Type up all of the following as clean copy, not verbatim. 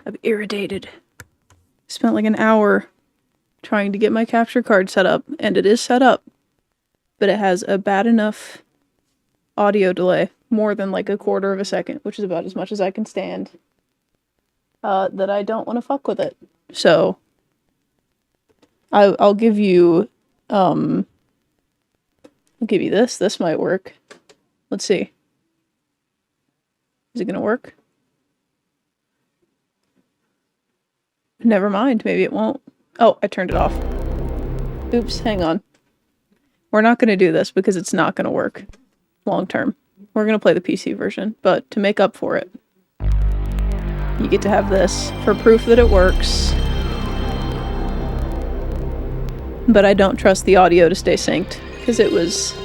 I'm irritated. Spent like an hour trying to get my capture card set up, and it is set up, but it has a bad enough audio delay, more than like a quarter of a second, which is about as much as I can stand, that I don't want to fuck with it. So I'll give you this. This might work. Let's see. Is it gonna work? Never mind, maybe it won't. Oh, I turned it off. Oops, hang on. We're not gonna do this because it's not gonna work long term. We're gonna play the PC version, but to make up for it, you get to have this for proof that it works. But I don't trust the audio to stay synced, because it was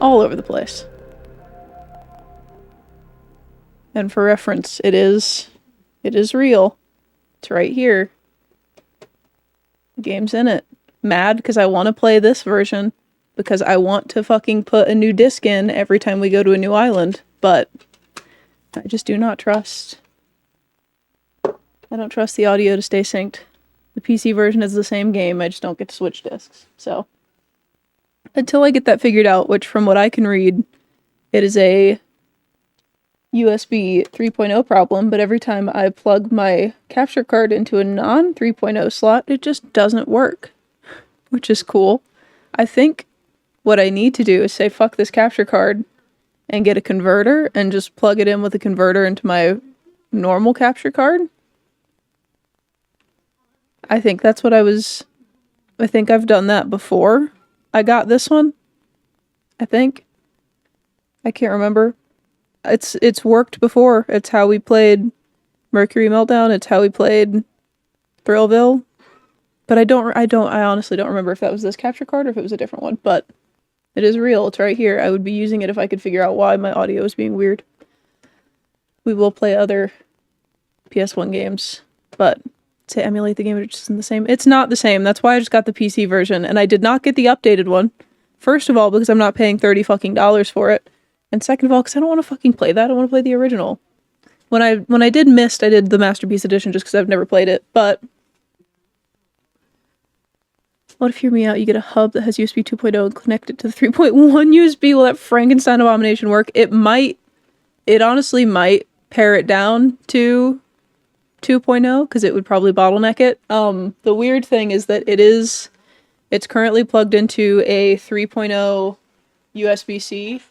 all over the place. And for reference, it is real. It's right here. The game's in it. Mad because I want to play this version, because I want to fucking put a new disc in every time we go to a new island, but I just do not trust. I don't trust the audio to stay synced. The PC version is the same game, I just don't get to switch discs. So, until I get that figured out, which from what I can read, it is a USB 3.0 problem, but every time I plug my capture card into a non-3.0 slot, it just doesn't work, which is cool. I think what I need to do is say fuck this capture card and get a converter and just plug it in with a converter into my normal capture card. I think that's what I think I've done that before I got this one. I think. I can't remember. It's worked before. It's how we played Mercury Meltdown. It's how we played Thrillville. But I honestly don't remember if that was this capture card or if it was a different one. But it is real. It's right here. I would be using it if I could figure out why my audio is being weird. We will play other PS1 games, but to emulate the game, it just isn't the same. It's not the same. That's why I just got the PC version, and I did not get the updated one. First of all, because I'm not paying $30 fucking for it. And second of all, because I don't want to fucking play that. I want to play the original. When I did Myst, I did the Masterpiece Edition just because I've never played it, but what if, hear me out, you get a hub that has USB 2.0 and connect it to the 3.1 USB? Will that Frankenstein abomination work? It honestly might pare it down to 2.0 because it would probably bottleneck it. The weird thing is that it's currently plugged into a 3.0 USB-C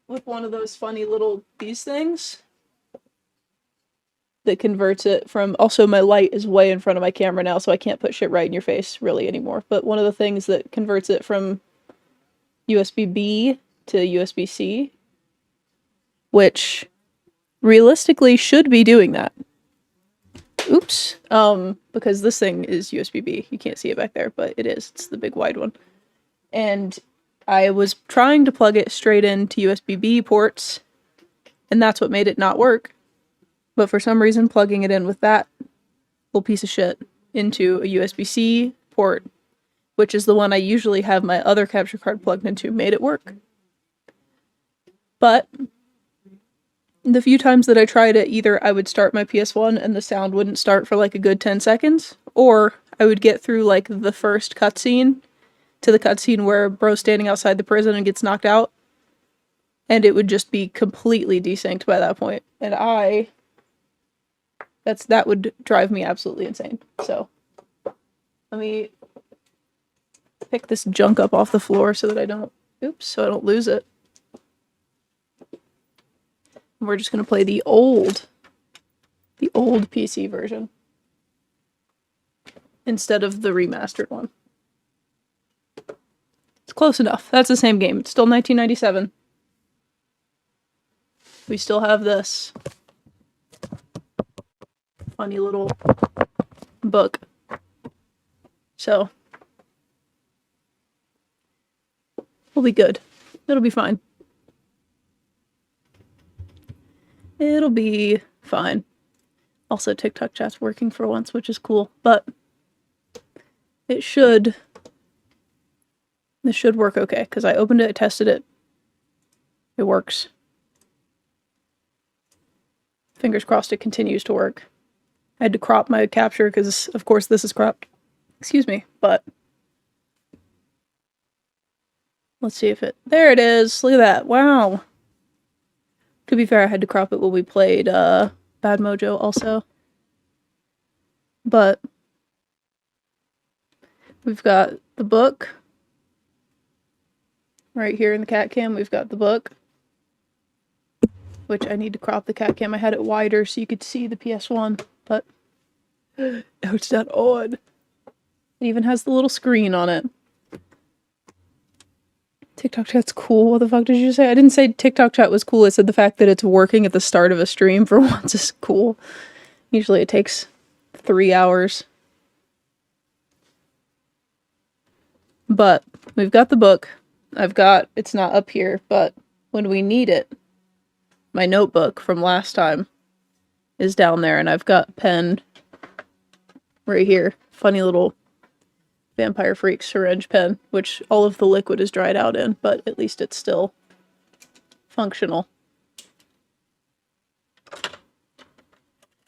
with one of those funny little these things that converts it from. Also, my light is way in front of my camera now, so I can't put shit right in your face really anymore. But one of the things that converts it from USB-B to USB-C, which realistically should be doing that. Oops. Because this thing is USB-B. You can't see it back there, but it is. It's the big wide one. And I was trying to plug it straight into USB-B ports, and that's what made it not work. But for some reason, plugging it in with that little piece of shit into a USB-C port, which is the one I usually have my other capture card plugged into, made it work. But the few times that I tried it, either I would start my PS1 and the sound wouldn't start for like a good 10 seconds, or I would get through like the first cutscene to the cutscene where bro's standing outside the prison and gets knocked out, and it would just be completely desynced by that point. And that would drive me absolutely insane. So let me pick this junk up off the floor so that I don't lose it. We're just gonna play the old PC version instead of the remastered one. It's close enough. That's the same game. It's still 1997. We still have this funny little book. So we'll be good. It'll be fine. It'll be fine. Also, TikTok chat's working for once, which is cool, but this should work okay, because I opened it, tested it. It works. Fingers crossed it continues to work. I had to crop my capture because, of course, this is cropped. Excuse me, but... Let's see if it... There it is! Look at that. Wow! To be fair, I had to crop it when we played Bad Mojo also. But... We've got the book. Right here in the cat cam, we've got the book. Which I need to crop the cat cam. I had it wider so you could see the PS1, but... Oh, it's not on. It even has the little screen on it. TikTok chat's cool. What the fuck did you say? I didn't say TikTok chat was cool. I said the fact that it's working at the start of a stream for once is cool. Usually it takes 3 hours. But we've got the book. It's not up here, but when we need it, my notebook from last time is down there, and I've got a pen right here. Funny little Vampire Freak syringe pen, which all of the liquid is dried out in, but at least it's still functional.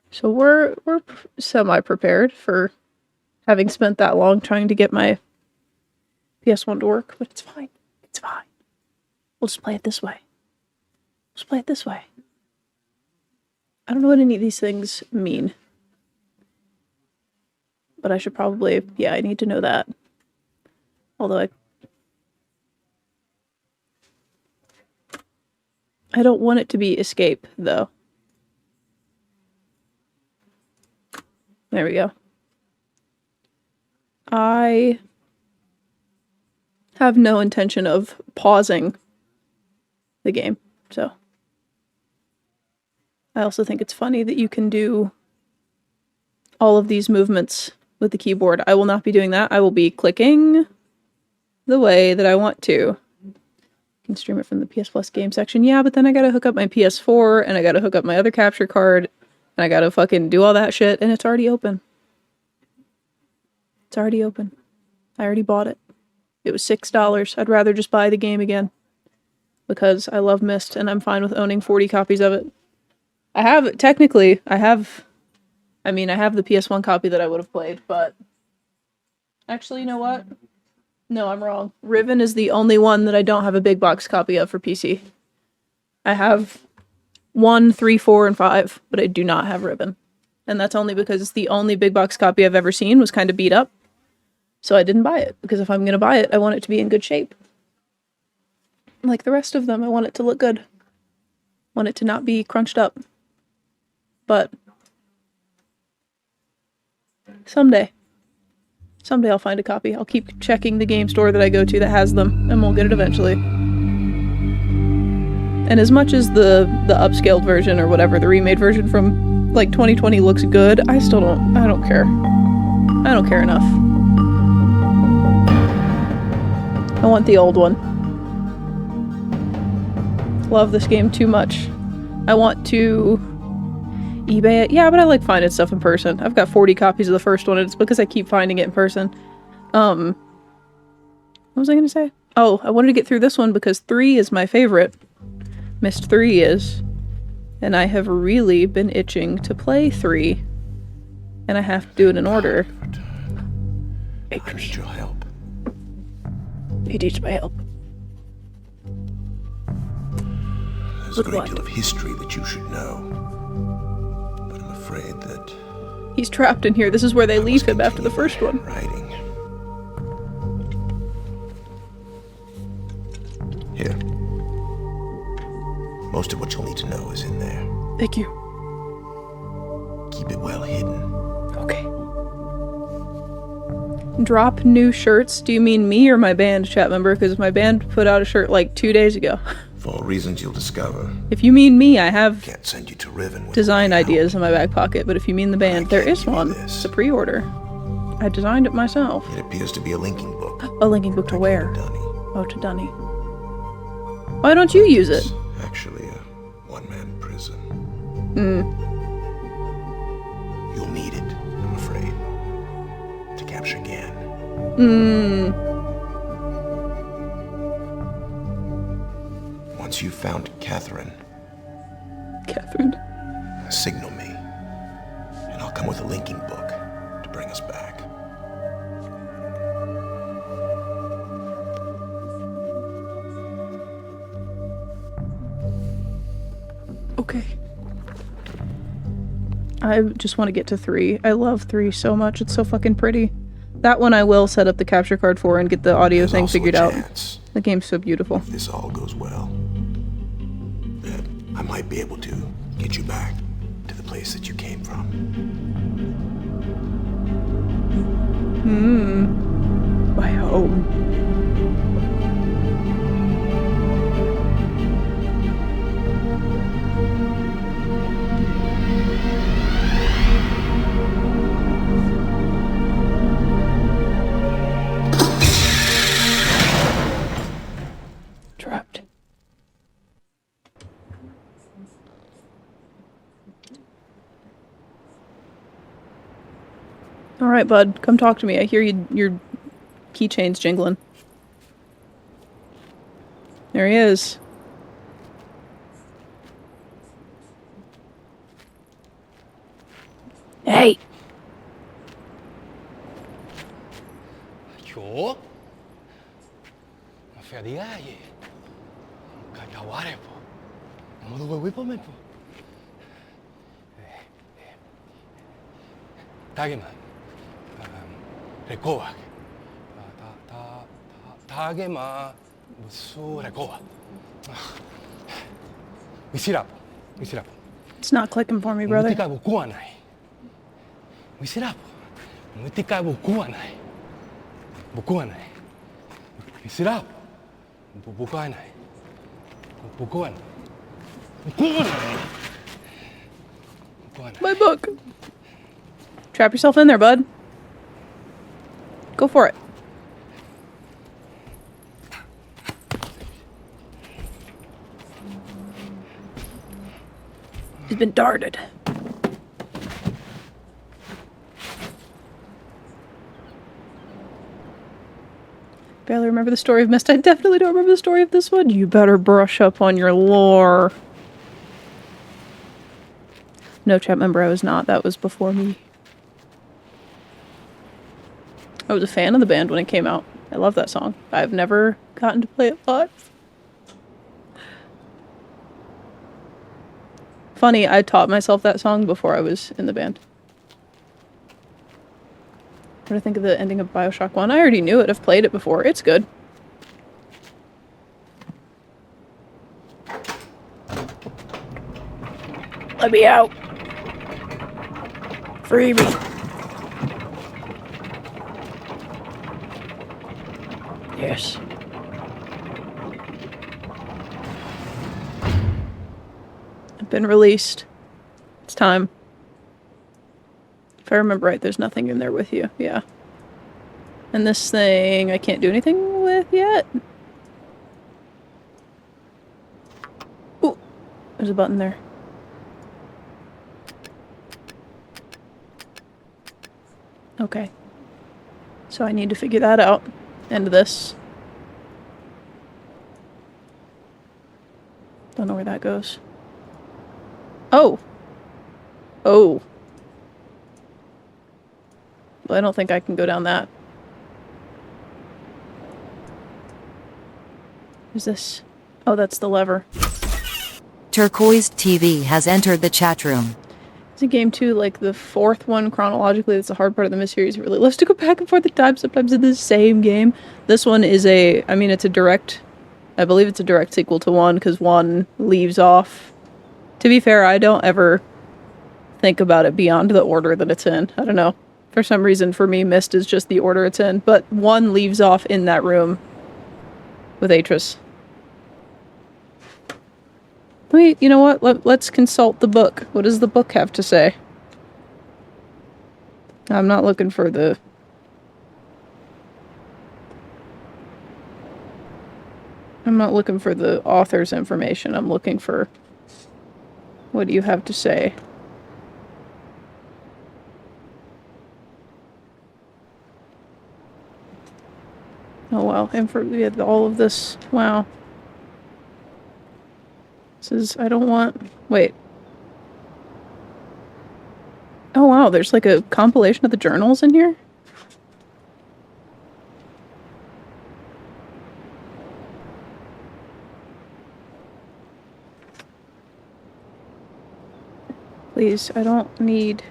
So we're semi-prepared for having spent that long trying to get my PS1 to work, but it's fine. It's fine. We'll just play it this way. Just play it this way. I don't know what any of these things mean. But I should probably... Yeah, I need to know that. Although I don't want it to be escape, though. There we go. I have no intention of pausing the game, so... I also think it's funny that you can do all of these movements with the keyboard. I will not be doing that. I will be clicking the way that I want to. You can stream it from the PS Plus game section. Yeah, but then I gotta hook up my PS4, and I gotta hook up my other capture card, and I gotta fucking do all that shit, and it's already open. It's already open. I already bought it. It was $6. I'd rather just buy the game again. Because I love Myst, and I'm fine with owning 40 copies of it. I have the PS1 copy that I would have played, but... Actually, you know what? No, I'm wrong. Riven is the only one that I don't have a big box copy of for PC. I have 1, 3, 4, and 5, but I do not have Riven. And that's only because the only big box copy I've ever seen was kind of beat up. So I didn't buy it, because if I'm going to buy it, I want it to be in good shape. Like the rest of them, I want it to look good. I want it to not be crunched up. But someday I'll find a copy. I'll keep checking the game store that I go to that has them, and we'll get it eventually. And as much as the upscaled version or whatever, the remade version from like 2020 looks good, I don't care. I don't care enough. I want the old one. Love this game too much. I want to eBay it. Yeah, but I like finding stuff in person. I've got 40 copies of the first one, and it's because I keep finding it in person. What was I gonna say? Oh, I wanted to get through this one because 3 is my favorite. Myst 3 is. And I have really been itching to play 3. And I have to do it in order. I need your help. He needs my help. There's a great deal of history that you should know. But I'm afraid that... He's trapped in here. This is where they leave him after the first one. Writing. Here. Most of what you'll need to know is in there. Thank you. Keep it well hidden. Okay. Drop new shirts? Do you mean me or my band, chat member? Because my band put out a shirt like 2 days ago. For reasons you'll discover. If you mean me, I have Can't send you to Riven design ideas in my back pocket, but if you mean the band, there is one. It's a pre-order. I designed it myself. It appears to be a linking book. A linking book to where? Dunny. Oh, to Dunny. Why don't you use it? It's actually a one-man prison. You'll need it, I'm afraid, to capture Gan. Once you've found Catherine, signal me, and I'll come with a linking book to bring us back. Okay. I just want to get to 3. I love 3 so much. It's so fucking pretty. That one I will set up the capture card for and get the audio There's thing also figured a out. chance, The game's so beautiful. if this all goes well, that I might be able to get you back to the place that you came from. My home. Trapped. All right, bud, come talk to me. I hear your keychain's jingling. There he is. Hey. 哟，Ferdiaje, Cacauarepo, Moduguipomepo, Tageman, Recoa, Tagema, Busu Recoa. Misirapo, Misirapo. It's not clicking for me, brother. Mutika bukuanai. Misirapo, Mutika bukuanai. Bukuanai. Misirapo, Bukuanai. Bukuanai. Bukuanai. My book. Trap yourself in there, bud. Go for it. He's been darted. Barely remember the story of Mist. I definitely don't remember the story of this one. You better brush up on your lore. No, chat member, I was not. That was before me. I was a fan of the band when it came out. I love that song. I've never gotten to play it live. Funny, I taught myself that song before I was in the band. What do I think of the ending of Bioshock 1? I already knew it. I've played it before. It's good. Let me out. Free me. Yes. I've been released. It's time. If I remember right, there's nothing in there with you. Yeah. And this thing I can't do anything with yet. Ooh. There's a button there. Okay. So I need to figure that out. End of this. Don't know where that goes. Oh! Oh. Well, I don't think I can go down that. Who's this? Oh, that's the lever. Turquoise TV has entered the chat room. Isn't game 2 like the 4th one chronologically? That's the hard part of the mysteries. It really loves to go back and forth at times, sometimes in the same game. This one is I mean, it's a direct, I believe it's a direct sequel to 1, because 1 leaves off. To be fair, I don't ever think about it beyond the order that it's in. I don't know. For some reason, for me, Mist is just the order it's in. But 1 leaves off in that room with Atris. Wait, you know what? Let's consult the book. What does the book have to say? I'm not looking for the... I'm not looking for the author's information. I'm looking for... What do you have to say? Oh well, and for all of this... Wow. This is... I don't want... Wait. Oh, there's like a compilation of the journals in here? Please, I don't need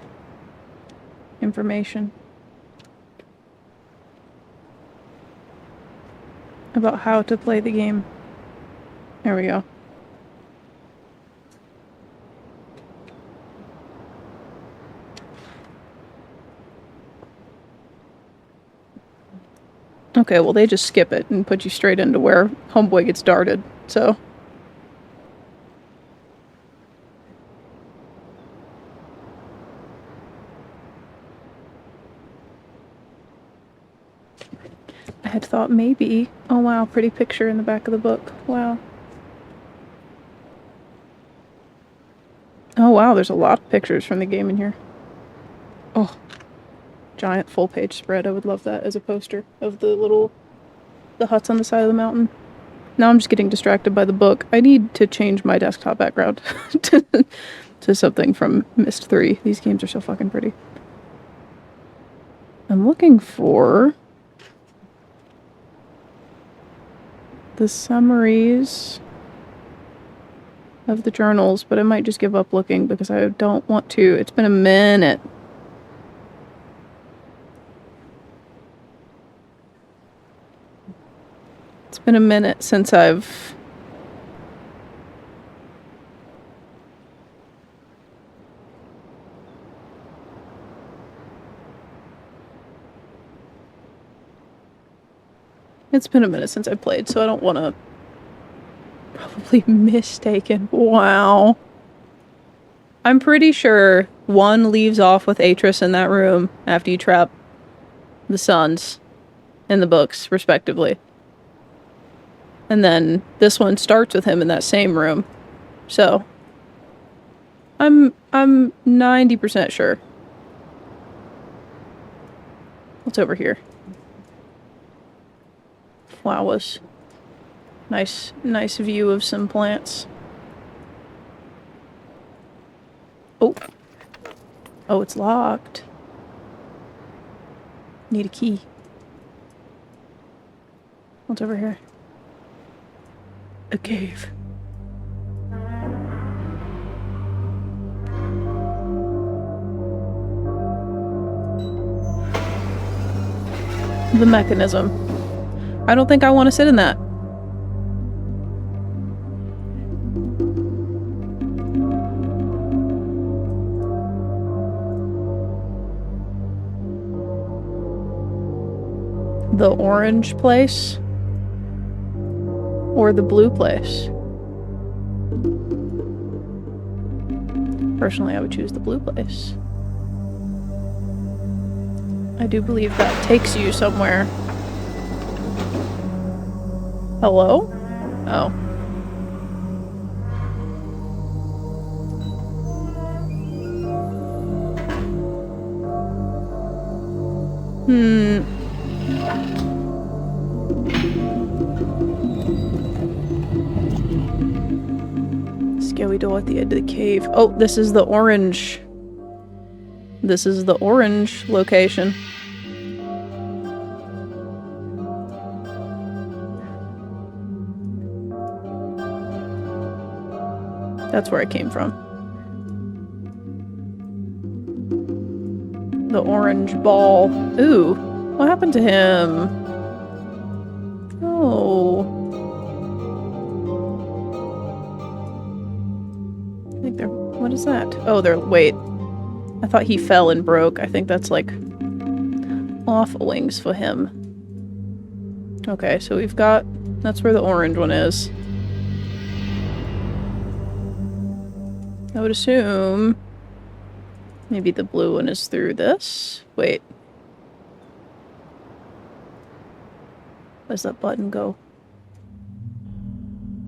information about how to play the game. There we go. Okay, well, they just skip it and put you straight into where Homeboy gets darted, so. I had thought maybe. Oh, wow, pretty picture in the back of the book. Wow. Oh, wow, there's a lot of pictures from the game in here. Oh. Giant full-page spread. I would love that as a poster of the huts on the side of the mountain. Now I'm just getting distracted by the book. I need to change my desktop background to something from Myst 3. These games are so fucking pretty. I'm looking for the summaries of the journals, but I might just give up looking because I don't want to. It's been a minute. It's been a minute since I've played, so I don't want to probably mistaken. Wow. I'm pretty sure one leaves off with Atris in that room after you trap the sons in the books, respectively. And then this one starts with him in that same room. So I'm 90% sure. What's over here? Flowers. Nice view of some plants. Oh. Oh, it's locked. Need a key. What's over here? A cave. The mechanism. I don't think I want to sit in that. The orange place? Or the blue place? Personally, I would choose the blue place. I do believe that takes you somewhere. Hello? Oh. Scary door at the end of the cave. Oh, this is the orange. This is the orange location. That's where it came from. The orange ball. Ooh, what happened to him? Oh. I think they're... What is that? Oh, they're... Wait. I thought he fell and broke. I think that's like off wings for him. Okay, so we've got... That's where the orange one is. I would assume maybe the blue one is through this. Wait. Where's that button go?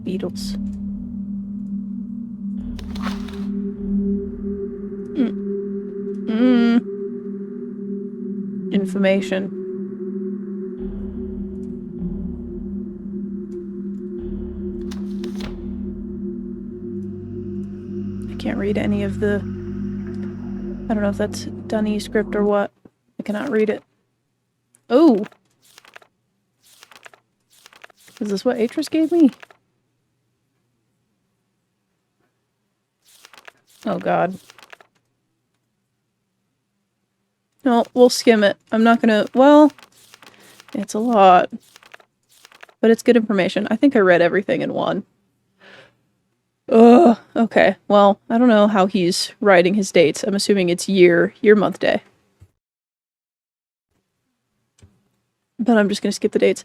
Beetles. Information. I can't read any of the I don't know if that's Dunny script or what. I cannot read it. Oh! Is this what Atris gave me? Oh god. No, we'll skim it. I'm not gonna... Well, it's a lot. But it's good information. I think I read everything in one. Ugh. Okay. Well, I don't know how he's writing his dates. I'm assuming it's year, month, day. But I'm just gonna skip the dates.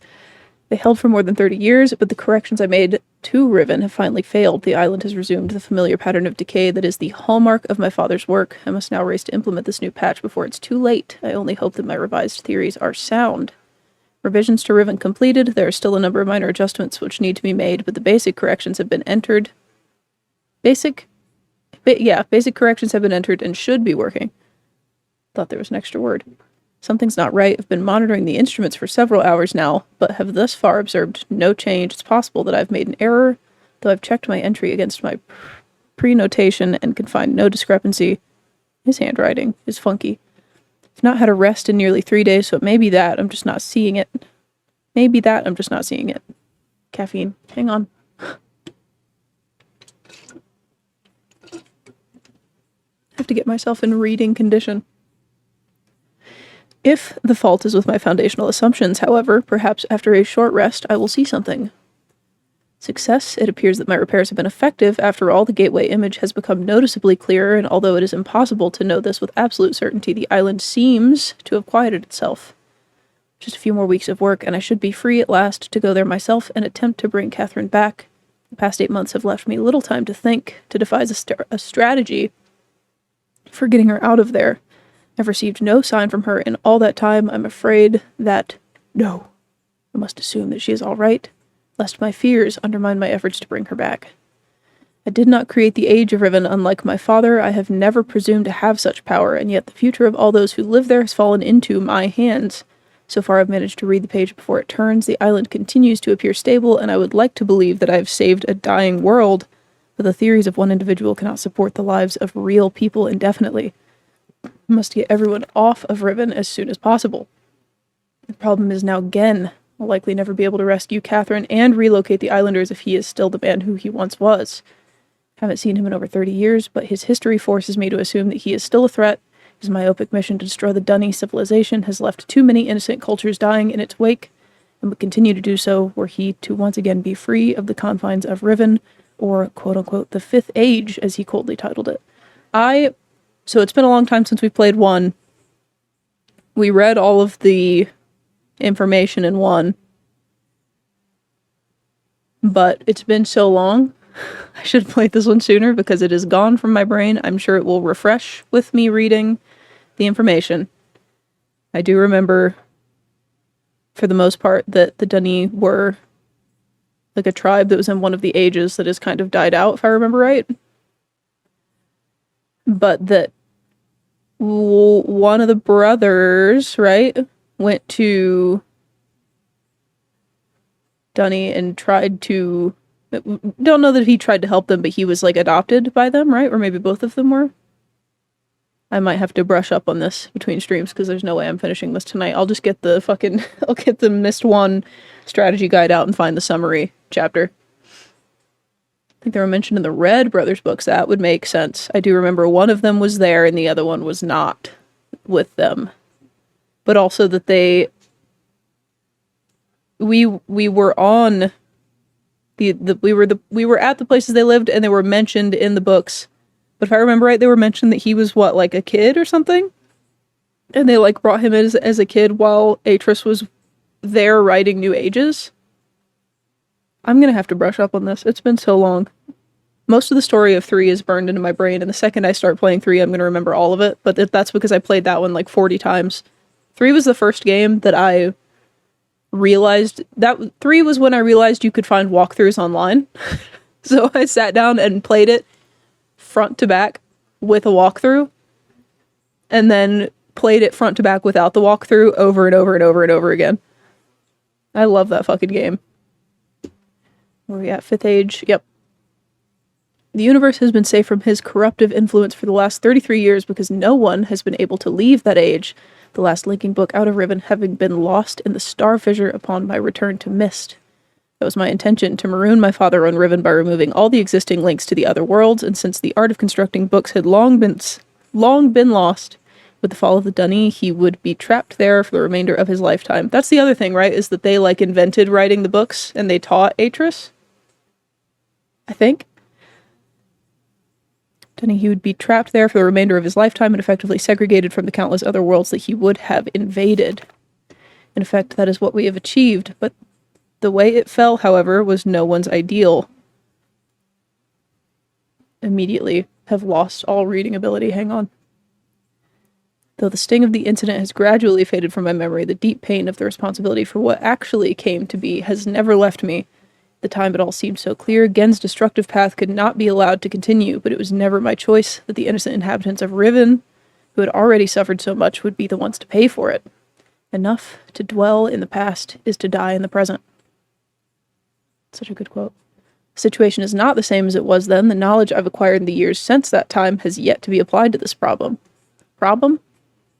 They held for more than 30 years, but the corrections I made to Riven have finally failed. The island has resumed the familiar pattern of decay that is the hallmark of my father's work. I must now race to implement this new patch before it's too late. I only hope that my revised theories are sound. Revisions to Riven completed. There are still a number of minor adjustments which need to be made, but the basic corrections have been entered. Basic corrections have been entered and should be working. Thought there was an extra word. Something's not right. I've been monitoring the instruments for several hours now, but have thus far observed no change. It's possible that I've made an error, though I've checked my entry against my pre-notation and can find no discrepancy. His handwriting is funky. I've not had a rest in nearly 3 days, so it may be that. I'm just not seeing it. Maybe that. I'm just not seeing it. Caffeine. Hang on. I have to get myself in reading condition. If the fault is with my foundational assumptions, however, perhaps after a short rest I will see something. Success. It appears that my repairs have been effective. After all, the gateway image has become noticeably clearer, and although it is impossible to know this with absolute certainty, the island seems to have quieted itself. Just a few more weeks of work, and I should be free at last to go there myself and attempt to bring Catherine back. The past 8 months have left me little time to think, to devise a strategy for getting her out of there. I've received no sign from her in all that time. I'm afraid that... No. I must assume that she is all right, lest my fears undermine my efforts to bring her back. I did not create the Age of Riven. Unlike my father, I have never presumed to have such power, and yet the future of all those who live there has fallen into my hands. So far I've managed to read the page before it turns. The island continues to appear stable, and I would like to believe that I have saved a dying world, but the theories of one individual cannot support the lives of real people indefinitely. I must get everyone off of Riven as soon as possible. The problem is now Gen will likely never be able to rescue Catherine and relocate the islanders if he is still the man who he once was. Haven't seen him in over 30 years, but his history forces me to assume that he is still a threat. His myopic mission to destroy the Dunny civilization has left too many innocent cultures dying in its wake, and would continue to do so were he to once again be free of the confines of Riven, or quote-unquote the Fifth Age, as he coldly titled it. So it's been a long time since we played 1. We read all of the information in 1. But it's been so long. I should have played this one sooner because it is gone from my brain. I'm sure it will refresh with me reading the information. I do remember, for the most part, that the Dunny were like a tribe that was in one of the ages that has kind of died out, if I remember right. But that one of the brothers, right, went to Dunny and tried to... Don't know that he tried to help them, but he was, like, adopted by them, right? Or maybe both of them were. I might have to brush up on this between streams, because there's no way I'm finishing this tonight. I'll just get the I'll get the Missed One strategy guide out and find the summary chapter. I think they were mentioned in the Red Brothers books. That would make sense. I do remember one of them was there and the other one was not with them. But also that we were on we were at the places they lived and they were mentioned in the books. But if I remember right, they were mentioned that he was what, like a kid or something? And they like brought him as a kid while Atris was there writing New Ages. I'm gonna have to brush up on this. It's been so long. Most of the story of 3 is burned into my brain, and the second I start playing 3, I'm gonna remember all of it, but that's because I played that one like 40 times. 3 was the first game that I realized... 3 was when I realized you could find walkthroughs online. So I sat down and played it front to back with a walkthrough, and then played it front to back without the walkthrough over and over and over and over again. I love that fucking game. Where are we at? 5th Age? Yep. The universe has been safe from his corruptive influence for the last 33 years because no one has been able to leave that age, the last linking book out of Riven having been lost in the star fissure upon my return to Mist. That was my intention, to maroon my father on Riven by removing all the existing links to the other worlds, and since the art of constructing books had long been lost, with the fall of the Dunny, he would be trapped there for the remainder of his lifetime. That's the other thing, right, is that they, invented writing the books, and they taught Atris? I think? Dunny, he would be trapped there for the remainder of his lifetime and effectively segregated from the countless other worlds that he would have invaded. In effect, that is what we have achieved, but the way it fell, however, was no one's ideal. Immediately have lost all reading ability. Hang on. Though the sting of the incident has gradually faded from my memory, the deep pain of the responsibility for what actually came to be has never left me. At the time it all seemed so clear. Gen's destructive path could not be allowed to continue, but it was never my choice that the innocent inhabitants of Riven, who had already suffered so much, would be the ones to pay for it. Enough to dwell in the past is to die in the present. Such a good quote. The situation is not the same as it was then. The knowledge I've acquired in the years since that time has yet to be applied to this problem. Problem?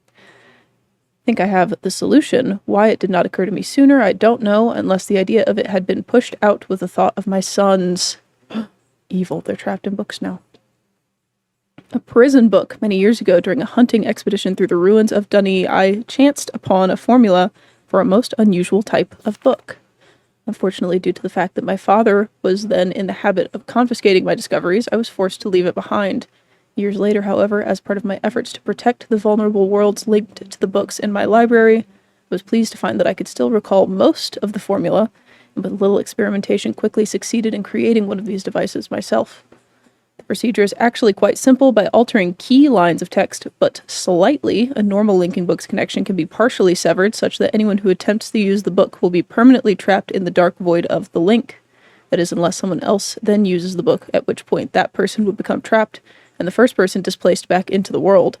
I think I have the solution. Why it did not occur to me sooner, I don't know, unless the idea of it had been pushed out with the thought of my sons. Evil, they're trapped in books now. A prison book. Many years ago, during a hunting expedition through the ruins of Dunny, I chanced upon a formula for a most unusual type of book. Unfortunately, due to the fact that my father was then in the habit of confiscating my discoveries, I was forced to leave it behind. Years later, however, as part of my efforts to protect the vulnerable worlds linked to the books in my library, I was pleased to find that I could still recall most of the formula, and with little experimentation quickly succeeded in creating one of these devices myself. The procedure is actually quite simple. By altering key lines of text, but slightly, a normal linking book's connection can be partially severed such that anyone who attempts to use the book will be permanently trapped in the dark void of the link. That is, unless someone else then uses the book, at which point that person would become trapped, and the first person displaced back into the world.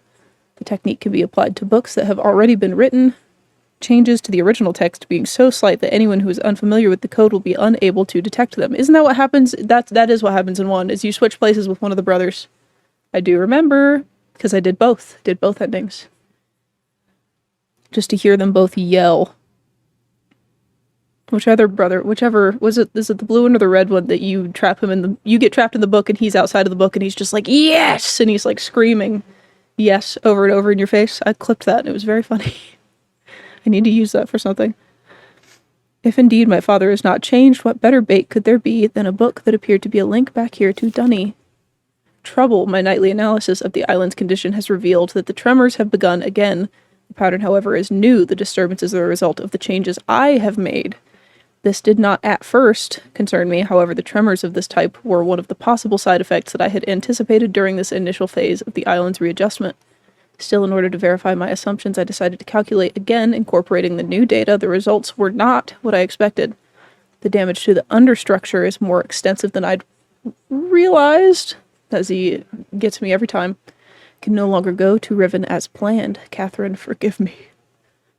The technique can be applied to books that have already been written, changes to the original text being so slight that anyone who is unfamiliar with the code will be unable to detect them. Isn't that what happens? That is what happens in 1, is you switch places with one of the brothers. I do remember, because I did both endings. Just to hear them both yell. Whichever, is it the blue one or the red one that you trap him you get trapped in the book and he's outside of the book and he's just like, yes! And he's screaming yes over and over in your face. I clipped that and it was very funny. I need to use that for something. If indeed my father is not changed, what better bait could there be than a book that appeared to be a link back here to Dunny? Trouble, my nightly analysis of the island's condition has revealed that the tremors have begun again. The pattern, however, is new. The disturbances are a result of the changes I have made. This did not at first concern me. However, the tremors of this type were one of the possible side effects that I had anticipated during this initial phase of the island's readjustment. Still, in order to verify my assumptions, I decided to calculate again, incorporating the new data. The results were not what I expected. The damage to the understructure is more extensive than I'd realized, as he gets me every time. Can no longer go to Riven as planned. Catherine, forgive me.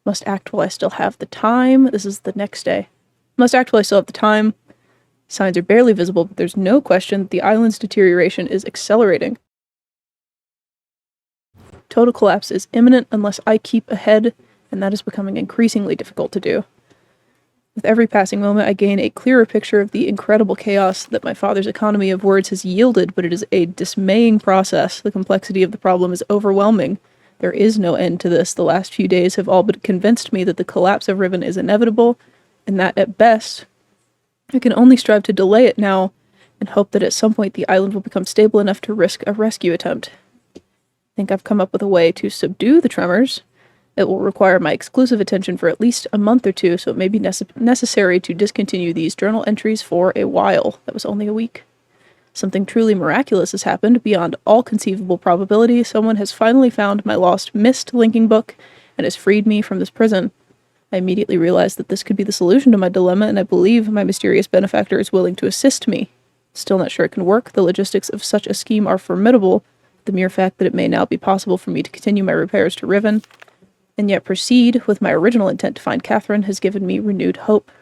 Must act while I still have the time. This is the next day. Must act while I still have the time. Signs are barely visible, but there's no question that the island's deterioration is accelerating. Total collapse is imminent unless I keep ahead, and that is becoming increasingly difficult to do. With every passing moment, I gain a clearer picture of the incredible chaos that my father's economy of words has yielded, but it is a dismaying process. The complexity of the problem is overwhelming. There is no end to this. The last few days have all but convinced me that the collapse of Riven is inevitable, and that, at best, I can only strive to delay it now and hope that at some point the island will become stable enough to risk a rescue attempt. I think I've come up with a way to subdue the tremors. It will require my exclusive attention for at least a month or two, so it may be necessary to discontinue these journal entries for a while. That was only a week. Something truly miraculous has happened. Beyond all conceivable probability, someone has finally found my lost Mist linking book and has freed me from this prison. I immediately realized that this could be the solution to my dilemma, and I believe my mysterious benefactor is willing to assist me. Still not sure it can work. The logistics of such a scheme are formidable. The mere fact that it may now be possible for me to continue my repairs to Riven, and yet proceed with my original intent to find Catherine, has given me renewed hope.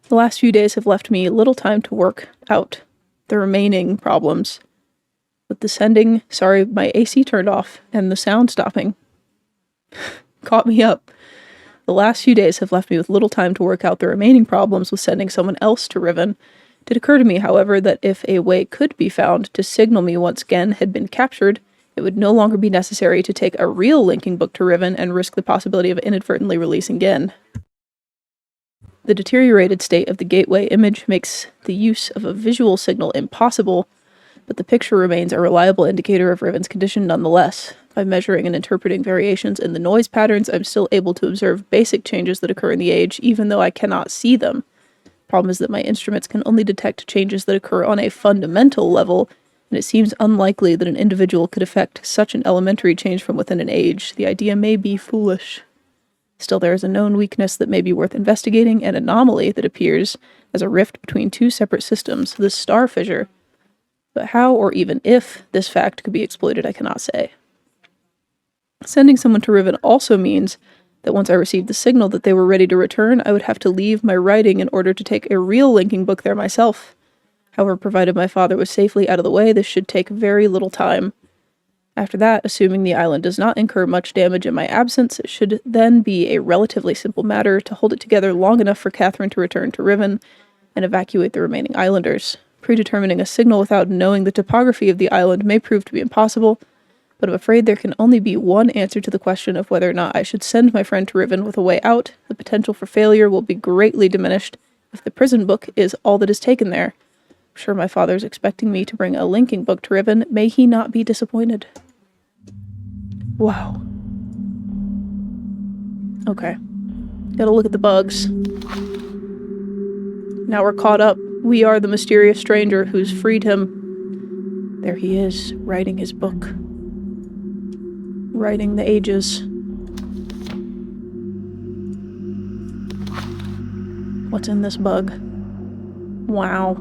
The last few days have left me little time to work out the remaining problems. With the sending, sorry, my AC turned off, and the sound stopping caught me up. The last few days have left me with little time to work out the remaining problems with sending someone else to Riven. It did occur to me, however, that if a way could be found to signal me once Gen had been captured, it would no longer be necessary to take a real linking book to Riven and risk the possibility of inadvertently releasing Gen. The deteriorated state of the gateway image makes the use of a visual signal impossible, but the picture remains a reliable indicator of Riven's condition nonetheless. By measuring and interpreting variations in the noise patterns, I'm still able to observe basic changes that occur in the age, even though I cannot see them. The problem is that my instruments can only detect changes that occur on a fundamental level, and it seems unlikely that an individual could effect such an elementary change from within an age. The idea may be foolish. Still, there is a known weakness that may be worth investigating, an anomaly that appears as a rift between two separate systems, the star fissure. But how, or even if, this fact could be exploited, I cannot say. Sending someone to Riven also means that once I received the signal that they were ready to return, I would have to leave my writing in order to take a real linking book there myself. However, provided my father was safely out of the way, this should take very little time. After that, assuming the island does not incur much damage in my absence, it should then be a relatively simple matter to hold it together long enough for Catherine to return to Riven and evacuate the remaining islanders. Predetermining a signal without knowing the topography of the island may prove to be impossible, but I'm afraid there can only be one answer to the question of whether or not I should send my friend to Riven with a way out. The potential for failure will be greatly diminished if the prison book is all that is taken there. I'm sure my father's expecting me to bring a linking book to Riven. May he not be disappointed. Wow. Okay. Gotta look at the bugs. Now we're caught up. We are the mysterious stranger who's freed him. There he is, writing his book. Writing the ages. What's in this bug? Wow.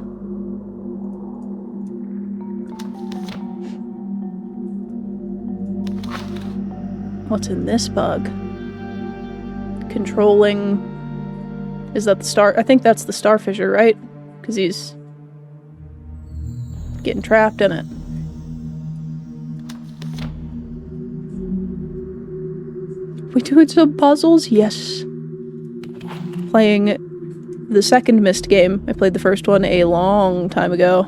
What's in this bug? Controlling... Is that the star? I think that's the star fissure, right? Because he's getting trapped in it. We doing some puzzles? Yes. Playing the second Myst game. I played the first one a long time ago.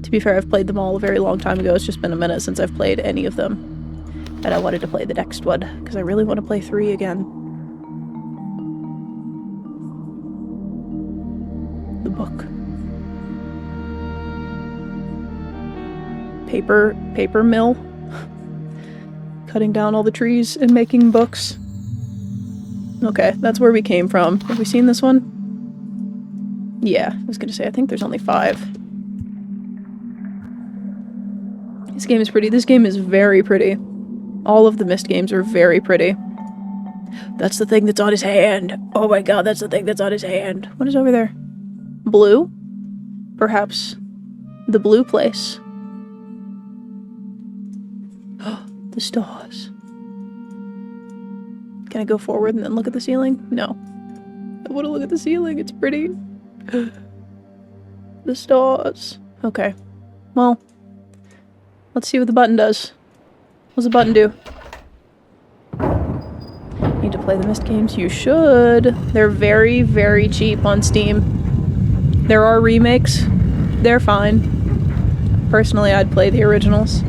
To be fair, I've played them all a very long time ago. It's just been a minute since I've played any of them. And I wanted to play the next one, because I really want to play 3 again. The book. Paper mill. Cutting down all the trees and making books. Okay, that's where we came from. Have we seen this one? Yeah, I was gonna say, I think there's only 5. This game is pretty. This game is very pretty. All of the Myst games are very pretty. That's the thing that's on his hand. Oh my god, that's the thing that's on his hand. What is over there? Blue? Perhaps the blue place. The stars. Can I go forward and then look at the ceiling? No. I want to look at the ceiling. It's pretty. The stars. Okay. Well, let's see what the button does. What's the button do? Need to play the Myst games? You should. They're very, very cheap on Steam. There are remakes. They're fine. Personally, I'd play the originals.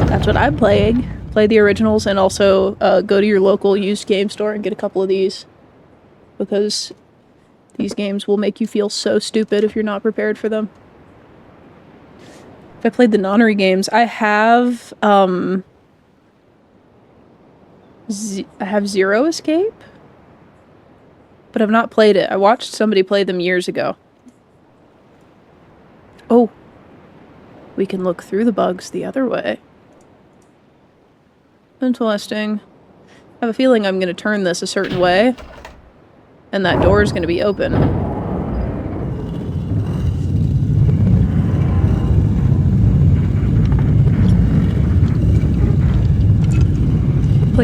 That's what I'm playing. Play the originals and also go to your local used game store and get a couple of these. Because these games will make you feel so stupid if you're not prepared for them. If I played the nonary games, I have Zero Escape, but I've not played it. I watched somebody play them years ago. Oh, we can look through the bugs the other way. Interesting. I have a feeling I'm going to turn this a certain way, and that door is going to be open.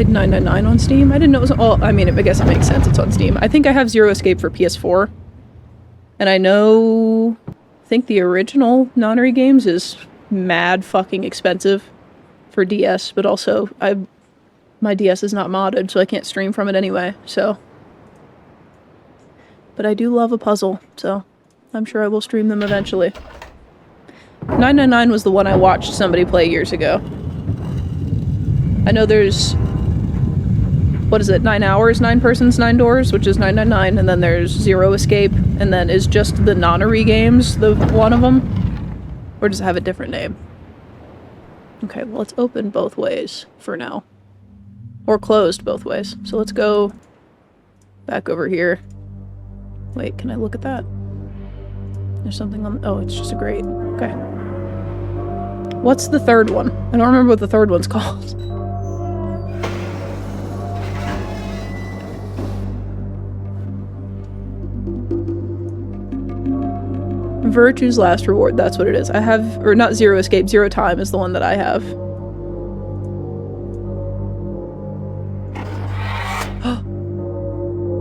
played 999 on Steam. I didn't know it was... Well, I mean, I guess it makes sense. It's on Steam. I think I have Zero Escape for PS4. And I know... I think the original Nonary games is mad fucking expensive for DS, but also my DS is not modded, so I can't stream from it anyway, so... But I do love a puzzle, so I'm sure I will stream them eventually. 999 was the one I watched somebody play years ago. I know there's... What is it? 9 hours, 9 persons, 9 doors, which is 999, and then there's Zero Escape, and then is just the Nonary games the one of them? Or does it have a different name? Okay, well, it's open both ways for now. Or closed both ways. So let's go back over here. Wait, can I look at that? There's something on... Oh, it's just a grate. Okay. What's the third one? I don't remember what the third one's called. Virtue's Last Reward, that's what it is. I have... Or not Zero Escape, Zero Time is the one that I have.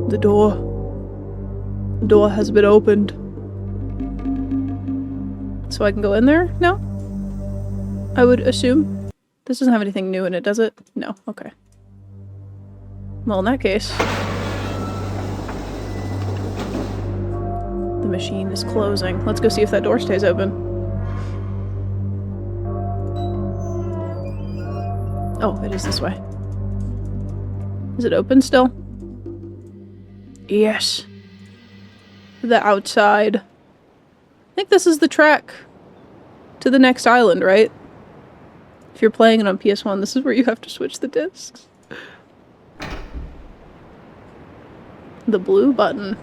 The door. The door has been opened. So I can go in there now? I would assume. This doesn't have anything new in it, does it? No. Okay. Well, in that case... The machine is closing. Let's go see if that door stays open. Oh, it is this way. Is it open still? Yes. The outside. I think this is the track to the next island, right? If you're playing it on PS1, this is where you have to switch the discs. The blue button.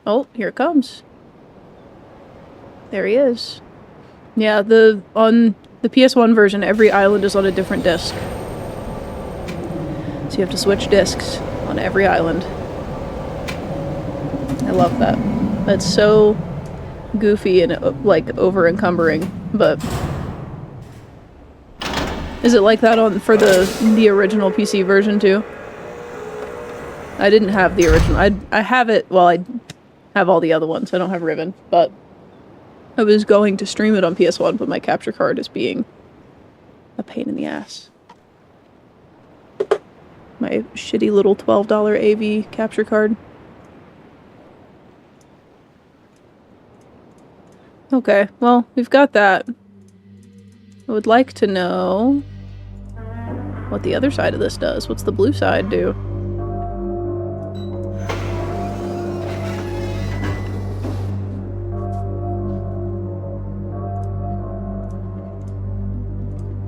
Oh, here it comes. There he is. Yeah, on the PS1 version, every island is on a different disc. So you have to switch discs on every island. I love that. That's so goofy and, like, over-encumbering, but... Is it like that for the original PC version, too? I didn't have the original. I have it... Well, I have all the other ones. I don't have Riven, but... I was going to stream it on PS1, but my capture card is being a pain in the ass. My shitty little $12 AV capture card. Okay, well, we've got that. I would like to know what the other side of this does. What's the blue side do?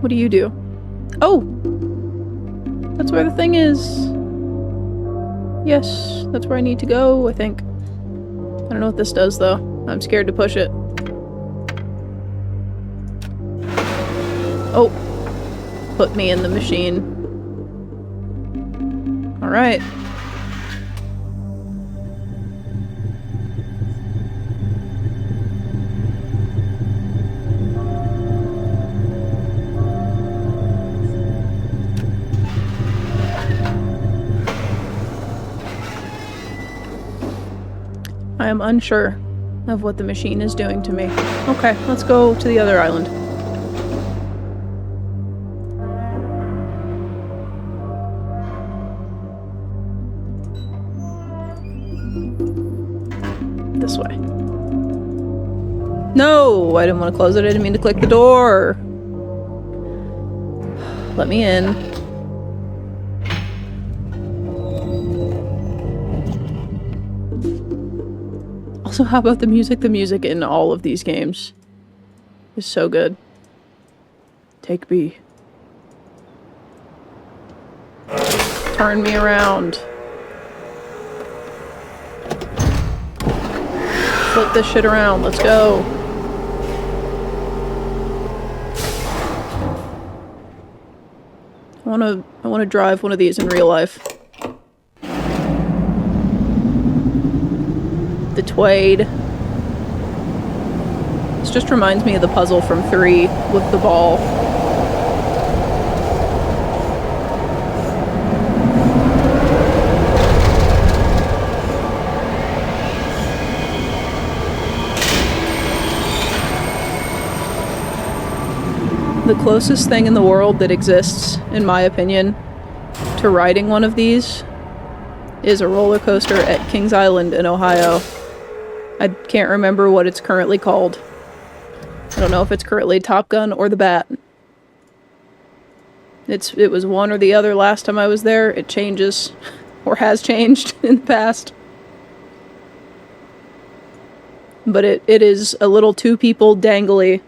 What do you do? Oh! That's where the thing is. Yes, that's where I need to go, I think. I don't know what this does, though. I'm scared to push it. Oh! Put me in the machine. Alright. I am unsure of what the machine is doing to me. Okay, let's go to the other island. This way. No! I didn't want to close it. I didn't mean to click the door. Let me in. Also, how about the music? The music in all of these games is so good. Take B. Turn me around. Flip this shit around. Let's go. I wanna drive one of these in real life. The Tweed. This just reminds me of the puzzle from 3 with the ball. The closest thing in the world that exists, in my opinion, to riding one of these is a roller coaster at Kings Island in Ohio. I can't remember what it's currently called. I don't know if it's currently Top Gun or the Bat. It was one or the other last time I was there. It changes, or has changed in the past. But it is a little two-people dangly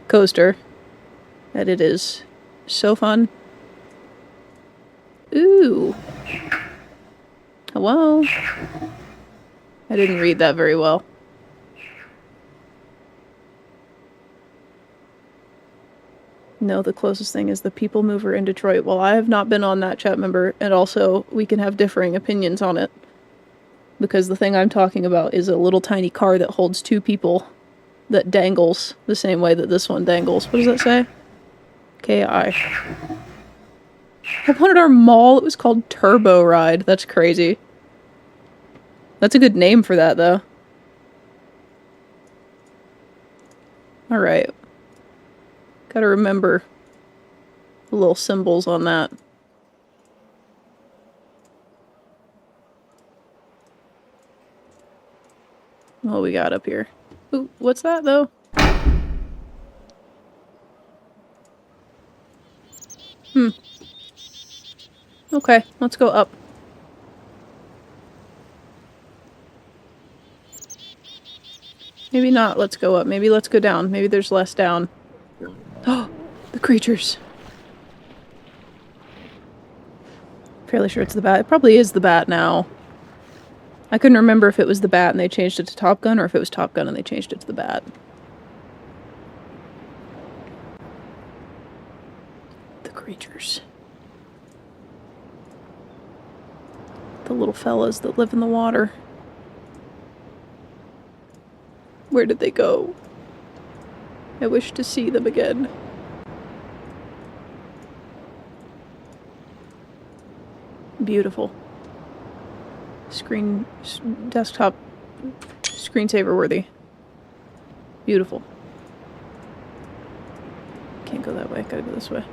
coaster. And it is so fun. Ooh. Hello? I didn't read that very well. No, the closest thing is the People Mover in Detroit. Well, I have not been on that, chat member, and also we can have differing opinions on it. Because the thing I'm talking about is a little tiny car that holds two people that dangles the same way that this one dangles. What does that say? K-I. I wanted our mall. It was called Turbo Ride. That's crazy. That's a good name for that, though. Alright. Gotta remember the little symbols on that. What we got up here? Ooh, what's that, though? Okay, let's go up. Maybe not let's go up. Maybe let's go down. Maybe there's less down. Oh, the creatures. Fairly sure it's the bat. It probably is the bat now. I couldn't remember if it was the bat and they changed it to Top Gun, or if it was Top Gun and they changed it to the bat. The creatures. The little fellas that live in the water. Where did they go? I wish to see them again. Beautiful. Desktop screensaver worthy. Beautiful. Can't go that way, gotta go this way.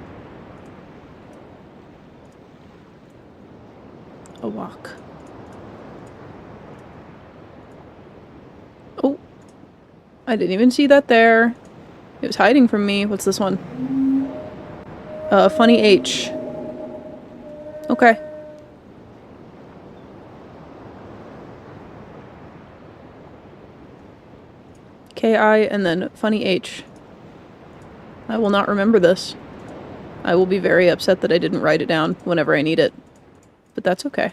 A walk. Oh. I didn't even see that there. It was hiding from me. What's this one? Funny H. Okay. K-I and then Funny H. I will not remember this. I will be very upset that I didn't write it down whenever I need it. But that's okay.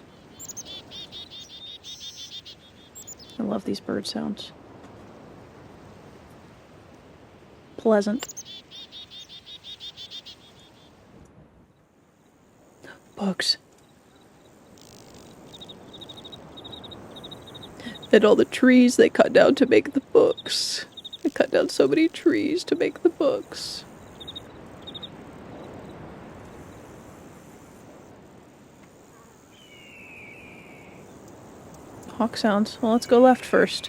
I love these bird sounds. Pleasant. Books. And all the trees they cut down to make the books. They cut down so many trees to make the books. Hawk sounds. Well, let's go left first.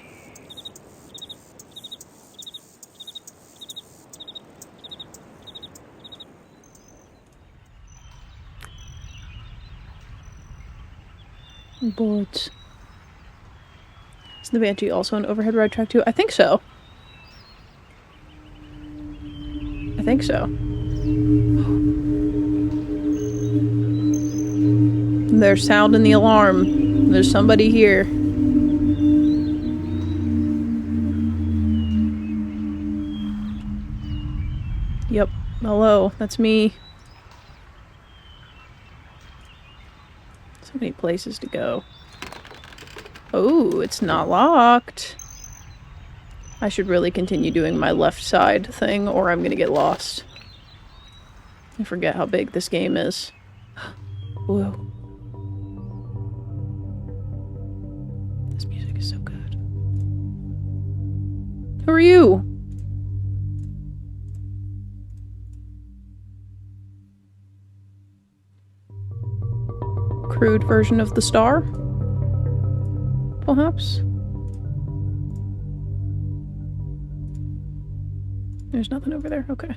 Boards. Is the Banshee also an overhead ride track too? I think so. I think so. There's sound in the alarm. There's somebody here. Yep. Hello. That's me. So many places to go. Oh, it's not locked. I should really continue doing my left side thing, or I'm gonna get lost. I forget how big this game is. Whoa. This music is so good. Who are you? Crude version of the star? Perhaps? There's nothing over there? Okay.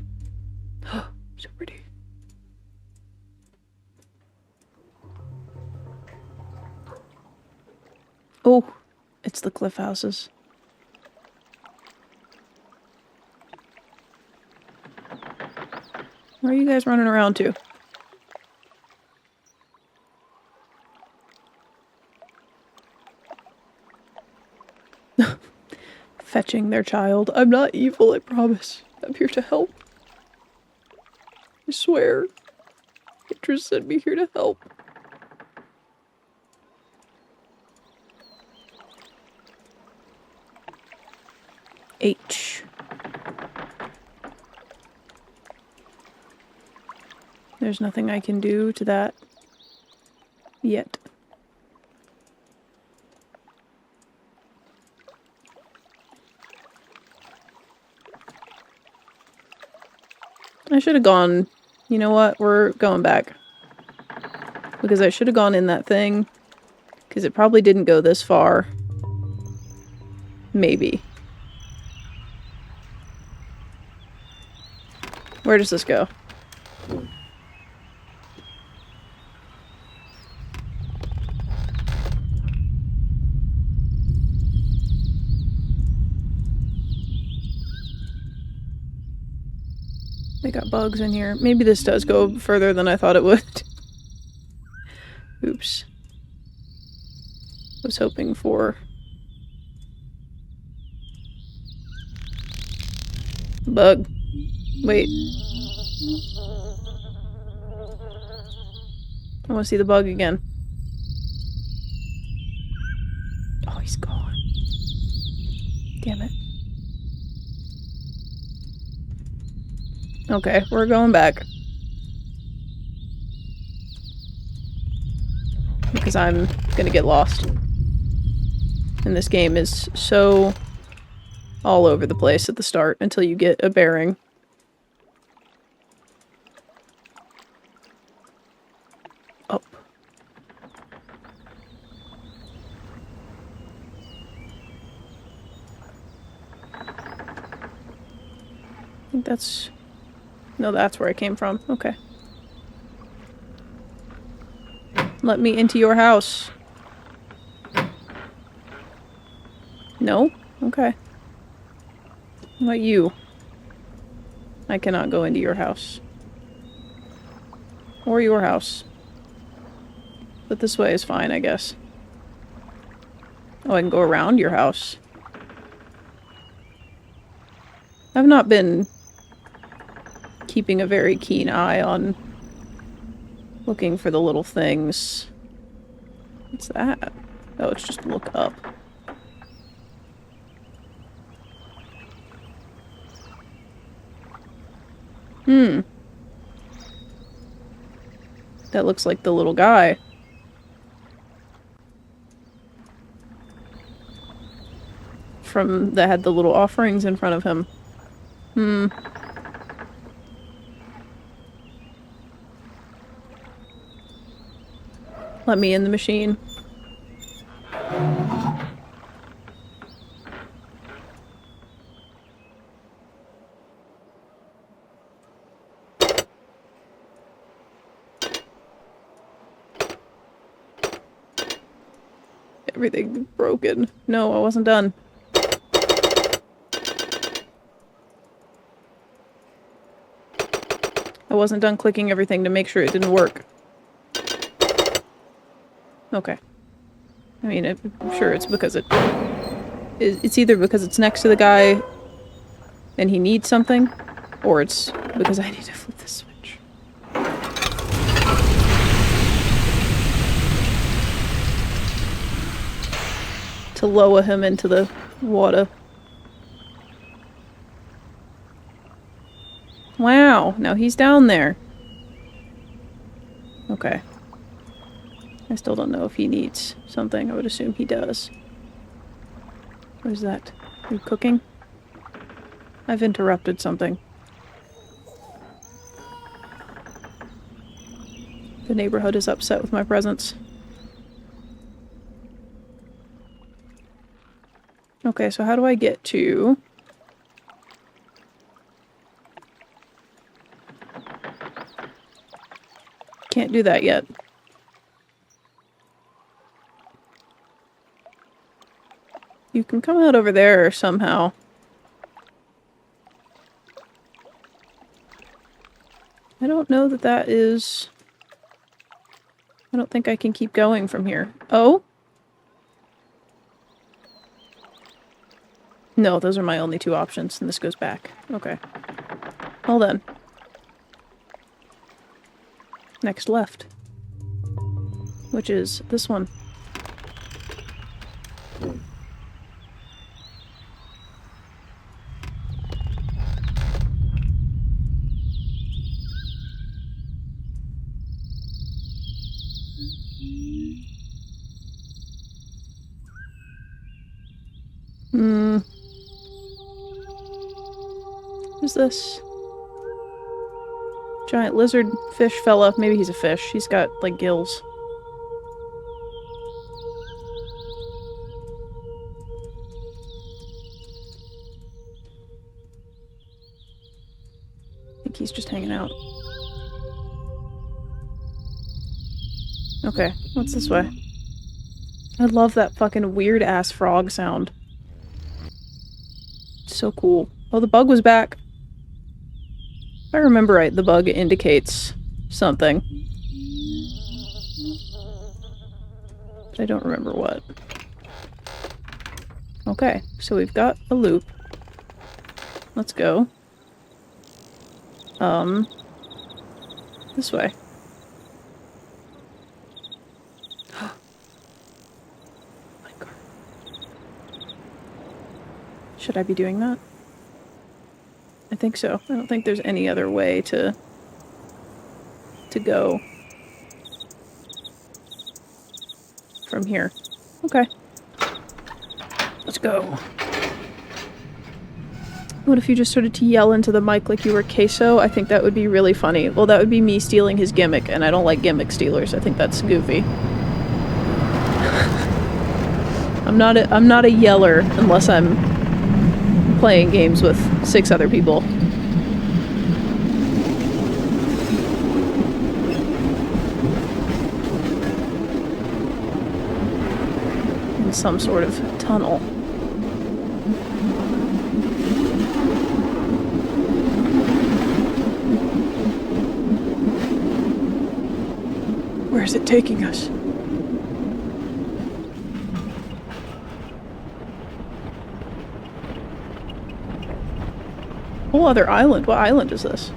So pretty. Oh, it's the cliff houses. Where are you guys running around to? Fetching their child. I'm not evil, I promise. I'm here to help. I swear. Citrus sent me here to help. H. There's nothing I can do to that yet. I should have gone... You know what? We're going back. Because I should have gone in that thing. Because it probably didn't go this far. Maybe. Where does this go? They got bugs in here. Maybe this does go further than I thought it would. Oops. Was hoping for... Bug. Wait. I want to see the bug again. Oh, he's gone. Damn it. Okay, we're going back. Because I'm gonna get lost. And this game is so all over the place at the start until you get a bearing. Up. I think that's... No, that's where I came from. Okay. Let me into your house. No? Okay. How about you? I cannot go into your house. Or your house. But this way is fine, I guess. Oh, I can go around your house. I've not been keeping a very keen eye on looking for the little things. What's that? Oh, it's just look up. That looks like the little guy. That had the little offerings in front of him. Let me in the machine. Everything broken. No, I wasn't done. I wasn't done clicking everything to make sure it didn't work. Okay. I mean, I'm sure it's because it's either because it's next to the guy and he needs something, or it's because I need to flip the switch. To lower him into the water. Wow, now he's down there. Okay. I still don't know if he needs something. I would assume he does. What is that? Are you cooking? I've interrupted something. The neighborhood is upset with my presence. Okay, so how do I get to... Can't do that yet. You can come out over there somehow. I don't know that that is... I don't think I can keep going from here. Oh? No, those are my only two options, and this goes back. Okay. Well then. Next left. Which is this one. Who's this? Giant lizard fish fella. Maybe he's a fish. He's got, like, gills. I think he's just hanging out. Okay, what's this way? I love that fucking weird-ass frog sound. It's so cool. Oh, the bug was back. If I remember right, the bug indicates something. But I don't remember what. Okay, so we've got a loop. Let's go. This way. My car. Should I be doing that? I think so. I don't think there's any other way to go from here. Okay. Let's go. What if you just started to yell into the mic like you were Queso? I think that would be really funny. Well, that would be me stealing his gimmick, and I don't like gimmick stealers. I think that's goofy. I'm not a yeller unless I'm playing games with 6 other people. In some sort of tunnel. Where is it taking us? Whole other island. What island is this?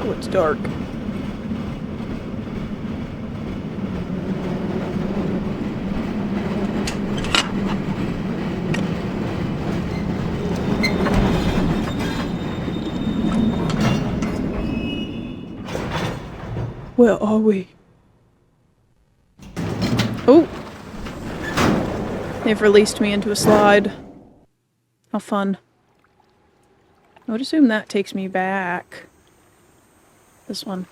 Oh, it's dark. Where are we? Oh! They've released me into a slide. How fun. I would assume that takes me back. This one.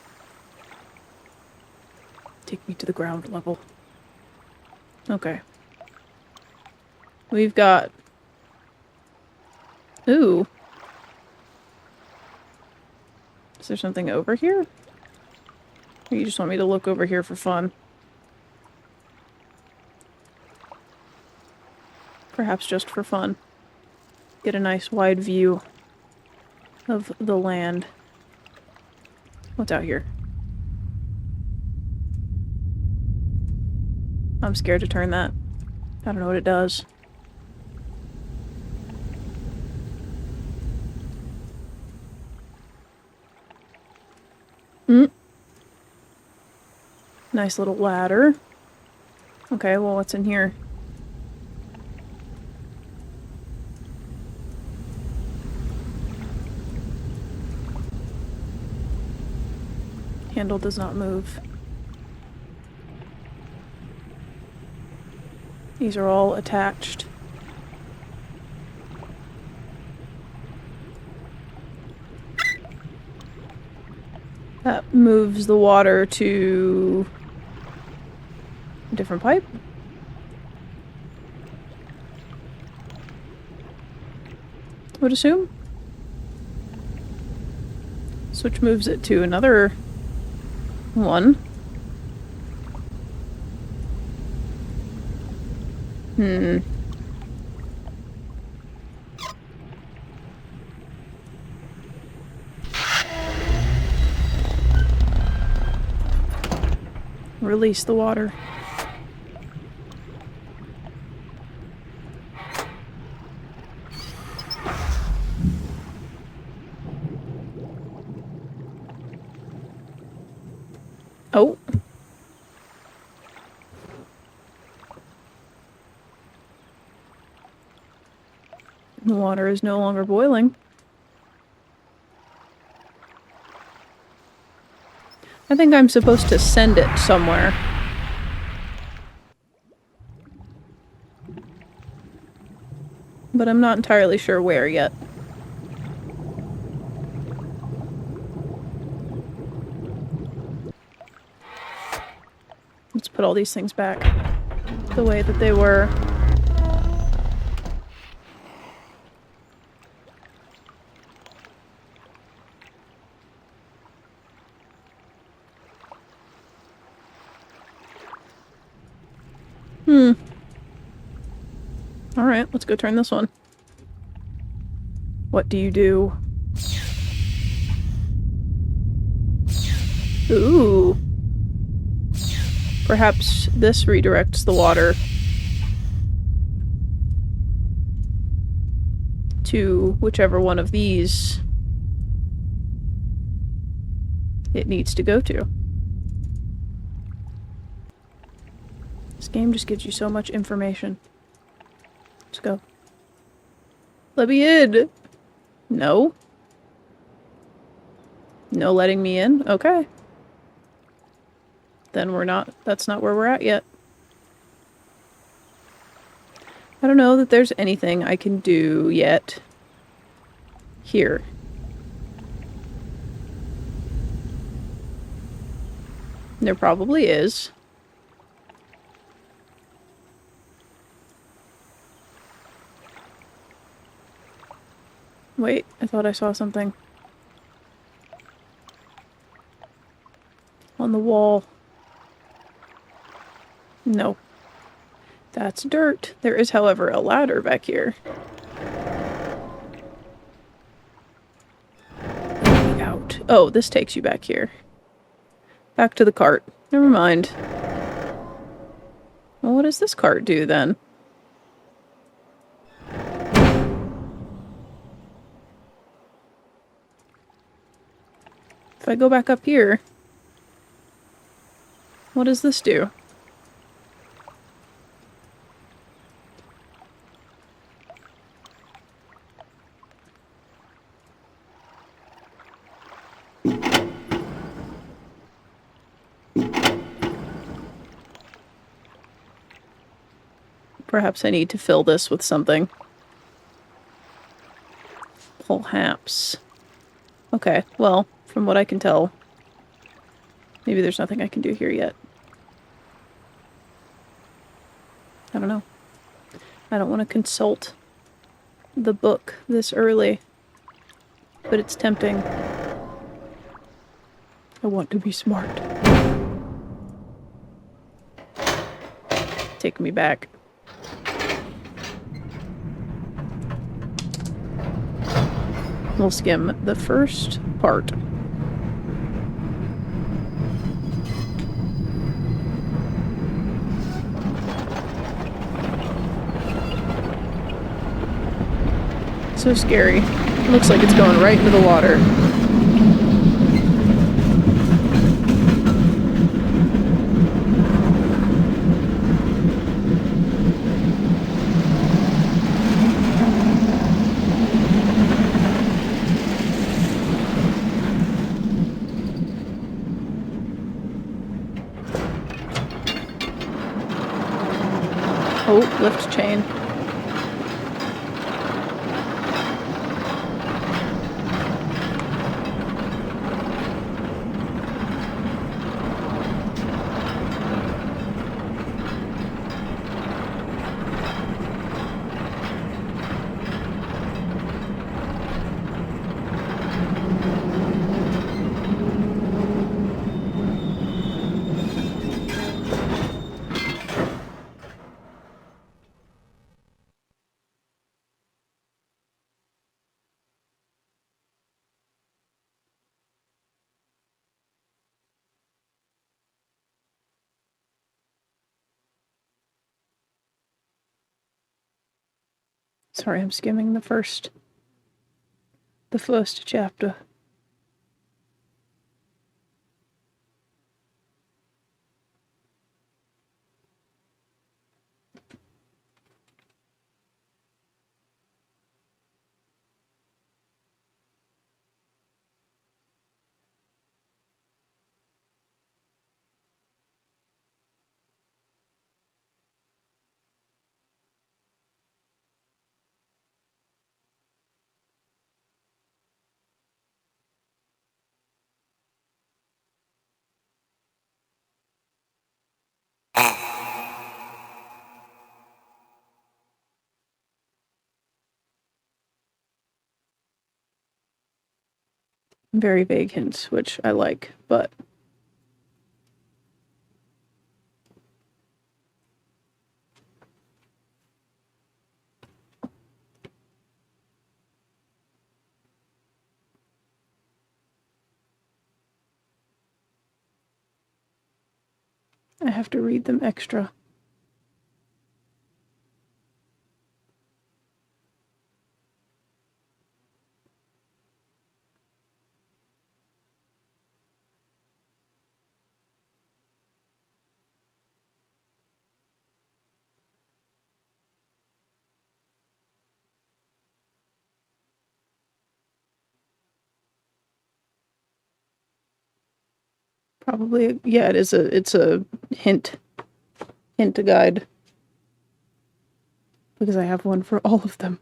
Take me to the ground level. Okay. We've got... Ooh. Is there something over here? Or you just want me to look over here for fun? Perhaps just for fun. Get a nice wide view of the land. What's out here? I'm scared to turn that. I don't know what it does. Nice little ladder. Okay, well, what's in here? Handle does not move. These are all attached. That moves the water to a different pipe. would assume. Which moves it to another one. Release the water. Oh. The water is no longer boiling. I think I'm supposed to send it somewhere. But I'm not entirely sure where yet. Let's put all these things back the way that they were. Alright, let's go turn this one. What do you do? Ooh. Perhaps this redirects the water to whichever one of these it needs to go to. This game just gives you so much information. Let's go. Let me in! No? No letting me in? Okay. Then that's not where we're at yet. I don't know that there's anything I can do yet. Here. There probably is. Wait, I thought I saw something. On the wall. No. That's dirt. There is, however, a ladder back here. Out. Oh, this takes you back here. Back to the cart. Never mind. Well, what does this cart do, then? If I go back up here, what does this do? Perhaps I need to fill this with something. Perhaps. Okay, well, from what I can tell, maybe there's nothing I can do here yet. I don't know. I don't want to consult the book this early, but it's tempting. I want to be smart. Take me back. We'll skim the first part. So scary. It looks like it's going right into the water. Oh, lift chain. Sorry, I'm skimming the first chapter. Very vague hints, which I like, but I have to read them extra. Probably, yeah, it's a hint guide. Because I have one for all of them.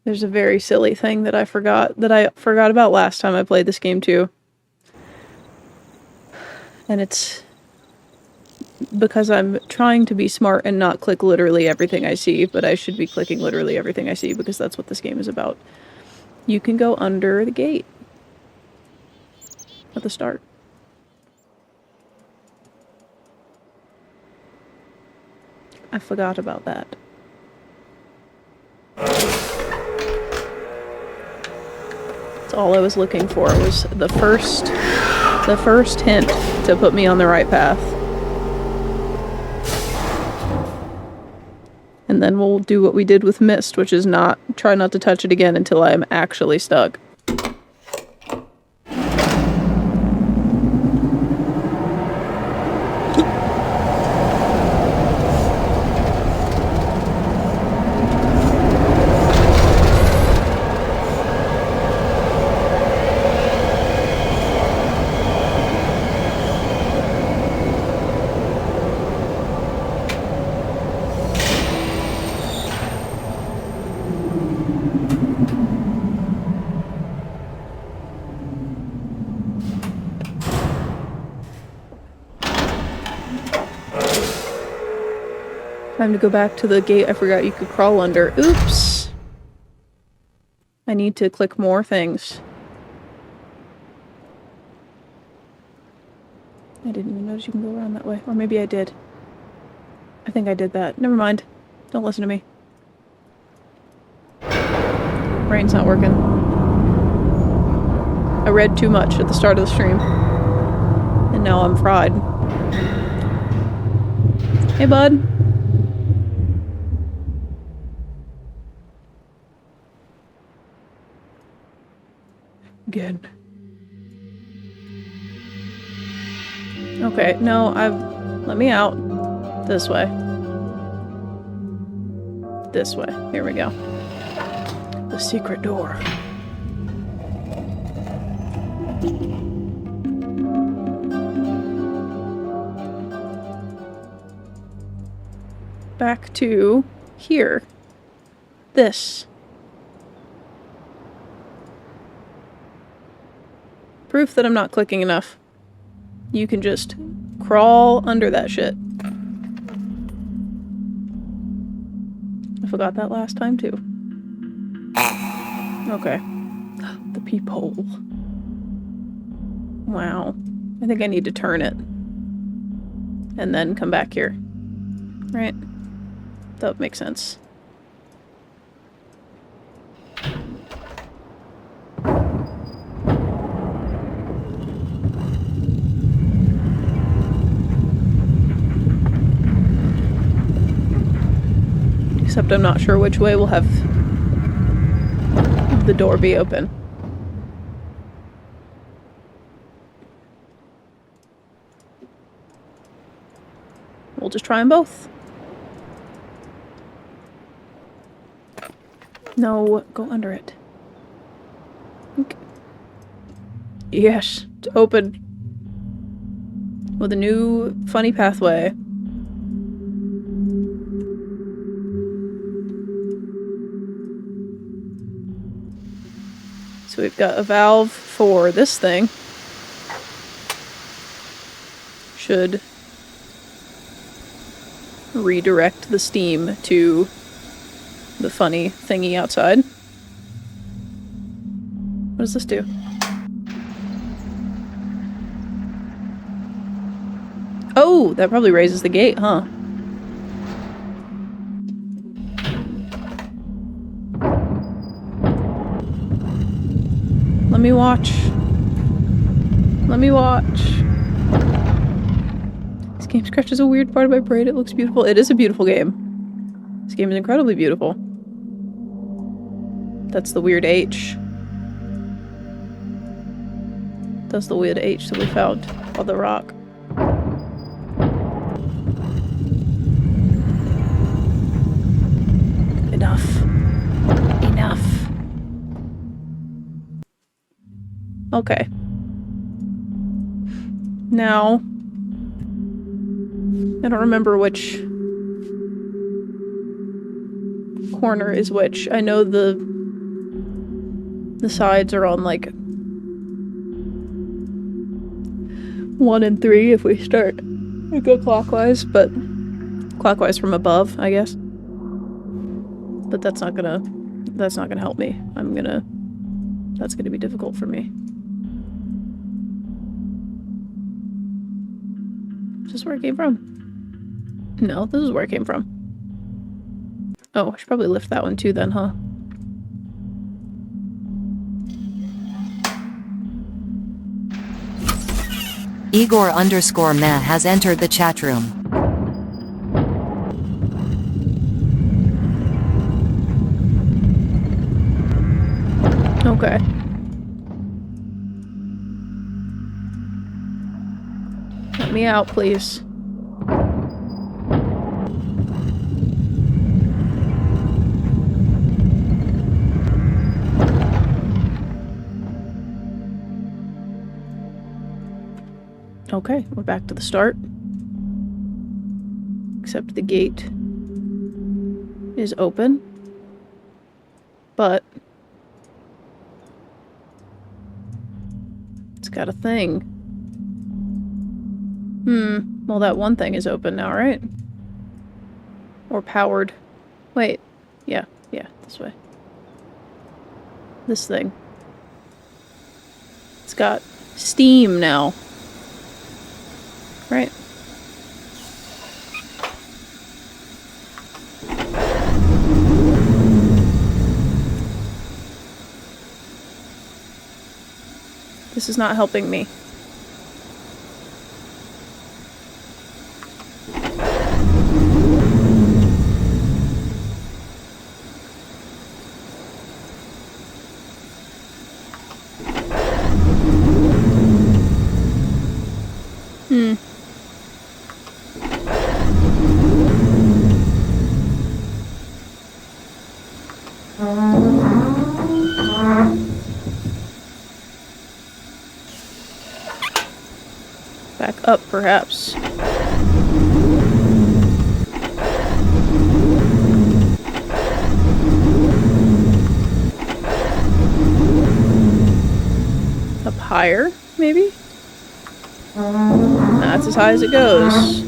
There's a very silly thing that I forgot about last time I played this game too. And it's because I'm trying to be smart and not click literally everything I see, but I should be clicking literally everything I see because that's what this game is about. You can go under the gate at the start. I forgot about that. That's all I was looking for, was the first hint to put me on the right path. And then we'll do what we did with Mist, which is try not to touch it again until I'm actually stuck. Time to go back to the gate I forgot you could crawl under. Oops! I need to click more things. I didn't even notice you can go around that way. Or maybe I did. I think I did that. Never mind. Don't listen to me. Brain's not working. I read too much at the start of the stream. And now I'm fried. Hey, bud. Again. Okay, no, let me out. This way. This way. Here we go. The secret door. Back to here. This. Proof that I'm not clicking enough. You can just crawl under that shit. I forgot that last time too. Okay. The peephole. Wow. I think I need to turn it. And then come back here. Right? That would make sense. Except I'm not sure which way we'll have the door be open. We'll just try them both. No, go under it. Okay. Yes, it's open. With a new funny pathway. So we've got a valve for this thing. Should redirect the steam to the funny thingy outside. What does this do? Oh, that probably raises the gate, huh? Let me watch. Let me watch. This game scratches a weird part of my brain. It looks beautiful. It is a beautiful game. This game is incredibly beautiful. That's the weird H. That's the weird H that we found on the rock. Enough. Enough. Okay. Now, I don't remember which corner is which. I know the sides are on like 1 and 3 if we start we go clockwise, but clockwise from above, I guess. But that's not gonna help me. That's gonna be difficult for me. Is this where it came from? No, this is where it came from. Oh, I should probably lift that one too then, huh? Igor_meh has entered the chat room. Okay. Let me out, please. Okay, we're back to the start. Except the gate is open. But it's got a thing. Well, that one thing is open now, right? Or powered. Wait. Yeah, this way. This thing. It's got steam now. Right. This is not helping me. Back up, perhaps. Up higher, maybe? That's as high as it goes.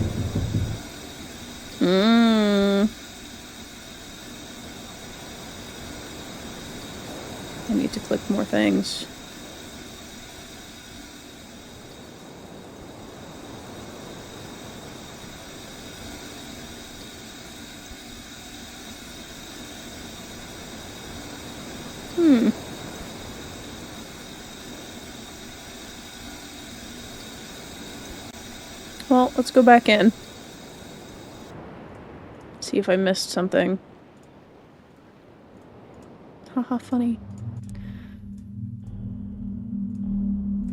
I need to click more things. Well, let's go back in. See if I missed something. Haha, funny.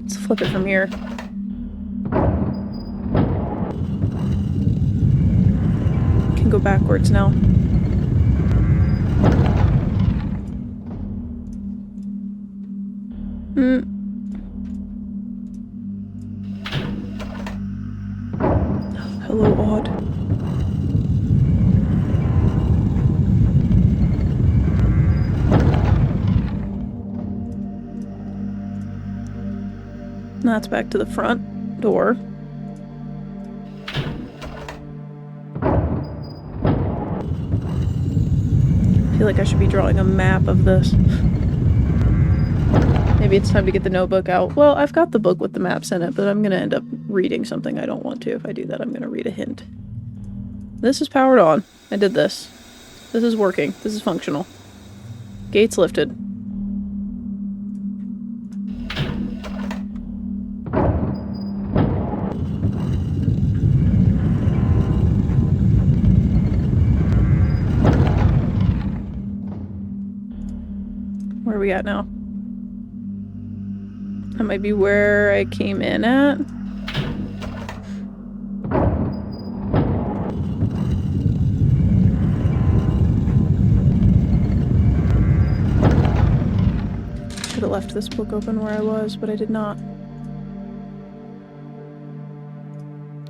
Let's flip it from here. Can go backwards now. Hello, Odd. That's back to the front door. I feel like I should be drawing a map of this. Maybe it's time to get the notebook out. Well, I've got the book with the maps in it, but I'm gonna end up reading something I don't want to. If I do that, I'm gonna read a hint. This is powered on. I did this. This is working. This is functional. Gates lifted. Where are we at now? That might be where I came in at. Should have left this book open where I was, but I did not.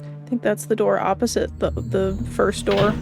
I think that's the door opposite the first door.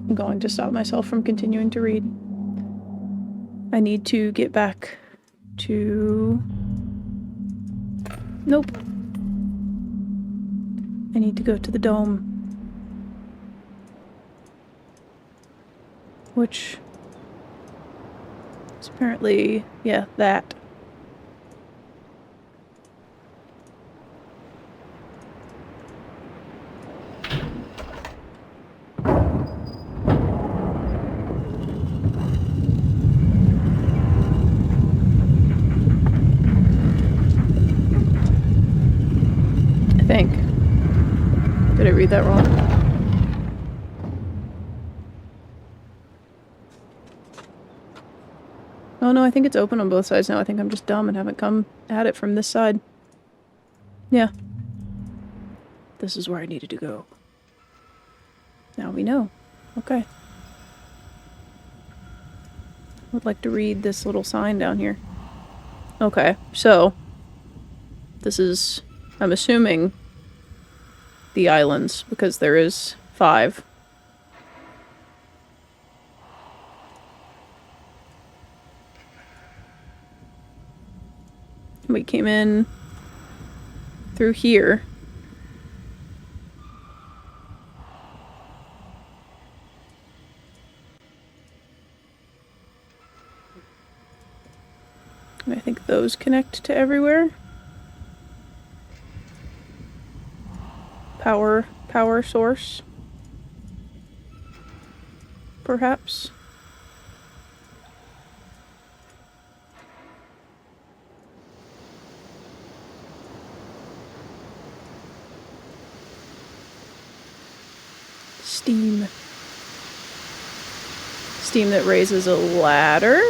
I'm going to stop myself from continuing to read. I need to get back to... Nope. I need to go to the dome. Which is apparently, yeah, that. I think. Did I read that wrong? Oh no, I think it's open on both sides now. I think I'm just dumb and haven't come at it from this side. Yeah. This is where I needed to go. Now we know. Okay. Would like to read this little sign down here. Okay, so this is, I'm assuming, the islands, because there is 5. We came in through here. And I think those connect to everywhere. Power source. Perhaps. Steam. Steam that raises a ladder?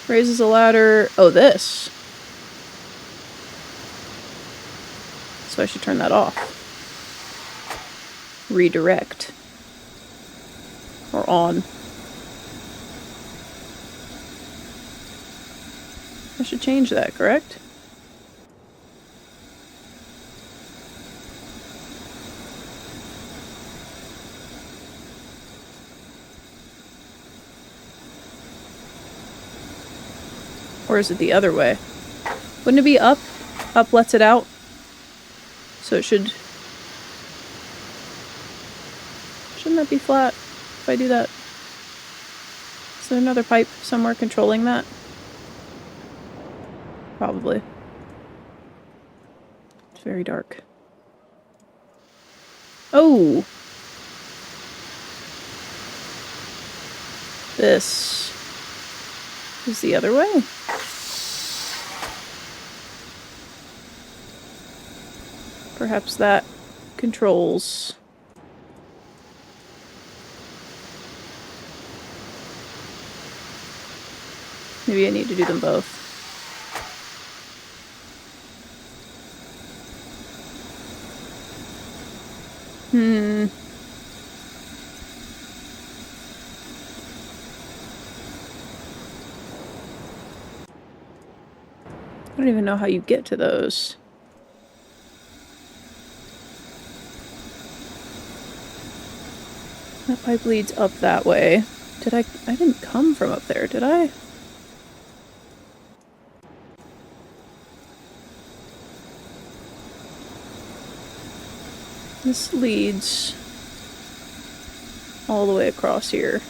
Raises a ladder. Oh, this. So I should turn that off. Redirect. Or on. I should change that, correct? Or is it the other way? Wouldn't it be up? Up lets it out? So it should... Shouldn't that be flat if I do that? Is there another pipe somewhere controlling that? Probably. It's very dark. Oh! This is the other way. Perhaps that controls... Maybe I need to do them both. I don't even know how you get to those. That pipe leads up that way. I didn't come from up there, did I? This leads all the way across here.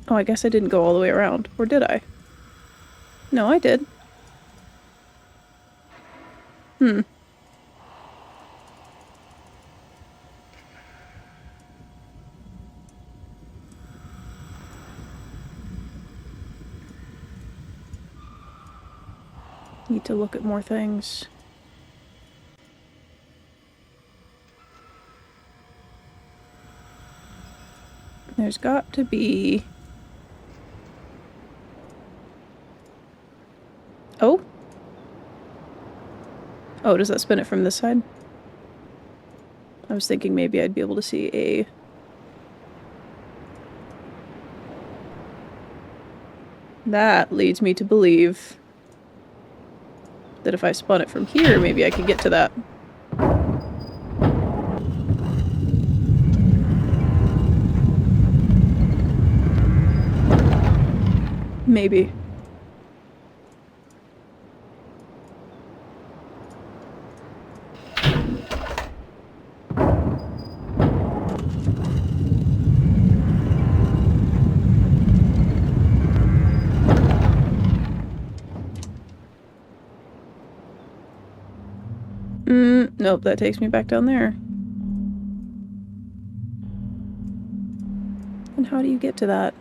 Oh, I guess I didn't go all the way around. Or did I? No, I did. Need to look at more things. There's got to be... Oh? Oh, does that spin it from this side? I was thinking maybe I'd be able to see a... That leads me to believe that if I spun it from here, maybe I could get to that. Maybe. Nope, that takes me back down there. And how do you get to that?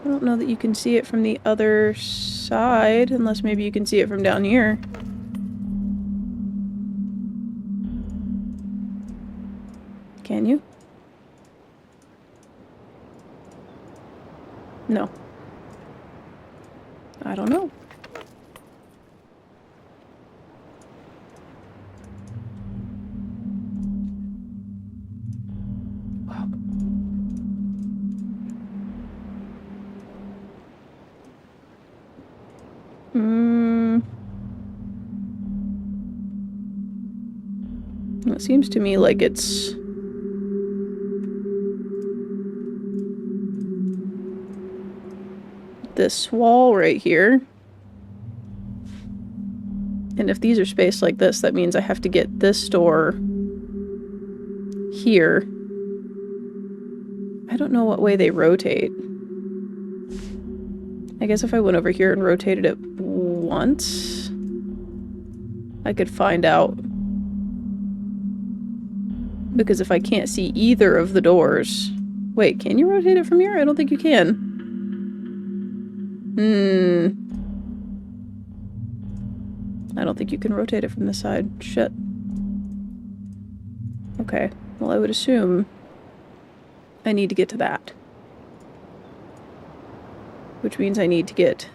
I don't know that you can see it from the other side, unless maybe you can see it from down here. Can you? No. I don't know. Wow. It seems to me like it's... this wall right here. And if these are spaced like this, that means I have to get this door here. I don't know what way they rotate. I guess if I went over here and rotated it once, I could find out. Because if I can't see either of the doors... Wait, can you rotate it from here? I don't think you can. I don't think you can rotate it from this side. Shit. Okay. Well, I would assume I need to get to that. Which means I need to get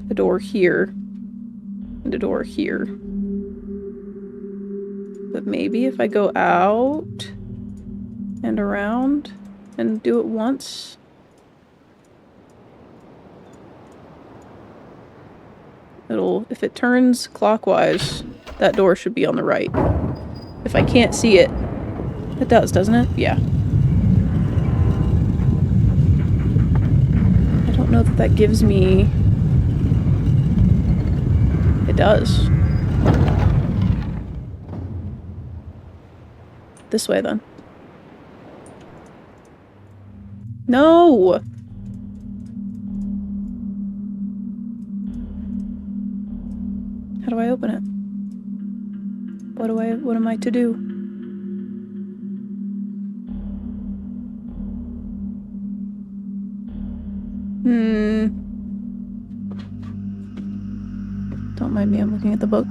a door here and a door here. But maybe if I go out and around and do it once... if it turns clockwise, that door should be on the right. If I can't see it, it does, doesn't it? Yeah. I don't know that that gives me... It does. This way, then. No! How do I open it? What am I to do? Don't mind me, I'm looking at the book.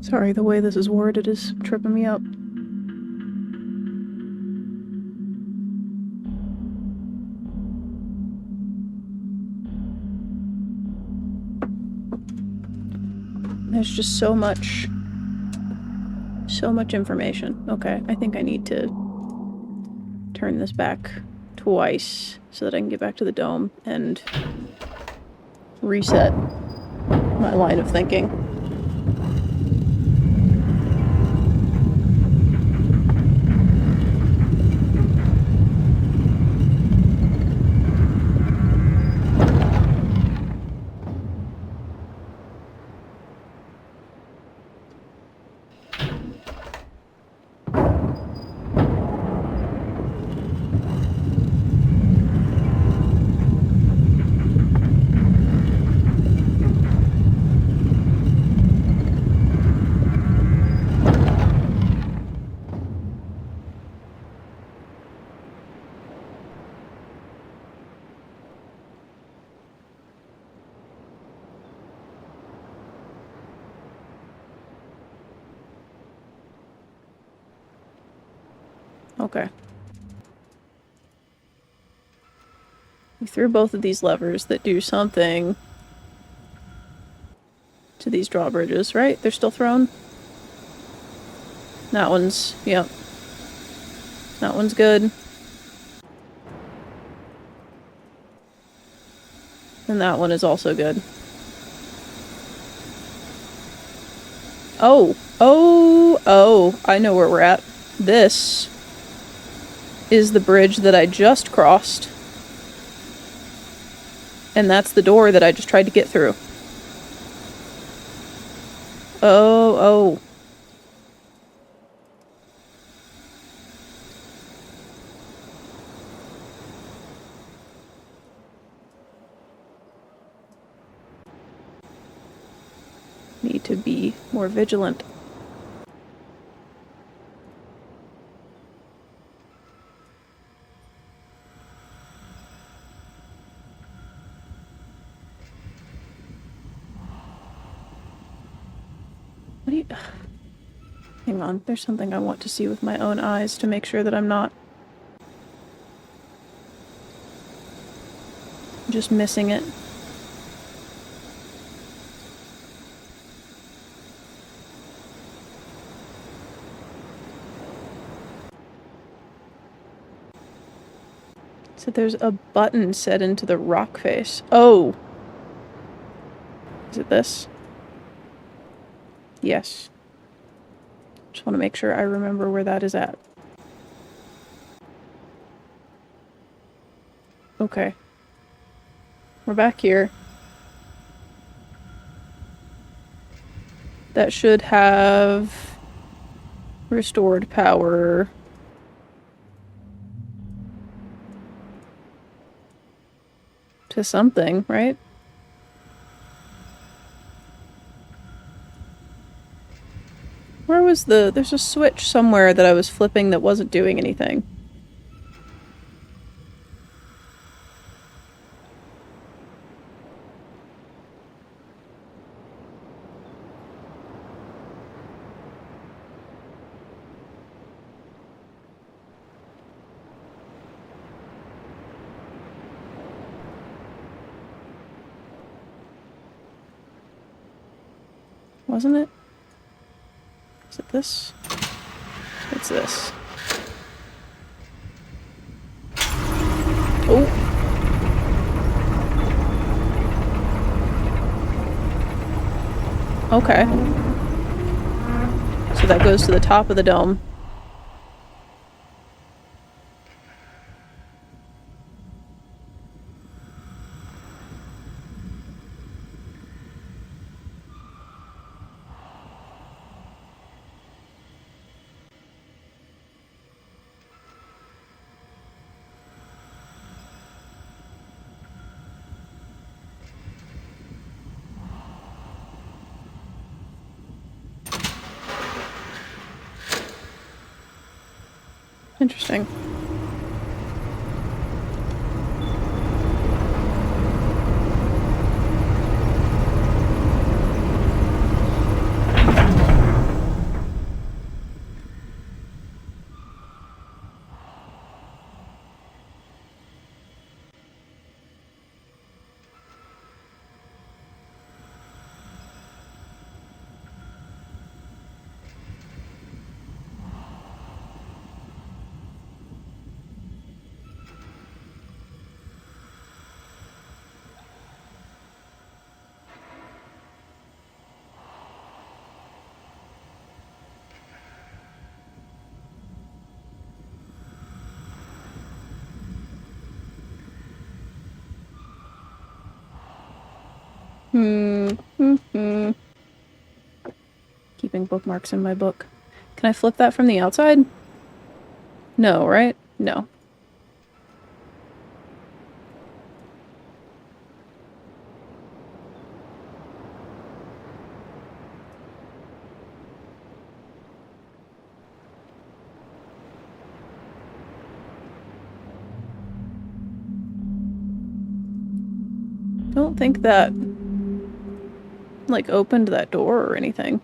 Sorry, the way this is worded is tripping me up. There's just so much information. Okay, I think I need to turn this back twice so that I can get back to the dome and reset my line of thinking. Okay. We threw both of these levers that do something to these drawbridges, right? They're still thrown? That one's, yep. That one's good. And that one is also good. Oh, I know where we're at. This is the bridge that I just crossed. And that's the door that I just tried to get through. Oh. me to be more vigilant. What do you... Hang on, there's something I want to see with my own eyes to make sure that I'm not just missing it. So there's a button set into the rock face. Oh! Is it this? Yes. Just want to make sure I remember where that is at. Okay. We're back here. That should have restored power. To something, right? Where was the... There's a switch somewhere that I was flipping that wasn't doing anything. Wasn't it? Is it this? It's this. Oh! Okay. So that goes to the top of the dome. Interesting. Keeping bookmarks in my book. Can I flip that from the outside? No, right? No. Don't think that, like, opened that door or anything.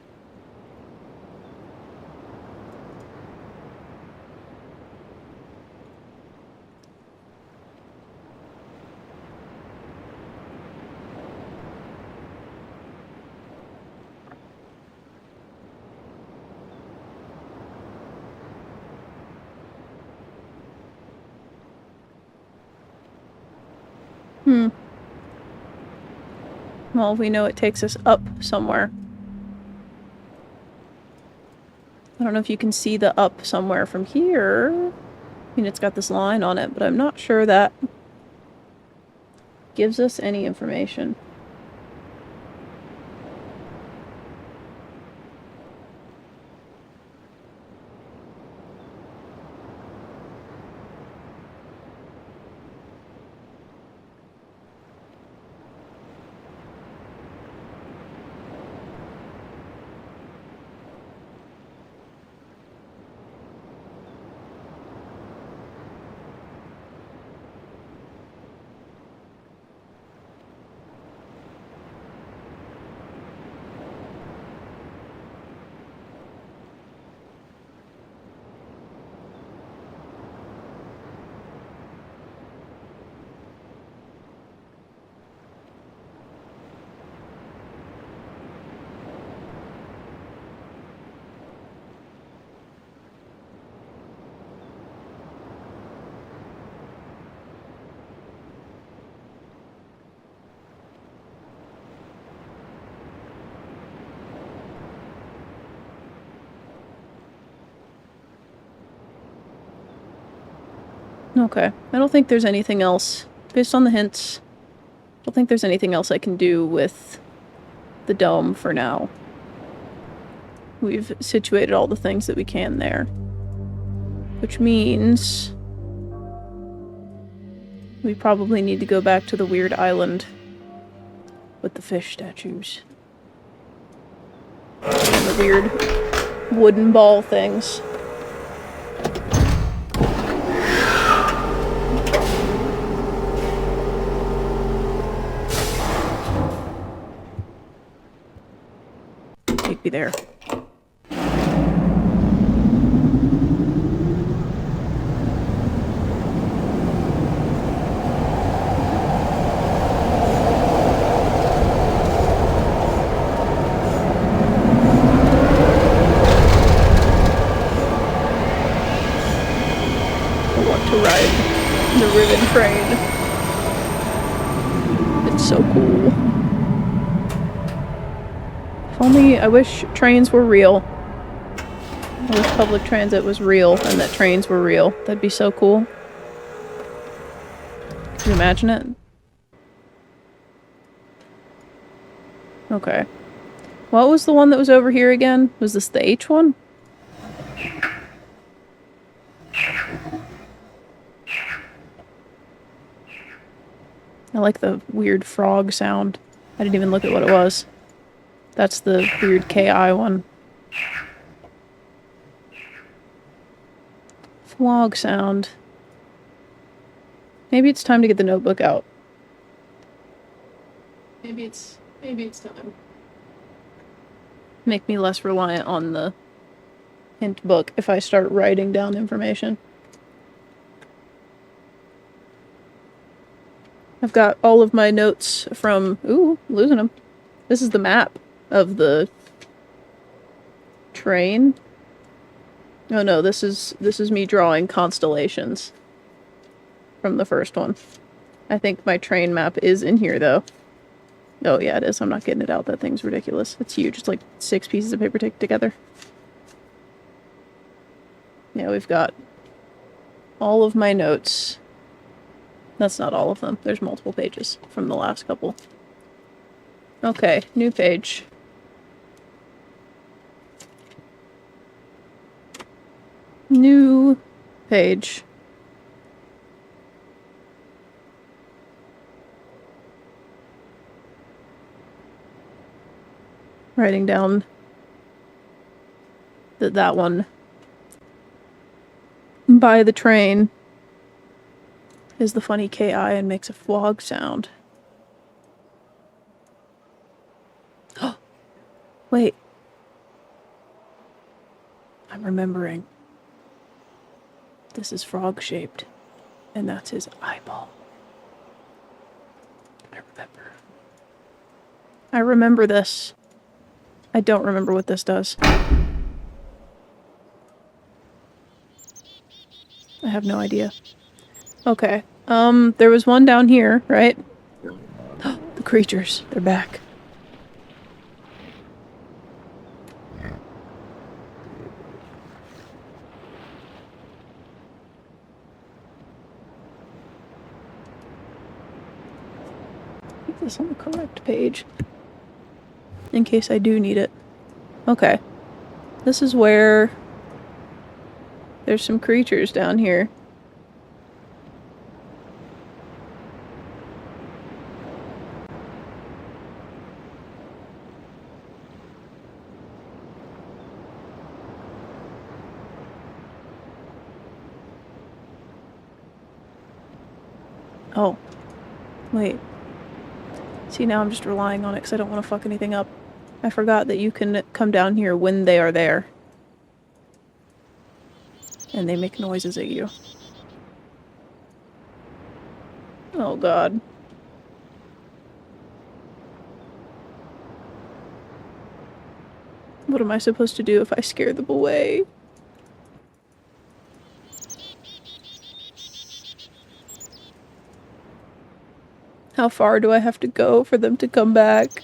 Well, we know it takes us up somewhere. I don't know if you can see the up somewhere from here. I mean, it's got this line on it, but I'm not sure that gives us any information. Okay. I don't think there's anything else. Based on the hints, I don't think there's anything else I can do with the dome for now. We've situated all the things that we can there. Which means we probably need to go back to the weird island with the fish statues. And the weird wooden ball things. Take me there. I want to ride the riven train. It's so cool. If only, I wish trains were real. I wish public transit was real and that trains were real. That'd be so cool. Can you imagine it? Okay. What was the one that was over here again? Was this the H one? I like the weird frog sound. I didn't even look at what it was. That's the weird KI one. Flog sound. Maybe it's time to get the notebook out. Maybe it's time. Make me less reliant on the hint book if I start writing down information. I've got all of my notes from... Ooh, losing them. This is the map of the train. Oh no, this is me drawing constellations from the first one. I think my train map is in here though. Oh yeah, it is. I'm not getting it out. That thing's ridiculous. It's huge. It's like 6 pieces of paper taped together. Yeah, we've got all of my notes. That's not all of them. There's multiple pages from the last couple. Okay, new page. New page. Writing down that one by the train is the funny KI and makes a flog sound. Wait. I'm remembering. This is frog-shaped, and that's his eyeball. I remember. I remember this. I don't remember what this does. I have no idea. Okay. There was one down here, right? The creatures. They're back. Keep this on the correct page. In case I do need it. Okay. This is where there's some creatures down here. Oh. Wait. See, now I'm just relying on it because I don't want to fuck anything up. I forgot that you can come down here when they are there. And they make noises at you. Oh god. What am I supposed to do if I scare them away? How far do I have to go for them to come back?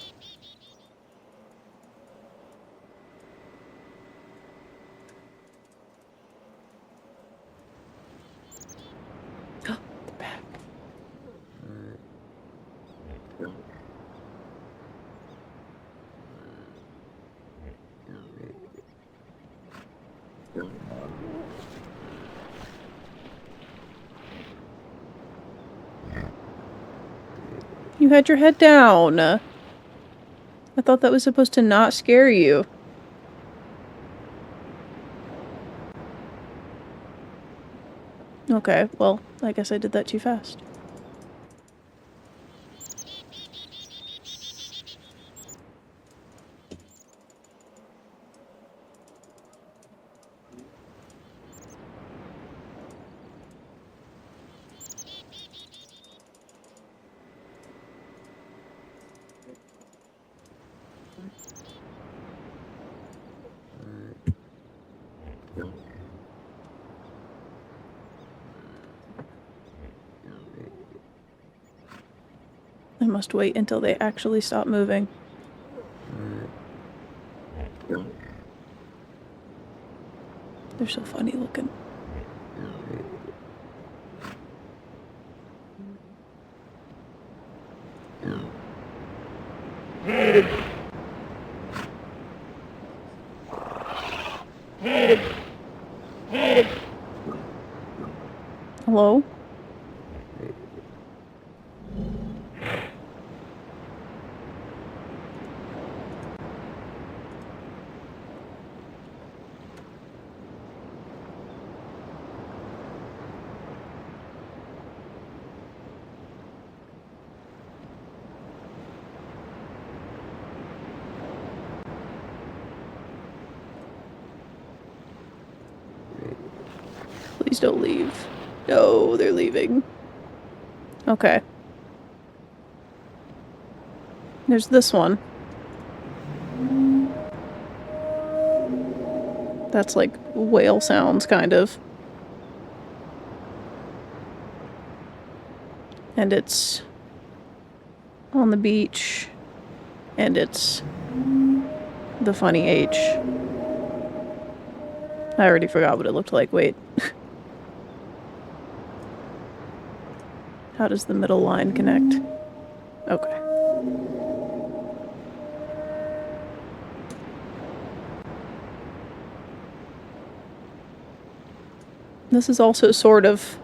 You had your head down. I thought that was supposed to not scare you. Okay, well, I guess I did that too fast. I must wait until they actually stop moving. They're so funny looking. Hello? Please don't leave. No, they're leaving. Okay. There's this one. That's like whale sounds, kind of. And it's on the beach. And it's the funny H. I already forgot what it looked like. Wait. How does the middle line connect? Okay. This is also sort of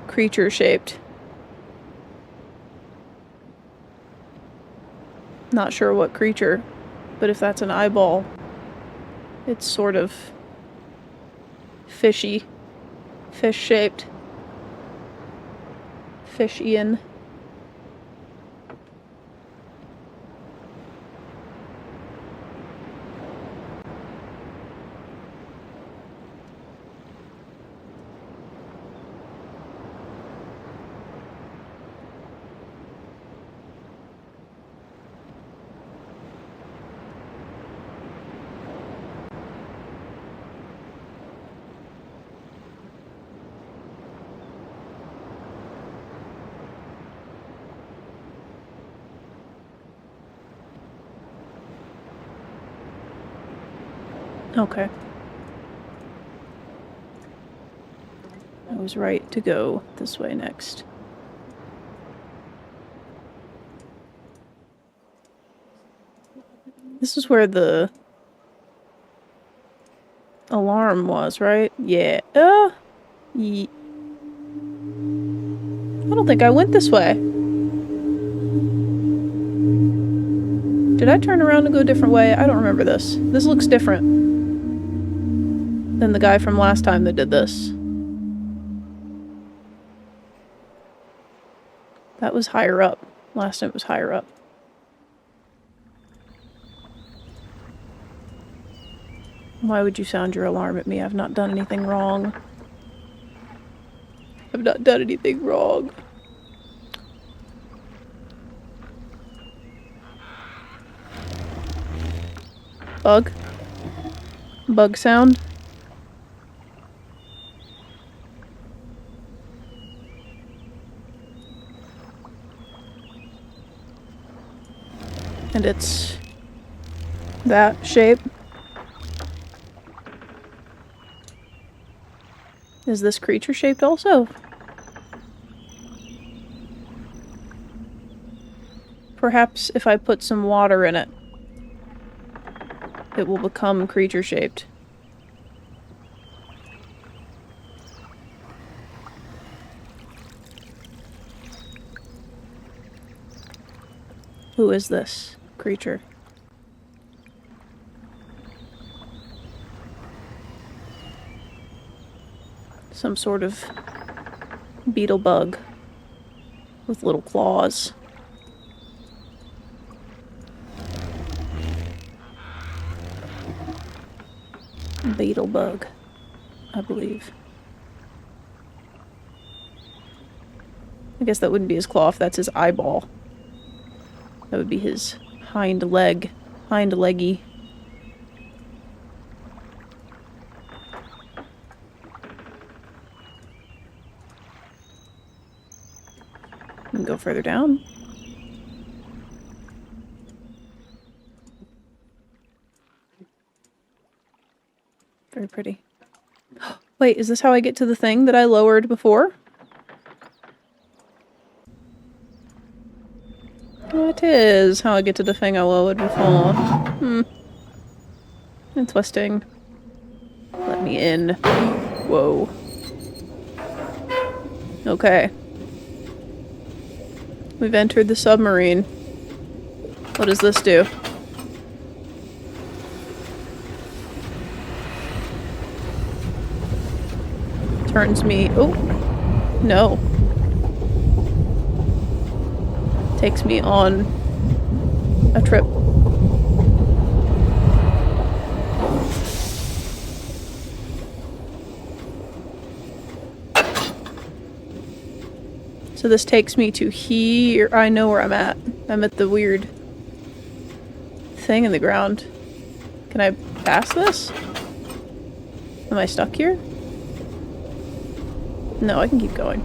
creature shaped. Not sure what creature, but if that's an eyeball, it's sort of fishy. Fish shaped. Fish-ian. Okay. I was right to go this way next. This is where the alarm was, right? Yeah. I don't think I went this way. Did I turn around and go a different way? I don't remember this. This looks different than the guy from last time that did this. That was higher up. Last time it was higher up. Why would you sound your alarm at me? I've not done anything wrong. I've not done anything wrong. Bug? Bug sound? And it's that shape. Is this creature shaped also? Perhaps if I put some water in it, it will become creature shaped. Who is this creature? Some sort of beetle bug with little claws. Beetle bug, I believe. I guess that wouldn't be his claw if that's his eyeball. That would be his hind leg. Hind leggy. We can go further down. Very pretty. Wait, is this how I get to the thing that I lowered before? It is how I get to the thing I lowered before. Interesting. Let me in. Whoa. Okay. We've entered the submarine. What does this do? Turns me... Oh! No. Takes me on a trip. So this takes me to here. I know where I'm at. I'm at the weird thing in the ground. Can I pass this? Am I stuck here? No, I can keep going.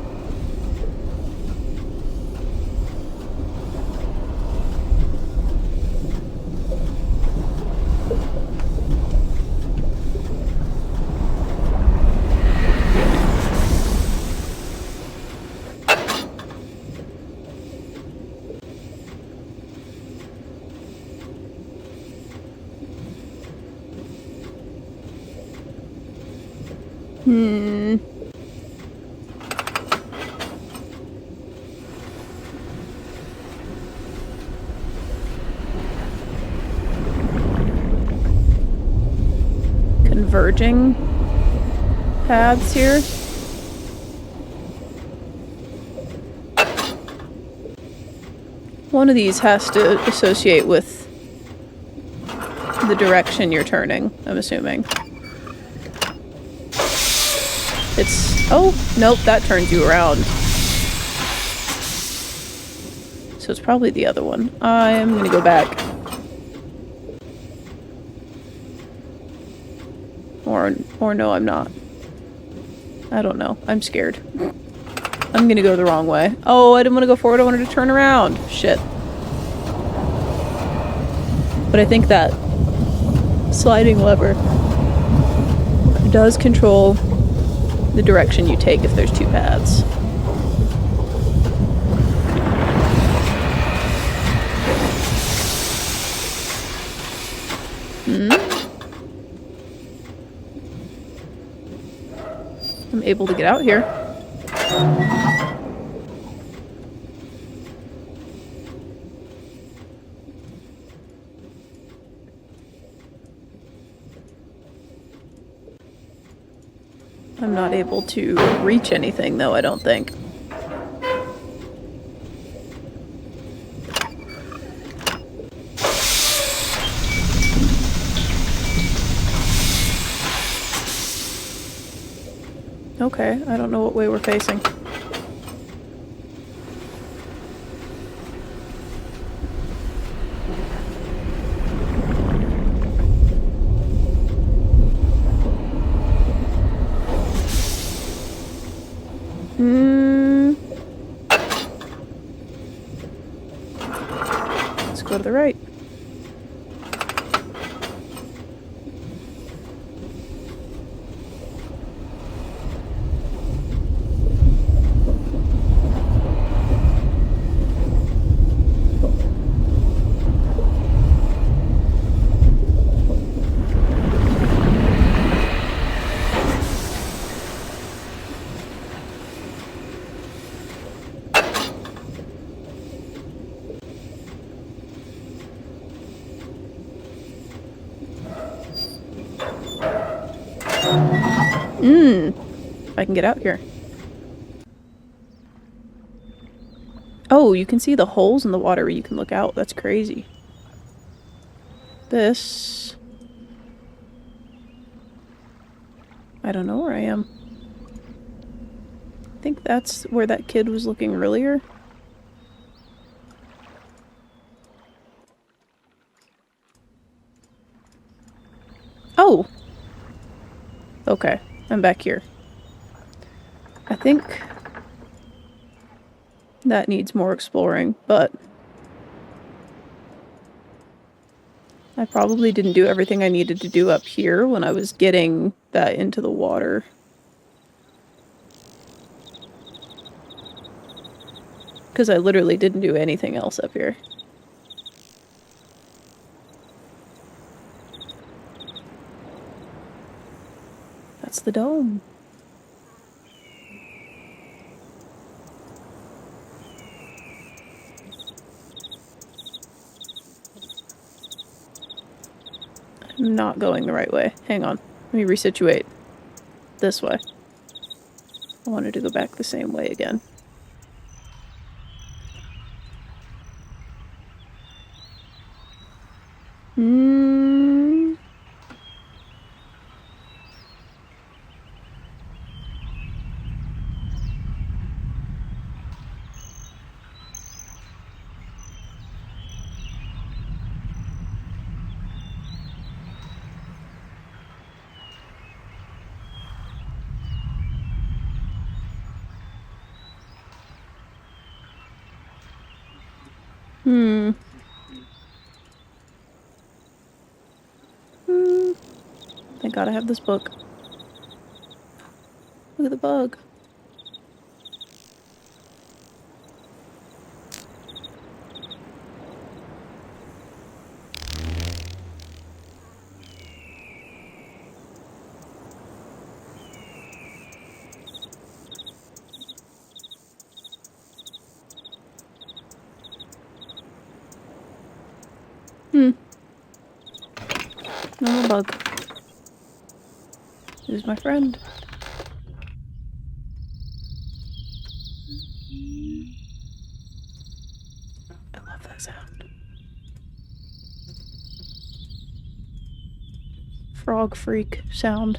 Converging paths here. One of these has to associate with the direction you're turning, I'm assuming. It's... oh, nope, that turns you around. So it's probably the other one. I'm gonna go back. Or no, I'm not. I don't know. I'm scared. I'm gonna go the wrong way. Oh, I didn't want to go forward. I wanted to turn around. Shit. But I think that sliding lever does control the direction you take if there's two paths. I'm able to get out here. I'm not able to reach anything though, I don't think. Okay, I don't know what way we're facing. Let's go to the right. If I can get out here. Oh, you can see the holes in the water where you can look out. That's crazy. This... I don't know where I am. I think that's where that kid was looking earlier. Oh! Okay, I'm back here. I think that needs more exploring, but I probably didn't do everything I needed to do up here when I was getting that into the water. Because I literally didn't do anything else up here. That's the dome. I'm not going the right way. Hang on. Let me resituate. This way. I wanted to go back the same way again. Thank God I have this book. Look at the bug. No bug. Who's my friend? I love that sound. Frog freak sound.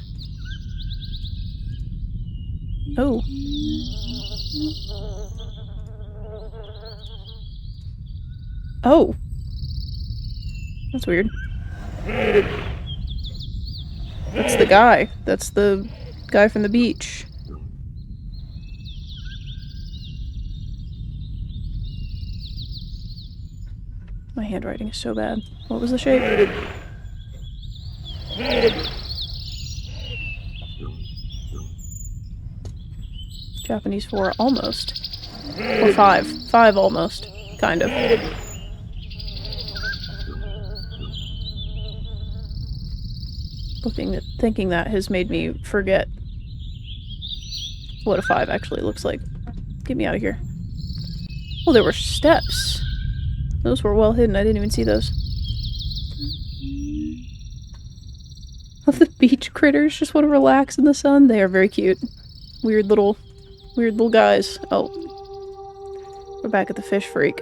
Oh. Oh. That's weird. That's the guy. That's the guy from the beach. My handwriting is so bad. What was the shape? Japanese 4, almost. Or 5. 5 almost. Kind of. Thinking that has made me forget what a 5 actually looks like. Get me out of here. Oh, there were steps. Those were well hidden. I didn't even see those. Love the beach critters. Just want to relax in the sun. They are very cute. Weird little guys. Oh. We're back at the fish freak.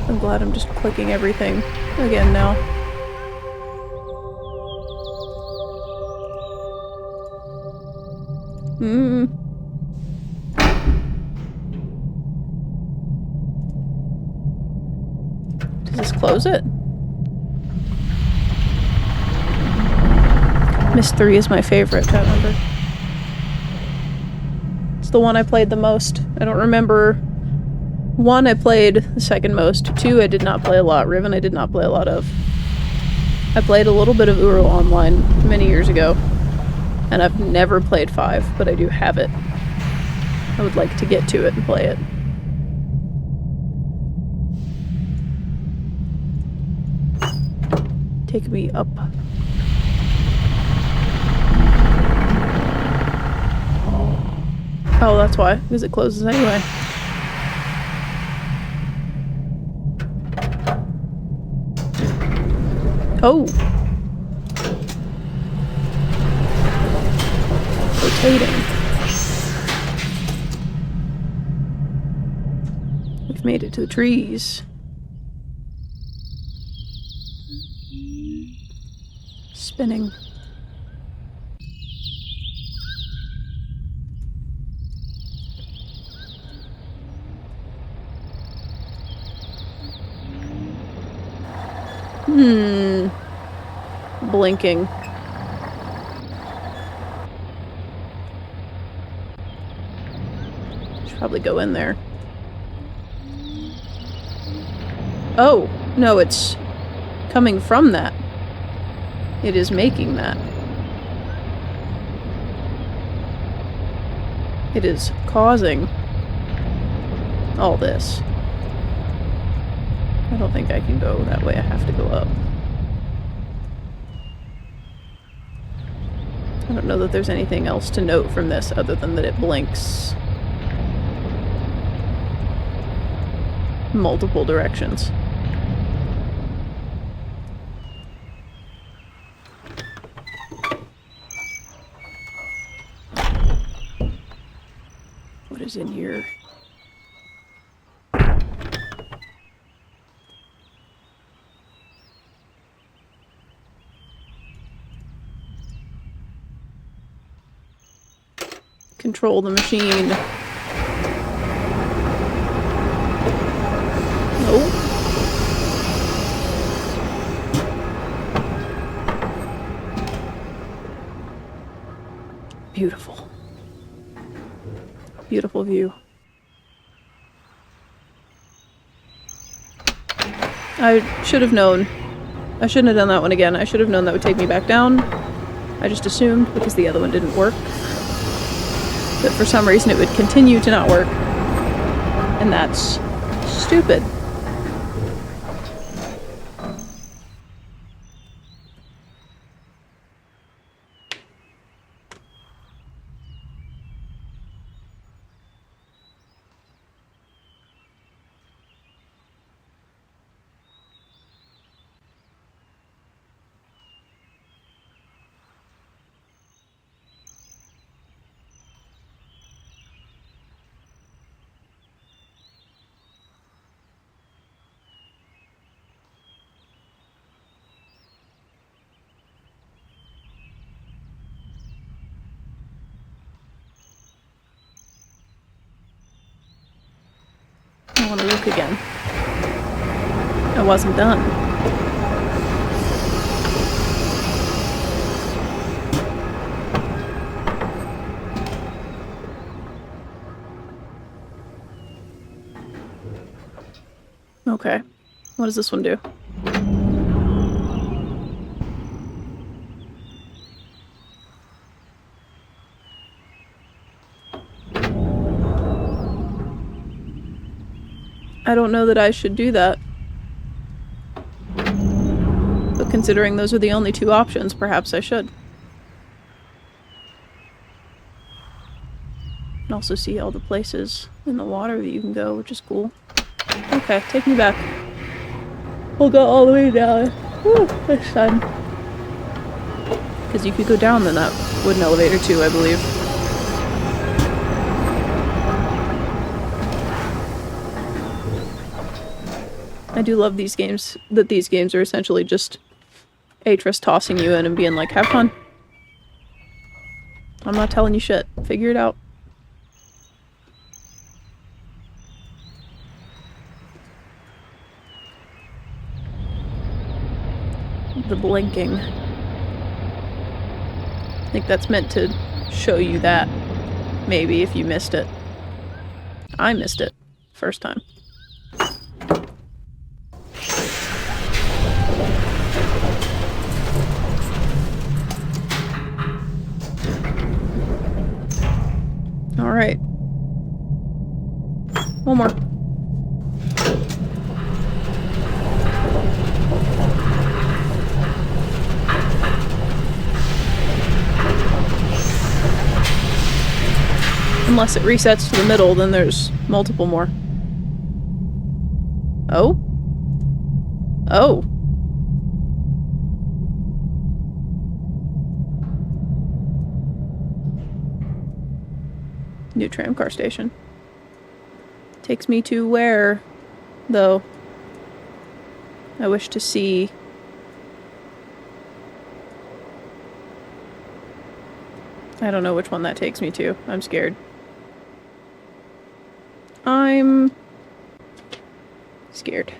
I'm glad I'm just clicking everything again now. Does this close it? Miss 3 is my favorite, I remember. It's the one I played the most. I don't remember. 1 I played the second most. 2 I did not play a lot. Riven I did not play a lot of. I played a little bit of Uro Online many years ago. And I've never played 5, but I do have it. I would like to get to it and play it. Take me up. Oh, that's why. Because it closes anyway. Oh! Rotating. We've made it to the trees. Spinning. Blinking. Should probably go in there. Oh! No, it's coming from that. It is making that. It is causing all this. I don't think I can go that way. I have to go up. I don't know that there's anything else to note from this other than that it blinks multiple directions. What is in here? Control the machine. No. Beautiful. Beautiful view. I should have known. I shouldn't have done that one again. I should have known that would take me back down. I just assumed because the other one didn't work. But for some reason it would continue to not work. And that's stupid. I want to look again. I wasn't done. Okay. What does this one do? I don't know that I should do that. But considering those are the only two options, perhaps I should. And also see all the places in the water that you can go, which is cool. Okay, take me back. We'll go all the way down. Woo, this time. Because you could go down in that wooden elevator too, I believe. I do love these games, that these games are essentially just Atris tossing you in and being like, have fun. I'm not telling you shit. Figure it out. The blinking. I think that's meant to show you that. Maybe if you missed it. I missed it. First time. Alright. One more. Unless it resets to the middle, then there's multiple more. Oh? Oh. New tramcar station. Takes me to where, though? I wish to see. I don't know which one that takes me to. I'm scared. I'm scared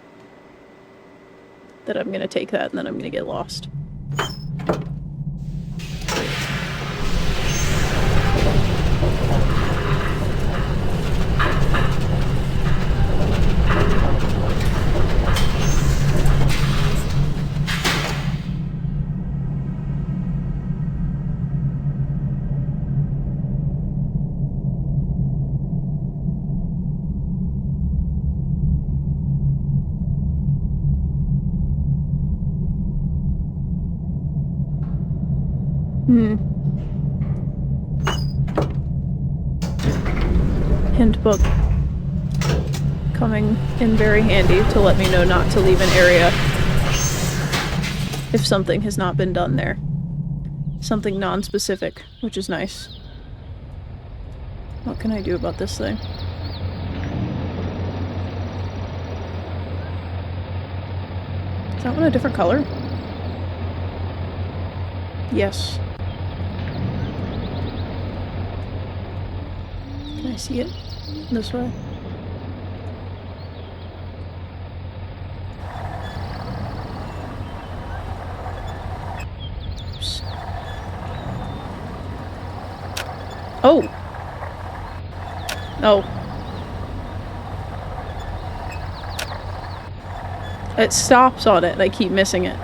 that I'm gonna take that and then I'm gonna get lost. Hint book. Coming in very handy to let me know not to leave an area if something has not been done there. Something non-specific, which is nice. What can I do about this thing? Is that one a different color? Yes. Can I see it? This way? Oops. Oh! Oh. It stops on it and I keep missing it.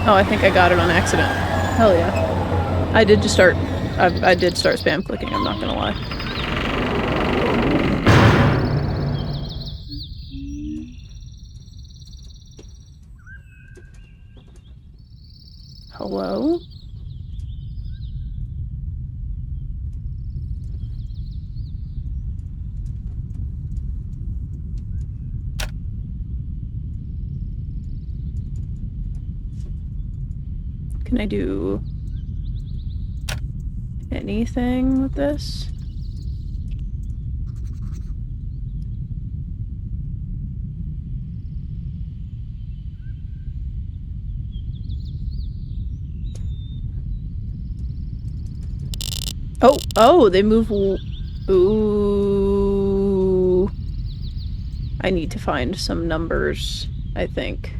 Oh, I think I got it on accident. Hell yeah. I did just start... I did start spam clicking, I'm not gonna lie. Hello? Can I do anything with this? Oh, oh, they move. Ooh. I need to find some numbers, I think.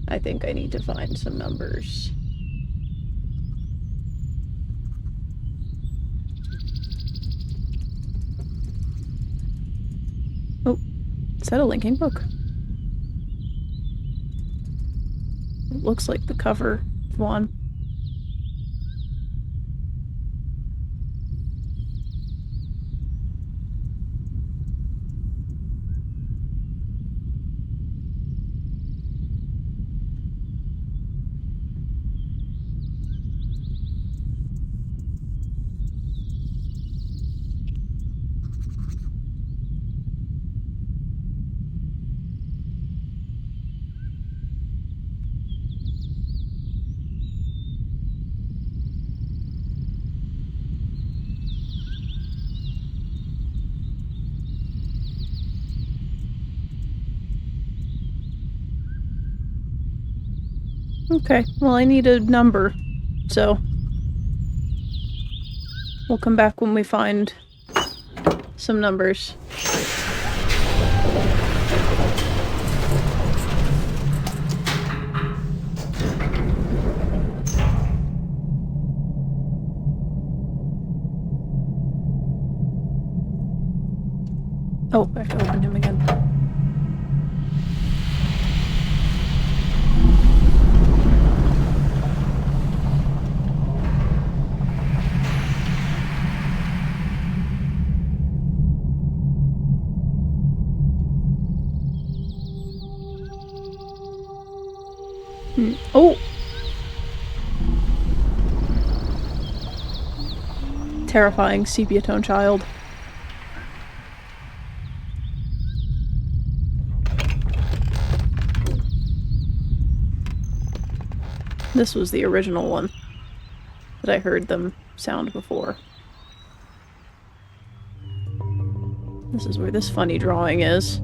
I think I need to find some numbers. Oh, is that a linking book? It looks like the cover of one. Okay, well I need a number, so we'll come back when we find some numbers. Oh, I have to open him again. Oh! terrifying sepia tone child. This was the original one that I heard them sound before. This is where this funny drawing is.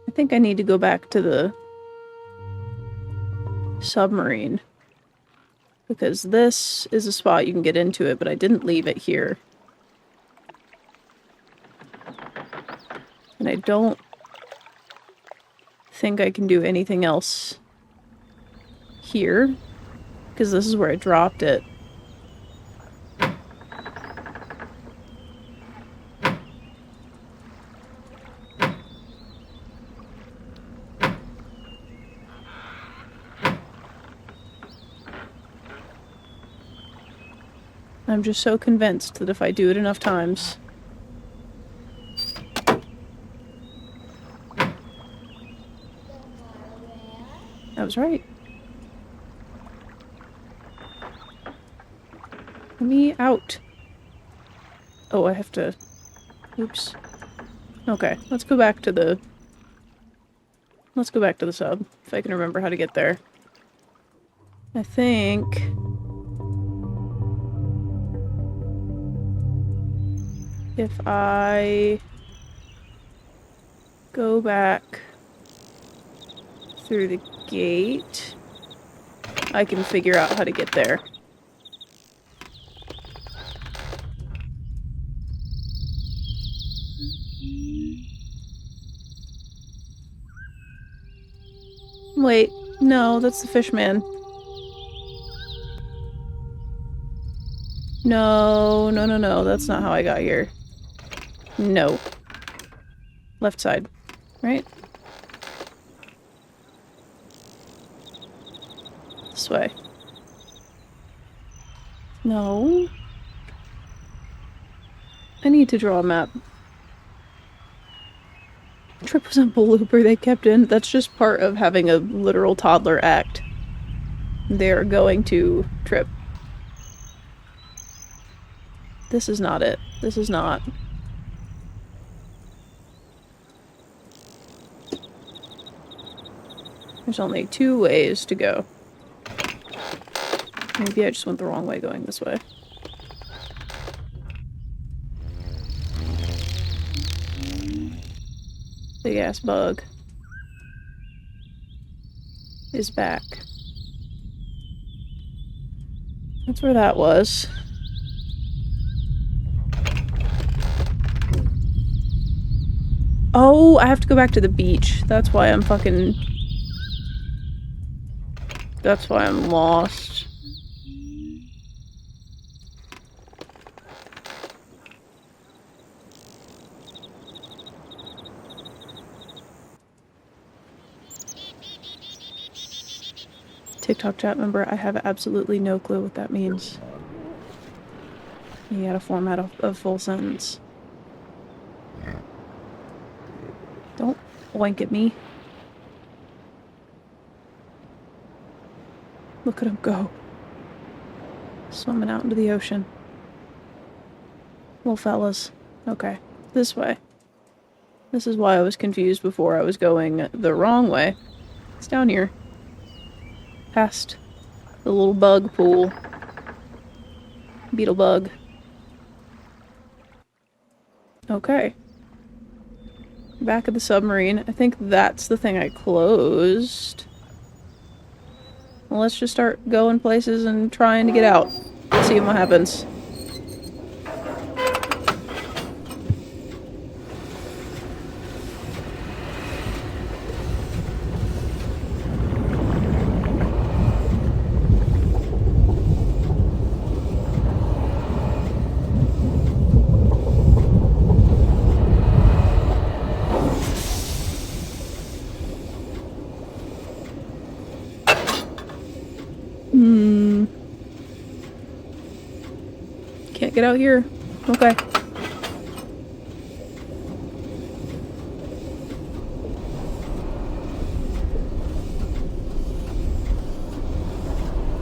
I think I need to go back to the submarine, because this is a spot you can get into it, but I didn't leave it here. And I don't think I can do anything else here, because this is where I dropped it. I'm just so convinced that if I do it enough times... I was right. Let me out. Oh, I have to... Oops. Okay, let's go back to the... Let's go back to the sub, if I can remember how to get there. I think... if I go back through the gate, I can figure out how to get there. Wait, no, that's the fish man. No, no, no, no, that's not how I got here. No. Left side, right? This way. No. I need to draw a map. Trip was a blooper they kept in. That's just part of having a literal toddler act. They're going to trip. This is not it. This is not. There's only 2 ways to go. Maybe I just went the wrong way going this way. Big ass bug is back. That's where that was. Oh, I have to go back to the beach. That's why I'm fucking... That's why I'm lost. TikTok chat member, I have absolutely no clue what that means. You gotta format a full sentence. Don't oink at me. Look at him go. Swimming out into the ocean. Little fellas. Okay, this way. This is why I was confused before. I was going the wrong way. It's down here. Past the little bug pool. Beetle bug. Okay. Back of the submarine. I think that's the thing I closed. Well, let's just start going places and trying to get out. See what happens. Can't get out here. Okay.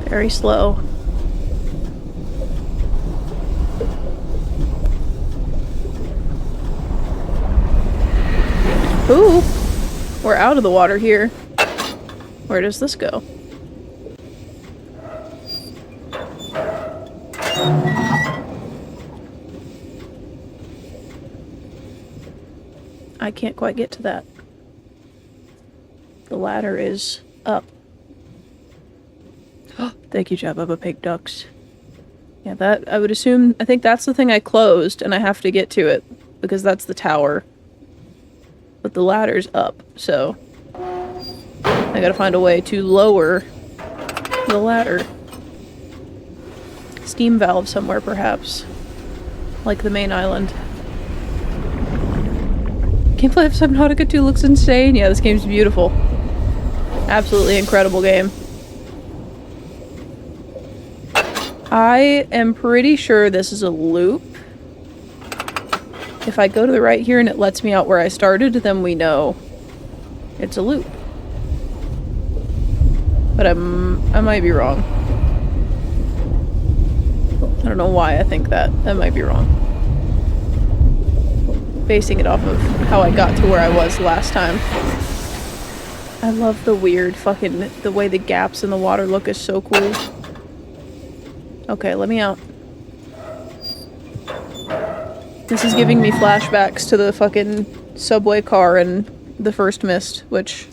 Very slow. Ooh! We're out of the water here. Where does this go? I can't quite get to that. The ladder is up. Thank you, Jabba Pig Ducks. Yeah, that, I would assume, I think that's the thing I closed, and I have to get to it, because that's the tower. But the ladder's up, so I gotta find a way to lower the ladder. Steam valve somewhere, perhaps. Like the main island. Gameplay of Subnautica 2 looks insane. Yeah, this game's beautiful. Absolutely incredible game. I am pretty sure this is a loop. If I go to the right here and it lets me out where I started, then we know it's a loop. But I might be wrong. I don't know why I think that. That might be wrong. Basing it off of how I got to where I was last time. I love the weird fucking... the way the gaps in the water look is so cool. Okay, let me out. This is giving me flashbacks to the fucking subway car in the first Myst, which...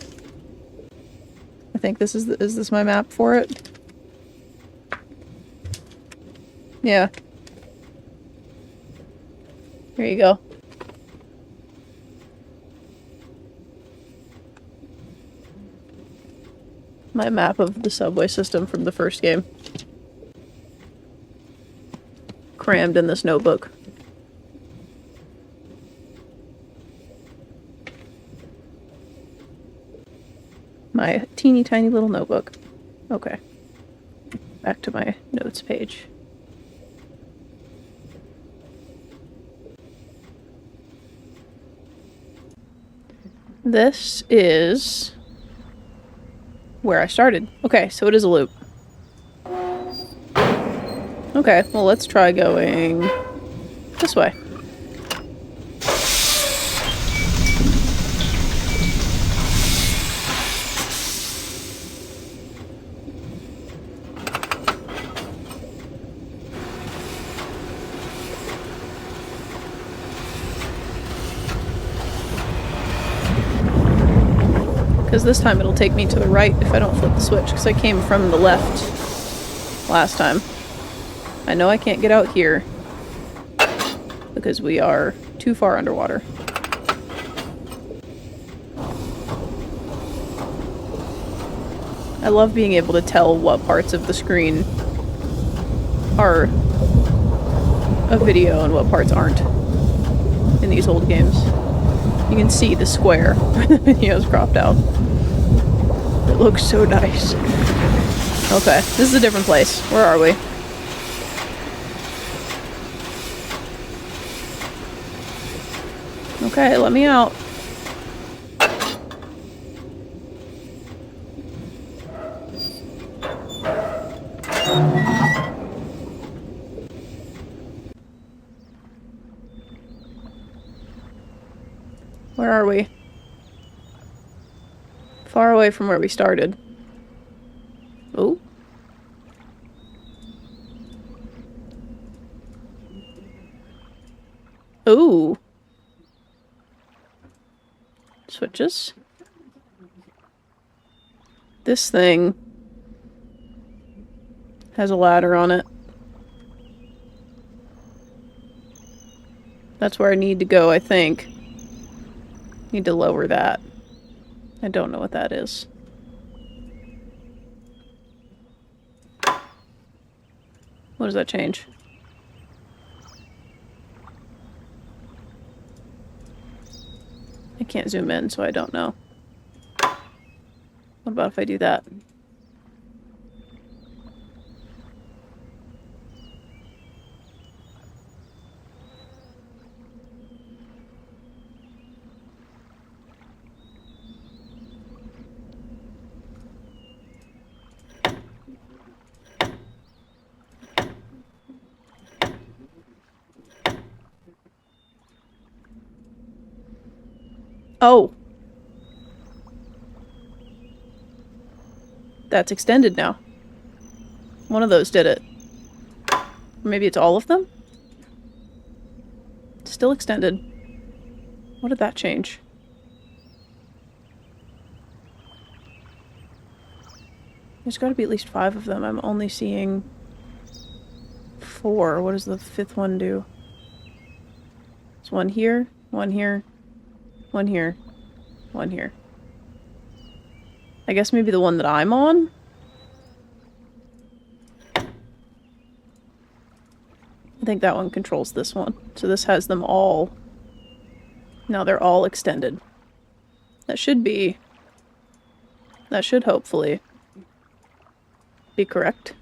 I think this is this my map for it? Yeah. Here you go. My map of the subway system from the first game. Crammed in this notebook. My teeny tiny little notebook. Okay. Back to my notes page. This is where I started. Okay, so it is a loop. Okay, well let's try going this way. Because this time it'll take me to the right if I don't flip the switch, because I came from the left last time. I know I can't get out here because we are too far underwater. I love being able to tell what parts of the screen are a video and what parts aren't in these old games. You can see the square where the video is cropped out. It looks so nice. Okay, this is a different place. Where are we? Okay, let me out. Where are we? Far away from where we started. Oh. Ooh. Switches. This thing has a ladder on it. That's where I need to go, I think. Need to lower that. I don't know what that is. What does that change? I can't zoom in, so I don't know. What about if I do that? Oh. That's extended now. One of those did it. Maybe it's all of them? It's still extended. What did that change? There's got to be at least 5 of them. I'm only seeing 4. What does the 5th one do? It's 1 here, 1 here, 1 here, 1 here. I guess maybe the one that I'm on? I think that one controls this one. So this has them all. Now they're all extended. That should hopefully be correct.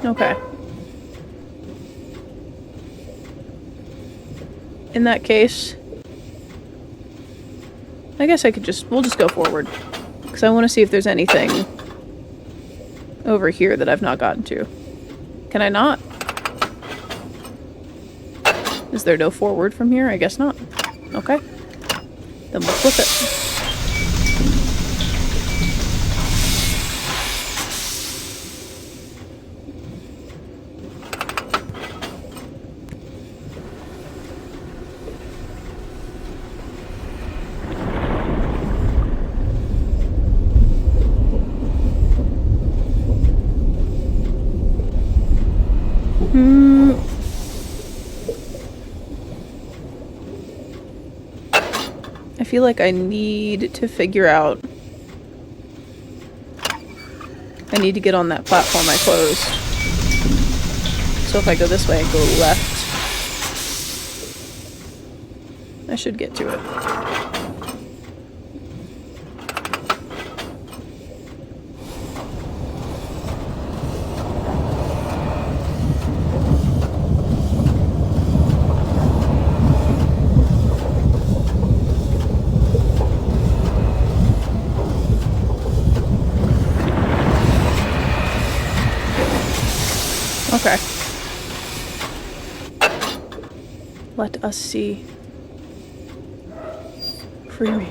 Okay. In that case, I guess we'll just go forward. Because I want to see if there's anything over here that I've not gotten to. Can I not? Is there no forward from here? I guess not. Okay. Then we'll flip it. I feel like I need to figure out... I need to get on that platform I closed. So if I go this way and go left, I should get to it. Okay. Let us see. Free me.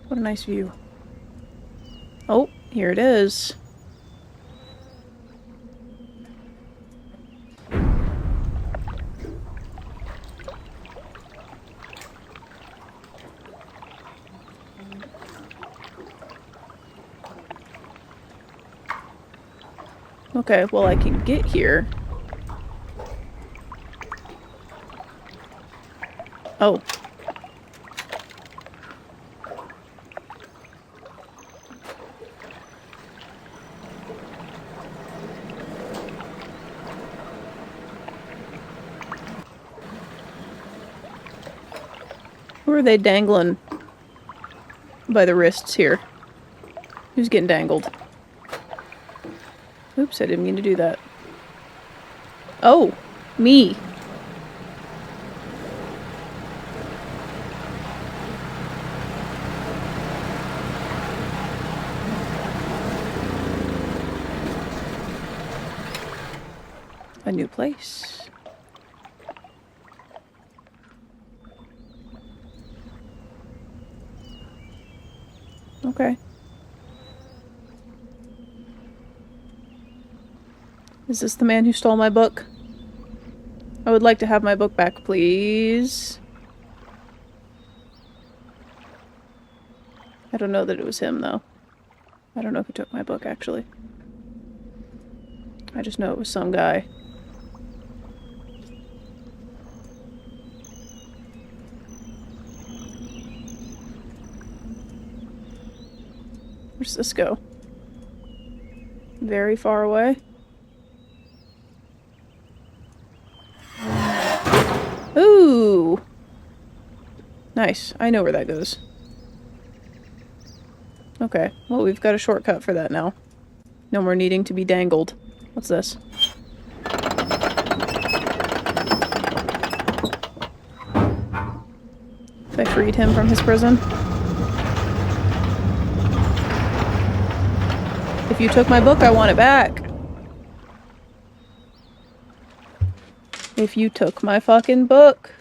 What a nice view. Oh, here it is. Okay, well I can get here. Oh. Who are they dangling by the wrists here? Who's getting dangled? Oops, I didn't mean to do that. Oh, me. A new place. Okay. Is this the man who stole my book? I would like to have my book back, please. I don't know that it was him, though. I don't know who took my book, actually. I just know it was some guy. Where's this go? Very far away. Ooh! Nice. I know where that goes. Okay. Well, we've got a shortcut for that now. No more needing to be dangled. What's this? If I freed him from his prison? If you took my book, I want it back. If you took my fucking book,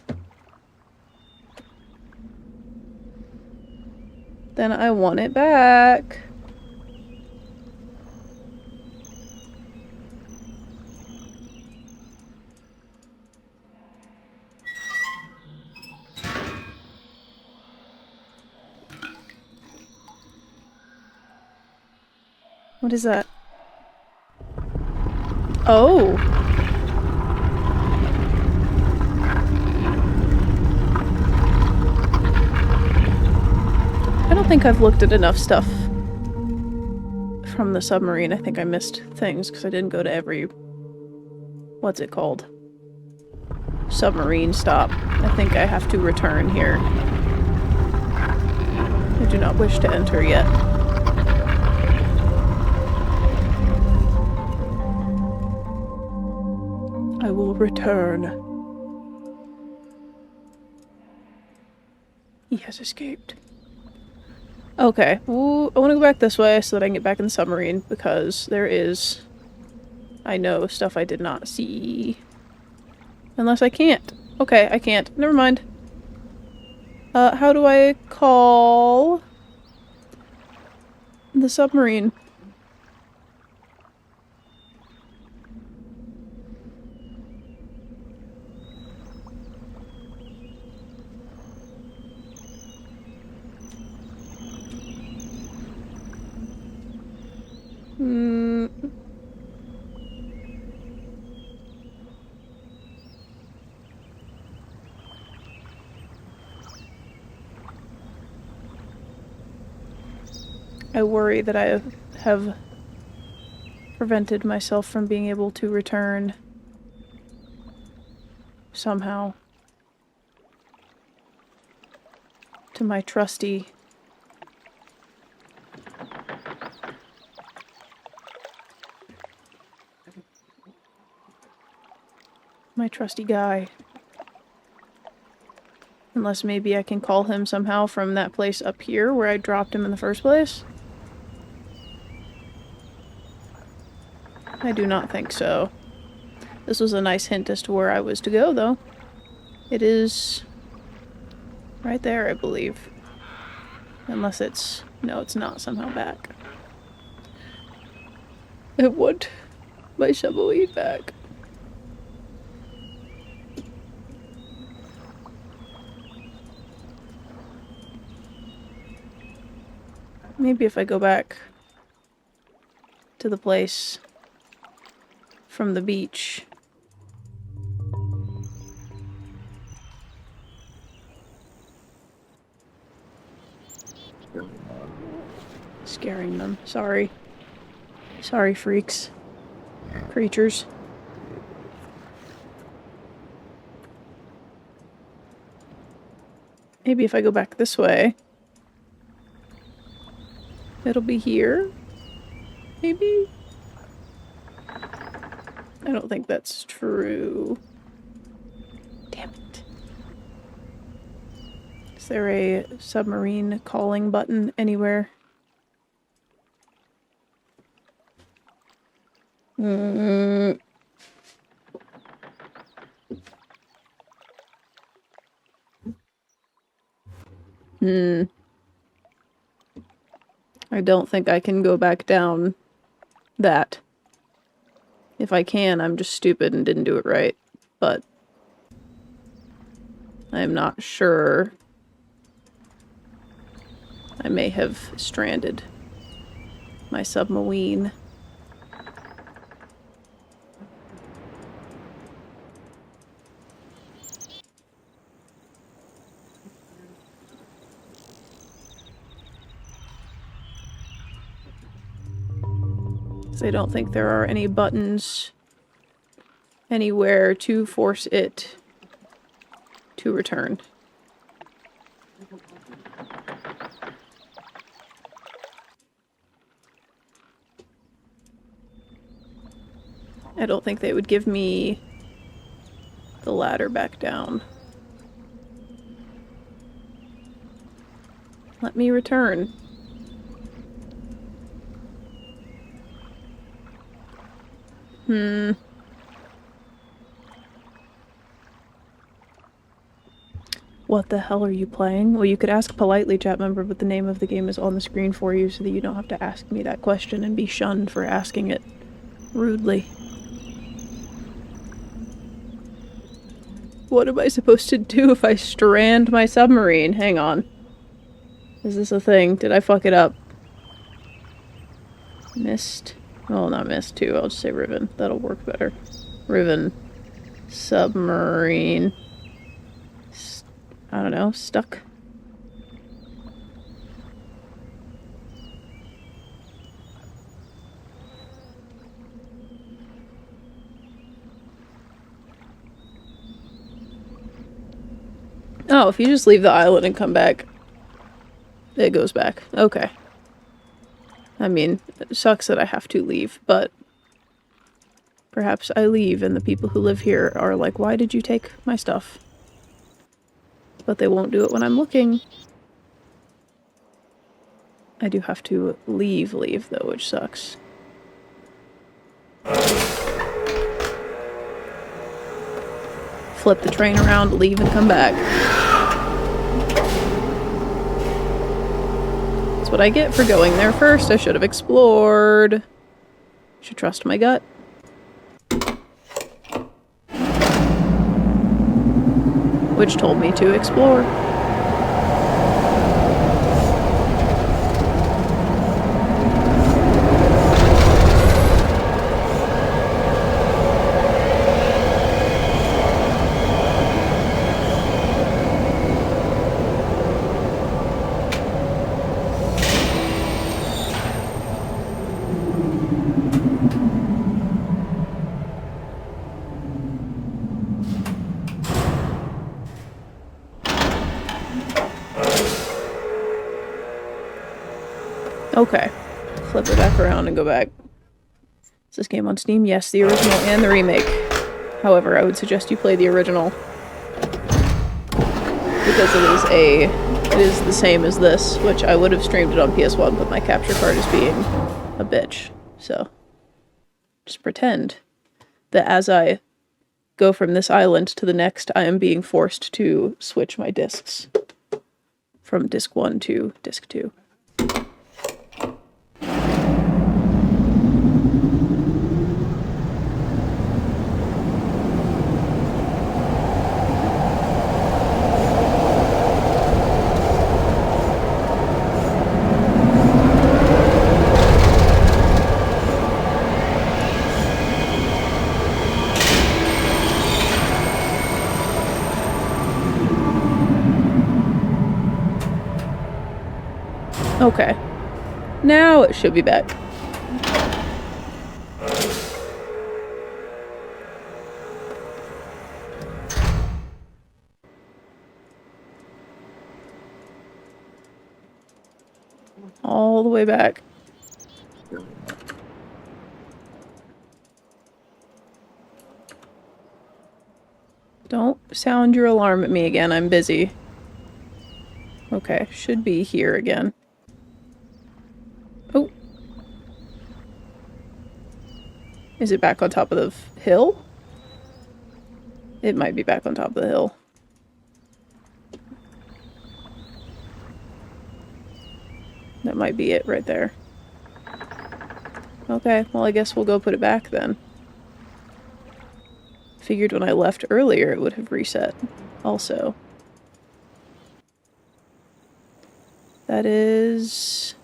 then I want it back. What is that? Oh. I don't think I've looked at enough stuff from the submarine. I think I missed things because I didn't go to every... What's it called? Submarine stop. I think I have to return here. I do not wish to enter yet. I will return. He has escaped. Okay, ooh, I want to go back this way so that I can get back in the submarine, because there is, I know, stuff I did not see. Unless I can't. Okay, I can't. Never mind. How do I call the submarine? I worry that I have prevented myself from being able to return somehow to my trusty guy. Unless maybe I can call him somehow from that place up here where I dropped him in the first place. I do not think so. This was a nice hint as to where I was to go, though. It is right there, I believe. Unless it's... No, it's not somehow back. I want my submarine back. Maybe if I go back to the place from the beach. Scaring them. Sorry. Sorry, freaks. Creatures. Maybe if I go back this way, it'll be here? Maybe? I don't think that's true. Damn it. Is there a submarine calling button anywhere? I don't think I can go back down that. If I can, I'm just stupid and didn't do it right. But I'm not sure. I may have stranded my submarine. I don't think there are any buttons anywhere to force it to return. I don't think they would give me the ladder back down. Let me return. What the hell are you playing? Well, you could ask politely, chat member, but the name of the game is on the screen for you so that you don't have to ask me that question and be shunned for asking it rudely. What am I supposed to do if I strand my submarine? Hang on. Is this a thing? Did I fuck it up? Mist. Well, not mist, too. I'll just say riven. That'll work better. Riven. Submarine. I don't know. Stuck. Oh, if you just leave the island and come back, it goes back. Okay. I mean, it sucks that I have to leave, but perhaps I leave and the people who live here are like, why did you take my stuff? But they won't do it when I'm looking. I do have to leave though, which sucks. Flip the train around, leave, and come back. That's what I get for going there first. I should have explored. Should trust my gut. Which told me to explore. Okay. Flip it back around and go back. Is this game on Steam? Yes, the original and the remake. However, I would suggest you play the original. Because it is the same as this, which I would have streamed it on PS1, but my capture card is being a bitch. So, just pretend that as I go from this island to the next, I am being forced to switch my discs from disc 1 to disc 2. Okay. Now it should be back. All the way back. Don't sound your alarm at me again. I'm busy. Okay, should be here again. Oh. Is it back on top of the hill? It might be back on top of the hill. That might be it right there. Okay, well I guess we'll go put it back then. Figured when I left earlier it would have reset also. That is...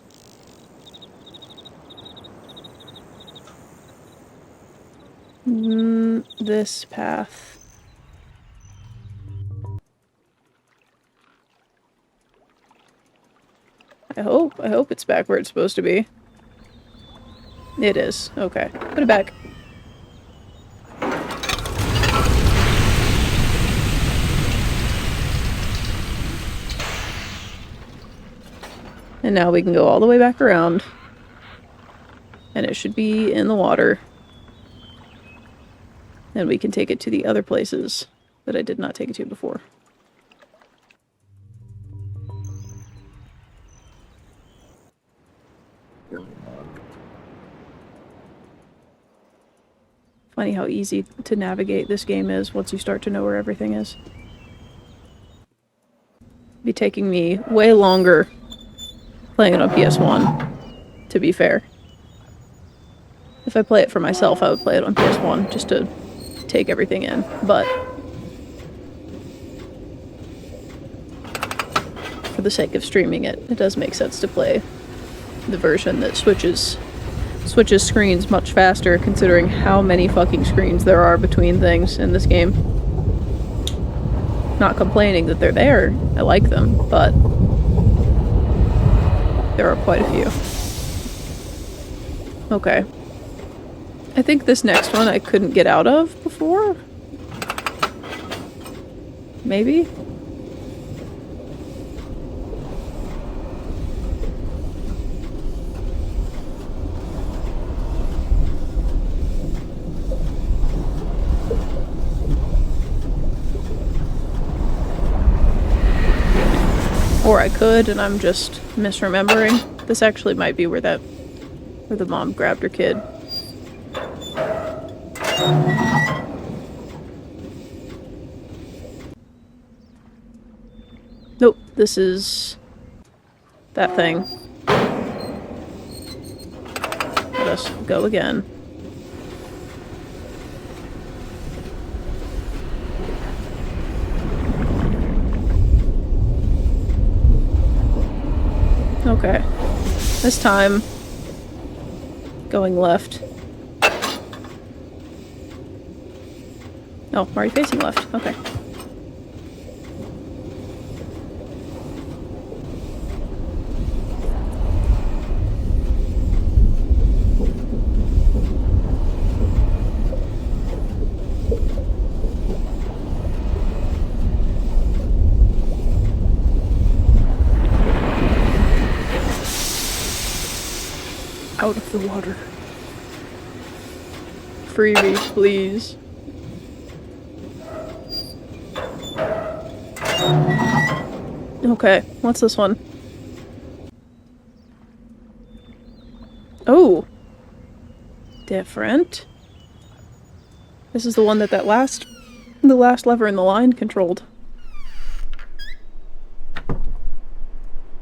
this path. I hope it's back where it's supposed to be. It is. Okay. Put it back. And now we can go all the way back around. And it should be in the water. And we can take it to the other places that I did not take it to before. Funny how easy to navigate this game is once you start to know where everything is. Be taking me way longer playing it on PS1, to be fair. If I play it for myself, I would play it on PS1 just to take everything in, but for the sake of streaming it, it does make sense to play the version that switches screens much faster, considering how many fucking screens there are between things in this game. Not complaining that they're there, I like them, but there are quite a few. Okay. I think this next one I couldn't get out of before? Maybe? Or I could, and I'm just misremembering. This actually might be where the mom grabbed her kid. Nope, this is that thing. Let us go again. Okay. This time, going left. Oh, I'm already facing left. Okay. Out of the water. Free me, please. Okay, what's this one? Oh! Different. This is the one that the last lever in the line controlled.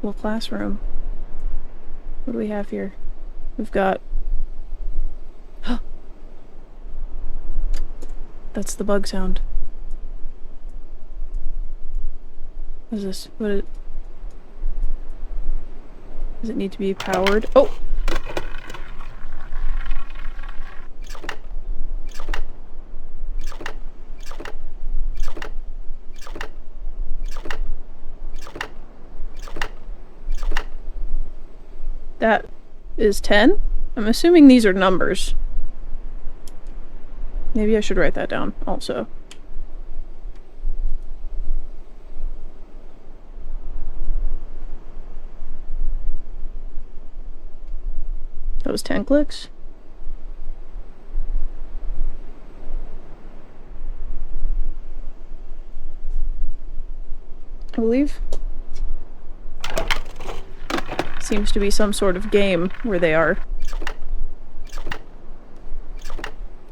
Little classroom. What do we have here? We've got... That's the bug sound. What is this? Does it need to be powered? Oh! That is 10? I'm assuming these are numbers. Maybe I should write that down also. That was 10 clicks? I believe. Seems to be some sort of game where they are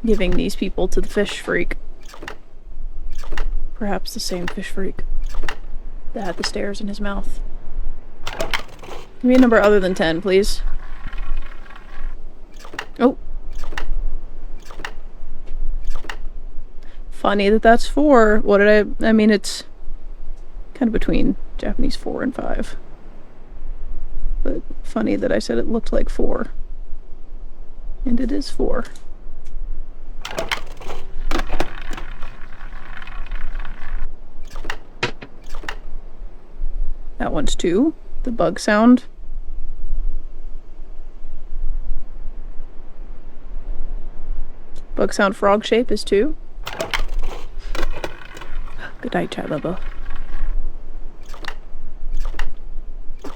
giving these people to the fish freak. Perhaps the same fish freak that had the stairs in his mouth. Give me a number other than 10, please. Oh. Funny that that's 4. What did I mean, it's kind of between Japanese 4 and 5. But funny that I said it looked like 4. And it is 4. That one's 2. The bug sound. Bug sound frog shape is 2. Good night, Chat Bubba. 3,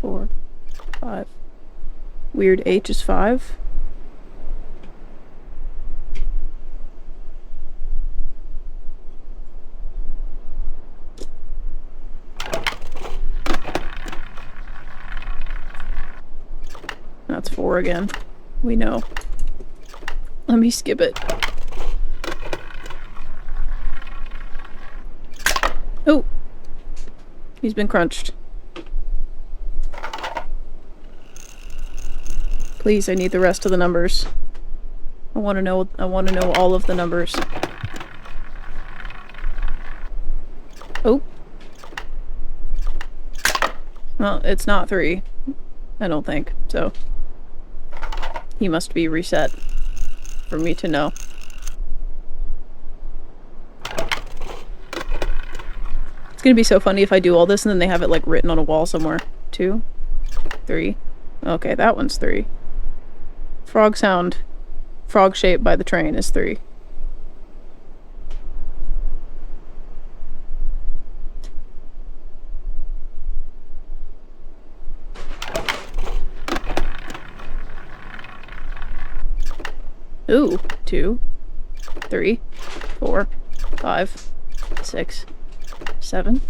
4, 5. Weird H is 5. That's 4 again. We know. Let me skip it. Oh! He's been crunched. Please, I need the rest of the numbers. I want to know all of the numbers. Oh. Well, it's not 3. I don't think, so. He must be reset for me to know. It's gonna be so funny if I do all this and then they have it like written on a wall somewhere. 2, 3. Okay, that one's 3. Frog sound. Frog shape by the train is 3. Ooh, 2, 3, 4, 5, 6, 7,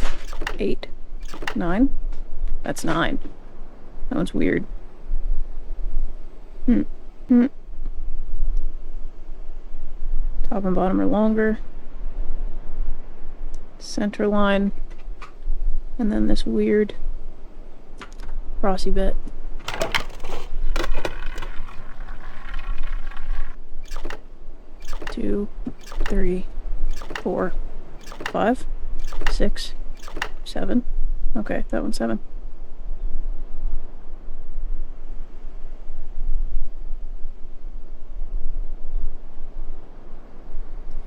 8, 9. That's 9. That one's weird. Top and bottom are longer. Center line. And then this weird crossy bit. Two, 3, 4, 5, 6, 7. Okay, that one's 7.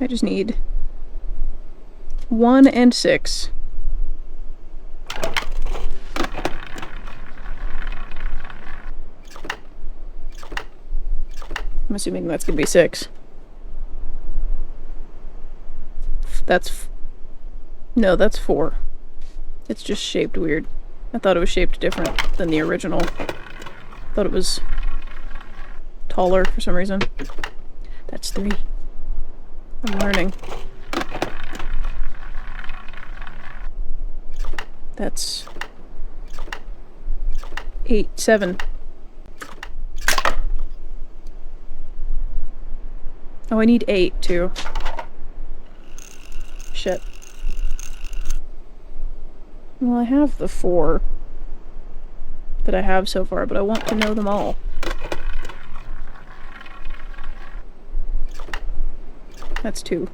I just need 1 and 6. I'm assuming that's gonna be 6. No, that's 4. It's just shaped weird. I thought it was shaped different than the original. Thought it was taller for some reason. That's 3. I'm learning. That's 8, 7. Oh, I need 8 too. Shit. Well, I have the 4 that I have so far, but I want to know them all. That's 2.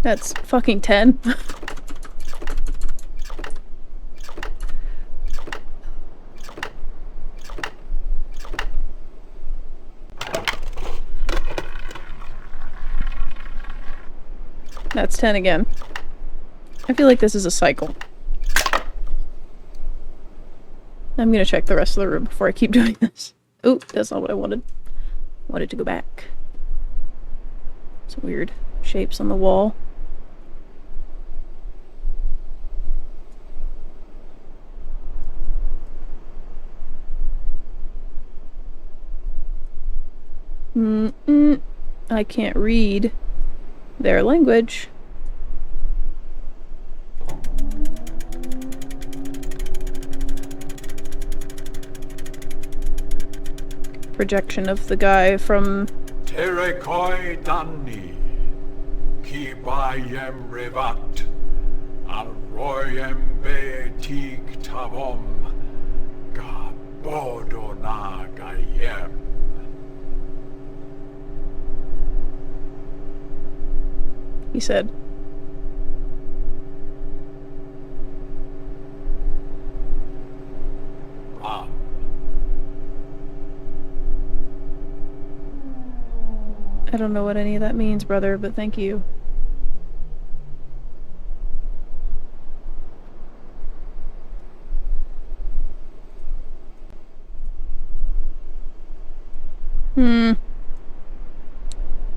That's fucking 10. That's 10 again. I feel like this is a cycle. I'm gonna check the rest of the room before I keep doing this. Ooh, that's not what I wanted. I wanted to go back. Some weird shapes on the wall. I can't read their language. Projection of the guy from Terekoi danni, ki bayem revat, arroyem betik tavom, gabodona gayem. he said. Ram. I don't know what any of that means, brother, but thank you.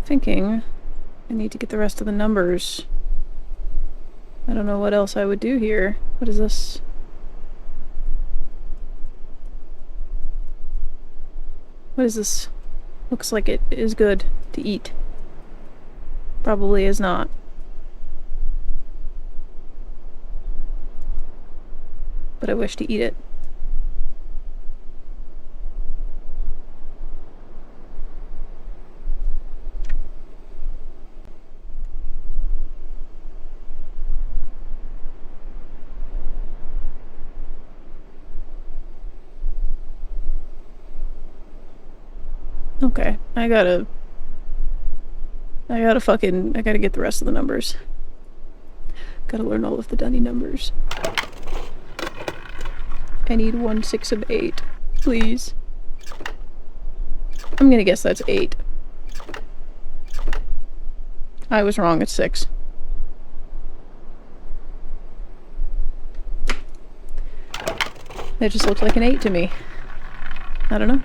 Thinking I need to get the rest of the numbers. I don't know what else I would do here. What is this? What is this? Looks like it is good to eat. Probably is not. But I wish to eat it. Okay, I gotta get the rest of the numbers. Gotta learn all of the dunny numbers. I need 1, 6, and 8. Please. I'm gonna guess that's 8. I was wrong, it's 6. It just looked like an 8 to me. I don't know.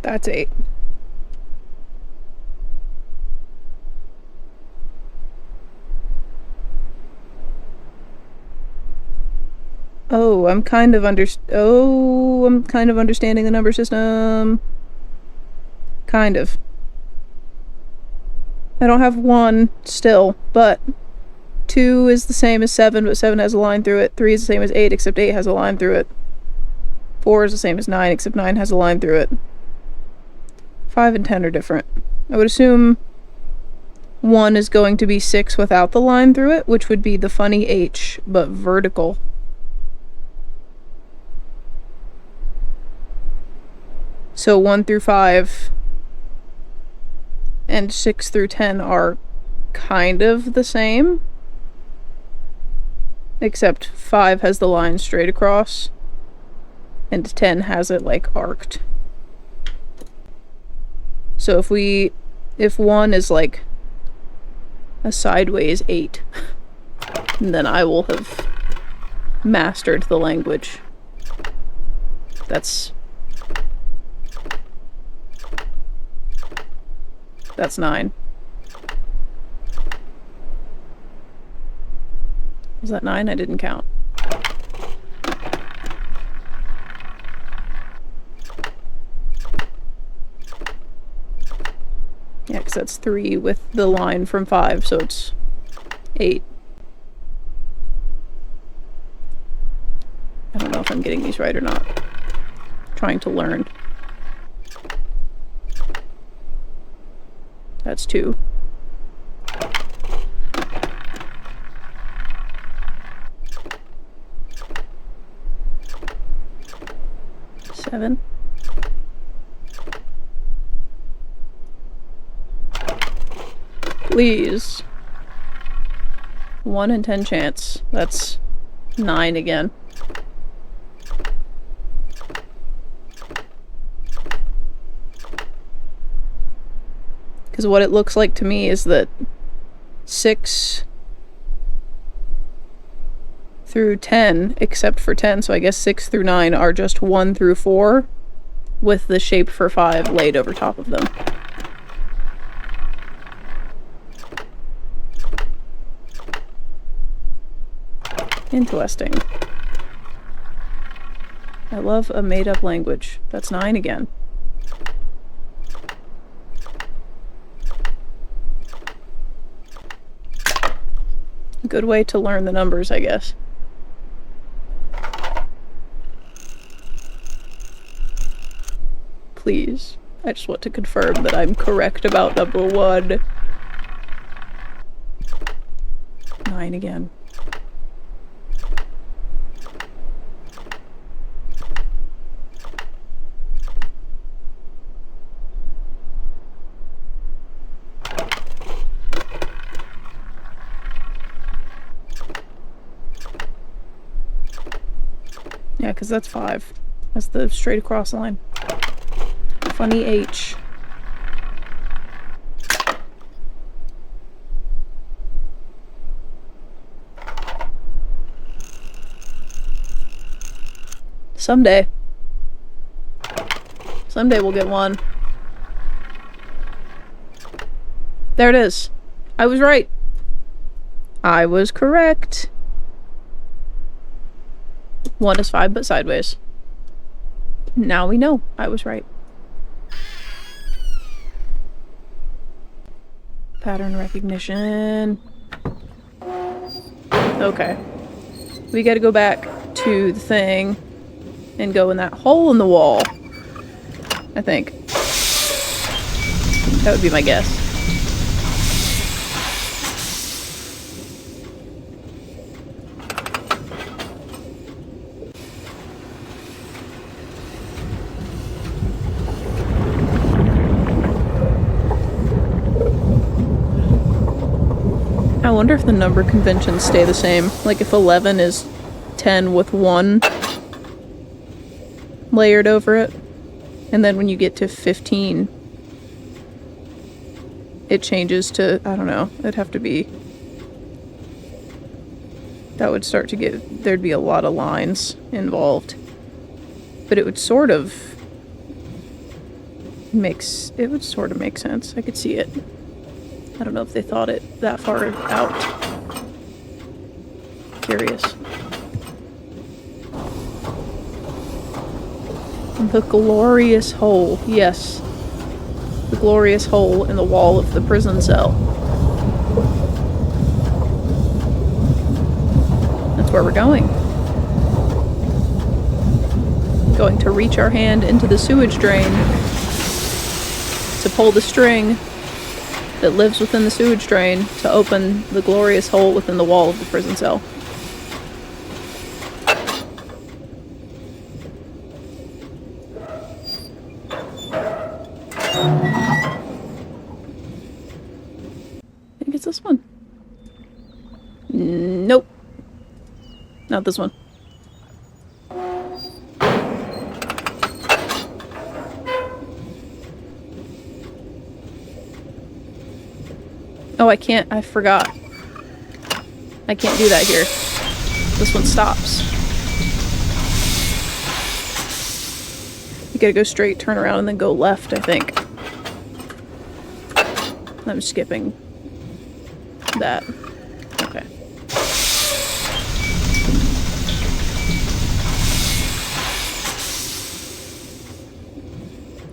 That's 8. Oh, I'm kind of understanding the number system. Kind of. I don't have 1 still, but 2 is the same as 7, but 7 has a line through it. 3 is the same as 8, except 8 has a line through it. 4 is the same as 9, except 9 has a line through it. 5 and 10 are different. I would assume 1 is going to be 6 without the line through it, which would be the funny H, but vertical. So 1 through 5 and 6 through 10 are kind of the same. Except 5 has the line straight across, and 10 has it, like, arced. So if 1 is, like, a sideways 8, then I will have mastered the language. That's 9. Was that 9? I didn't count. Yeah, because that's 3 with the line from 5, so it's 8. I don't know if I'm getting these right or not. I'm trying to learn. That's 2. Seven. Please. 1 in 10 chance. That's 9 again. Because what it looks like to me is that 6 through 10, except for 10, so I guess 6 through 9 are just 1 through 4, with the shape for 5 laid over top of them. Interesting. I love a made-up language. That's 9 again. Good way to learn the numbers, I guess. Please. I just want to confirm that I'm correct about number 1. 9 again. Yeah, because that's 5. That's the straight across line. Funny H. Someday. Someday we'll get 1. There it is. I was right. I was correct. 1 is 5, but sideways. Now we know I was right. Pattern recognition. Okay. We gotta go back to the thing and go in that hole in the wall. I think. That would be my guess. I wonder if the number conventions stay the same. Like if 11 is 10 with 1 layered over it. And then when you get to 15, it changes to, I don't know, it'd have to be... That would start to get... There'd be a lot of lines involved. But it would sort of... It would sort of make sense. I could see it. I don't know if they thought it that far out. Curious. The glorious hole. Yes. The glorious hole in the wall of the prison cell. That's where we're going. Going to reach our hand into the sewage drain to pull the string that lives within the sewage drain to open the glorious hole within the wall of the prison cell. I think it's this one. Nope. Not this one. Oh, I can't. I forgot. I can't do that here. This one stops. You gotta go straight, turn around, and then go left, I think. I'm skipping that. Okay.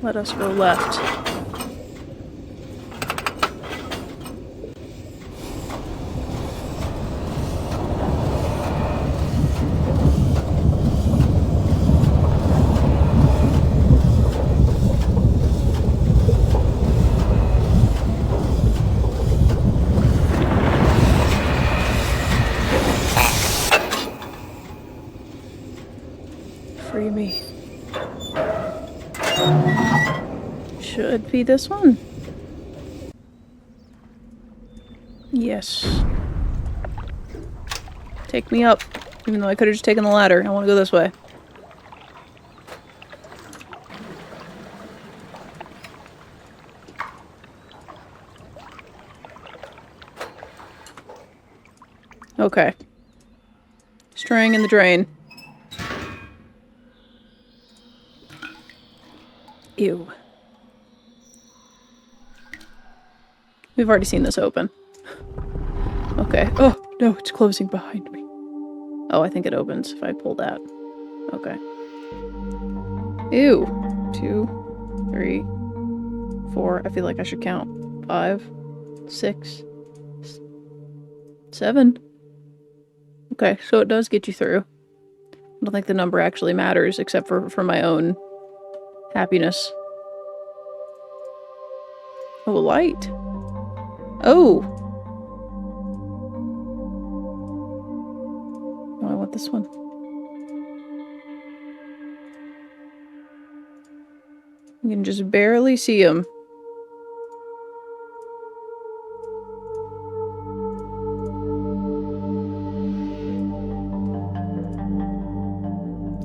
Let us go left. Free me. Should be this one. Yes. Take me up. Even though I could have just taken the ladder. I want to go this way. Okay. String in the drain. Ew. We've already seen this open. Okay. Oh, no, it's closing behind me. Oh, I think it opens if I pull that. Okay. Ew. 2, 3, 4. I feel like I should count. 5, 6, 7. Okay, so it does get you through. I don't think the number actually matters, except for my own happiness. Oh, a light. Oh! Oh, I want this one. You can just barely see him.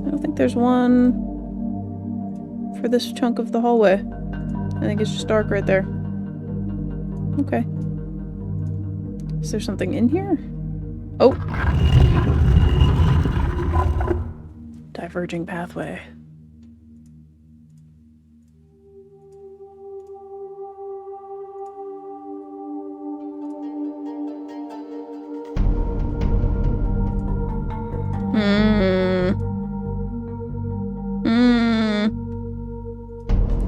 I don't think there's one for this chunk of the hallway. I think it's just dark right there. Okay. Is there something in here? Oh! Diverging pathway.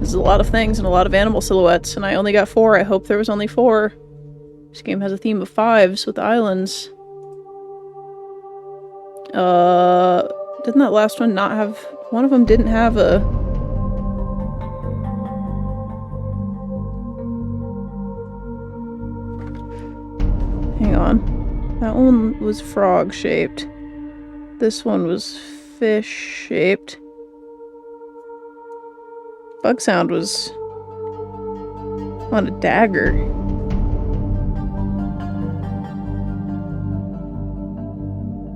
This is a lot of things and a lot of animal silhouettes, and I only got 4. I hope there was only 4. This game has a theme of 5s with islands. Didn't that last one not have... One of them didn't have a... Hang on. That one was frog-shaped. This one was fish-shaped. Bug sound was on a dagger.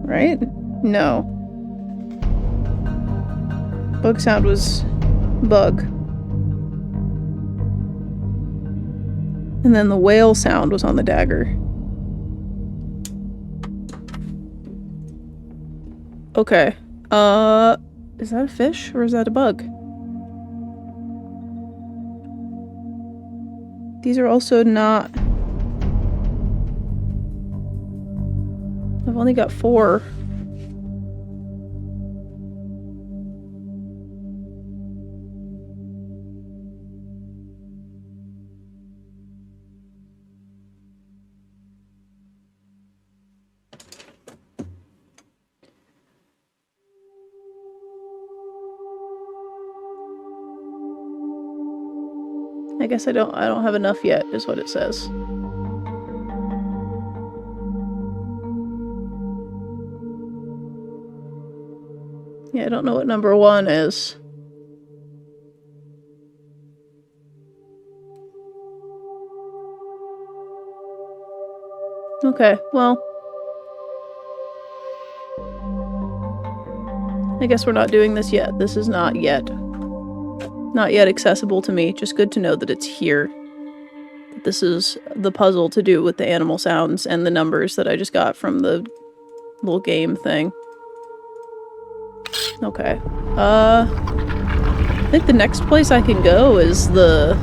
right? No. Bug sound was bug. And then the whale sound was on the dagger. Okay. Is that a fish or is that a bug? These are also not... I've only got 4. I guess I don't have enough yet, is what it says. Yeah, I don't know what number 1 is. Okay, well. I guess we're not doing this yet. This is not yet accessible to me. Just good to know that it's here. That this is the puzzle to do with the animal sounds and the numbers that I just got from the little game thing. Okay. I think the next place I can go is the...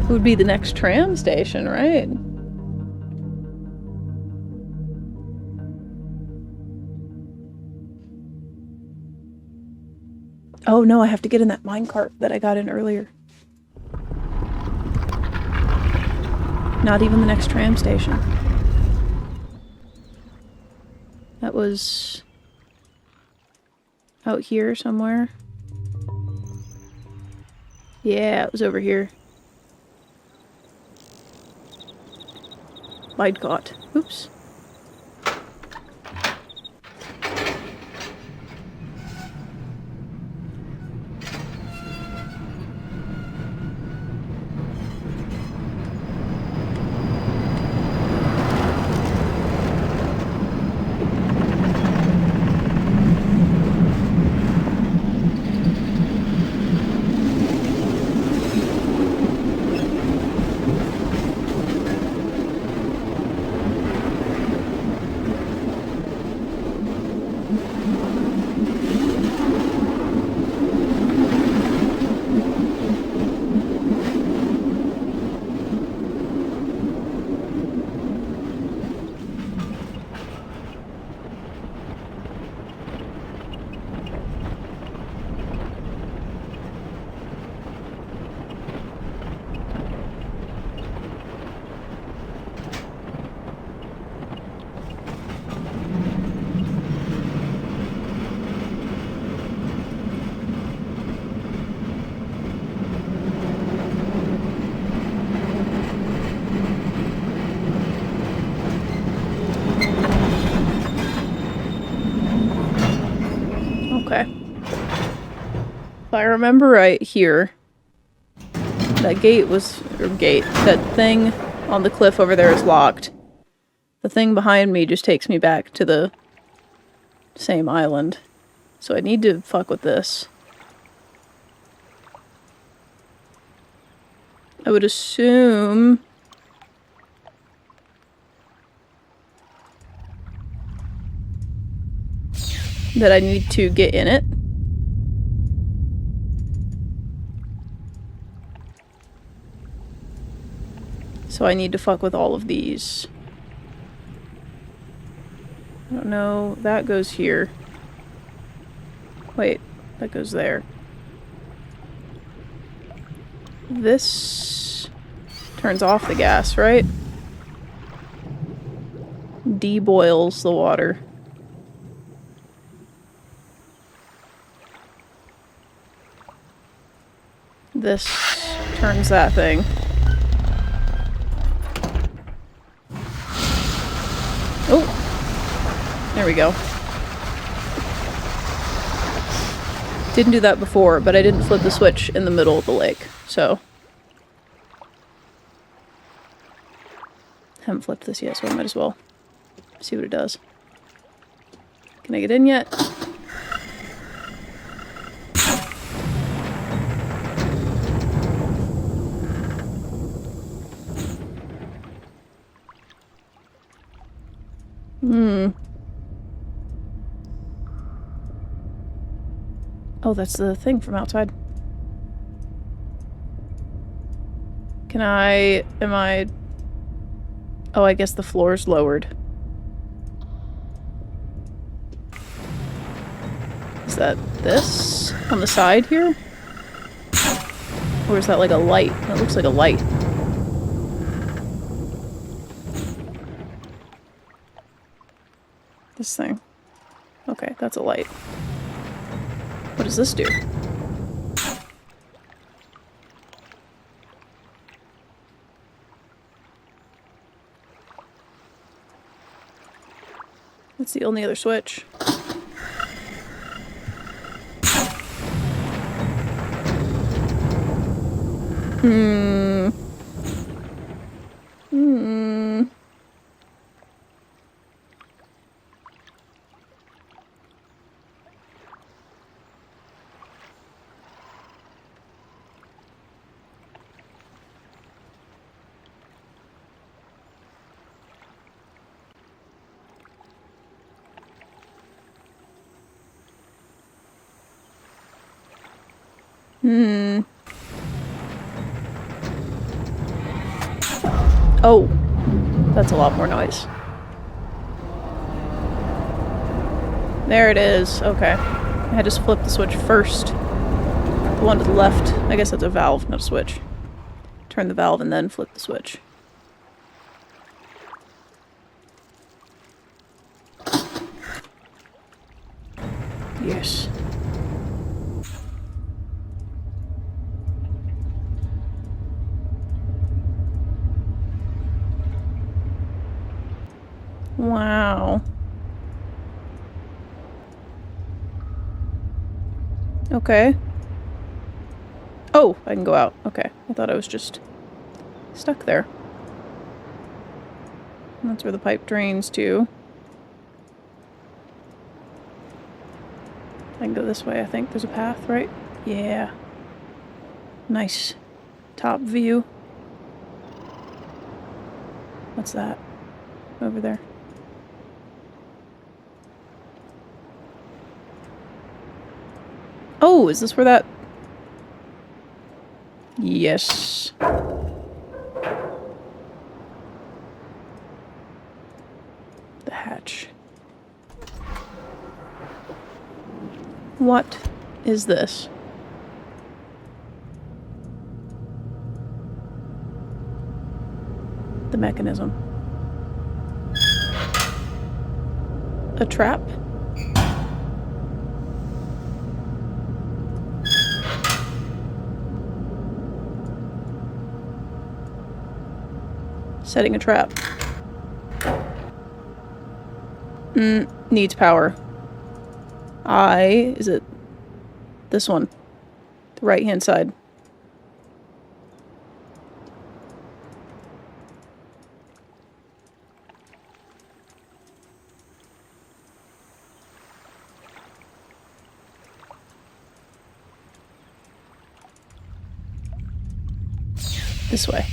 would be the next tram station, right? Oh no, I have to get in that minecart that I got in earlier. Not even the next tram station. That was out here somewhere. Yeah, it was over here. Light caught. Oops. Okay. If I remember right here, that gate was, that thing on the cliff over there is locked. The thing behind me just takes me back to the same island. So I need to fuck with this. I would assume... that I need to get in it. So I need to fuck with all of these. I don't know. That goes here. Wait, that goes there. This turns off the gas, right? Deboils the water. This turns that thing. Oh! There we go. Didn't do that before, but I didn't flip the switch in the middle of the lake, so... Haven't flipped this yet, so I might as well see what it does. Can I get in yet? Oh, that's the thing from outside. Am I... Oh, I guess the floor's lowered. Is that this? On the side here? Or is that like a light? That looks like a light. This thing. Okay, that's a light. What does this do? That's the only other switch. Oh, that's a lot more noise. There it is. Okay. I had to flip the switch first. The one to the left. I guess that's a valve, not a switch. Turn the valve and then flip the switch. Yes. Wow. Okay. Oh, I can go out. Okay. I thought I was just stuck there. And that's where the pipe drains to. I can go this way, I think. There's a path, right? Yeah. Nice. Top view. What's that? Over there. Oh, is this where that... Yes. The hatch. What is this? The mechanism. A trap? Setting a trap. Needs power. Is it this one? The right-hand side. This way.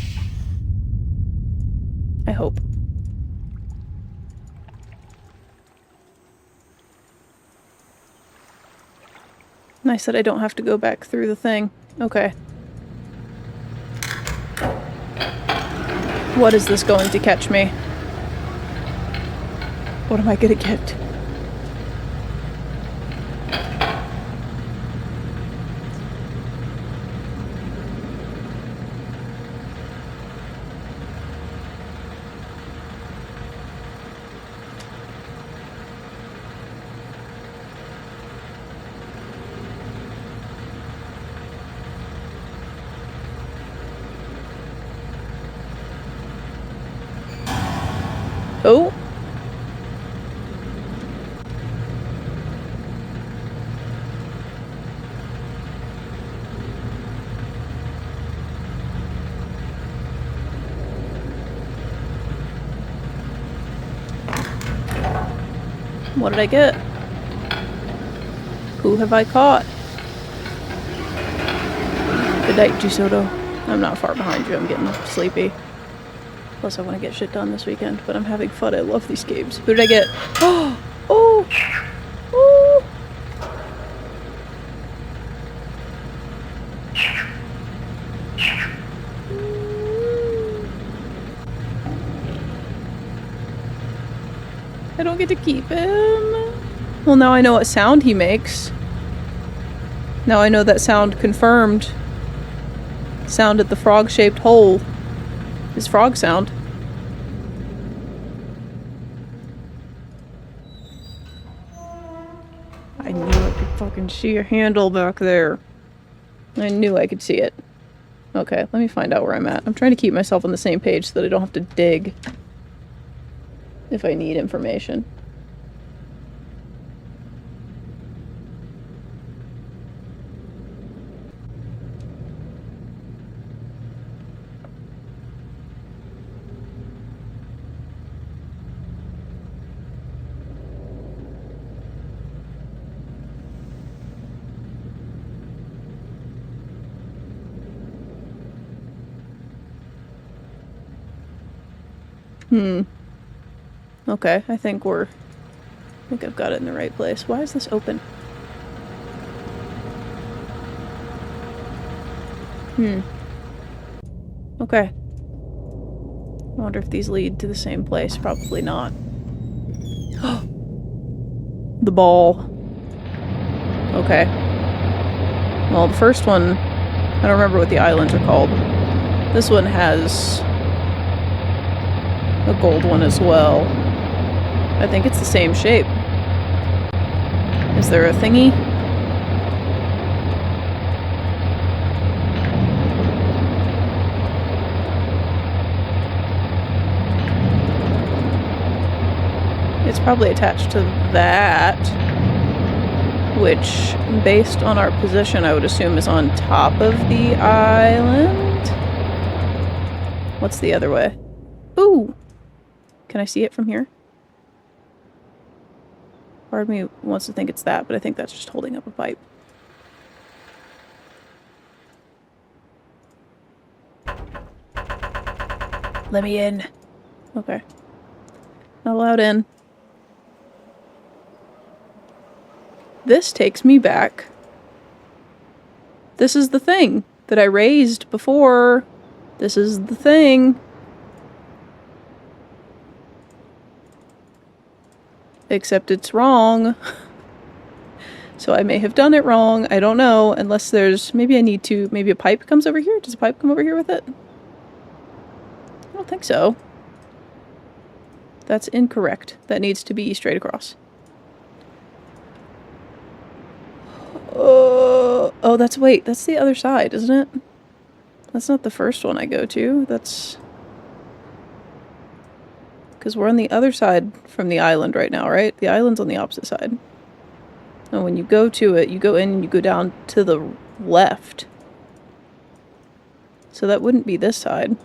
I hope. Nice that I don't have to go back through the thing. Okay. What is this going to catch me? What am I gonna get? Oh. What did I get? Who have I caught? Good night, Jusoto. I'm not far behind you. I'm getting sleepy. Plus, I want to get shit done this weekend, but I'm having fun. I love these games. Who did I get? Oh! Oh! Oh! I don't get to keep him. Well, now I know what sound he makes. Now I know that sound confirmed. Sound at the frog-shaped hole. His frog sound. I knew I could fucking see a handle back there. I knew I could see it. Okay, let me find out where I'm at. I'm trying to keep myself on the same page so that I don't have to dig if I need information. Okay, I think I've got it in the right place. Why is this open? Okay. I wonder if these lead to the same place. Probably not. The ball. Okay. Well, the first one, I don't remember what the islands are called. This one has a gold one as well. I think it's the same shape. Is there a thingy? It's probably attached to that, which, based on our position, I would assume is on top of the island. What's the other way? Ooh! Can I see it from here? Part of me wants to think it's that, but I think that's just holding up a pipe. Let me in. Okay. Not allowed in. This takes me back. This is the thing that I raised before. This is the thing. Except it's wrong. So I may have done it wrong. I don't know. Unless there's... Maybe I need to... Maybe a pipe comes over here? Does a pipe come over here with it? I don't think so. That's incorrect. That needs to be straight across. Oh, that's... Wait, that's the other side, isn't it? That's not the first one I go to. That's... Because we're on the other side from the island right now, right? The island's on the opposite side. And when you go to it, you go in and you go down to the left. So that wouldn't be this side.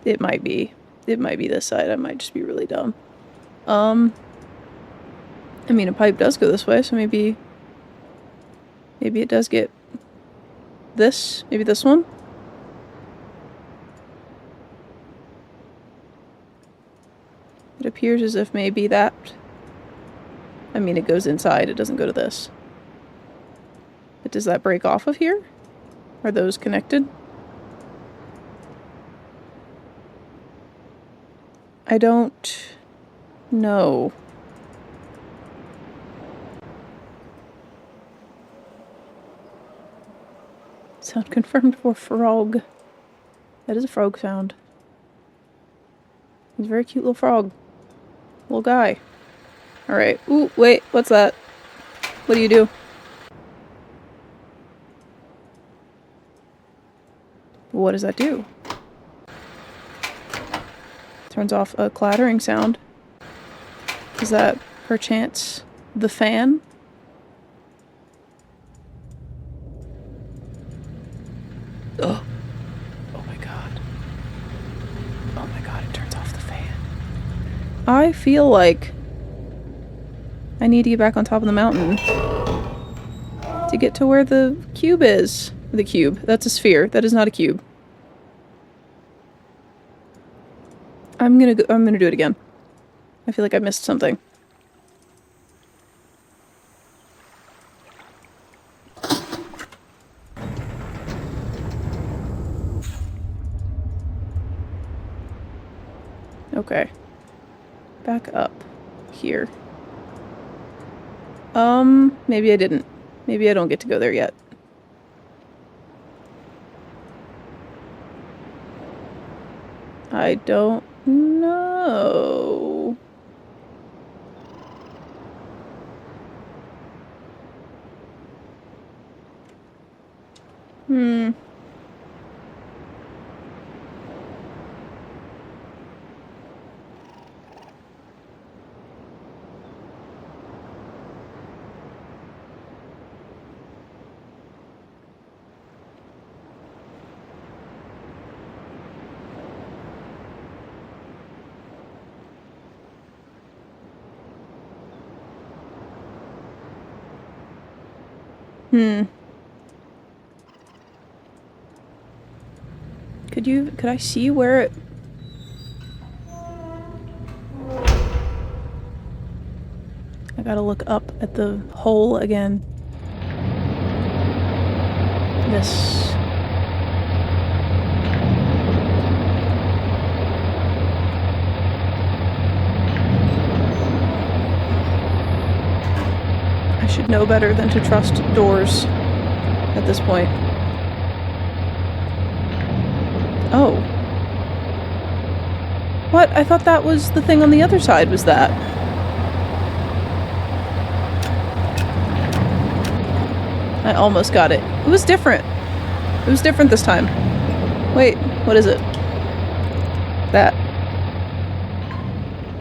It might be. It might be this side. I might just be really dumb. I mean, a pipe does go this way, so maybe it does get this. Maybe this one? It appears as if maybe that... I mean, it goes inside. It doesn't go to this. But does that break off of here? Are those connected? I don't know. Sound confirmed for frog. That is a frog sound. He's a very cute little frog. Little guy. Alright. Ooh, wait. What's that? What do you do? What does that do? Turns off a clattering sound. Is that perchance the fan? Oh. Oh my god. Oh my god, it turns off the fan. I feel like I need to get back on top of the mountain to get to where the cube is. The cube. That's a sphere. That is not a cube. I'm gonna do it again. I feel like I missed something. Okay. Back up here. Maybe I didn't. Maybe I don't get to go there yet. I don't know. Could I see where it... I gotta look up at the hole again. This... I should know better than to trust doors at this point. Oh. What? I thought that was the thing on the other side, was that? I almost got it. It was different. It was different this time. Wait, what is it? That.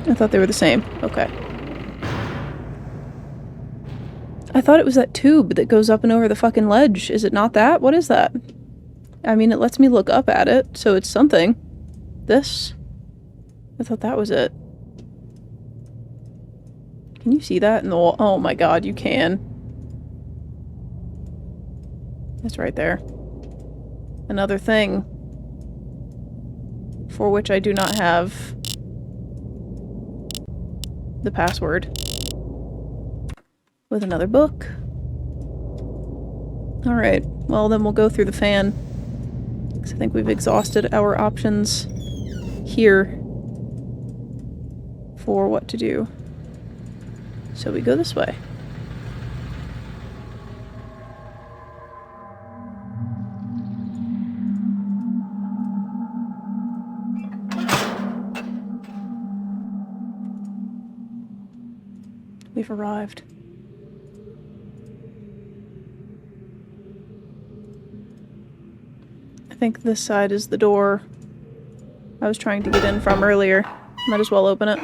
I thought they were the same. Okay. I thought it was that tube that goes up and over the fucking ledge. Is it not that? What is that? I mean, it lets me look up at it, so it's something. This? I thought that was it. Can you see that in the wall? Oh my god, you can. It's right there. Another thing. For which I do not have the password. With another book. Alright, well then we'll go through the fan. Because I think we've exhausted our options here for what to do. So we go this way. We've arrived. I think this side is the door I was trying to get in from earlier. Might as well open it.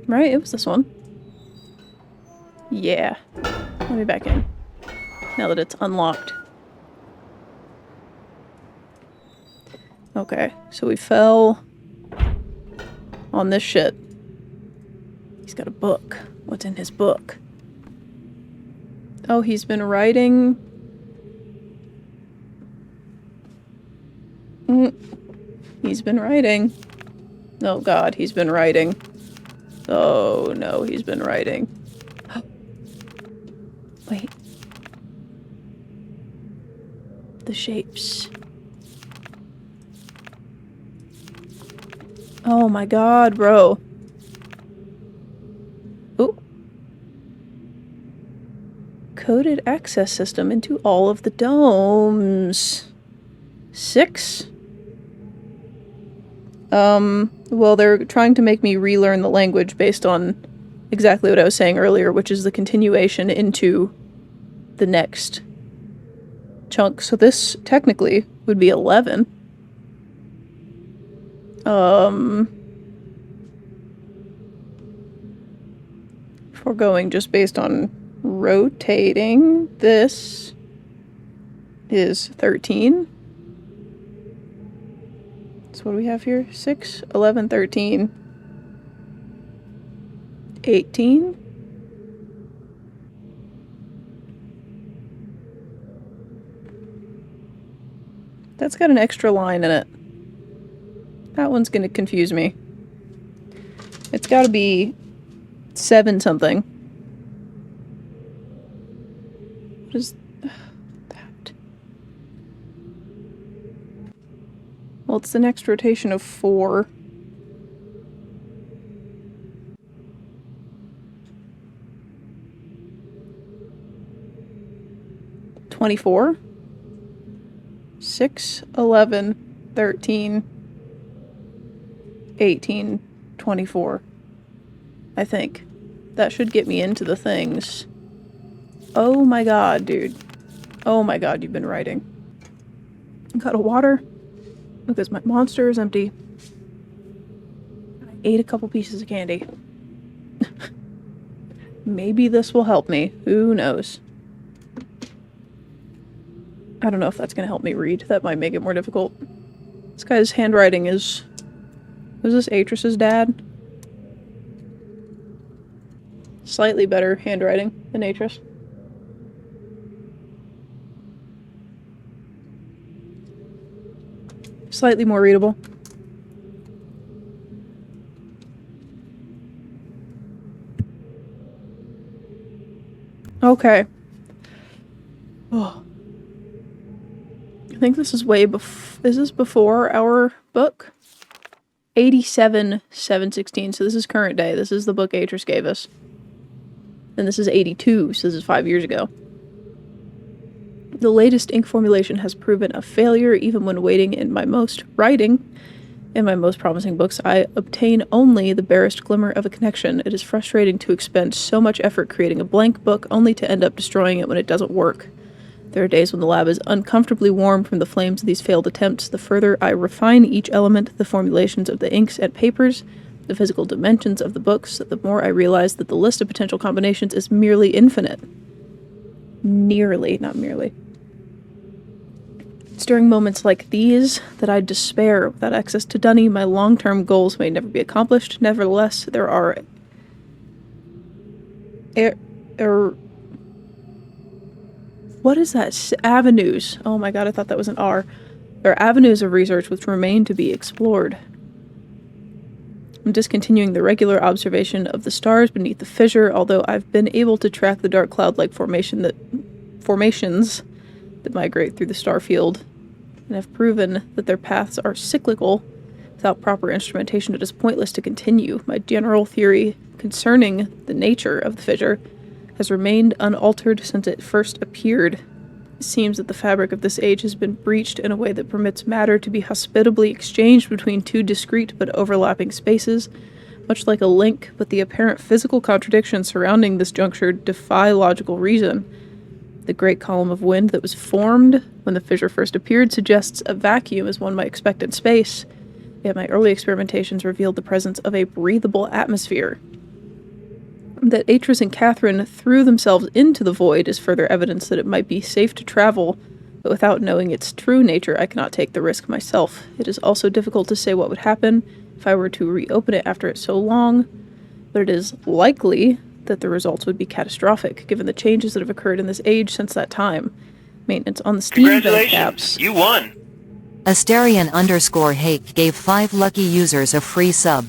Right, it was this one. Yeah. Let me back in. Now that it's unlocked. Okay, so we fell on this shit. He's got a book. What's in his book? Oh, he's been writing... He's been writing. Oh god, he's been writing. Oh no, he's been writing. Wait. The shapes. Oh my god, bro. Ooh. Coded access system into all of the domes. 6? Well, they're trying to make me relearn the language based on exactly what I was saying earlier, which is the continuation into the next chunk. So this, technically, would be 11. If we're going just based on rotating, this is 13. So what do we have here? 6, 11, 13, 18. That's got an extra line in it. That one's gonna confuse me. It's gotta be 7 something. What is that? Well, it's the next rotation of 4. $24. 6, 11, 13, 18, 24. I think. That should get me into the things. Oh my god, dude. Oh my god, you've been writing. Got a water. Because my monster is empty. I ate a couple pieces of candy. Maybe this will help me. Who knows? I don't know if that's going to help me read. That might make it more difficult. This guy's handwriting is... Was this Atris's dad? Slightly better handwriting than Atris. Slightly more readable. Okay. Oh. I think this is way before. Is this before our book? 87, 716. So this is current day. This is the book Atris gave us. And this is 82, so this is 5 years ago. The latest ink formulation has proven a failure, even when writing in my most promising books, I obtain only the barest glimmer of a connection. It is frustrating to expend so much effort creating a blank book, only to end up destroying it when it doesn't work. There are days when the lab is uncomfortably warm from the flames of these failed attempts. The further I refine each element, the formulations of the inks and papers, the physical dimensions of the books, the more I realize that the list of potential combinations is merely infinite. Nearly, not merely. It's during moments like these that I despair. Without access to Dunny, my long-term goals may never be accomplished. Nevertheless, there are... What is that? Avenues. Oh my god, I thought that was an R. There are avenues of research which remain to be explored. I'm discontinuing the regular observation of the stars beneath the fissure, although I've been able to track the dark cloud-like formations that migrate through the star field, and have proven that their paths are cyclical. Without proper instrumentation, it is pointless to continue. My general theory concerning the nature of the fissure has remained unaltered since it first appeared. It seems that the fabric of this age has been breached in a way that permits matter to be hospitably exchanged between two discrete but overlapping spaces, much like a link, but the apparent physical contradictions surrounding this juncture defy logical reason. The great column of wind that was formed when the fissure first appeared suggests a vacuum as one might expect in space, yet my early experimentations revealed the presence of a breathable atmosphere. That Atris and Catherine threw themselves into the void is further evidence that it might be safe to travel, but without knowing its true nature, I cannot take the risk myself. It is also difficult to say what would happen if I were to reopen it after it so long, but it is likely that the results would be catastrophic, given the changes that have occurred in this age since that time. Maintenance on the Steam vent caps. You won! Asterian_Hake gave 5 lucky users a free sub.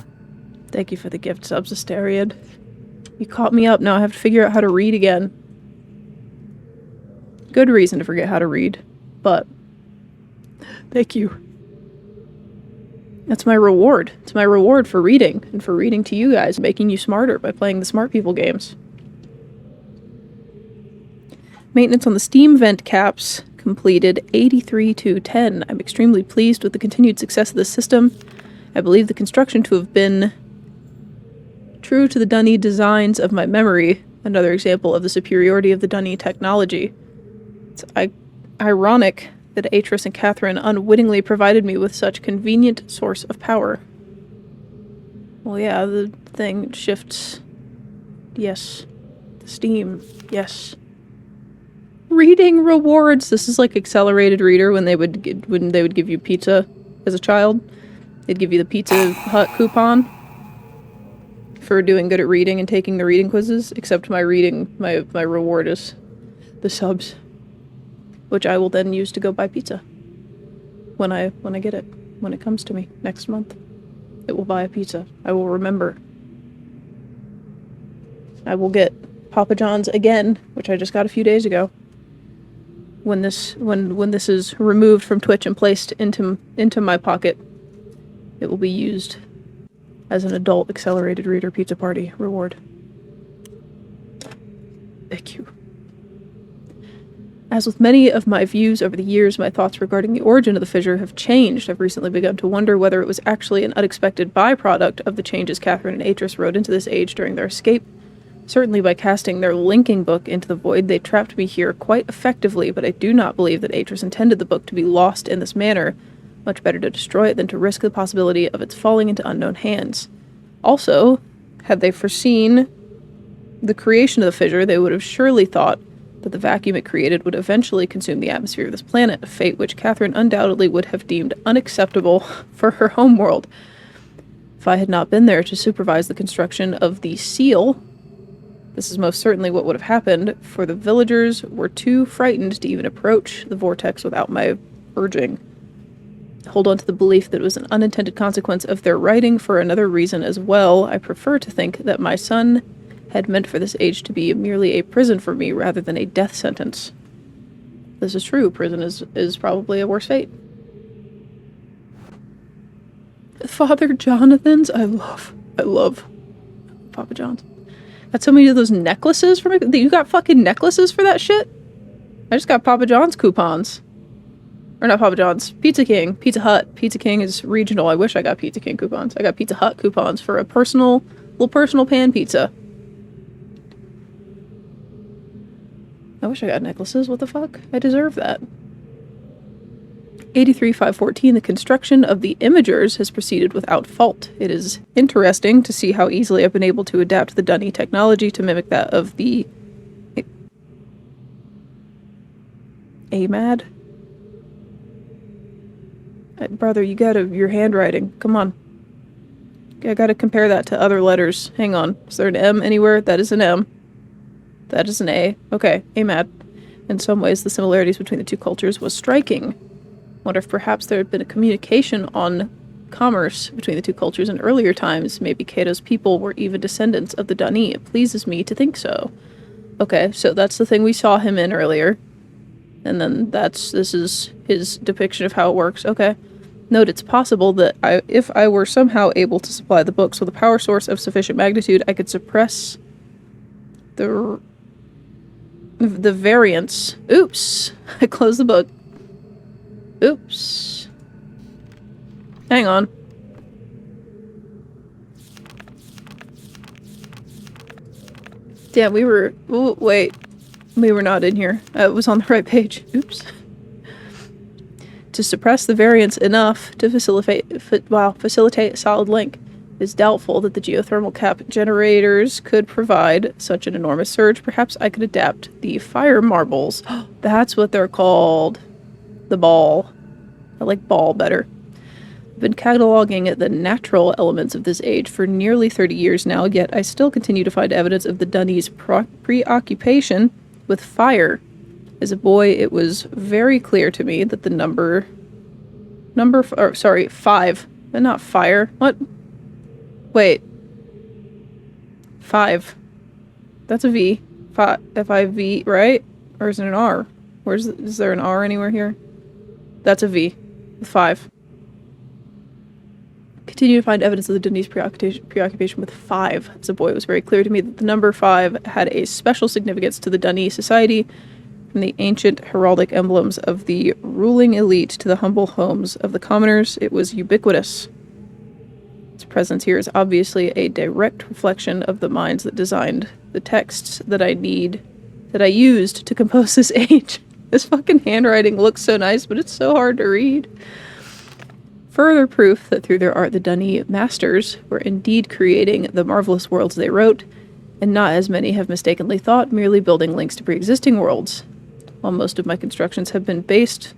Thank you for the gift subs, Asterian. You caught me up, now I have to figure out how to read again. Good reason to forget how to read, but thank you. That's my reward. It's my reward for reading, and for reading to you guys, making you smarter by playing the smart people games. Maintenance on the Steam vent caps completed 83 to 10. I'm extremely pleased with the continued success of this system. I believe the construction to have been true to the Dunny designs of my memory, another example of the superiority of the Dunny technology. It's ironic that Atris and Catherine unwittingly provided me with such convenient source of power. Well, yeah, the thing shifts. Yes. The Steam. Yes. Reading rewards. This is like accelerated reader when they would give you pizza as a child. It'd give you the Pizza Hut coupon for doing good at reading and taking the reading quizzes, except my reward is the subs, which I will then use to go buy pizza when I get it, when it comes to me next month. It will buy a pizza. I will remember. I will get Papa John's again, which I just got a few days ago. When this is removed from Twitch and placed into my pocket, it will be used as an adult accelerated reader pizza party reward. Thank you. As with many of my views over the years, my thoughts regarding the origin of the fissure have changed. I've recently begun to wonder whether it was actually an unexpected byproduct of the changes Catherine and Atris wrote into this age during their escape. Certainly by casting their linking book into the void, they trapped me here quite effectively, but I do not believe that Atris intended the book to be lost in this manner. Much better to destroy it than to risk the possibility of its falling into unknown hands. Also, had they foreseen the creation of the fissure, they would have surely thought that the vacuum it created would eventually consume the atmosphere of this planet, a fate which Catherine undoubtedly would have deemed unacceptable for her homeworld. If I had not been there to supervise the construction of the seal, this is most certainly what would have happened, for the villagers were too frightened to even approach the vortex without my urging. Hold on to the belief that it was an unintended consequence of their writing for another reason as well. I prefer to think that my son had meant for this age to be merely a prison for me rather than a death sentence. This is true. Prison is probably a worse fate. Father Jonathan's? I love Papa John's. Got so many of those necklaces for me. You got fucking necklaces for that shit? I just got Papa John's coupons. Or not Papa John's. Pizza King. Pizza Hut. Pizza King is regional. I wish I got Pizza King coupons. I got Pizza Hut coupons for a little personal pan pizza. I wish I got necklaces. What the fuck? I deserve that. 83-514, the construction of the imagers has proceeded without fault. It is interesting to see how easily I've been able to adapt the Dunny technology to mimic that of the AMAD. Brother, your handwriting. Come on. I gotta compare that to other letters. Hang on. Is there an M anywhere? That is an M. That is an A. Okay, AMAD. In some ways, the similarities between the two cultures was striking. Wonder if perhaps there had been a communication on commerce between the two cultures in earlier times. Maybe Cato's people were even descendants of the Dunny. It pleases me to think so. Okay, so that's the thing we saw him in earlier. And then this is his depiction of how it works. Okay. Note, it's possible that if I were somehow able to supply the books with a power source of sufficient magnitude, I could suppress the variance. Oops. I closed the book. Oops. Hang on. Damn, we were not in here. It was on the right page. Oops. To suppress the variance enough to facilitate a solid link. It is doubtful that the geothermal cap generators could provide such an enormous surge. Perhaps I could adapt the fire marbles. That's what they're called. The ball. I like ball better. I've been cataloging the natural elements of this age for nearly 30 years now, yet I still continue to find evidence of the Dunny's preoccupation with fire. As a boy, it was very clear to me that the 5, and not fire. What? Wait. 5. That's a V. F-I-V, right? Or is it an R? Is there an R anywhere here? That's a V. 5. Continue to find evidence of the Dunny's preoccupation with 5. As a boy, it was very clear to me that the number 5 had a special significance to the Dunny society, from the ancient heraldic emblems of the ruling elite to the humble homes of the commoners. It was ubiquitous. Its presence here is obviously a direct reflection of the minds that designed the texts that I used to compose this age. This fucking handwriting looks so nice, but it's so hard to read. Further proof that through their art the Dunny masters were indeed creating the marvelous worlds they wrote, and not, as many have mistakenly thought, merely building links to pre-existing worlds. While most of my constructions have been based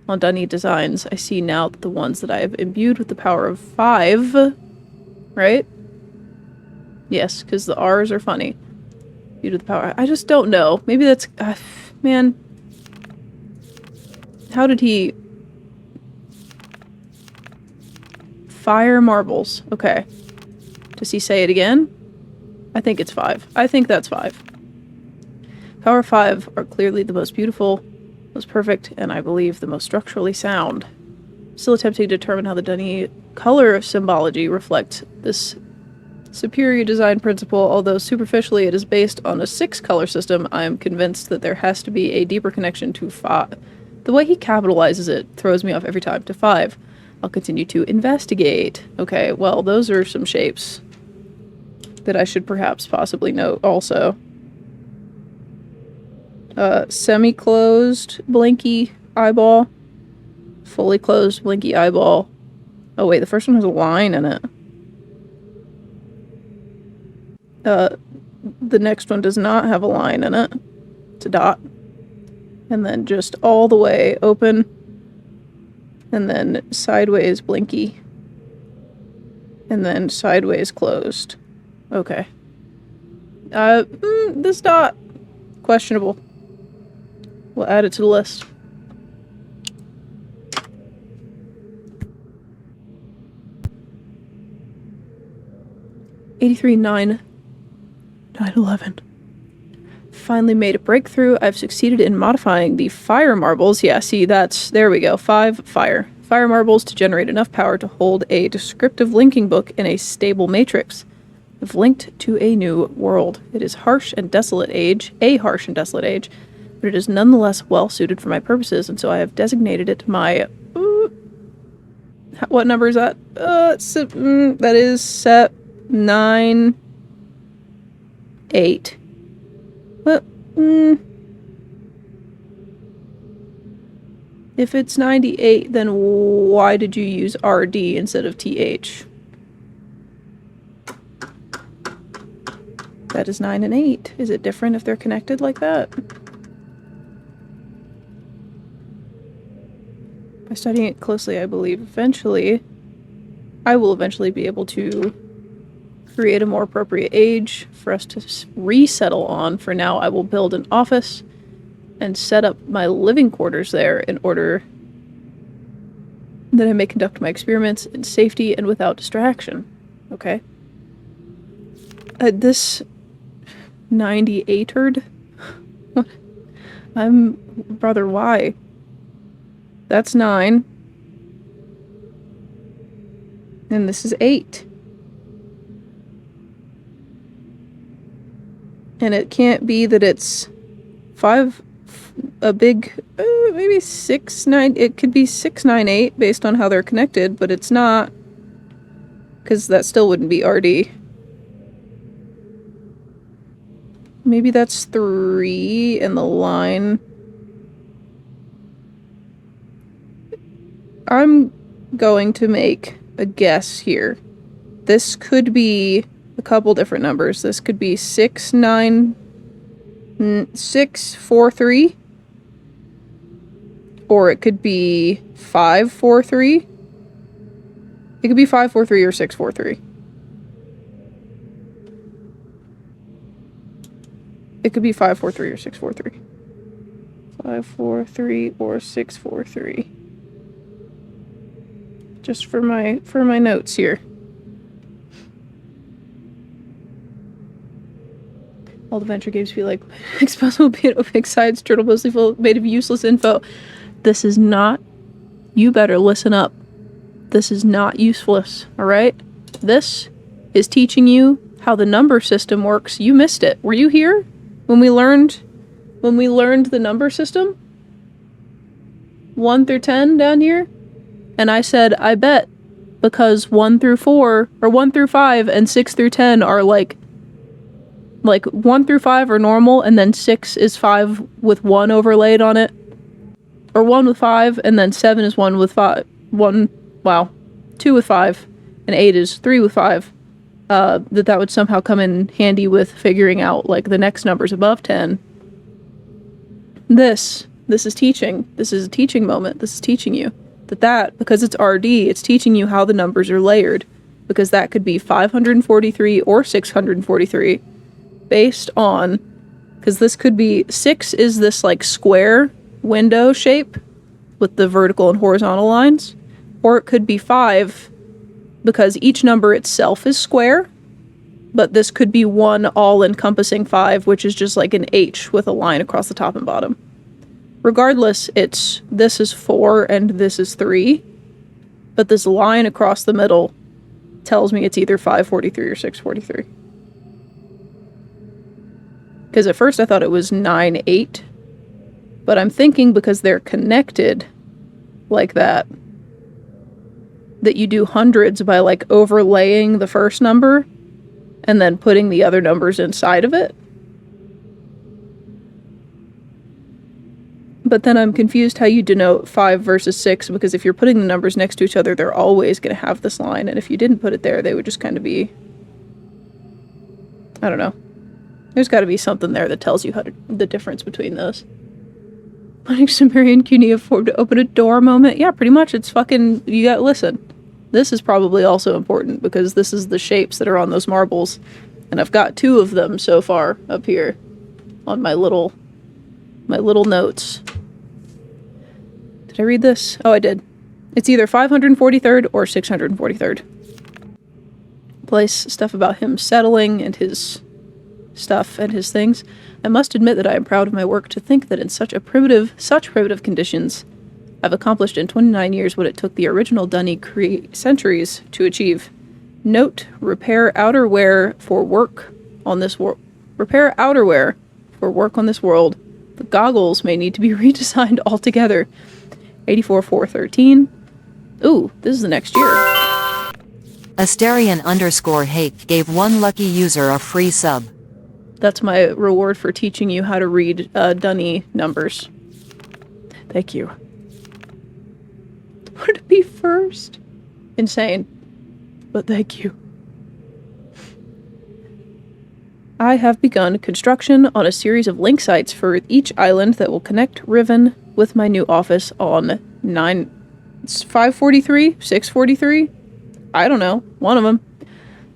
on Dunny Designs, I see now that the ones that I have imbued with the power of 5, right? Yes, because the R's are funny. Imbued with the power. I just don't know. Maybe that's... man. How did he... Fire marbles. Okay. Does he say it again? I think it's 5. I think that's 5. Power 5 are clearly the most beautiful, most perfect, and I believe the most structurally sound. Still attempting to determine how the Dunny color symbology reflects this superior design principle, although superficially it is based on a 6 color system. I am convinced that there has to be a deeper connection to 5. The way he capitalizes it throws me off every time. To 5. I'll continue to investigate. Okay, well, those are some shapes that I should perhaps possibly note also. Semi-closed blinky eyeball. Fully closed blinky eyeball. Oh wait, the first one has a line in it. The next one does not have a line in it. It's a dot. And then just all the way open. And then sideways blinky. And then sideways closed. Okay. This dot. Questionable. We'll add it to the list. $83,911. Finally made a breakthrough. I've succeeded in modifying the fire marbles. Yeah, see, there we go. 5 fire. Fire marbles to generate enough power to hold a descriptive linking book in a stable matrix. I've linked to a new world. It is a harsh and desolate age, but it is nonetheless well suited for my purposes, and so I have designated it my... what number is that? That is set 9... 8. Well, if it's 98, then why did you use RD instead of TH? That is 9 and 8. Is it different if they're connected like that? By studying it closely, I believe I will eventually be able to create a more appropriate age for us to resettle on. For now, I will build an office and set up my living quarters there in order that I may conduct my experiments in safety and without distraction. Okay? This 98erd? What? Brother, why? That's 9. And this is 8. And it can't be that it's 5, a big, maybe 6, 9, it could be 6, 9, 8 based on how they're connected, but it's not, because that still wouldn't be RD. Maybe that's 3 in the line. I'm going to make a guess here. This could be a couple different numbers. This could be 6, 9, 6, 4, 3. Or it could be 5, 4, 3. It could be 5, 4, 3 or 6, 4, 3. It could be 5, 4, 3 or 6, 4, 3. 5, 4, 3 or 6, 4, 3. Just for my notes here. All the venture games feel like exposable piano big sides, turtle mostly full made of useless info. This is not, you better listen up. This is not useless, alright? This is teaching you how the number system works. You missed it. Were you here when we learned the number system? 1 through 10 down here? And I said, I bet, because 1 through 4, or 1 through 5 and 6 through 10 are like 1 through 5 are normal, and then 6 is 5 with 1 overlaid on it. Or 1 with 5, and then 7 is 1 with 5. 2 with 5, and 8 is 3 with 5. That would somehow come in handy with figuring out, like, the next numbers above 10. This This is teaching. This is a teaching moment. This is teaching you that because it's RD, it's teaching you how the numbers are layered. Because that could be 543 or 643 based on, because this could be 6 is this like square window shape with the vertical and horizontal lines, or it could be 5 because each number itself is square, but this could be one all-encompassing 5, which is just like an H with a line across the top and bottom. Regardless, this is 4 and this is 3, but this line across the middle tells me it's either 543 or 643. Because at first I thought it was 9, 8, but I'm thinking because they're connected like that you do hundreds by like overlaying the first number and then putting the other numbers inside of it. But then I'm confused how you denote 5 versus 6, because if you're putting the numbers next to each other, they're always going to have this line, and if you didn't put it there, they would just kind of be... I don't know. There's got to be something there that tells you the difference between those. Letting Sumerian Cuny afford to open a door moment? Yeah, pretty much. It's fucking... listen. This is probably also important, because this is the shapes that are on those marbles, and I've got 2 of them so far up here on my little notes. Did I read this? Oh, I did. It's either 543rd or 643rd. Place stuff about him settling and his stuff and his things. I must admit that I am proud of my work. To think that in such primitive conditions, I've accomplished in 29 years what it took the original Dunny centuries to achieve. Note, repair outerwear for work on this world. Repair outerwear for work on this world. The goggles may need to be redesigned altogether. 84,413. Ooh, this is the next year. Asterion_Hake gave one lucky user a free sub. That's my reward for teaching you how to read Dunny numbers. Thank you. Want to be first? Insane. But thank you. I have begun construction on a series of link sites for each island that will connect Riven with my new office on 543, 643? I don't know. One of them.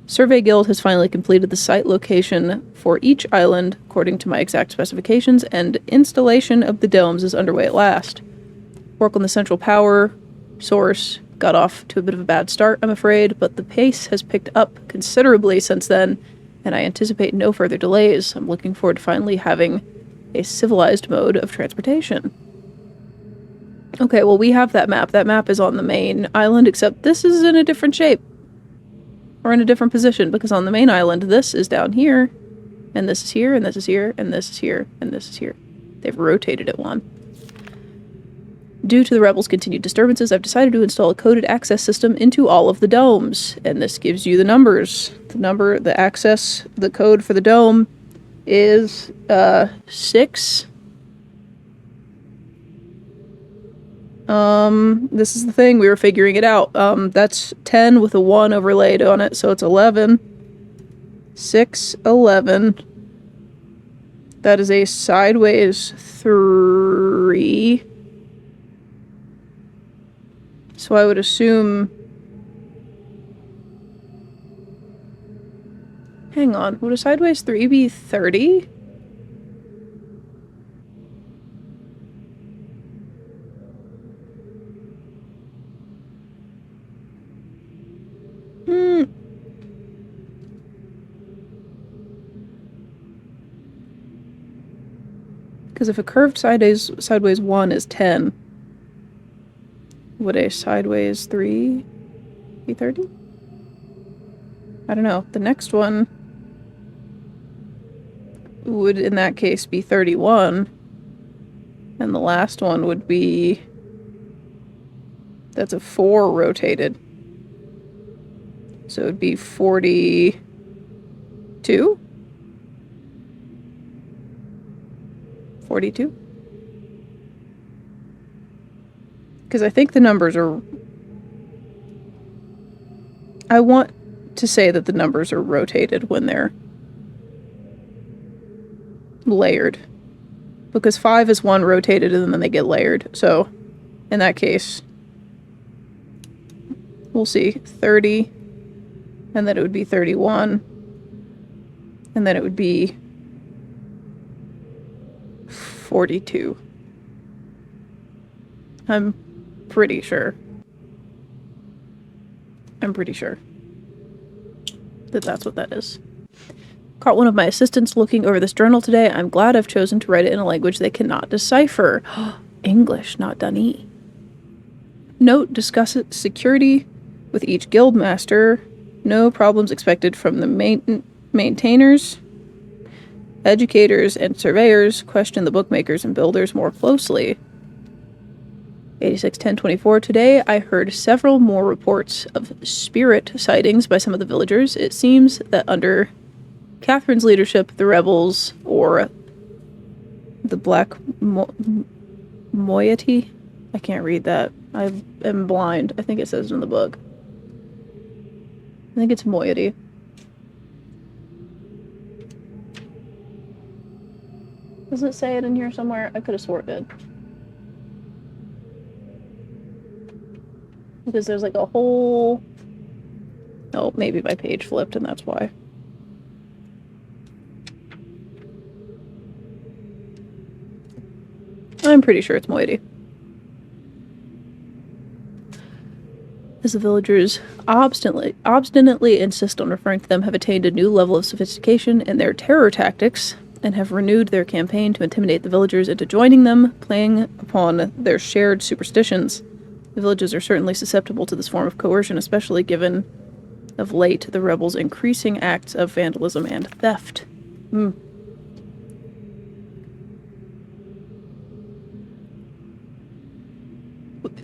Survey Guild has finally completed the site location for each island according to my exact specifications, and installation of the domes is underway at last. Work on the central power source got off to a bit of a bad start, I'm afraid, but the pace has picked up considerably since then, and I anticipate no further delays. I'm looking forward to finally having a civilized mode of transportation. Okay, well, we have that map. That map is on the main island, except this is in a different shape. Or in a different position, because on the main island, this is down here, and this is here, and this is here, and this is here, and this is here. They've rotated it one. Due to the rebels' continued disturbances, I've decided to install a coded access system into all of the domes, and this gives you the numbers. The code for the dome is 6. This is the thing, we were figuring it out. That's 10 with a 1 overlaid on it, so it's 11. 6, 11. That is a sideways 3. So I would assume... Hang on, would a sideways 3 be 30? Because if a curved sideways 1 is 10, would a sideways 3 be 30? I don't know. The next one would, in that case, be 31. And the last one would be... That's a 4 rotated. So it would be 42? Because I think the numbers are... I want to say that the numbers are rotated when they're layered. Because 5 is 1 rotated and then they get layered. So, in that case, we'll see 30, and then it would be 31, and then it would be 42. I'm pretty sure that that's what that is. Caught one of my assistants looking over this journal today. I'm glad I've chosen to write it in a language they cannot decipher. English, not Dunny. Note, discuss security with each guild master. No problems expected from the maintainers. Educators and surveyors question the bookmakers and builders more closely. 86-10-24. Today, I heard several more reports of spirit sightings by some of the villagers. It seems that under Catherine's leadership, the rebels, or the Black Moiety? I can't read that. I am blind. I think it says it in the book. I think it's Moiety. Doesn't it say it in here somewhere? I could have swore it did. Because there's like a whole... Oh, maybe my page flipped and that's why. I'm pretty sure it's moiety. As the villagers obstinately insist on referring to them, have attained a new level of sophistication in their terror tactics, and have renewed their campaign to intimidate the villagers into joining them, playing upon their shared superstitions. The villages are certainly susceptible to this form of coercion, especially given, of late, the rebels' increasing acts of vandalism and theft.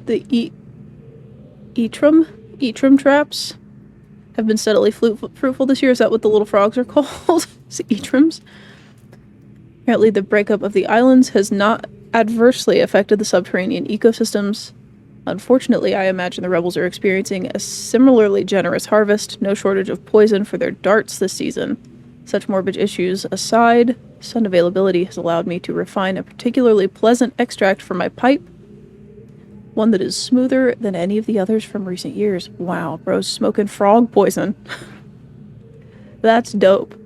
The Eitrim traps have been steadily fruitful this year. Is that what the little frogs are called? Is it Eitrims? Apparently the breakup of the islands has not adversely affected the subterranean ecosystems. Unfortunately, I imagine the rebels are experiencing a similarly generous harvest, no shortage of poison for their darts this season. Such morbid issues aside, sun availability has allowed me to refine a particularly pleasant extract for my pipe, one that is smoother than any of the others from recent years. Wow, bro's smoking frog poison. That's dope.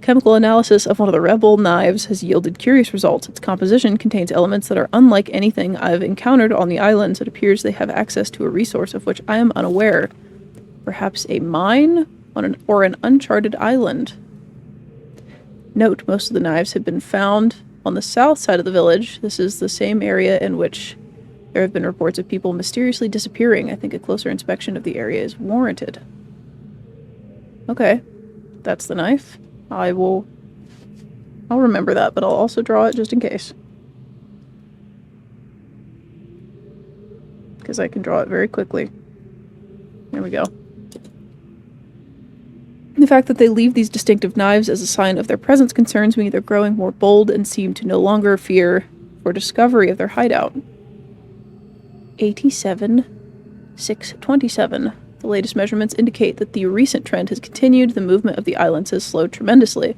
Chemical analysis of one of the rebel knives has yielded curious results. Its composition contains elements that are unlike anything I've encountered on the islands. It appears they have access to a resource of which I am unaware. Perhaps a mine or an uncharted island. Note, most of the knives have been found on the south side of the village. This is the same area in which there have been reports of people mysteriously disappearing. I think a closer inspection of the area is warranted. Okay, that's the knife. I'll remember that, but I'll also draw it just in case. Because I can draw it very quickly. There we go. The fact that they leave these distinctive knives as a sign of their presence concerns me. They're growing more bold and seem to no longer fear for discovery of their hideout. 87-6-27. The latest measurements indicate that the recent trend has continued. The movement of the islands has slowed tremendously.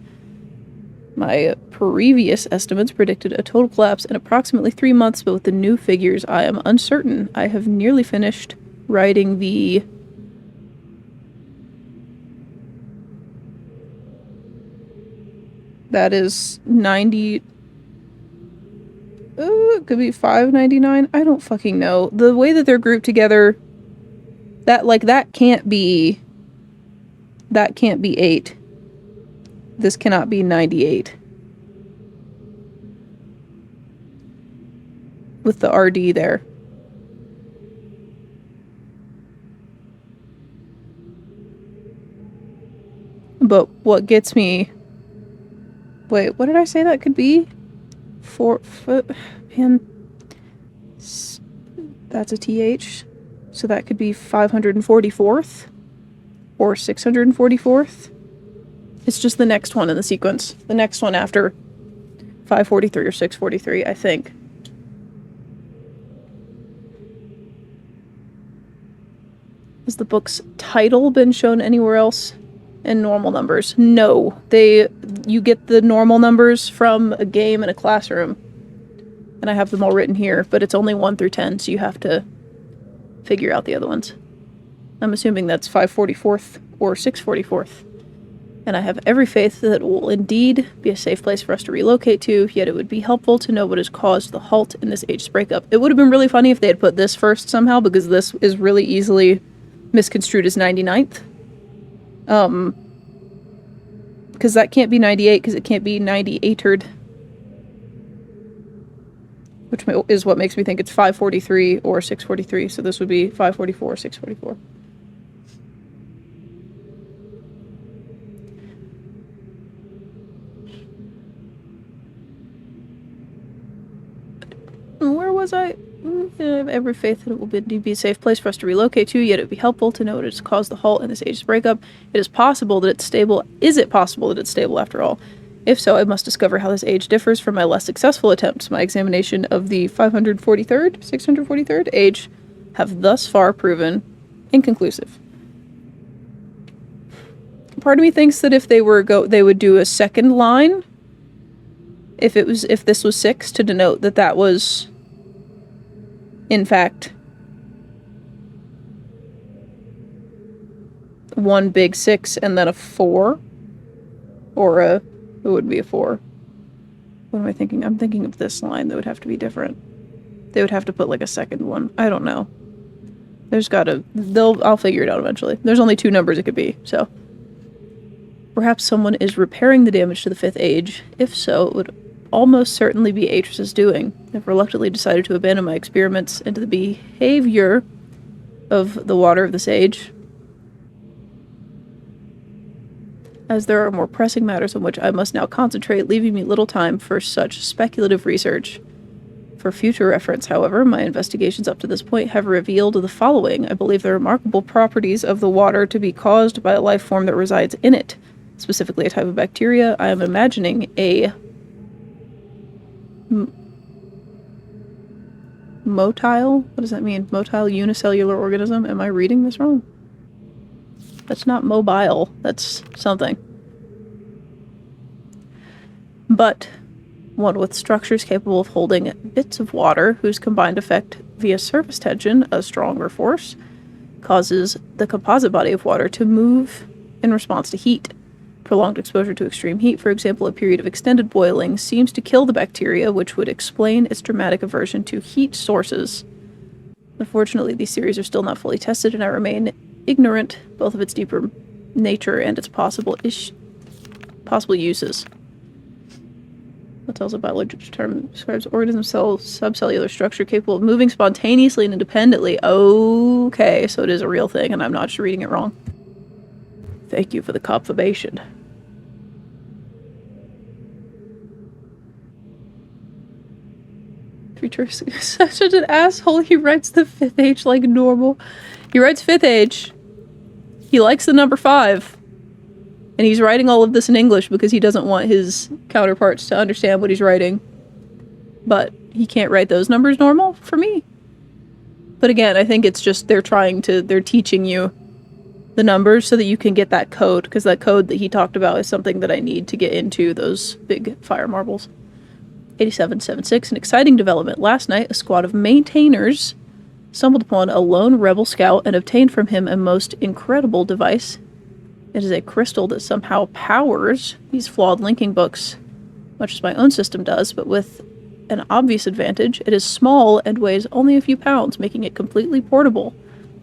My previous estimates predicted a total collapse in approximately 3 months, but with the new figures, I am uncertain. I have nearly finished writing the... That is 90... it could be 599. I don't fucking know. The way that they're grouped together, that can't be 8. This cannot be 98. With the RD there. But what gets me... Wait, what did I say that could be? 4 foot... Man. That's a TH. So that could be 544th? Or 644th? It's just the next one in the sequence. The next one after 543 or 643, I think. Has the book's title been shown anywhere else and normal numbers. No, you get the normal numbers from a game in a classroom. And I have them all written here, but it's only 1 through 10, so you have to figure out the other ones. I'm assuming that's 544th or 644th. And I have every faith that it will indeed be a safe place for us to relocate to, yet it would be helpful to know what has caused the halt in this age's breakup. It would have been really funny if they had put this first somehow, because this is really easily misconstrued as 99th. Because that can't be 98, because it can't be 98ed. Which is what makes me think it's 543 or 643, so this would be 544 or 644. Where was I? I have every faith that it will be a safe place for us to relocate to, yet it would be helpful to know what has caused the halt in this age's breakup. It is possible that it's stable. Is it possible that it's stable after all? If so, I must discover how this age differs from my less successful attempts. My examination of the 543rd, 643rd age have thus far proven inconclusive. Part of me thinks that if they would do a second line, if this was 6, to denote that that was, in fact, one big 6 and then a 4, or it would be a 4. What am I thinking? I'm thinking of this line that would have to be different. They would have to put like a second one. I don't know. I'll figure it out eventually. There's only 2 numbers it could be, so. Perhaps someone is repairing the damage to the 5th age. If so, it would almost certainly be Atris's doing. I've reluctantly decided to abandon my experiments into the behavior of the water of this age, as there are more pressing matters on which I must now concentrate, leaving me little time for such speculative research. For future reference, however, my investigations up to this point have revealed the following. I believe the remarkable properties of the water to be caused by a life form that resides in it, specifically a type of bacteria. I am imagining a motile? What does that mean? Motile unicellular organism? Am I reading this wrong? That's not mobile. That's something. But one with structures capable of holding bits of water whose combined effect via surface tension, a stronger force, causes the composite body of water to move in response to heat. Prolonged exposure to extreme heat, for example, a period of extended boiling, seems to kill the bacteria, which would explain its dramatic aversion to heat sources. Unfortunately, these theories are still not fully tested, and I remain ignorant both of its deeper nature and its possible uses. What tells a biological term describes organism cell subcellular structure capable of moving spontaneously and independently. Okay, so it is a real thing, and I'm not just reading it wrong. Thank you for the confirmation. Creature's such an asshole. He writes the 5th age like normal. He writes 5th age. He likes the number 5. And he's writing all of this in English because he doesn't want his counterparts to understand what he's writing. But he can't write those numbers normal for me. But again, I think it's just they're teaching you the numbers so that you can get that code, because that code that he talked about is something that I need to get into those big fire marbles. 8776, an exciting development. Last night, a squad of maintainers stumbled upon a lone rebel scout and obtained from him a most incredible device. It is a crystal that somehow powers these flawed linking books, much as my own system does, but with an obvious advantage. It is small and weighs only a few pounds, making it completely portable.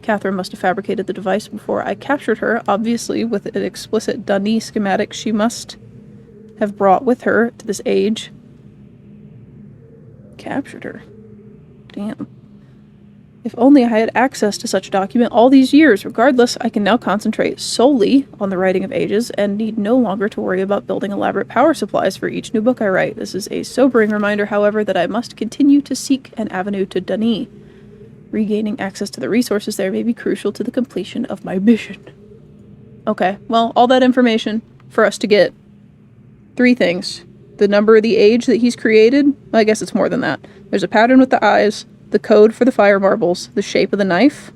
Catherine must have fabricated the device before I captured her, obviously with an explicit Dunny schematic she must have brought with her to this age. Captured her. Damn. If only I had access to such a document all these years. Regardless, I can now concentrate solely on the writing of ages and need no longer to worry about building elaborate power supplies for each new book I write. This is a sobering reminder, however, that I must continue to seek an avenue to Dunny. Regaining access to the resources there may be crucial to the completion of my mission. Okay, well, all that information for us to get 3 things. The number of the age that he's created. Well, I guess it's more than that. There's a pattern with the eyes, the code for the fire marbles, the shape of the knife,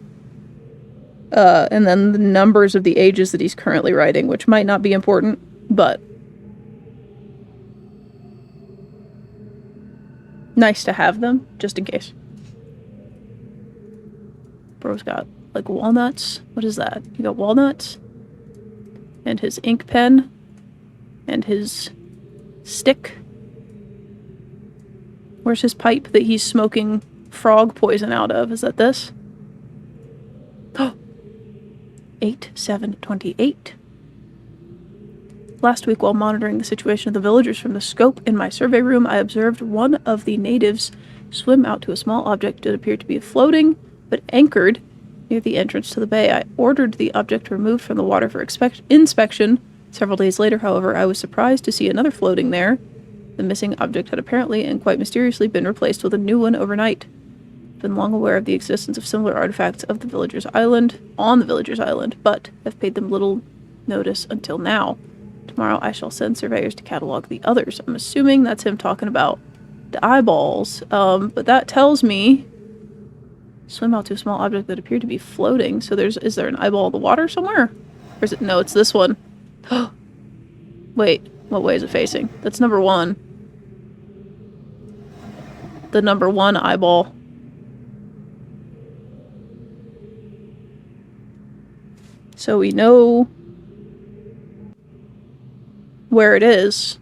And then the numbers of the ages that he's currently writing, which might not be important, but nice to have them, just in case. Bro's got, like, walnuts. What is that? You got walnuts? And his ink pen. And his stick. Where's his pipe that he's smoking frog poison out of? Is that this? Oh! 8/7/28. Last week, while monitoring the situation of the villagers from the scope in my survey room, I observed one of the natives swim out to a small object that appeared to be floating, but anchored near the entrance to the bay. I ordered the object removed from the water for inspection. Several days later, however, I was surprised to see another floating there. The missing object had apparently and quite mysteriously been replaced with a new one overnight. I've been long aware of the existence of similar artifacts on the villagers' island, but have paid them little notice until now. Tomorrow I shall send surveyors to catalog the others. I'm assuming that's him talking about the eyeballs. But that tells me swim out to a small object that appeared to be floating. So is there an eyeball in the water somewhere? Or is it? No, it's this one. Wait, what way is it facing? That's number 1. The number 1 eyeball. So we know where it is,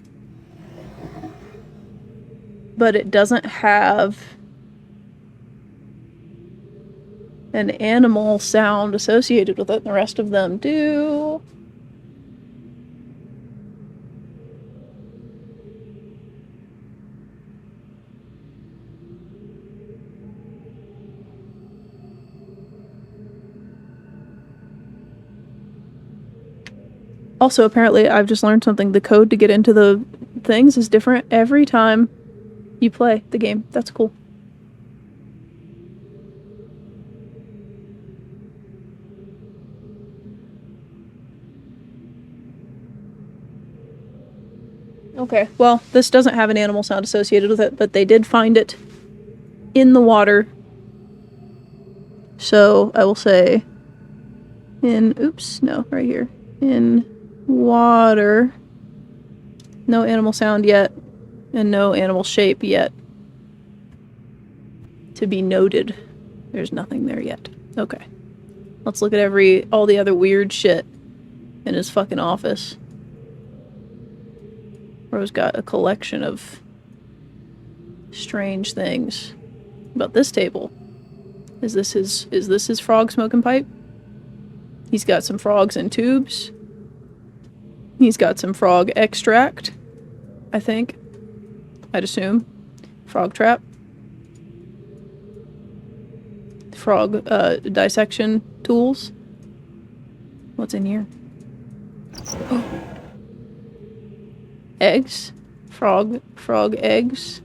but it doesn't have an animal sound associated with it, and the rest of them do. Also, apparently, I've just learned something. The code to get into the things is different every time you play the game. That's cool. Okay, well, this doesn't have an animal sound associated with it, but they did find it in the water. So, I will say right here. In water. No animal sound yet, and no animal shape yet. To be noted. There's nothing there yet. Okay. Let's look at all the other weird shit in his fucking office. Bro's got a collection of strange things. About this table. Is this his frog smoking pipe? He's got some frogs in tubes. He's got some frog extract, I think. I'd assume. Frog trap. Frog dissection tools. What's in here? Oh. Eggs? Frog eggs?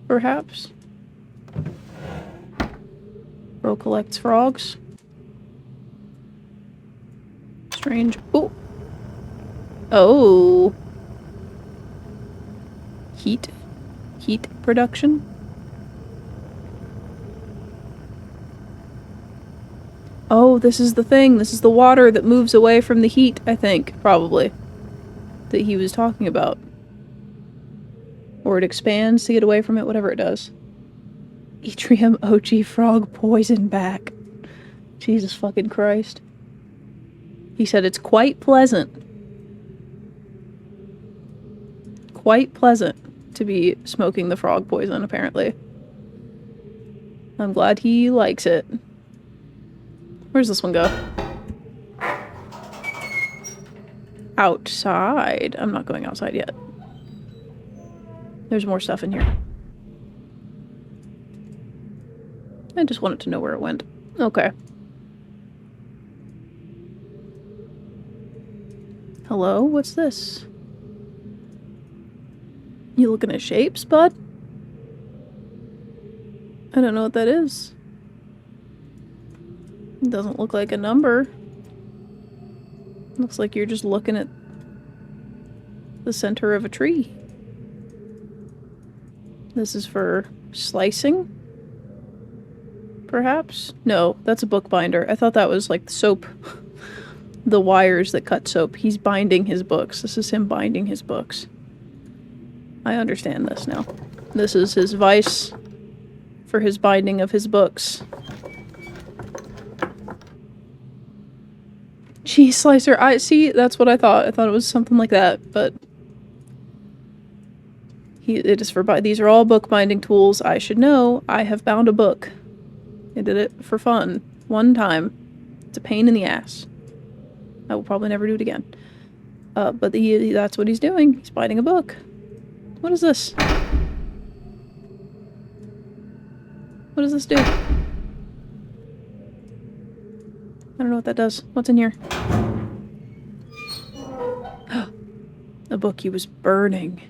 Perhaps? Bro collects frogs. Strange. Ooh. Oh. Heat production. Oh, this is the thing. This is the water that moves away from the heat, I think, probably. That he was talking about. Or it expands to get away from it, whatever it does. Yttrium OG frog poison back. Jesus fucking Christ. He said it's quite pleasant. Quite pleasant to be smoking the frog poison, apparently. I'm glad he likes it. Where's this one go? Outside. I'm not going outside yet. There's more stuff in here. I just wanted to know where it went. Okay. Hello? What's this? You looking at shapes, bud? I don't know what that is. It doesn't look like a number. Looks like you're just looking at the center of a tree. This is for slicing? perhaps? No, that's a bookbinder. I thought that was like soap. The wires that cut soap. He's binding his books. This is him binding his books. I understand this now. This is his vice for his binding of his books. Cheese slicer. I see, that's what I thought. I thought it was something like that, but it is for these are all bookbinding tools. I should know. I have bound a book. I did it for fun. One time. It's a pain in the ass. I will probably never do it again. But that's what he's doing. He's binding a book. What is this? What does this do? I don't know what that does. What's in here? The book he was burning.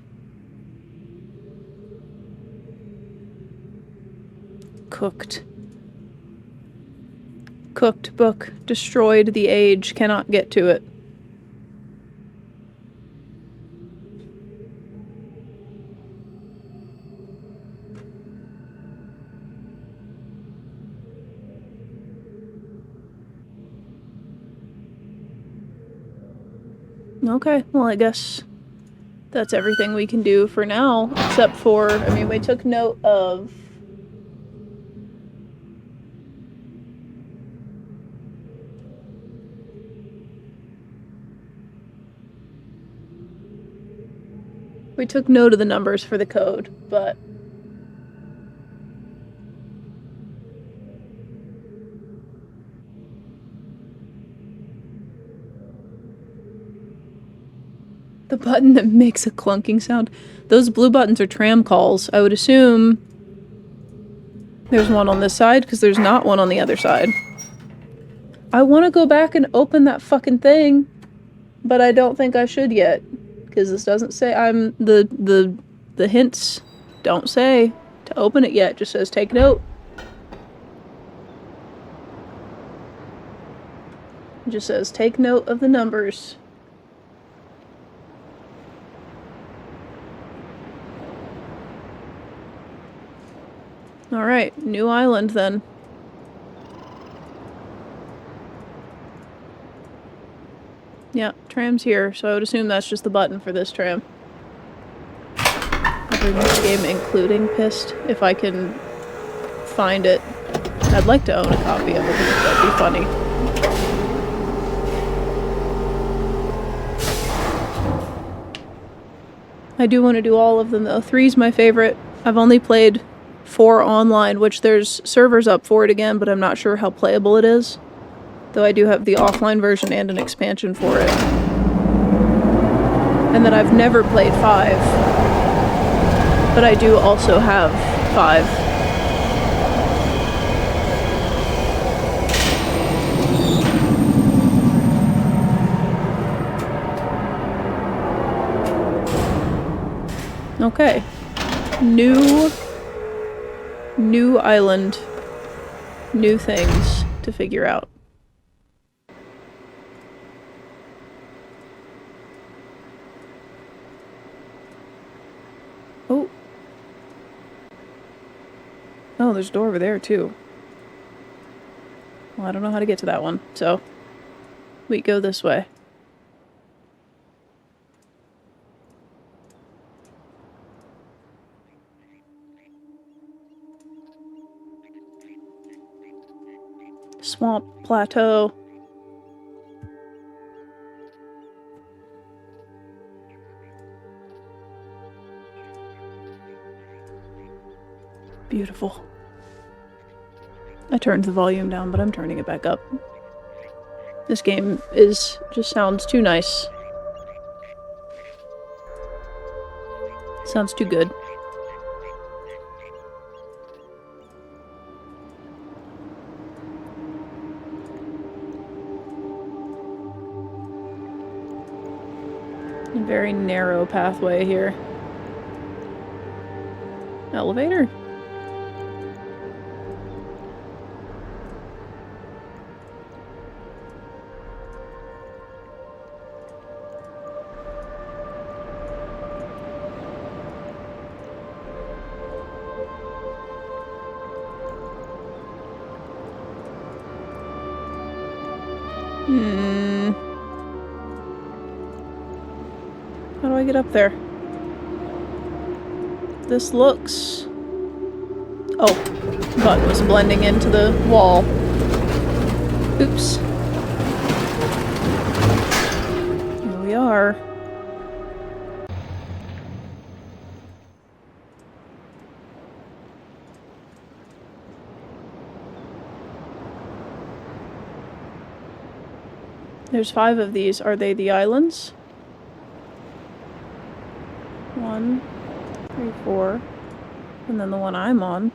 Cooked. Cooked book. Destroyed the age. Cannot get to it. Okay, well I guess that's everything we can do for now, except for, I mean, we took note of the numbers for the code, but the button that makes a clunking sound. Those blue buttons are tram calls. I would assume there's one on this side, because there's not one on the other side. I want to go back and open that fucking thing, but I don't think I should yet, because this doesn't say the hints don't say to open it yet. It just says take note. It just says take note of the numbers. Alright, new island then. Yeah, tram's here, so I would assume that's just the button for this tram. Every game including Pissed, if I can find it. I'd like to own a copy of it, because that'd be funny. I do want to do all of them though. 3's my favorite. I've only played 4 online, which there's servers up for it again, but I'm not sure how playable it is. Though I do have the offline version and an expansion for it. And then I've never played 5. But I do also have 5. Okay. New island. New things to figure out. Oh. Oh, there's a door over there too. Well, I don't know how to get to that one, so we go this way. Swamp plateau. Beautiful. I turned the volume down, but I'm turning it back up. This game just sounds too nice. Sounds too good. A very narrow pathway here. Elevator? How do I get up there? This looks... Oh, button was blending into the wall. Oops. Here we are. There's 5 of these. Are they the islands? 1, 3, 4. And then the one I'm on.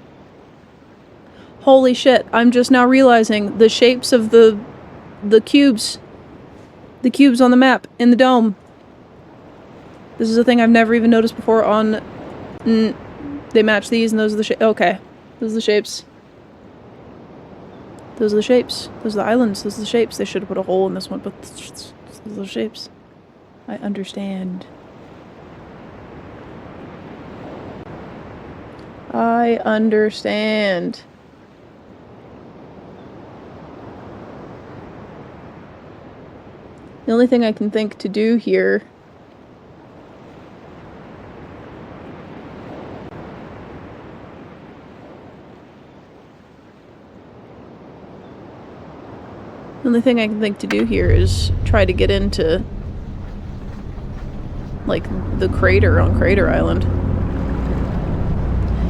Holy shit, I'm just now realizing the shapes of the cubes. The cubes on the map, in the dome. This is a thing I've never even noticed before on... they match these and those are the shapes. Okay. Those are the shapes. Those are the shapes. Those are the islands. Those are the shapes. They should have put a hole in this one, but those are the shapes. I understand. I understand. The only thing I can think to do here... The only thing I can think to do here is try to get into, like, the crater on Crater Island.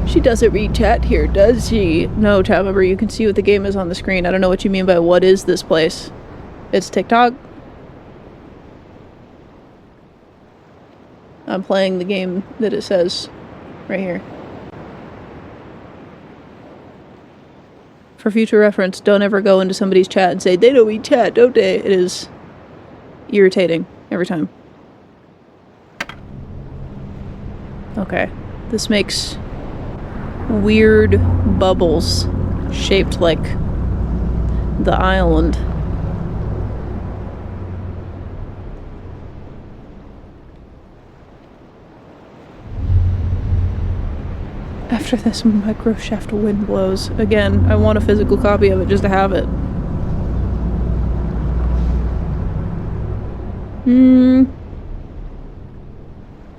She doesn't read chat here, does she? No, chat member, you can see what the game is on the screen. I don't know what you mean by what is this place. It's TikTok. I'm playing the game that it says right here. For future reference, don't ever go into somebody's chat and say, they don't read chat, don't they? It is irritating every time. Okay. This makes weird bubbles shaped like the island. After this microshaft wind blows. Again, I want a physical copy of it just to have it.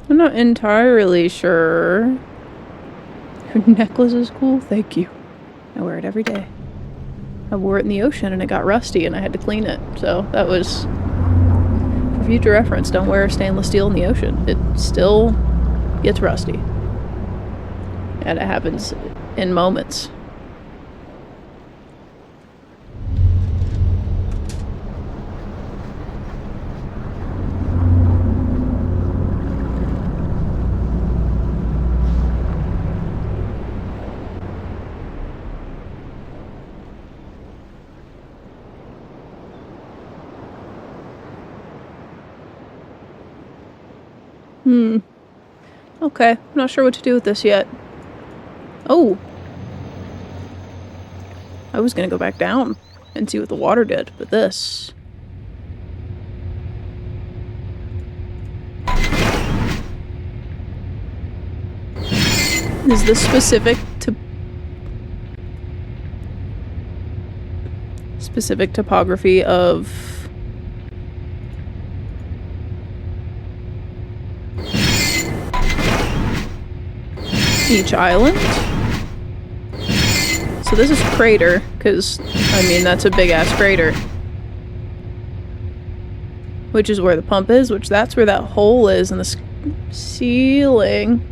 I'm not entirely sure. Your necklace is cool? Thank you. I wear it every day. I wore it in the ocean and it got rusty and I had to clean it. So that was... For future reference, don't wear stainless steel in the ocean. It still gets rusty. And it happens in moments. Okay, I'm not sure what to do with this yet. Oh! I was gonna go back down and see what the water did, but this... Is this specific topography of... each island? So this is crater, because, I mean, that's a big-ass crater. Which is where the pump is, which that's where that hole is in the ceiling.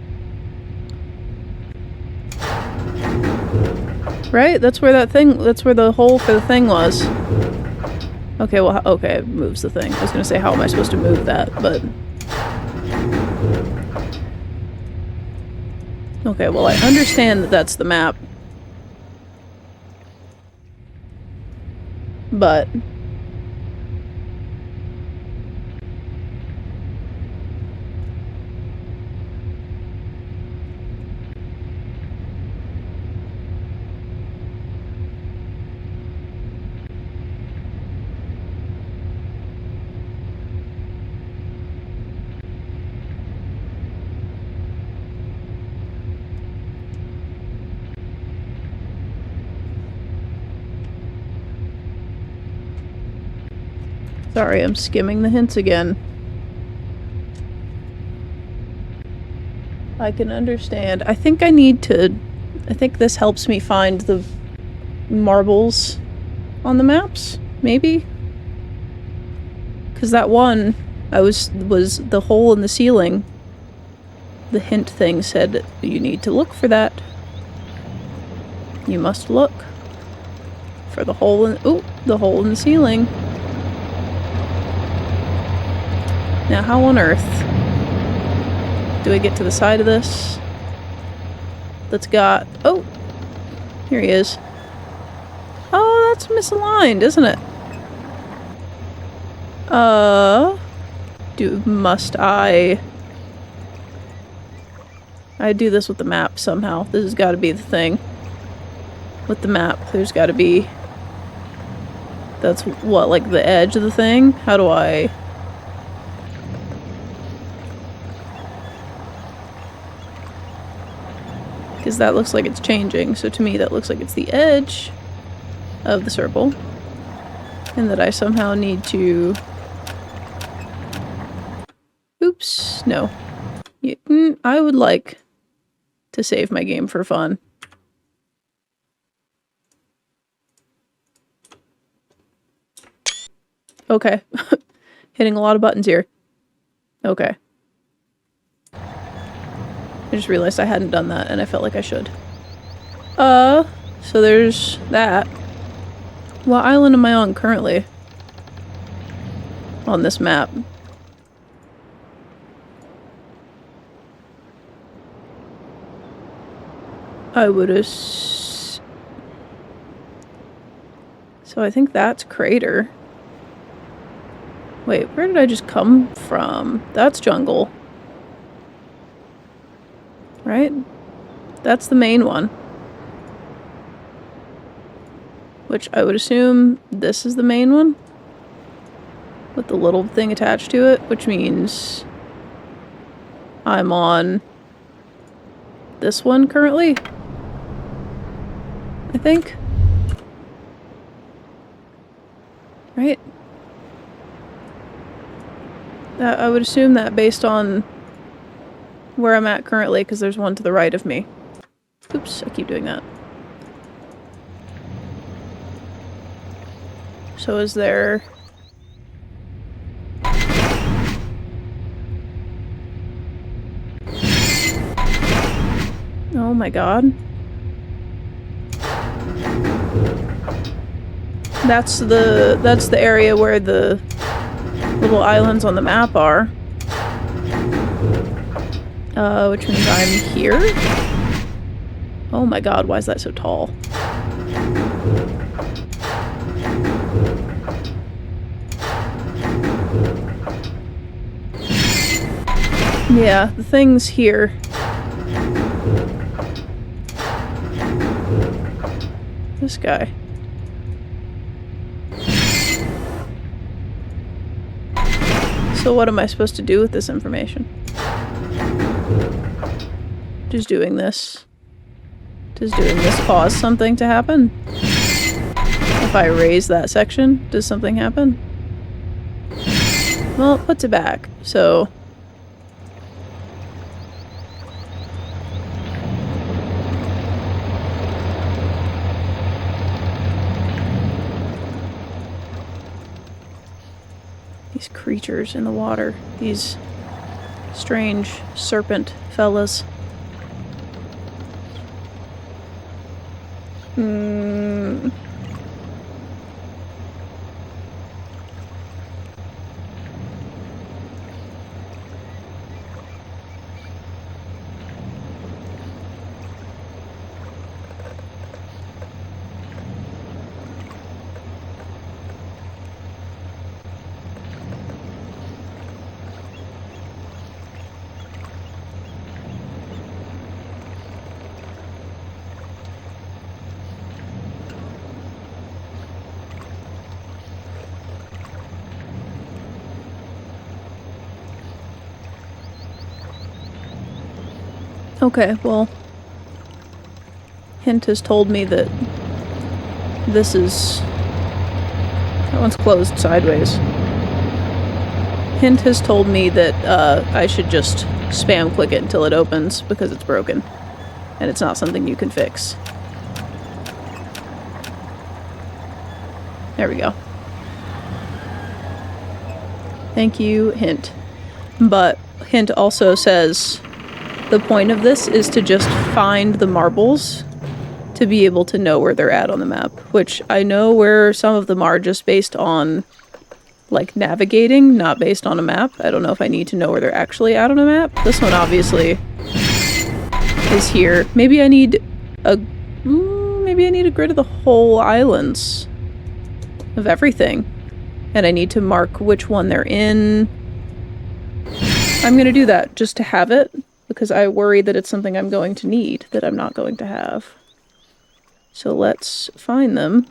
Right? That's where that thing, that's where the hole for the thing was. Okay, well, okay, it moves the thing. I was gonna say, how am I supposed to move that, but... Okay, well, I understand that that's the map. But... Sorry, I'm skimming the hints again. I can understand. I think I need to... I think this helps me find the marbles on the maps, maybe? Because that one, was the hole in the ceiling. The hint thing said you need to look for that. You must look for the hole in... Ooh, the hole in the ceiling. Now, how on earth do I get to the side of this? That's got... Oh! Here he is. Oh, that's misaligned, isn't it? Must I do this with the map somehow. This has got to be the thing. With the map, there's got to be... That's what, like the edge of the thing? How do I... Because that looks like it's changing, so to me that looks like it's the edge of the circle. And that I somehow need to... Oops, no. I would like to save my game for fun. Okay. Hitting a lot of buttons here. Okay. I just realized I hadn't done that, and I felt like I should. So there's that. What island am I on currently? On this map. I would So I think that's Crater. Wait, where did I just come from? That's jungle. Right? That's the main one. Which I would assume this is the main one. With the little thing attached to it, which means I'm on this one currently. I think. Right? I would assume that based on where I'm at currently, because there's one to the right of me. Oops, I keep doing that. So is there... Oh my god. That's the area where the little islands on the map are. Which means I'm here? Oh my god, why is that so tall? Yeah, the thing's here. This guy. So what am I supposed to do with this information? Just doing this. Does doing this cause something to happen? If I raise that section, does something happen? Well, it puts it back, so... These creatures in the water. These strange serpent fellas. Okay, well, Hint has told me that this is... That one's closed sideways. Hint has told me that I should just spam click it until it opens because it's broken. And it's not something you can fix. There we go. Thank you, Hint. But Hint also says the point of this is to just find the marbles to be able to know where they're at on the map, which I know where some of them are just based on like navigating, not based on a map. I don't know if I need to know where they're actually at on a map. This one obviously is here. Maybe I need a grid of the whole islands of everything. And I need to mark which one they're in. I'm gonna do that just to have it, because I worry that it's something I'm going to need that I'm not going to have. So let's find them.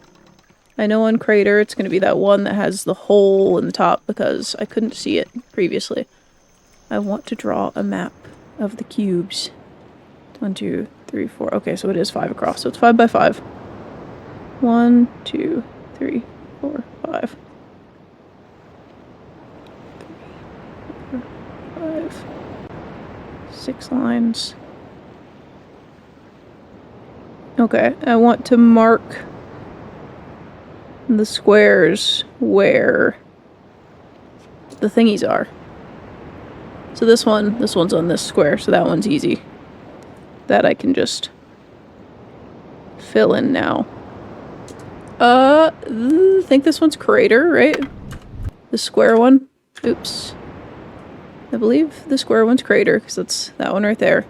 I know on Crater it's going to be that one that has the hole in the top because I couldn't see it previously. I want to draw a map of the cubes. 1, 2, 3, 4. Okay, so it is 5 across. So it's 5 by 5. 1, 2, 3, 4, 5. 3, 4, 5. 6 lines. Okay, I want to mark the squares where the thingies are. So this one's on this square, so that one's easy. That I can just fill in now. I think this one's Crater, right? The square one. Oops. I believe the square one's Crater, because that's that one right there.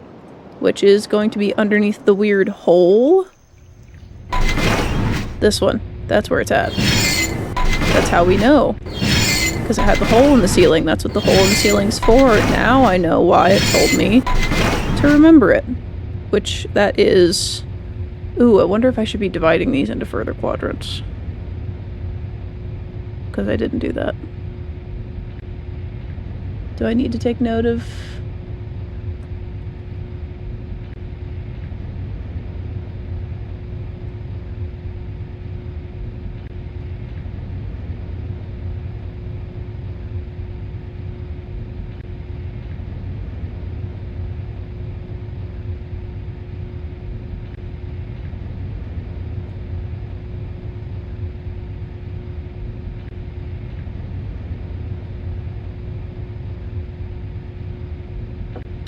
Which is going to be underneath the weird hole. This one. That's where it's at. That's how we know. Because it had the hole in the ceiling. That's what the hole in the ceiling's for. Now I know why it told me to remember it. Which that is... Ooh, I wonder if I should be dividing these into further quadrants. Because I didn't do that. Do I need to take note of...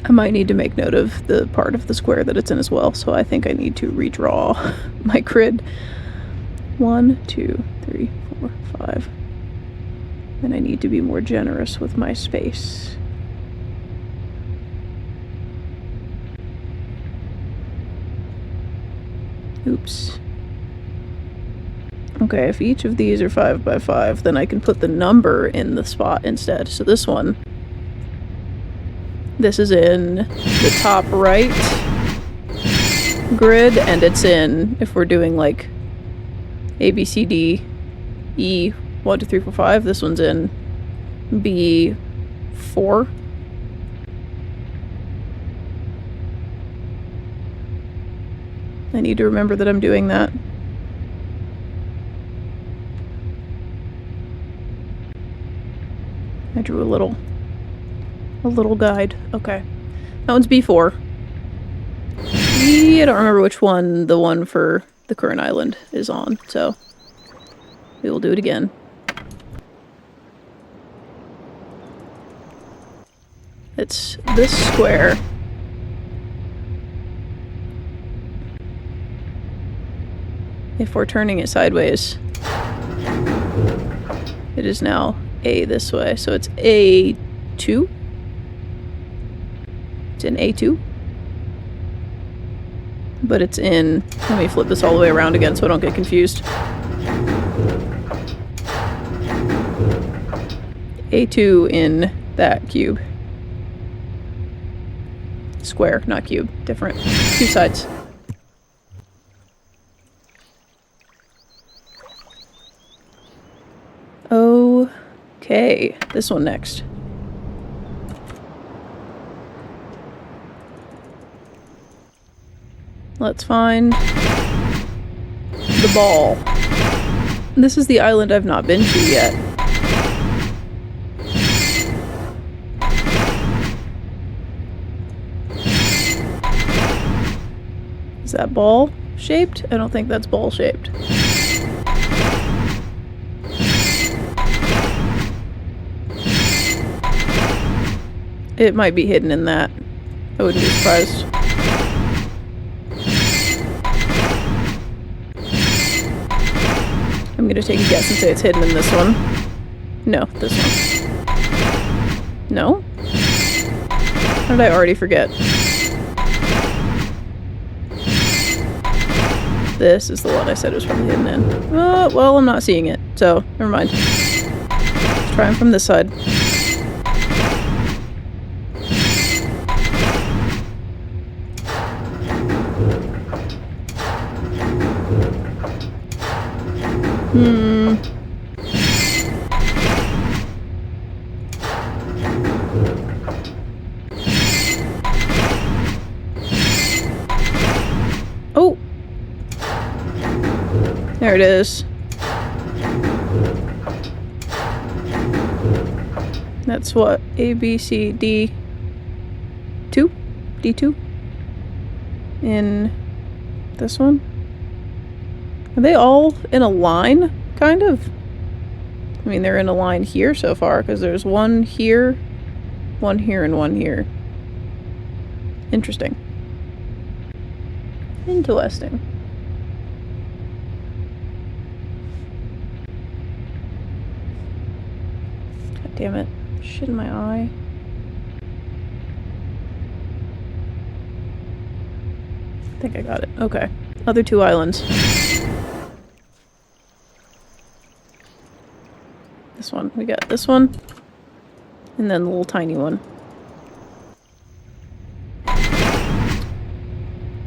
I might need to make note of the part of the square that it's in as well, so I think I need to redraw my grid. 1, 2, 3, 4, 5. And I need to be more generous with my space. Oops. Okay, if each of these are 5 by 5, then I can put the number in the spot instead. So this one... This is in the top right grid, and it's in, if we're doing like A, B, C, D, E, 1, 2, 3, 4, 5, this one's in B4. I need to remember that I'm doing that. I drew a little guide. Okay. That one's B4. I don't remember which one the one for the current island is on, so we will do it again. It's this square. If we're turning it sideways, it is now A this way, so it's A2. It's in A2. But it's in... Let me flip this all the way around again so I don't get confused. A2 in that cube. Square, not cube. Different. 2 sides. Okay. This one next. Let's find the ball. This is the island I've not been to yet. Is that ball shaped? I don't think that's ball shaped. It might be hidden in that. I wouldn't be surprised. I'm gonna take a guess and say it's hidden in this one. No, this one. No? How did I already forget? This is the one I said was probably hidden in. Well, I'm not seeing it, so never mind. Let's try them from this side. Oh! There it is. That's what? A, B, C, D... 2? D2? In this one? Are they all in a line? Kind of. I mean, they're in a line here so far, because there's one here, and one here. Interesting. Interesting. God damn it. Shit in my eye. I think I got it. Okay. Other 2 islands. This one. We got this one. And then the little tiny one.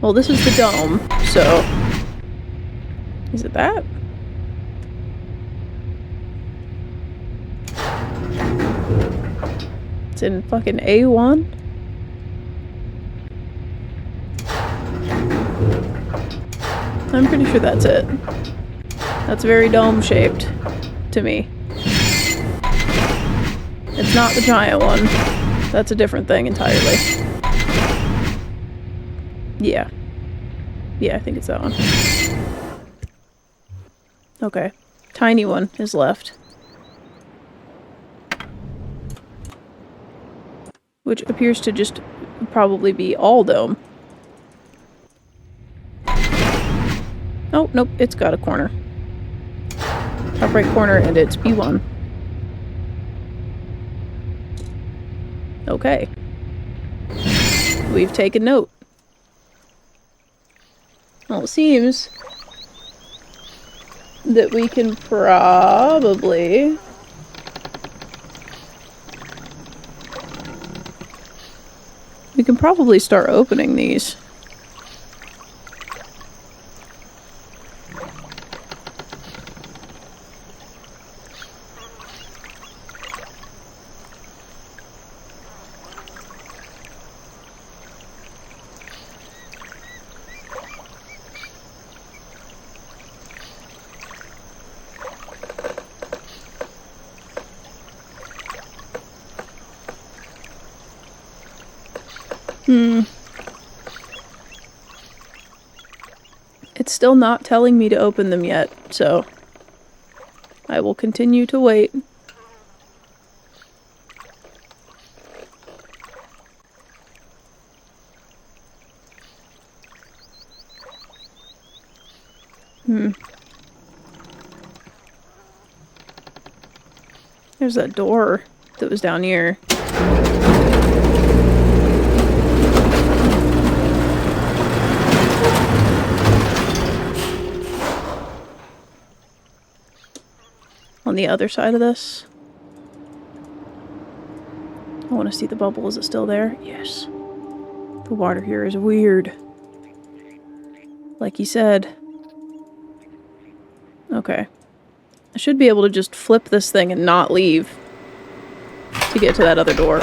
Well, this is the dome, so... Is it that? It's in fucking A1? I'm pretty sure that's it. That's very dome-shaped to me. It's not the giant one. That's a different thing entirely. Yeah. Yeah, I think it's that one. Okay. Tiny one is left. Which appears to just probably be all dome. Oh, nope, it's got a corner. Top right corner, and it's B1. Okay. We've taken note. Well, it seems that we can probably... We can probably start opening these. It's still not telling me to open them yet, so I will continue to wait. There's that door that was down here. On the other side of this. I want to see the bubble. Is it still there? Yes. The water here is weird. Like he said. Okay. I should be able to just flip this thing and not leave to get to that other door.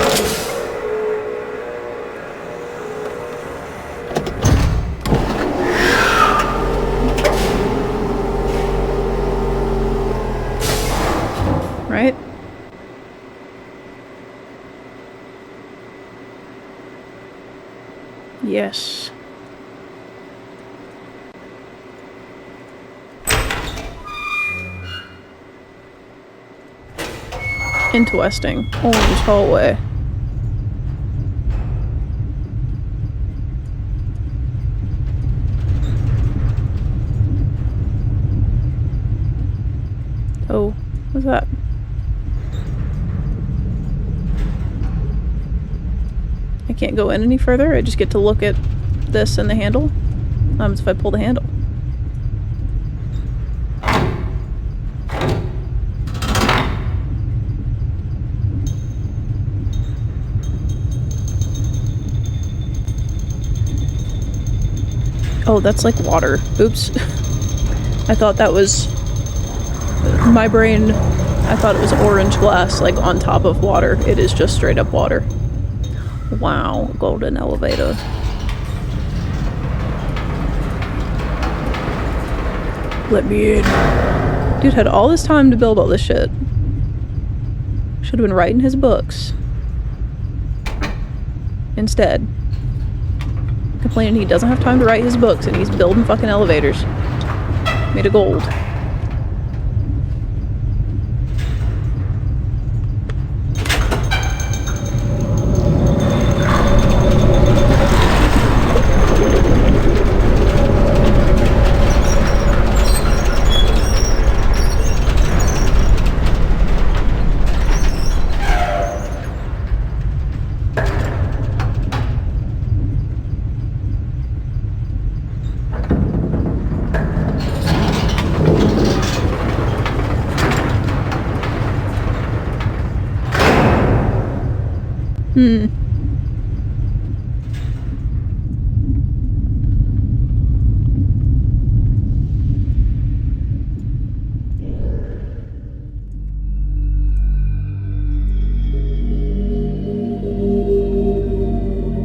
Right? Yes. Interesting. Orange hallway. Oh, what's that? I can't go in any further. I just get to look at this and the handle. What happens if I pull the handle? Oh, that's like water. Oops. I thought that was... My brain... I thought it was orange glass, like, on top of water. It is just straight up water. Wow, golden elevator. Let me in. Dude had all this time to build all this shit. Should have been writing his books. Instead. Complaining he doesn't have time to write his books and he's building fucking elevators. Made of gold.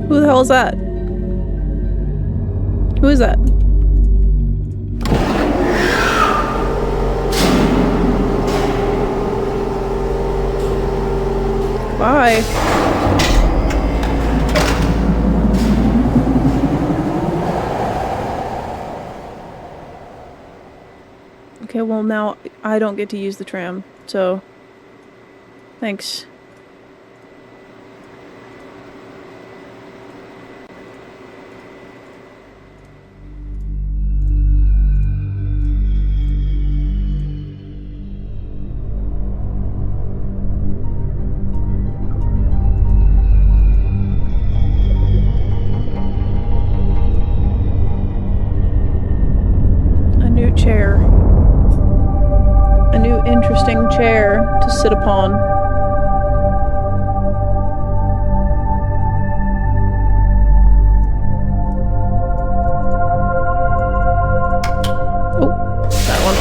Who the hell is that? Who is that? Bye. Okay, well now I don't get to use the tram, so thanks. Chair. A new interesting chair to sit upon. Oh, that one.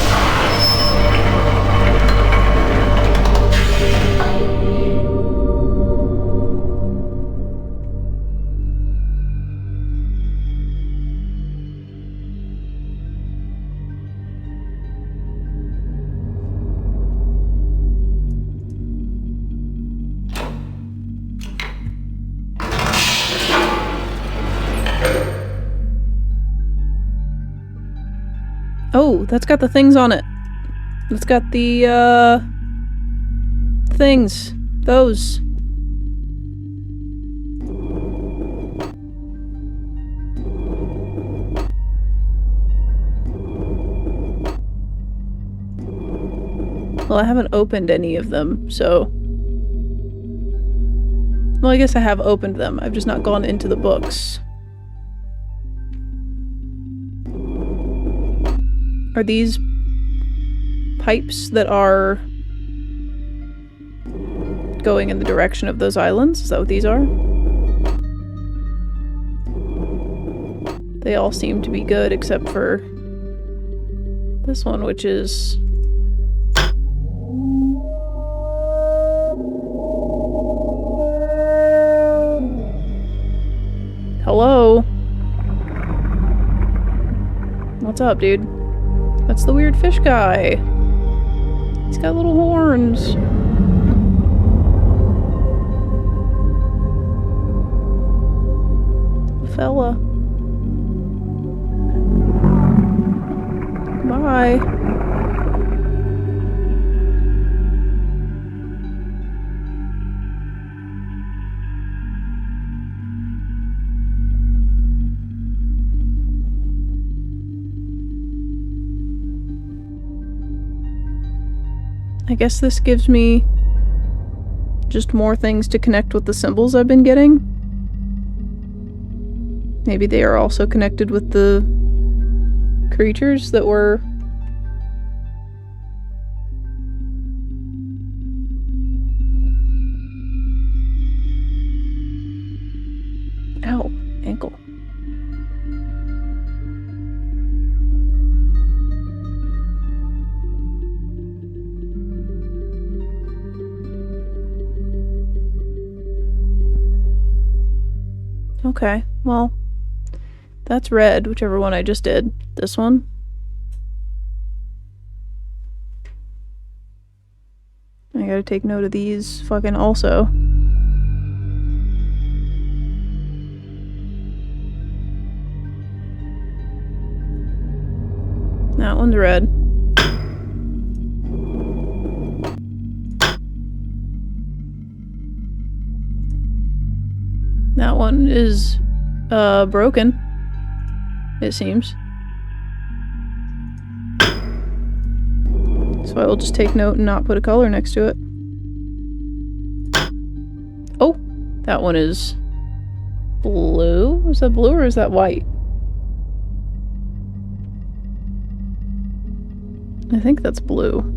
Oh, that's got the things on it. It's got the, things. Those. Well, I haven't opened any of them, so... Well, I guess I have opened them. I've just not gone into the books. Are these pipes that are going in the direction of those islands? Is that what these are? They all seem to be good except for this one, which is... Hello? What's up, dude? That's the weird fish guy. He's got little horns. Fella. Bye. I guess this gives me just more things to connect with the symbols I've been getting. Maybe they are also connected with the creatures that were... Ow, ankle. Okay, well, that's red, whichever one I just did. This one. I gotta take note of these fucking also. That one's red. That one is, broken, it seems. So I will just take note and not put a color next to it. Oh, that one is blue? Is that blue or is that white? I think that's blue.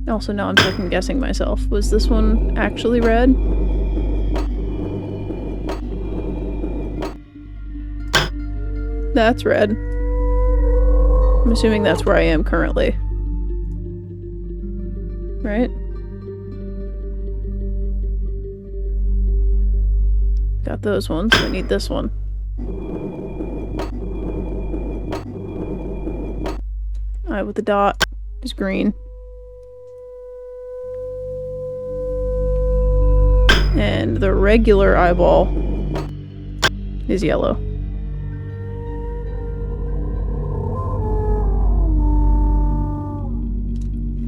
Also, now I'm second guessing myself. Was this one actually red? That's red. I'm assuming that's where I am currently. Right? Got those ones. I need this one. Eye with the dot is green. And the regular eyeball is yellow.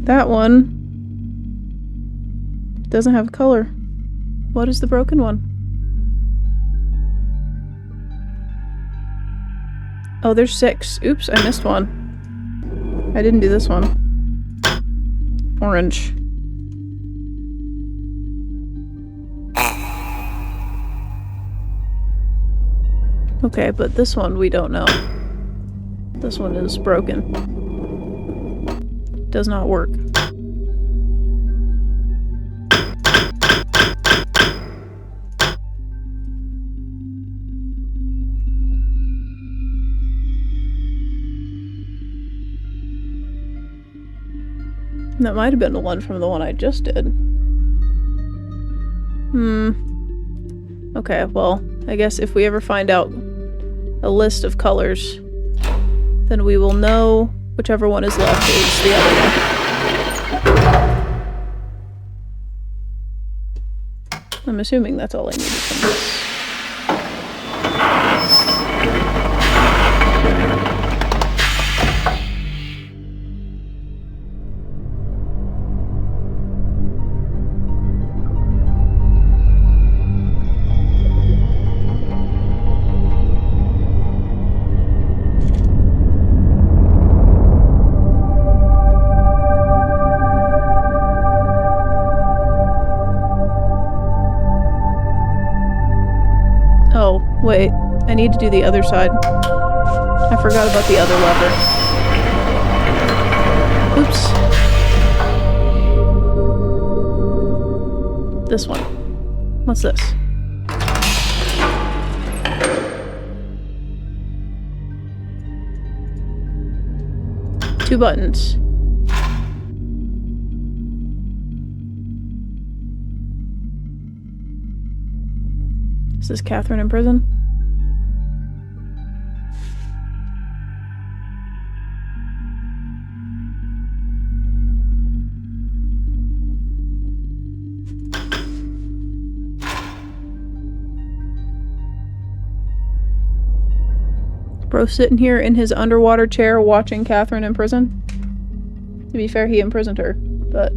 That one doesn't have color. What is the broken one? Oh, there's 6. Oops, I missed one. I didn't do this one. Orange. Okay, but this one we don't know. This one is broken. Does not work. That might have been the one from the one I just did. Okay, well, I guess if we ever find out a list of colors, then we will know whichever one is left is the other one. I'm assuming that's all I needed from this. Wait, I need to do the other side. I forgot about the other lever. Oops. This one. What's this? Two buttons. Is this Catherine in prison? Bro sitting here in his underwater chair watching Catherine in prison. To be fair, he imprisoned her, but...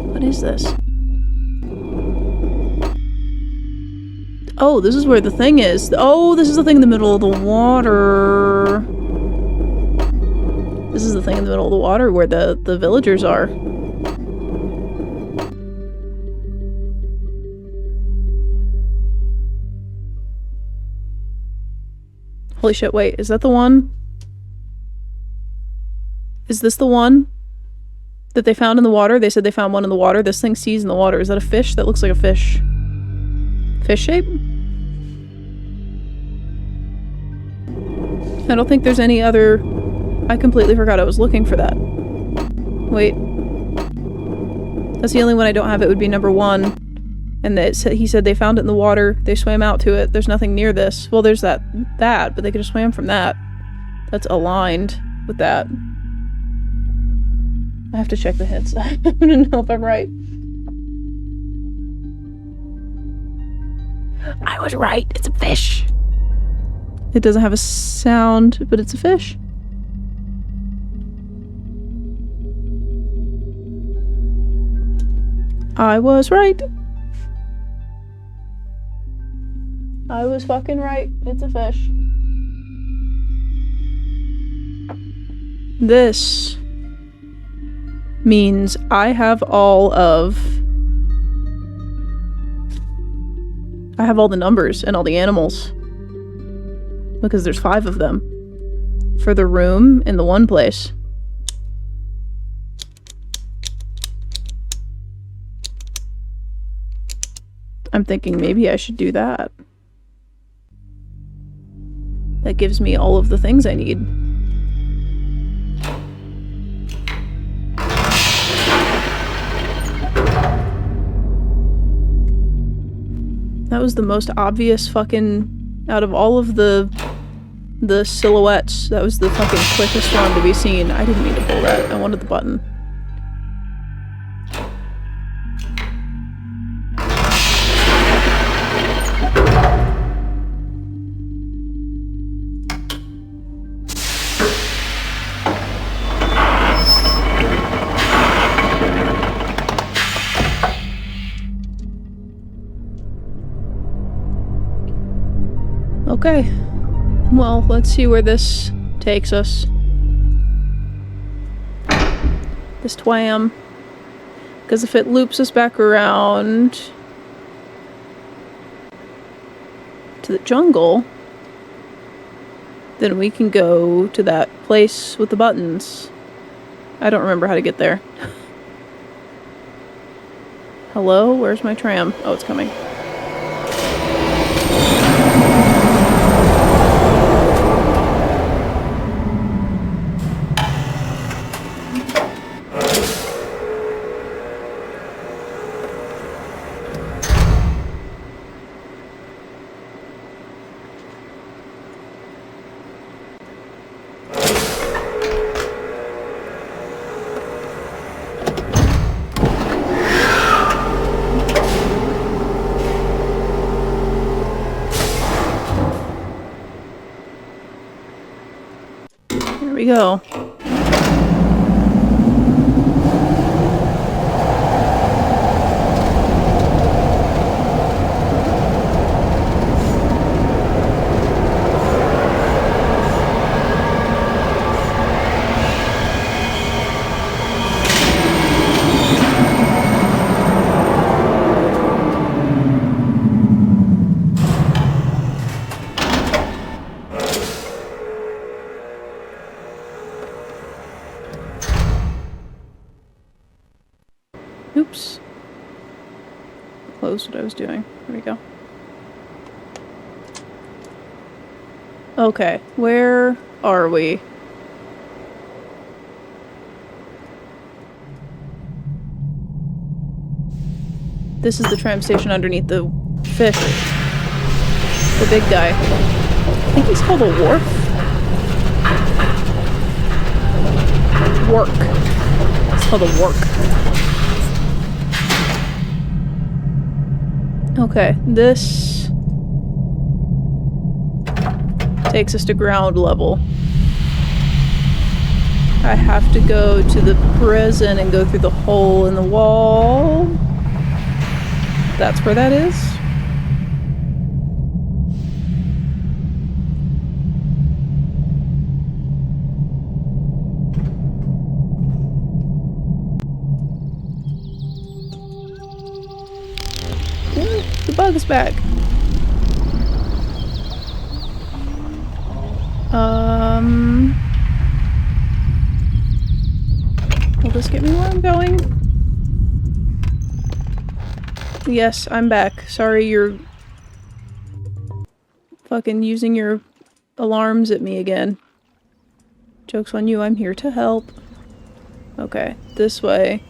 What is this? Oh, this is where the thing is. Oh, this is the thing in the middle of the water. This is the thing in the middle of the water where the villagers are. Holy shit, wait, is that the one? Is this the one that they found in the water? They said they found one in the water. This thing sees in the water. Is that a fish? That looks like a fish. Fish shape? I don't think there's any other... I completely forgot I was looking for that. Wait. That's the only one I don't have. It would be number 1. And he said they found it in the water. They swam out to it. There's nothing near this. Well, there's that, but they could have swam from that. That's aligned with that. I have to check the hints. I don't know if I'm right. I was right. It's a fish. It doesn't have a sound, but it's a fish. I was right. I was fucking right. It's a fish. This means I have all the numbers and all the animals. Because there's 5 of them. For the room in the one place. I'm thinking maybe I should do that. That gives me all of the things I need. That was the most obvious fucking... out of all of the silhouettes, that was the fucking quickest one to be seen. I didn't mean to pull that. I wanted the button. Okay, well, let's see where this takes us. This twam. Because if it loops us back around to the jungle, then we can go to that place with the buttons. I don't remember how to get there. Hello? Where's my tram? Oh, it's coming. There we go. Oops. Close what I was doing. There we go. Okay, where are we? This is the tram station underneath the fish. The big guy. I think he's called a wharf? Work. It's called a work. Okay, this takes us to ground level. I have to go to the prison and go through the hole in the wall. That's where that is. this back. Will this get me where I'm going? Yes, I'm back. Sorry you're fucking using your alarms at me again. Joke's on you, I'm here to help. Okay, this way.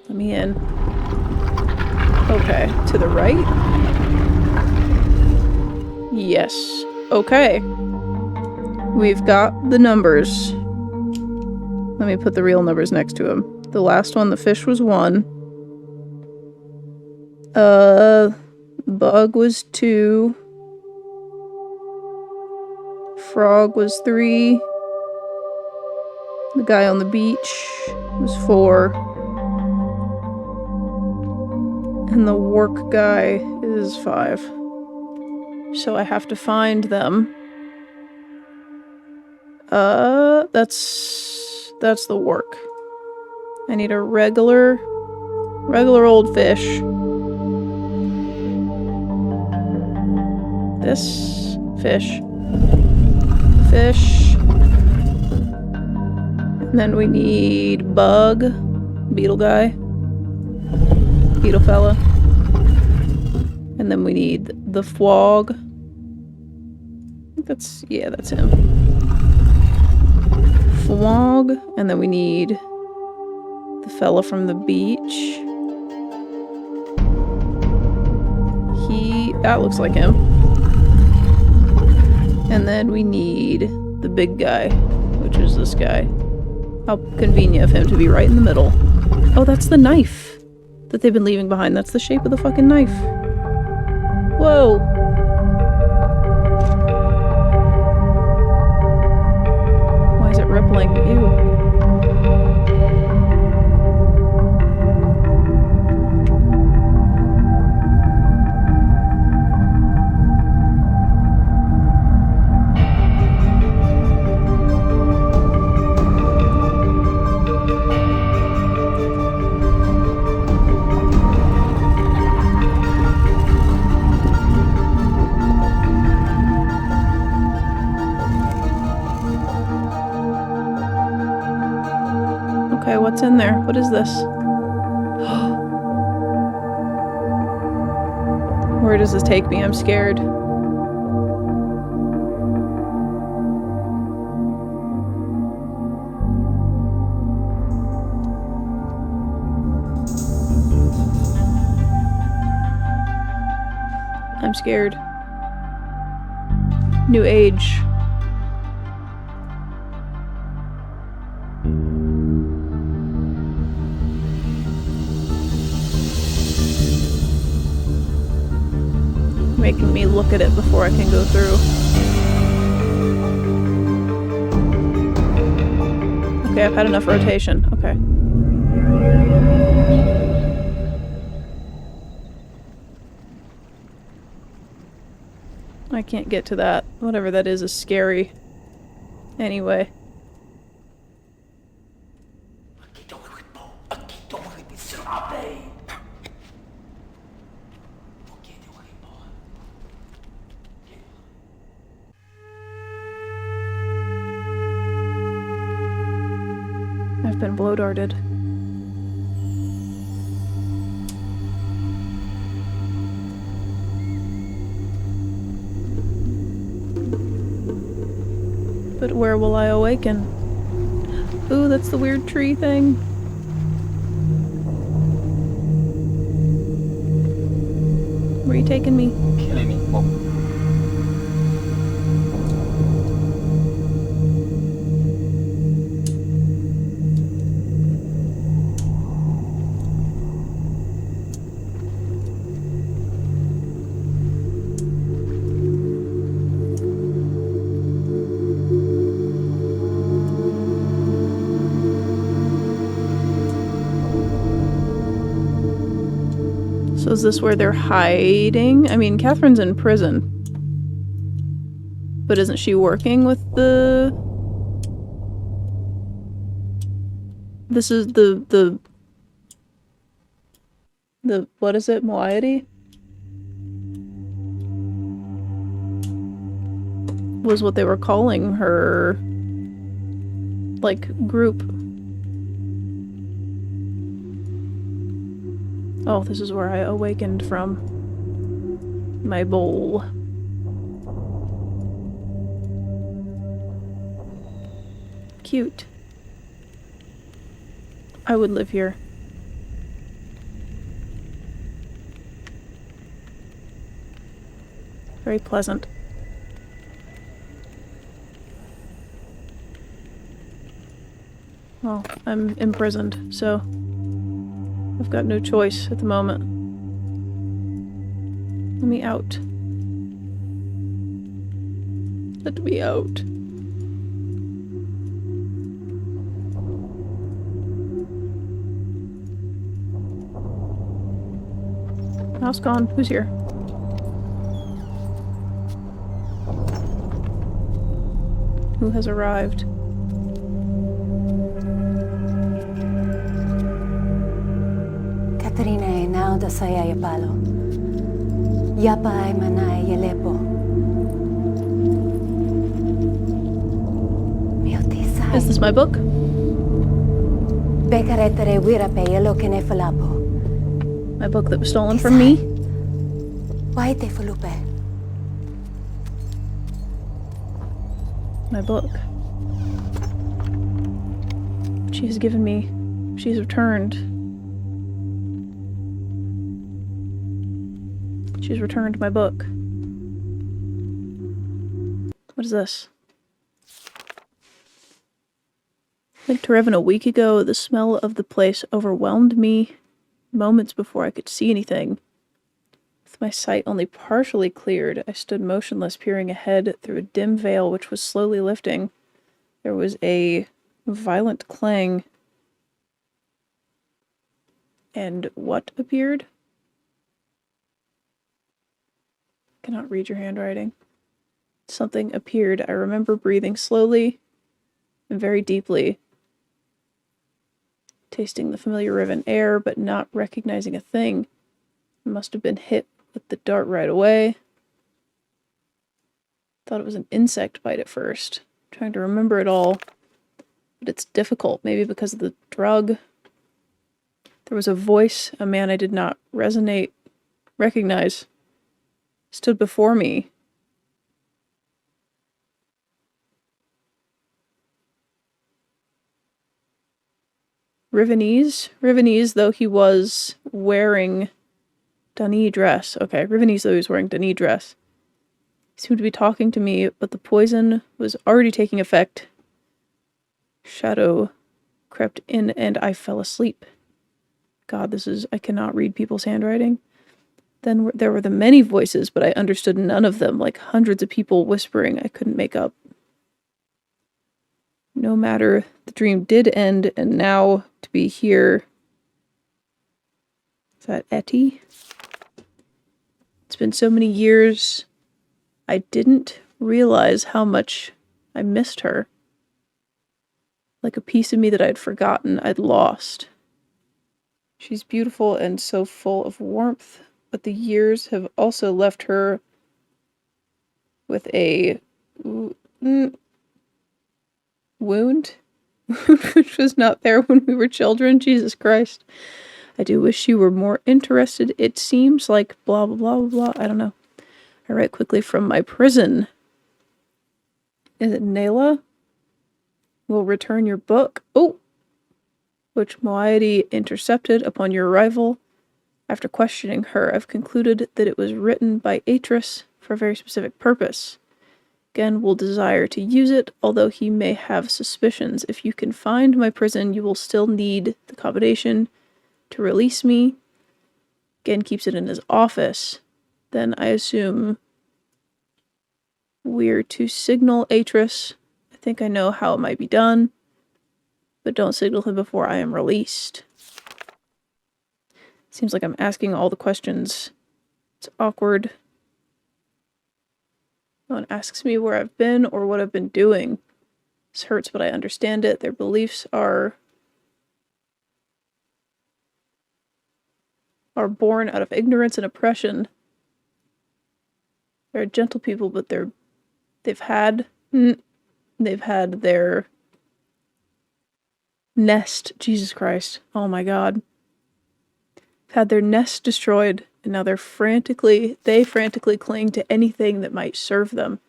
Let me in. Okay, to the right? Yes. Okay. We've got the numbers. Let me put the real numbers next to them. The last one, the fish was 1. Bug was 2. Frog was 3. The guy on the beach was 4. And the work guy is 5. So I have to find them. That's the work. I need a regular old fish. This fish. Fish. And then we need bug, beetle guy, beetle fella. And then we need the fwog. I think that's him. Fwog. And then we need the fella from the beach. That looks like him. And then we need the big guy, which is this guy. How convenient of him to be right in the middle. Oh, that's the knife that they've been leaving behind. That's the shape of the fucking knife. Whoa. Why is it rippling? Ew. Okay, what's in there? What is this? Where does this take me? I'm scared. I'm scared. New age. Making me look at it before I can go through. Okay, I've had enough rotation. Okay. I can't get to that. Whatever that is scary. Anyway. I've been blow darted. But where will I awaken? Ooh, that's the weird tree thing. Where are you taking me? Killing me. Whoa. So is this where they're hiding? I mean, Catherine's in prison. But isn't she working with the This is the what is it? Moiety? Was what they were calling her, like, group. Oh, this is where I awakened from. My bowl. Cute. I would live here. Very pleasant. Well, I'm imprisoned, so I've got no choice at the moment. Let me out. Let me out. House gone. Who's here? Who has arrived? Katrina e now da saya palo. Yapa ay manay yelepo. Is this my book? Bekaretere wira pe yelo kene falapo. My book that was stolen from me? Why te falupe? My book. She has given me. She's returned. She's returned my book. What is this? Like to Riven a week ago, the smell of the place overwhelmed me moments before I could see anything. With my sight only partially cleared, I stood motionless, peering ahead through a dim veil which was slowly lifting. There was a violent clang. And what appeared? I cannot read your handwriting. Something appeared. I remember breathing slowly and very deeply, tasting the familiar Riven air, but not recognizing a thing. I must have been hit with the dart right away. Thought it was an insect bite at first. Trying to remember it all, but it's difficult, maybe because of the drug. There was a voice, a man I did not recognize, stood before me. Rivenese, though he was wearing Dani dress. Okay, Rivenese, though he was wearing Dani dress. He seemed to be talking to me, but the poison was already taking effect. Shadow crept in and I fell asleep. God, I cannot read people's handwriting. Then there were the many voices, but I understood none of them, like hundreds of people whispering I couldn't make up. No matter, the dream did end, and now to be here. Is that Etty? It's been so many years. I didn't realize how much I missed her. Like a piece of me that I'd forgotten, I'd lost. She's beautiful and so full of warmth, but the years have also left her with a wound, which was not there when we were children. Jesus Christ. I do wish you were more interested. It seems like blah, blah, blah, blah, blah. I don't know. I write quickly from my prison. Is it Nayla? Will return your book. Oh! Which Moiety intercepted upon your arrival. After questioning her, I've concluded that it was written by Atris for a very specific purpose. Gen will desire to use it, although he may have suspicions. If you can find my prison, you will still need the combination to release me. Gen keeps it in his office. Then I assume we're to signal Atris. I think I know how it might be done, but don't signal him before I am released. Seems like I'm asking all the questions. It's awkward. No one asks me where I've been or what I've been doing. This hurts, but I understand it. Their beliefs are are born out of ignorance and oppression. They're gentle people, but they've had their nest. Jesus Christ. Oh my God. Had their nest destroyed, and now they frantically cling to anything that might serve them.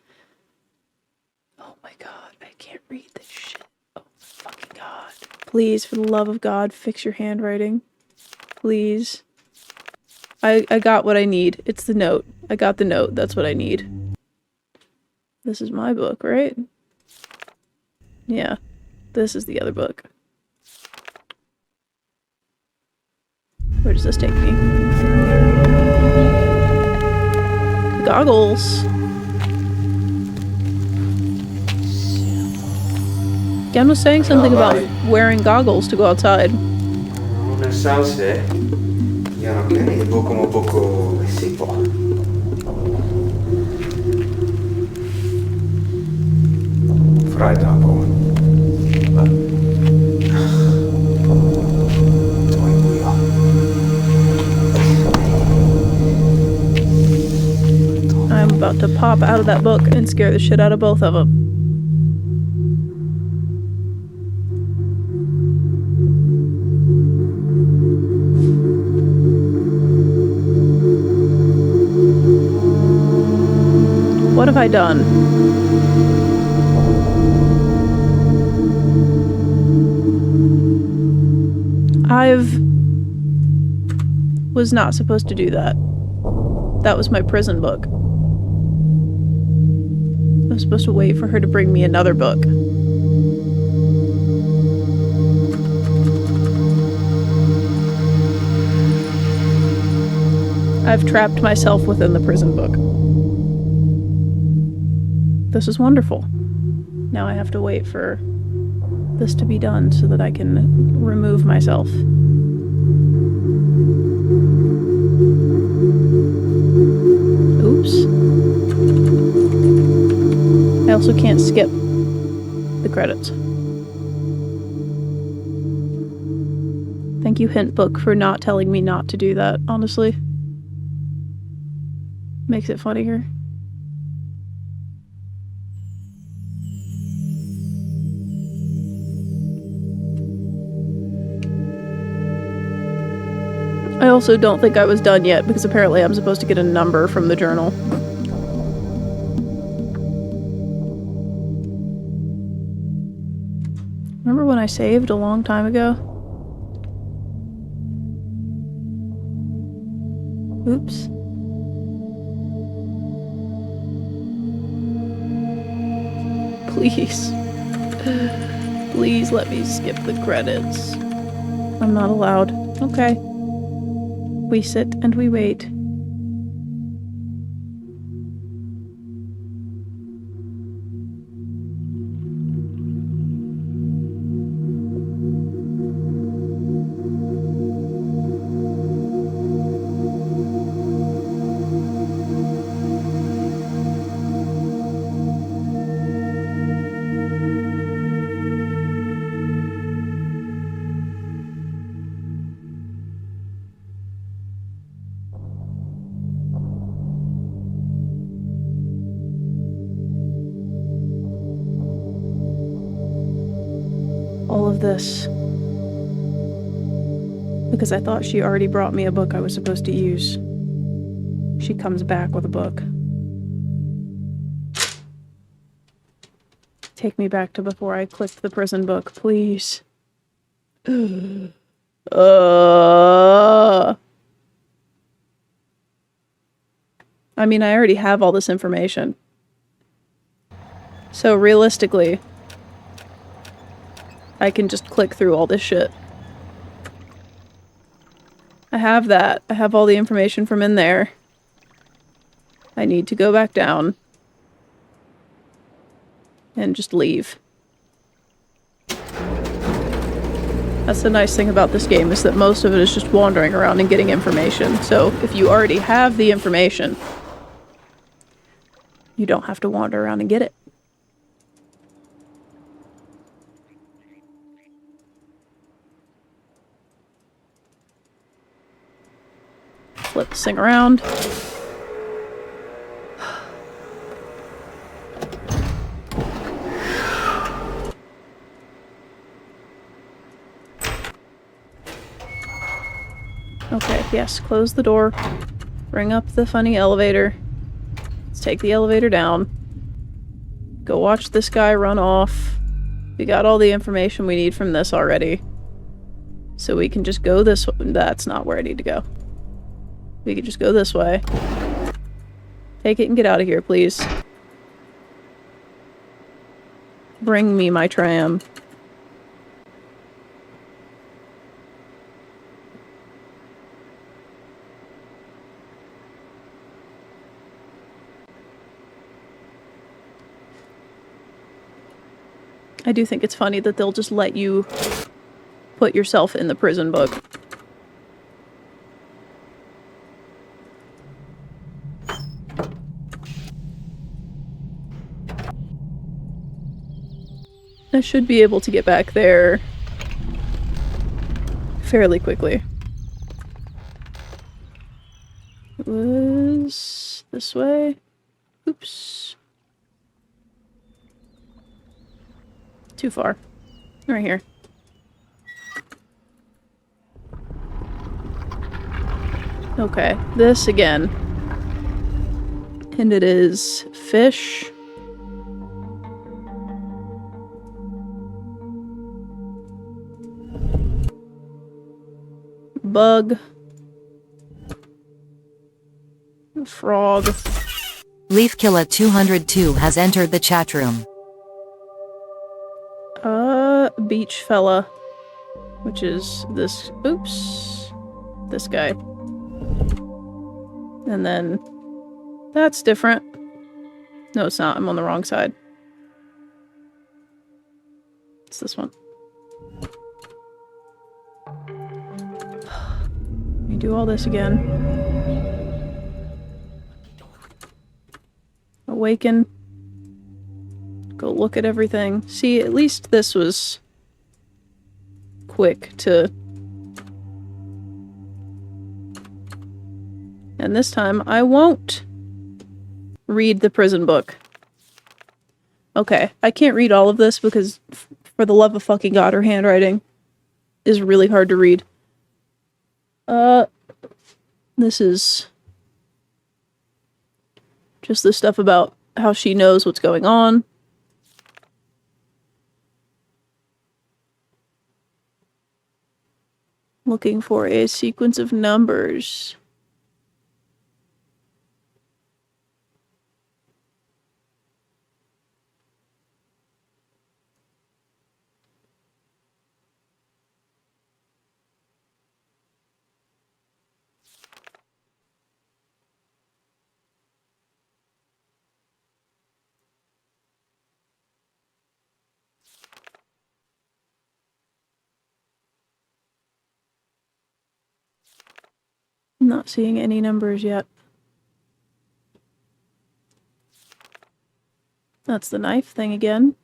Oh my God, I can't read this shit. Oh fucking God. Please, for the love of God, fix your handwriting. Please. I got what I need. It's the note. I got the note. That's what I need. This is my book, right? Yeah. This is the other book. Where does this take me? Goggles. Ken was saying something about wearing goggles to go outside. Nel sauce, io non credo come poco si può. Freitag på. I'm about to pop out of that book and scare the shit out of both of them. What have I done? Was not supposed to do that. That was my prison book. I was supposed to wait for her to bring me another book. I've trapped myself within the prison book. This is wonderful. Now I have to wait for this to be done so that I can remove myself. Oops. I also can't skip the credits. Thank you, Hint Book, for not telling me not to do that, honestly. Makes it funnier. I also don't think I was done yet, because apparently I'm supposed to get a number from the journal. Remember when I saved a long time ago? Oops. Please. Please let me skip the credits. I'm not allowed. Okay. We sit and we wait. All of this because I thought she already brought me a book I was supposed to use. She comes back with a book. Take me back to before I clicked the prison book, please. I mean, I already have all this information. So realistically, I can just click through all this shit. I have that. I have all the information from in there. I need to go back down. And just leave. That's the nice thing about this game, is that most of it is just wandering around and getting information. So if you already have the information, you don't have to wander around and get it. flip this thing around. Okay, yes, close the door. Bring up the funny elevator. Let's take the elevator down. Go watch this guy run off. We got all the information we need from this already. So we can just go this way. That's not where I need to go. We can just go this way. Take it and get out of here, please. Bring me my tram. I do think it's funny that they'll just let you put yourself in the prison book. I should be able to get back there fairly quickly. It was this way. Oops. Too far. Right here. Okay, this again. And it is fish. Bug. Frog. Leafkilla 202 has entered the chat room. Beach fella. Which is this. Oops. This guy. And then that's different. No, it's not. I'm on the wrong side. It's this one. Let me do all this again. Awaken. Go look at everything. See, at least this was quick to... And this time, I won't read the prison book. Okay, I can't read all of this because, for the love of fucking God, her handwriting is really hard to read. This is just the stuff about how she knows what's going on. Looking for a sequence of numbers. Not seeing any numbers yet. That's the knife thing again.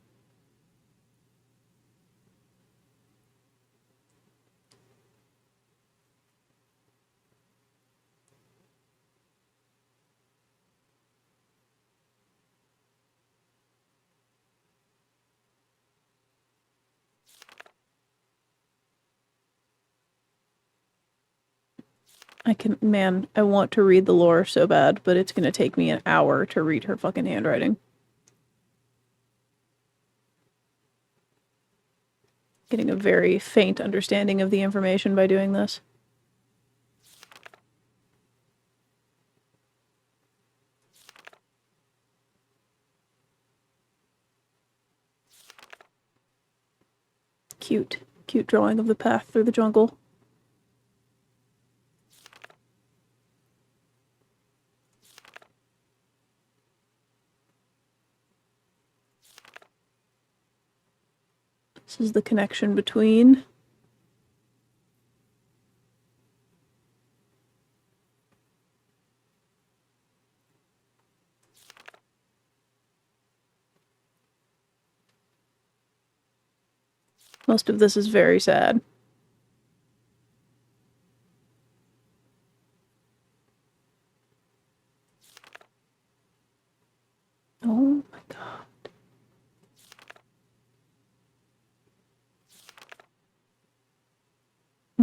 Man, I want to read the lore so bad, but it's gonna take me an hour to read her fucking handwriting. Getting a very faint understanding of the information by doing this. Cute. Cute drawing of the path through the jungle. This is the connection between most of this is very sad.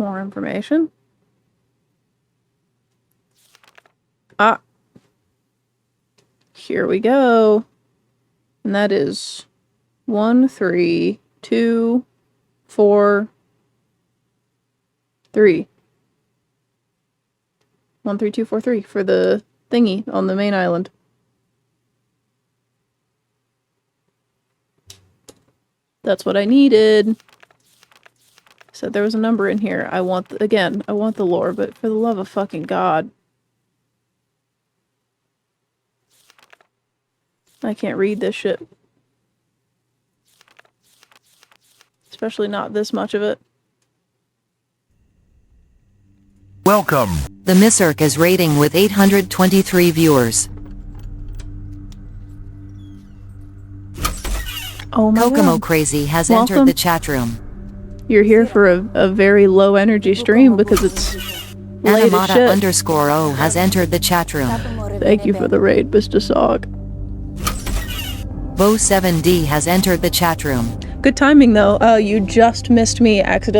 More information. Ah. Here we go. And that is 1, 3, 2, 4, 3. 1, 3, 2, 4, 3 for the thingy on the main island. That's what I needed. Said there was a number in here. I want the lore, but for the love of fucking God. I can't read this shit. Especially not this much of it. Welcome. The Misurk is rating with 823 viewers. Oh my Kokomo God. Crazy has Welcome. entered the chat room. You're here for a very low energy stream because it's late as shit. Animata_O has entered the chat room. Thank you for the raid, Mr. Sog. Bo7D has entered the chat room. Good timing though. You just missed me missed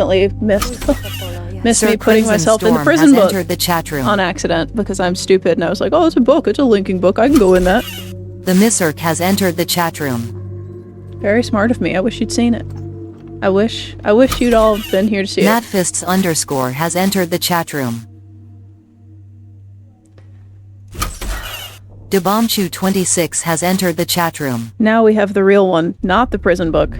Sir me putting Crimson myself in the Storm prison has book entered the chat room. on accident because I'm stupid and I was like, oh, it's a book, it's a linking book, I can go in that. The Misurk has entered the chat room. Very smart of me. I wish you'd seen it. I wish you'd all been here to see it. Madfists_ has entered the chat room. Debomchu26 has entered the chat room. Now we have the real one, not the prison book.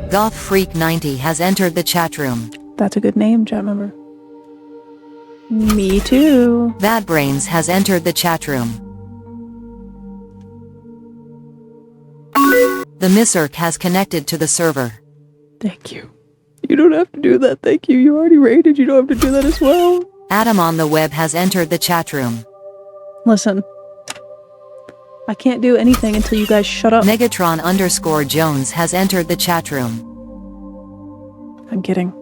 Goth Freak 90 has entered the chat room. That's a good name, chat member. Me too. Bad Brains has entered the chat room. The Misurk has connected to the server. Thank you. You don't have to do that, thank you. You already raided, you don't have to do that as well. Adam on the Web has entered the chat room. Listen. I can't do anything until you guys shut up. Megatron_Jones has entered the chat room. I'm kidding.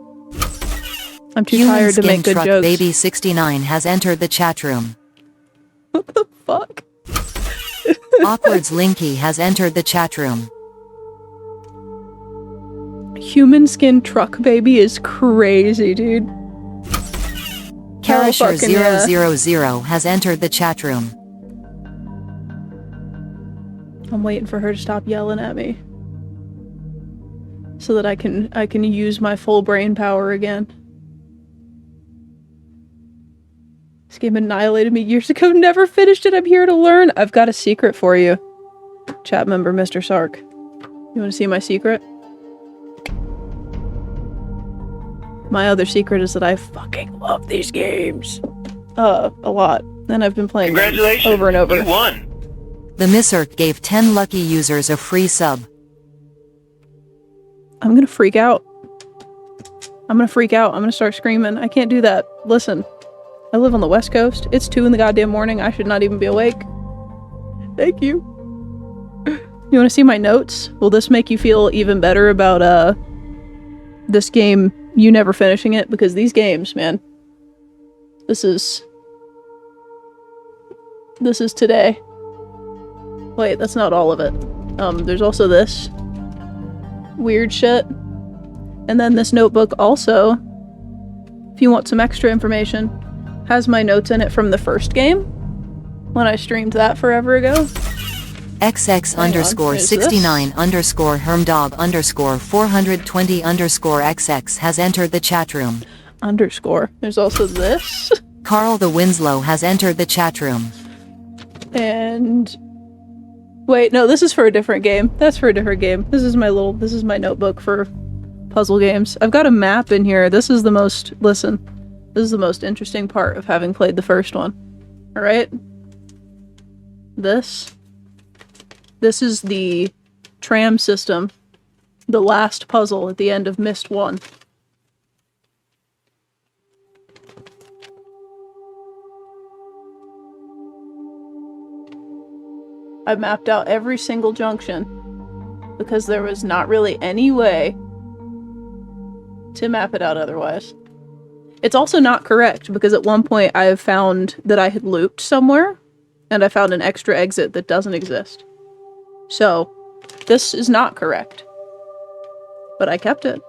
I'm too Human tired to Skin make good Truck jokes. Baby 69 has entered the chat room. What the fuck? Awkwards Linky has entered the chat room. Human Skin Truck Baby is crazy, dude. Karasher000 has entered the chat room. I'm waiting for her to stop yelling at me. So that I can use my full brain power again. This game annihilated me years ago, never finished it, I'm here to learn. I've got a secret for you. Chat member Mr. Sark. You wanna see my secret? My other secret is that I fucking love these games. A lot. And I've been playing them over and over. You won. The Misurk gave 10 lucky users a free sub. I'm gonna freak out. I'm gonna start screaming. I can't do that. Listen. I live on the West Coast. It's 2 in the goddamn morning. I should not even be awake. Thank you. You wanna see my notes? Will this make you feel even better about, this game, you never finishing it? Because these games, man. This is today. Wait, that's not all of it. There's also this weird shit. And then this notebook also, if you want some extra information, has my notes in it from the first game, when I streamed that forever ago. XX_69_Hermdog_420_XX has entered the chat room. Underscore. There's also this. Carl the Winslow has entered the chat room. And wait, no, this is for a different game. That's for a different game. This is my notebook for puzzle games. I've got a map in here. This is the most interesting part of having played the first one. All right? This is the tram system. The last puzzle at the end of Myst 1. I mapped out every single junction because there was not really any way to map it out otherwise. It's also not correct because at one point I have found that I had looped somewhere and I found an extra exit that doesn't exist. So, this is not correct. But I kept it.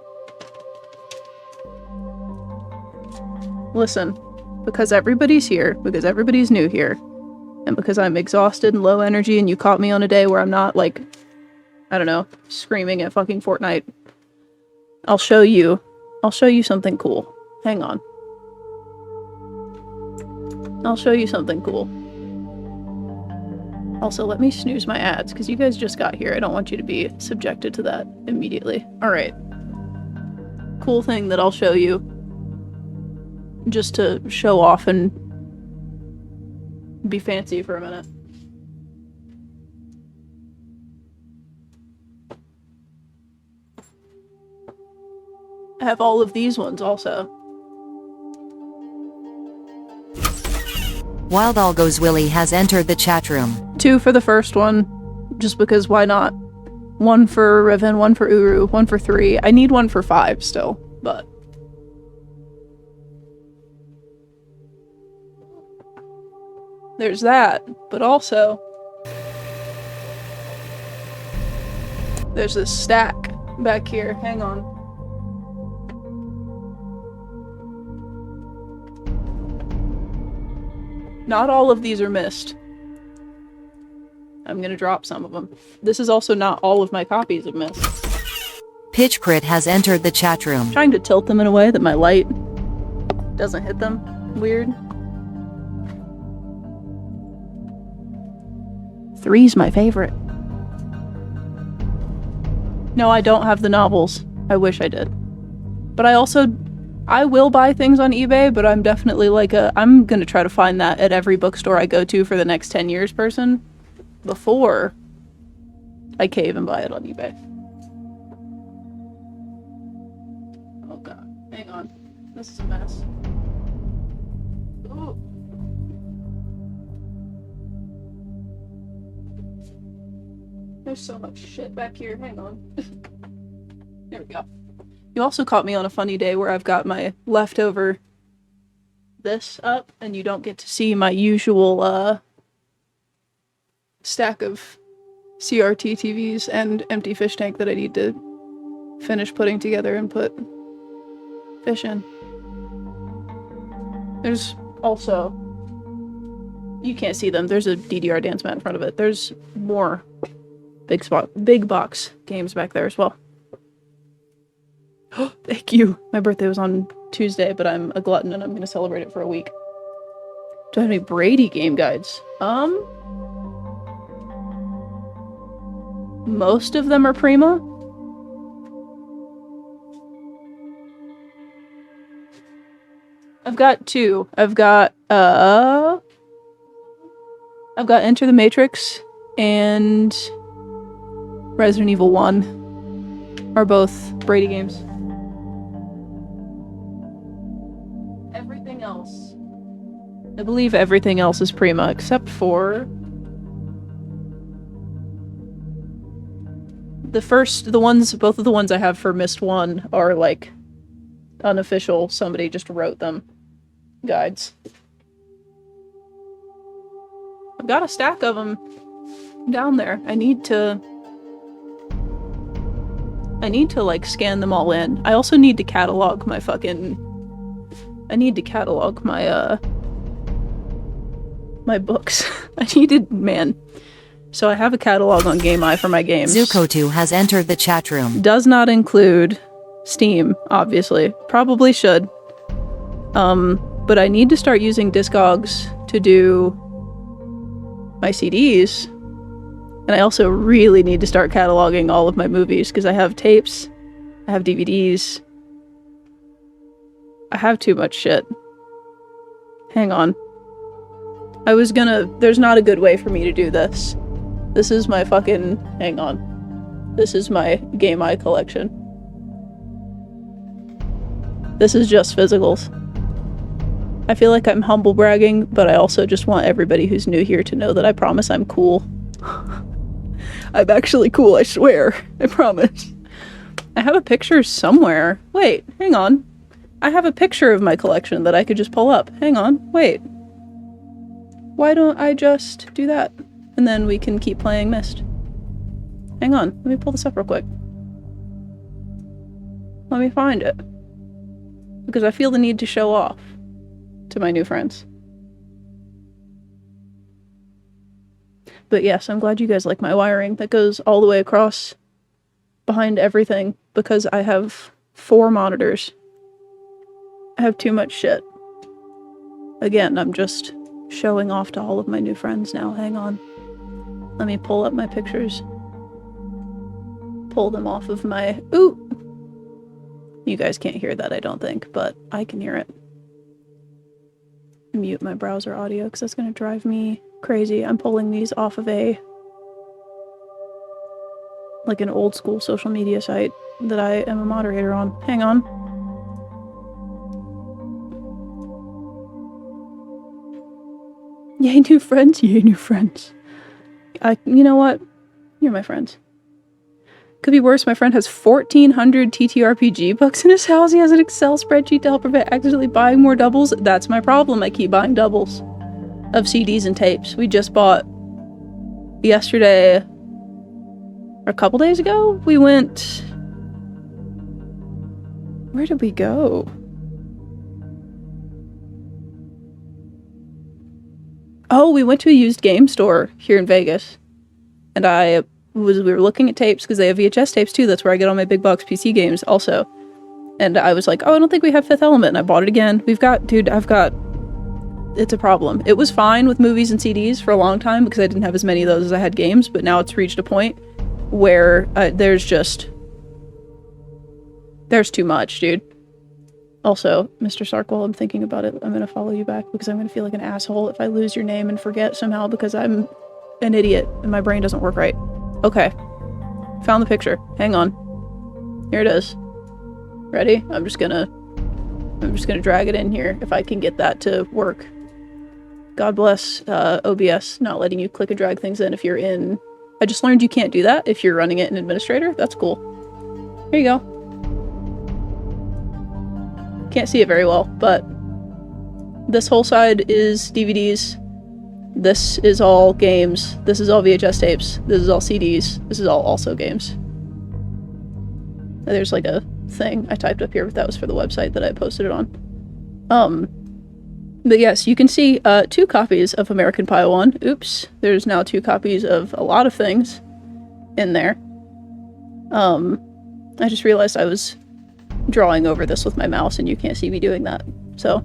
listen, because everybody's here, because everybody's new here, and because I'm exhausted and low energy and you caught me on a day where I'm not, like, I don't know, screaming at fucking Fortnite, I'll show you something cool. Hang on. I'll show you something cool. Also, let me snooze my ads, because you guys just got here. I don't want you to be subjected to that immediately. Alright. Cool thing that I'll show you. Just to show off and be fancy for a minute. I have all of these ones also. Wild All Goes Willy has entered the chat room. 2 for the first one, just because why not? 1 for Riven, 1 for Uru, 1 for 3. I need 1 for 5 still, but... There's that, but also... There's this stack back here, hang on. Not all of these are missed. I'm gonna drop some of them. This is also not all of my copies of Mist. Pitch Crit has entered the chat room. I'm trying to tilt them in a way that my light doesn't hit them. Weird. 3's my favorite. No, I don't have the novels. I wish I did. But I will buy things on eBay, but I'm definitely like I'm gonna try to find that at every bookstore I go to for the next 10 years person before I cave and buy it on eBay. Oh god, hang on. This is a mess. Ooh. There's so much shit back here, hang on. There we go. You also caught me on a funny day where I've got my leftover this up, and you don't get to see my usual stack of CRT TVs and empty fish tank that I need to finish putting together and put fish in. There's also, you can't see them, there's a DDR dance mat in front of it. There's more big box games back there as well. Thank you. My birthday was on Tuesday, but I'm a glutton and I'm going to celebrate it for a week. Do I have any Brady game guides? Most of them are Prima. I've got 2. I've got Enter the Matrix and Resident Evil 1 are both Brady games. Everything else, I believe everything else is Prima, except for both of the ones I have for Myst 1 are like unofficial, somebody just wrote them guides. I've got a stack of them down there. I need to like scan them all in. I also need to catalog my my books. So I have a catalog on GameEye for my games. Zuko2 has entered the chat room. Does not include Steam, obviously. Probably should. But I need to start using Discogs to do my CDs. And I also really need to start cataloging all of my movies, because I have tapes, I have DVDs. I have too much shit. Hang on. There's not a good way for me to do this. This is my hang on. This is my GameEye collection. This is just physicals. I feel like I'm humble bragging, but I also just want everybody who's new here to know that I promise I'm cool. I'm actually cool, I swear. I promise. I have a picture somewhere. Wait, hang on. I have a picture of my collection that I could just pull up. Hang on, wait. Why don't I just do that? And then we can keep playing Myst. Hang on, let me pull this up real quick. Let me find it. Because I feel the need to show off. to my new friends. But yes, I'm glad you guys like my wiring. That goes all the way across behind everything because I have 4 monitors. I have too much shit. Again, I'm just showing off to all of my new friends now. Hang on. Let me pull up my pictures. Pull them off of my... Ooh! You guys can't hear that, I don't think, but I can hear it. Mute my browser audio because that's going to drive me crazy. I'm pulling these off of an old school social media site that I am a moderator on. Hang on. Yay, new friends. Yay, new friends. You know what? You're my friends. Could be worse. My friend has 1,400 TTRPG books in his house. He has an Excel spreadsheet to help prevent accidentally buying more doubles. That's my problem. I keep buying doubles of CDs and tapes. We just bought yesterday, or a couple days ago, we went... Where did we go? Oh, we went to a used game store here in Vegas. And we were looking at tapes because they have VHS tapes too. That's where I get all my big box PC games also. And I was like, oh, I don't think we have Fifth Element. And I bought it again. It's a problem. It was fine with movies and CDs for a long time because I didn't have as many of those as I had games. But now it's reached a point where there's too much, dude. Also, Mr. Sarkwell, I'm thinking about it. I'm going to follow you back because I'm going to feel like an asshole if I lose your name and forget somehow because I'm an idiot and my brain doesn't work right. Okay. Found the picture. Hang on. Here it is. Ready? I'm just gonna drag it in here if I can get that to work. God bless OBS not letting you click and drag things in if you're in... I just learned you can't do that if you're running it in Administrator. That's cool. Here you go. Can't see it very well, but this whole side is DVDs. This is all games. This is all VHS tapes. This is all CDs. This is all also games. There's like a thing I typed up here, but that was for the website that I posted it on. But yes, you can see 2 copies of American Pie 1. Oops. There's now 2 copies of a lot of things in there. I just realized I was drawing over this with my mouse and you can't see me doing that. So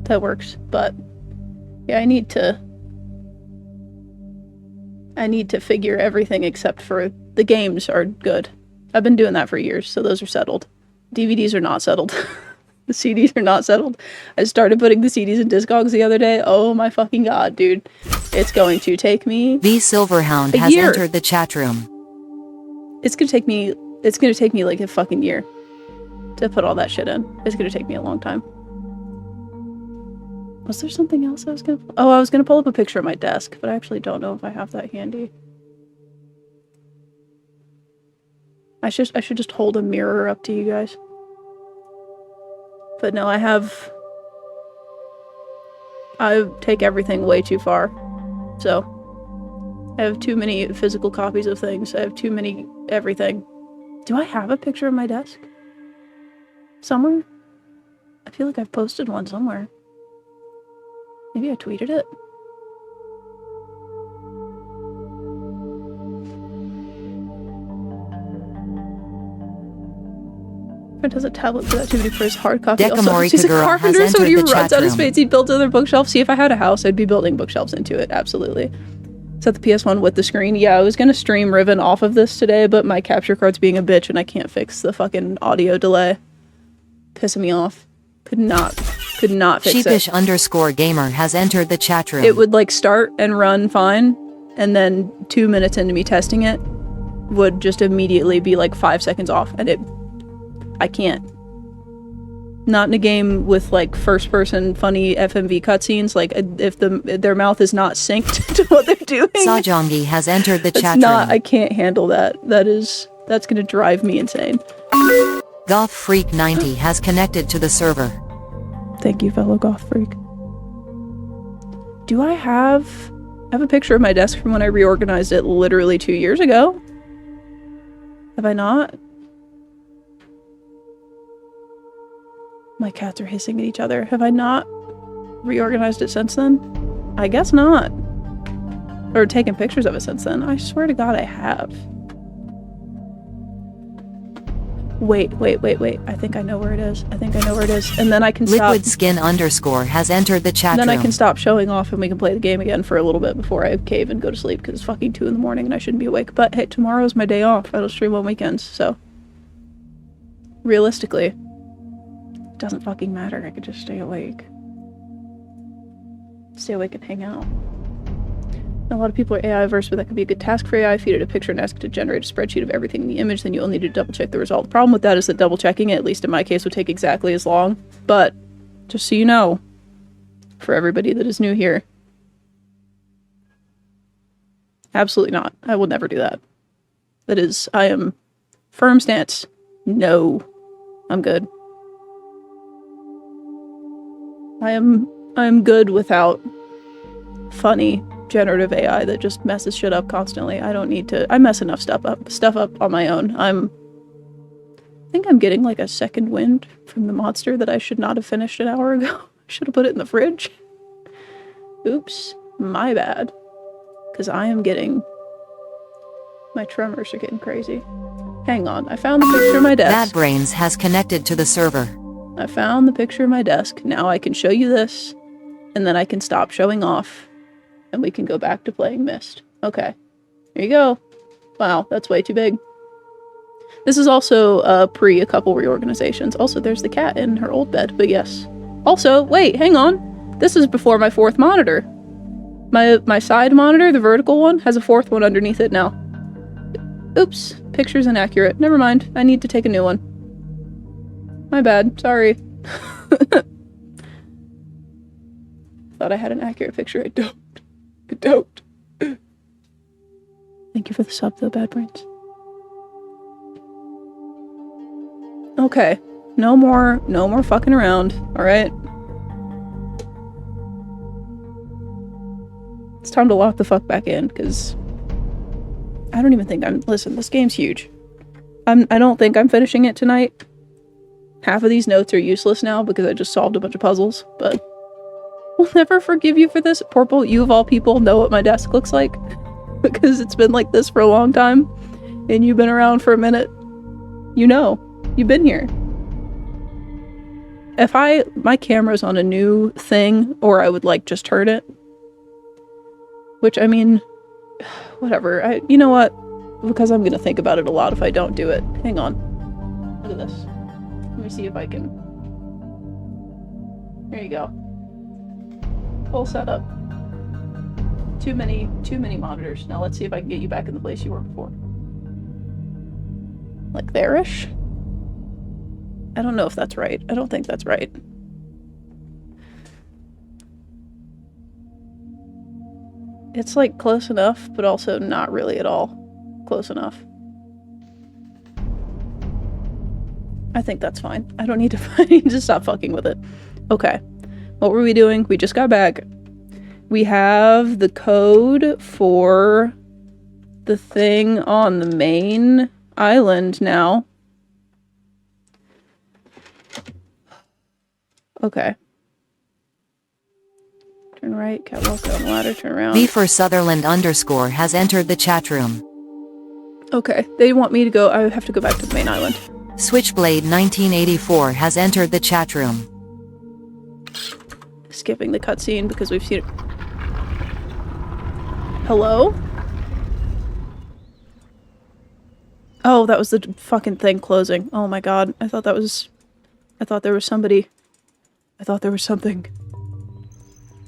that works. But yeah, I need to figure everything except for the games are good. I've been doing that for years, so those are settled. DVDs are not settled. The CDs are not settled. I started putting the CDs in Discogs the other day. Oh my fucking god, dude. It's going to take me V Silverhound has entered the chat room. It's gonna take me like a fucking year to put all that shit in. It's gonna take me a long time. Was there something else I was gonna... Oh, I was gonna pull up a picture of my desk, but I actually don't know if I have that handy. I should just hold a mirror up to you guys. But no, I take everything way too far. So, I have too many physical copies of things. I have too many everything. Do I have a picture of my desk? Somewhere? I feel like I've posted one somewhere. Maybe I tweeted it? Friend has a tablet for activity for his hard copy. Dekamori He's a Kagura carpenter, has so when he entered the runs chat out of room. space, he'd build another bookshelf. See, if I had a house, I'd be building bookshelves into it. Absolutely. Set the PS1 with the screen. Yeah, I was gonna stream Riven off of this today, but my capture card's being a bitch and I can't fix the fucking audio delay. Pissing me off. Could not fix it. Sheepish_gamer has entered the chat room. It would like start and run fine, and then 2 minutes into me testing it would just immediately be like 5 seconds off, and I can't. Not in a game with like first person funny FMV cutscenes, like if their mouth is not synced to what they're doing. Sajongi has entered the chat room. I can't handle that. That's gonna drive me insane. Goth Freak 90 has connected to the server. Thank you, fellow Goth Freak. I have a picture of my desk from when I reorganized it literally 2 years ago. Have I not? My cats are hissing at each other. Have I not reorganized it since then? I guess not. Or taken pictures of it since then. I swear to God I have. Wait. I think I know where it is. And then I can stop. Liquid Skin _ has entered the chat Then room. I can stop showing off and we can play the game again for a little bit before I cave and go to sleep because it's fucking 2 in the morning and I shouldn't be awake. But hey, tomorrow's my day off. I don't stream on weekends, so realistically, it doesn't fucking matter. I could just stay awake. Stay awake and hang out. A lot of people are AI averse, but that could be a good task for AI. Feed it a picture and ask it to generate a spreadsheet of everything in the image, then you'll need to double check the result. The problem with that is that double checking it, at least in my case, would take exactly as long. But just so you know, for everybody that is new here, absolutely not. I will never do that. That is, I am firm stance. No, I'm good. I am good without funny generative AI that just messes shit up constantly. I don't need to. I mess enough stuff up on my own. I think I'm getting like a second wind from the monster that I should not have finished an hour ago. I should have put it in the fridge. Oops, my bad. Because I am getting... My tremors are getting crazy. Hang on, I found the picture of my desk. Bad Brains has connected to the server. I found the picture of my desk. Now I can show you this, and then I can stop showing off. And we can go back to playing Myst. Okay. Here you go. Wow, that's way too big. This is also pre a couple reorganizations. Also, there's the cat in her old bed, but yes. Also, wait, hang on. This is before my 4th monitor. My side monitor, the vertical one, has a 4th one underneath it now. Oops, picture's inaccurate. Never mind, I need to take a new one. My bad, sorry. Thought I had an accurate picture, I don't. Thank you for the sub though, Bad Brains. Okay. No more fucking around, alright? It's time to lock the fuck back in, because I don't even think listen, this game's huge. I don't think I'm finishing it tonight. Half of these notes are useless now because I just solved a bunch of puzzles, but we'll never forgive you for this. Purple, you of all people know what my desk looks like. Because it's been like this for a long time. And you've been around for a minute. You know. You've been here. If my camera's on a new thing, or I would like just turn it. Which, I mean, whatever. You know what? Because I'm gonna think about it a lot if I don't do it. Hang on. Look at this. Let me see if I can. There you go. Full setup. Too many monitors. Now let's see if I can get you back in the place you were before. Like there-ish? I don't know if that's right. I don't think that's right. It's like close enough, but also not really at all close enough. I think that's fine. I don't need to stop fucking with it. Okay. What were we doing? We just got back. We have the code for the thing on the main island now. Okay. Turn right, catwalk down the ladder, turn around. V for Sutherland _ has entered the chat room. Okay, they want me to go. I have to go back to the main island. Switchblade 1984 has entered the chat room. Skipping the cutscene because we've seen it. Hello? Oh, that was the fucking thing closing. Oh my god. I thought there was somebody. I thought there was something.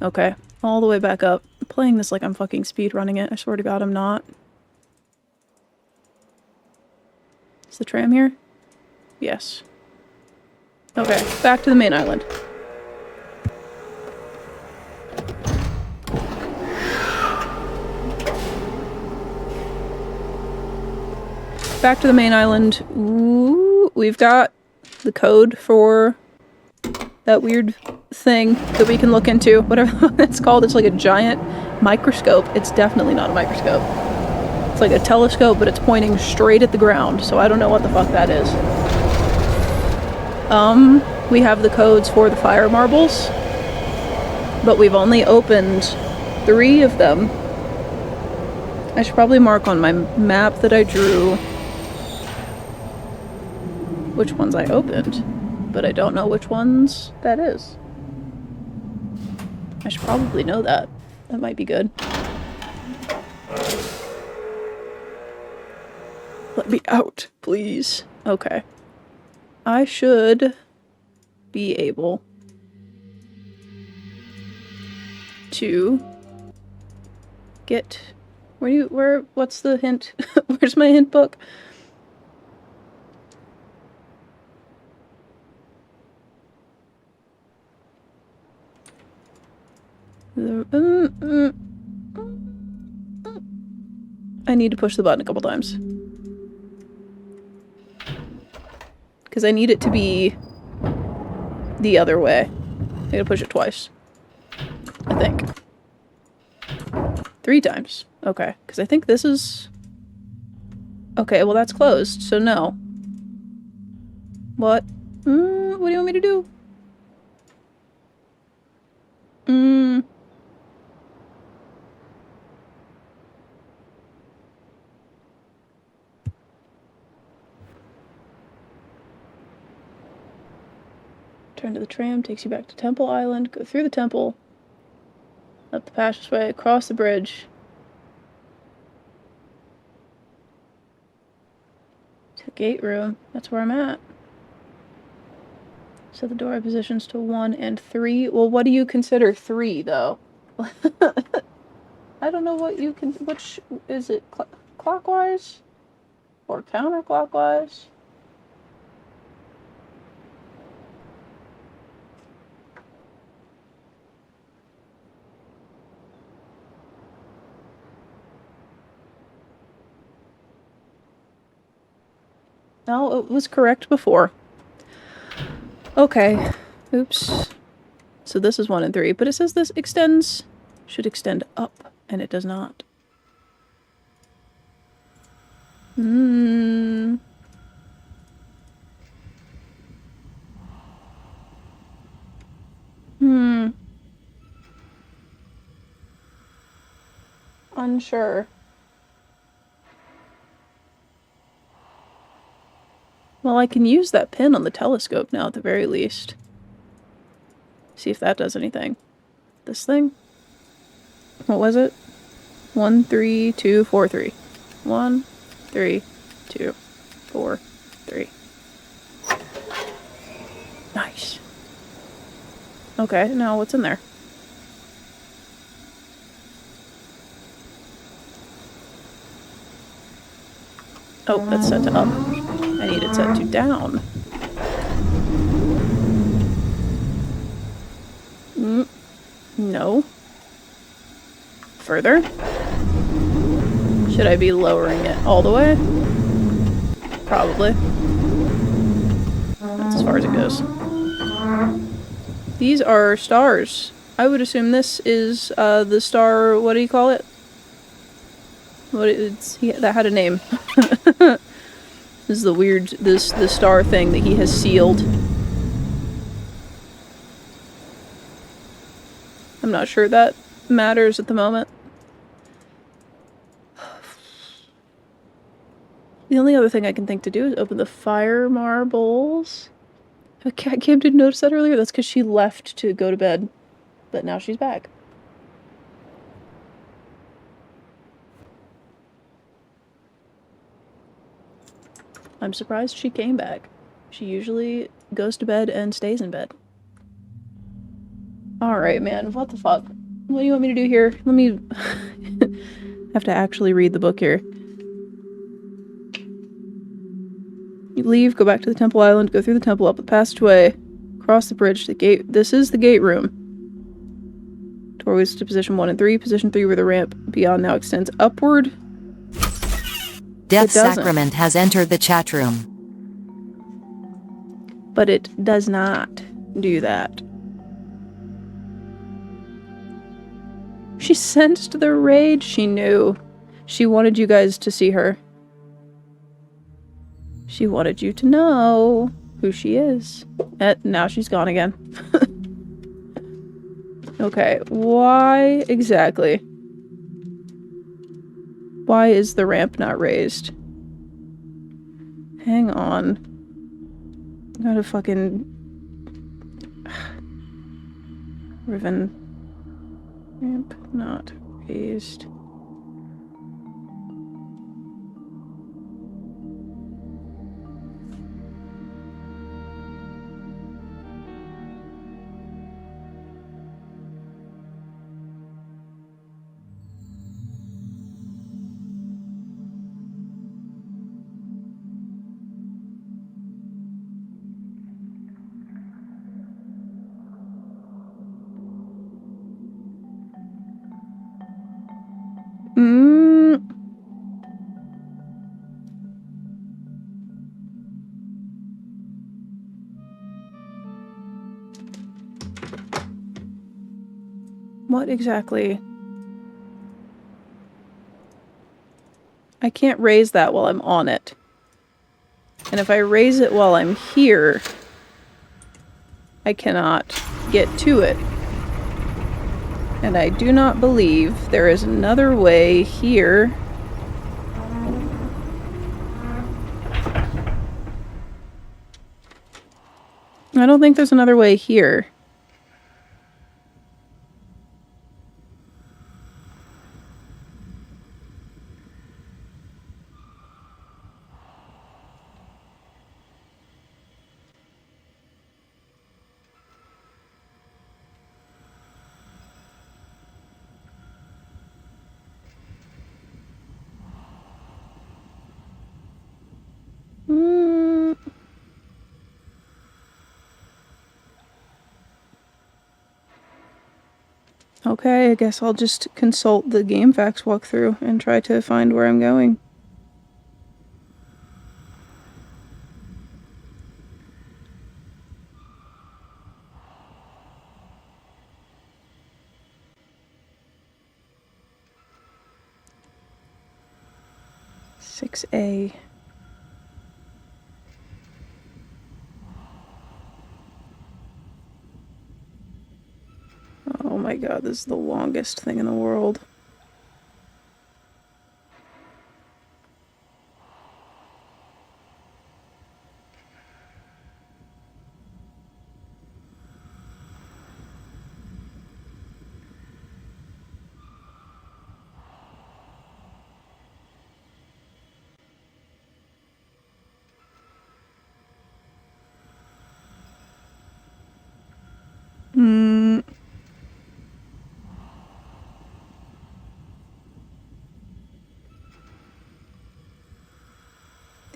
Okay. All the way back up. I'm playing this like I'm fucking speed running it. I swear to god I'm not. Is the tram here? Yes. Okay. Back to the main island. Back to the main island. Ooh, we've got the code for that weird thing that we can look into. Whatever that's called. It's like a giant microscope. It's definitely not a microscope. It's like a telescope, but it's pointing straight at the ground. So I don't know what the fuck that is. We have the codes for the fire marbles. But we've only opened 3 of them. I should probably mark on my map that I drew which ones I opened, but I don't know which ones that is. I should probably know that. That might be good. Let me out, please. Okay. I should be able to get... what's the hint? Where's my hint book? I need to push the button a couple times. Because I need it to be the other way. I gotta push it twice. I think. 3 times. Okay, because I think this is... Okay, well that's closed, so no. What? What do you want me to do? Turn to the tram, takes you back to Temple Island, go through the temple, up the passageway, across the bridge, to the gate room. That's where I'm at. Set the door positions to 1 and 3. Well, what do you consider 3, though? I don't know what you can... Which... Is it clockwise? Or counterclockwise? No, it was correct before. Okay. Oops. So this is 1 and 3, but it says this extends... should extend up, and it does not. Unsure. Well, I can use that pin on the telescope now at the very least. See if that does anything. This thing? What was it? 1, 3, 2, 4, 3. 1, 3, 2, 4, 3. Nice. Okay, now what's in there? Oh, that's set to up. I need it set to down. No. Further? Should I be lowering it all the way? Probably. That's as far as it goes. These are stars. I would assume this is the star, what do you call it? That had a name. This is the weird, the star thing that he has sealed. I'm not sure that matters at the moment. The only other thing I can think to do is open the fire marbles. Cam didn't notice that earlier. That's because she left to go to bed. But now she's back. I'm surprised she came back. She usually goes to bed and stays in bed. Alright, man. What the fuck? What do you want me to do here? Let me... have to actually read the book here. You leave, go back to the Temple Island, go through the temple, up the passageway, cross the bridge to the gate. This is the gate room. Doorways to position 1 and 3. Position 3 where the ramp beyond now extends upward. Death Sacrament has entered the chat room. But it does not do that. She sensed the rage. She knew. She wanted you guys to see her. She wanted you to know who she is. And now she's gone again. Okay, why exactly? Why is the ramp not raised? Hang on. Gotta fucking... Riven. Ramp not raised. What exactly? I can't raise that while I'm on it. And if I raise it while I'm here, I cannot get to it. And I do not believe there is another way here. I don't think there's another way here. Okay, I guess I'll just consult the game facts walkthrough and try to find where I'm going. A. Oh my god, this is the longest thing in the world.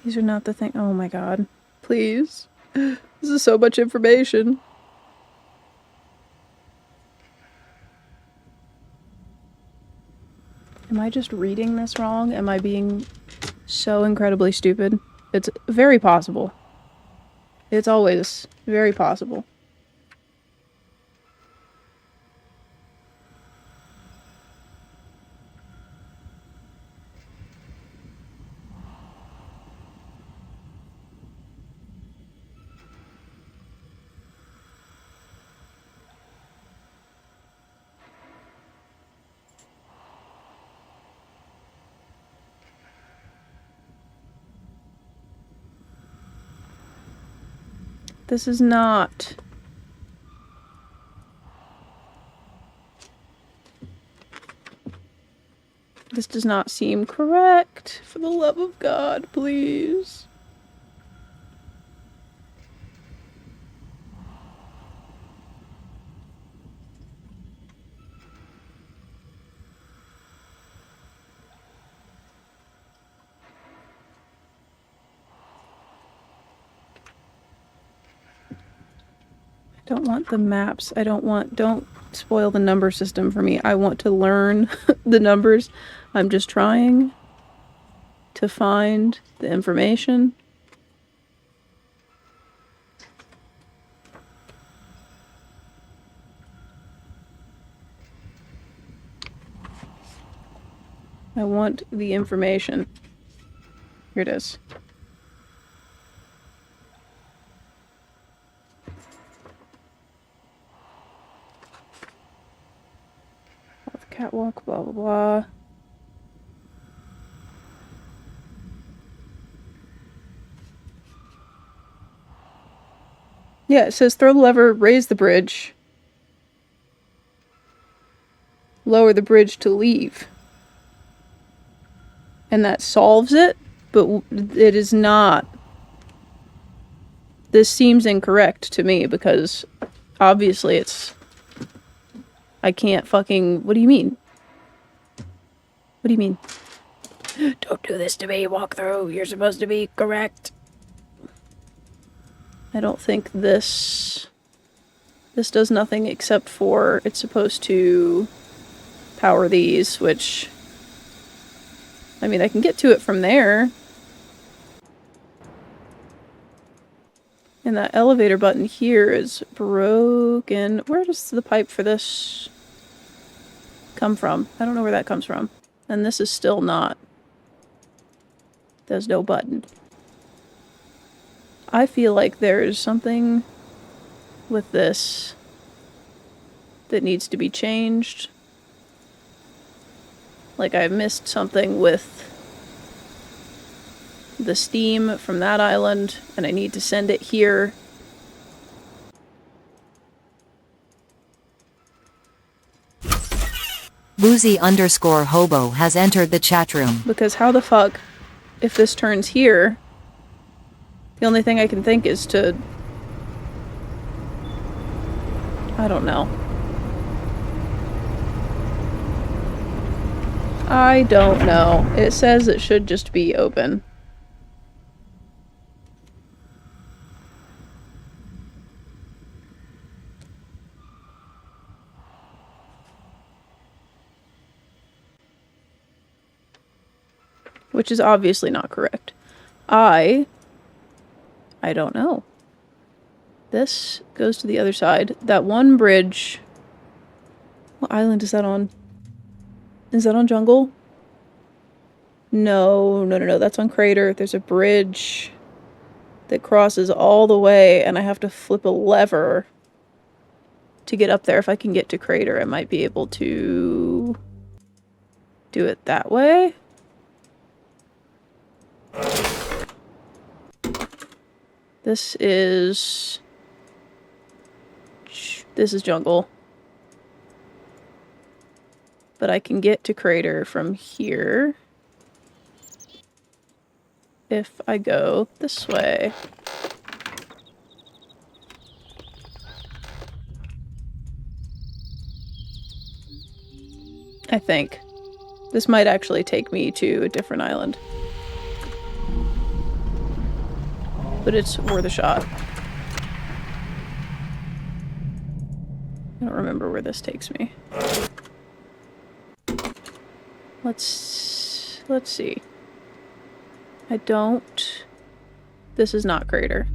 These are not the thing. Oh my god. Please. This is so much information. Am I just reading this wrong? Am I being so incredibly stupid? It's very possible. It's always very possible. This is not... This does not seem correct. For the love of God, please. Don't want the maps. Don't spoil the number system for me. I want to learn the numbers. I'm just trying to find the information. I want the information. Here it is. catwalk, blah, blah, blah. Yeah, it says throw the lever, raise the bridge. Lower the bridge to leave. And that solves it, but it is not. This seems incorrect to me because obviously it's... I can't fucking... What do you mean? What do you mean? Don't do this to me, walk through. You're supposed to be correct. I don't think this... This does nothing except for it's supposed to power these, which... I mean, I can get to it from there. And that elevator button here is broken. Where does the pipe for this come from? I don't know where that comes from. And this is still not. There's no button. I feel like there's something with this that needs to be changed. Like I missed something with the steam from that island, and I need to send it here. Boozy_hobo has entered the chat room. Because how the fuck, if this turns here, the only thing I can think is to... I don't know. I don't know. It says it should just be open. Which is obviously not correct. I don't know. This goes to the other side. That one bridge... What island is that on? Is that on Jungle? No. That's on Crater. There's a bridge that crosses all the way, and I have to flip a lever to get up there. If I can get to Crater, I might be able to do it that way. This is Jungle. But I can get to Crater from here if I go this way. I think. This might actually take me to a different island. But it's worth a shot. I don't remember where this takes me. Let's see. I don't... This is not Crater.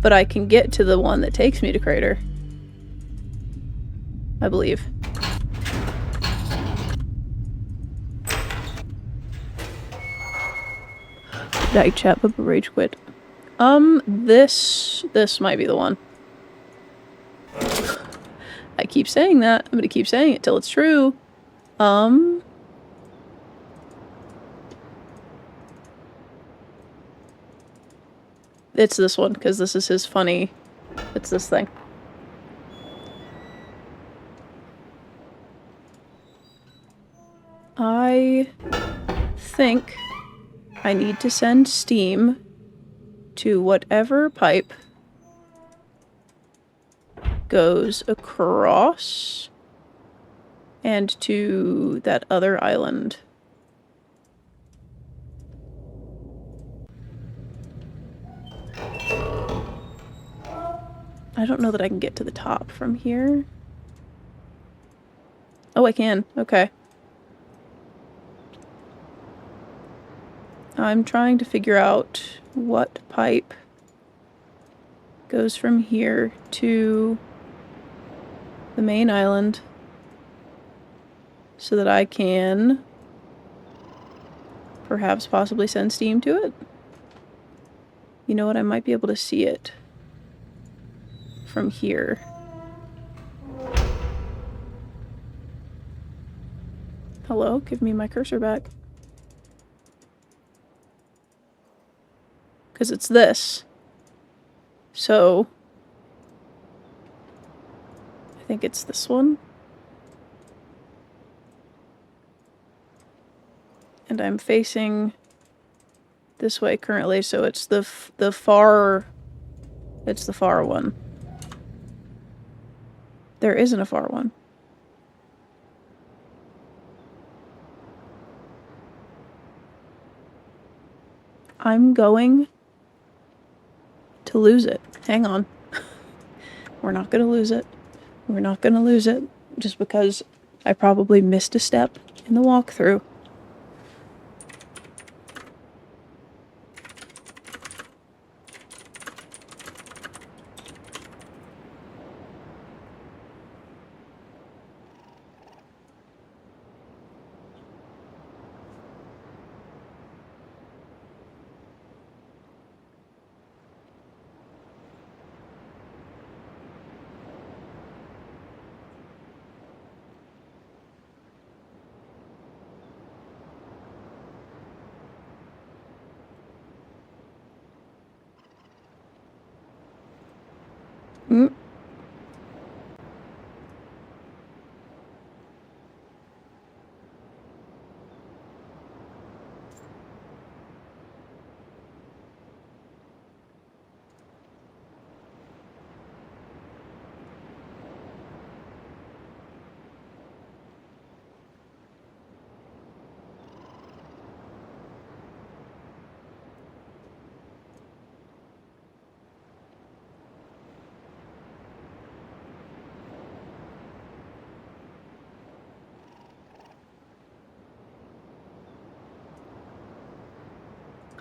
But I can get to the one that takes me to Crater. I believe. Night chat, but rage quit. This might be the one. I keep saying that. I'm gonna keep saying it till it's true. It's this one, because this is his funny... It's this thing. I think I need to send steam to whatever pipe goes across and to that other island. I don't know that I can get to the top from here. Oh, I can. Okay. I'm trying to figure out what pipe goes from here to the main island so that I can perhaps possibly send steam to it. You know what? I might be able to see it from here. Hello? Give me my cursor back. Because it's this. So... I think it's this one. And I'm facing this way currently, so it's the far... It's the far one. There isn't a far one. I'm going to lose it. Hang on. We're not gonna lose it. We're not gonna lose it just because I probably missed a step in the walkthrough. Mm.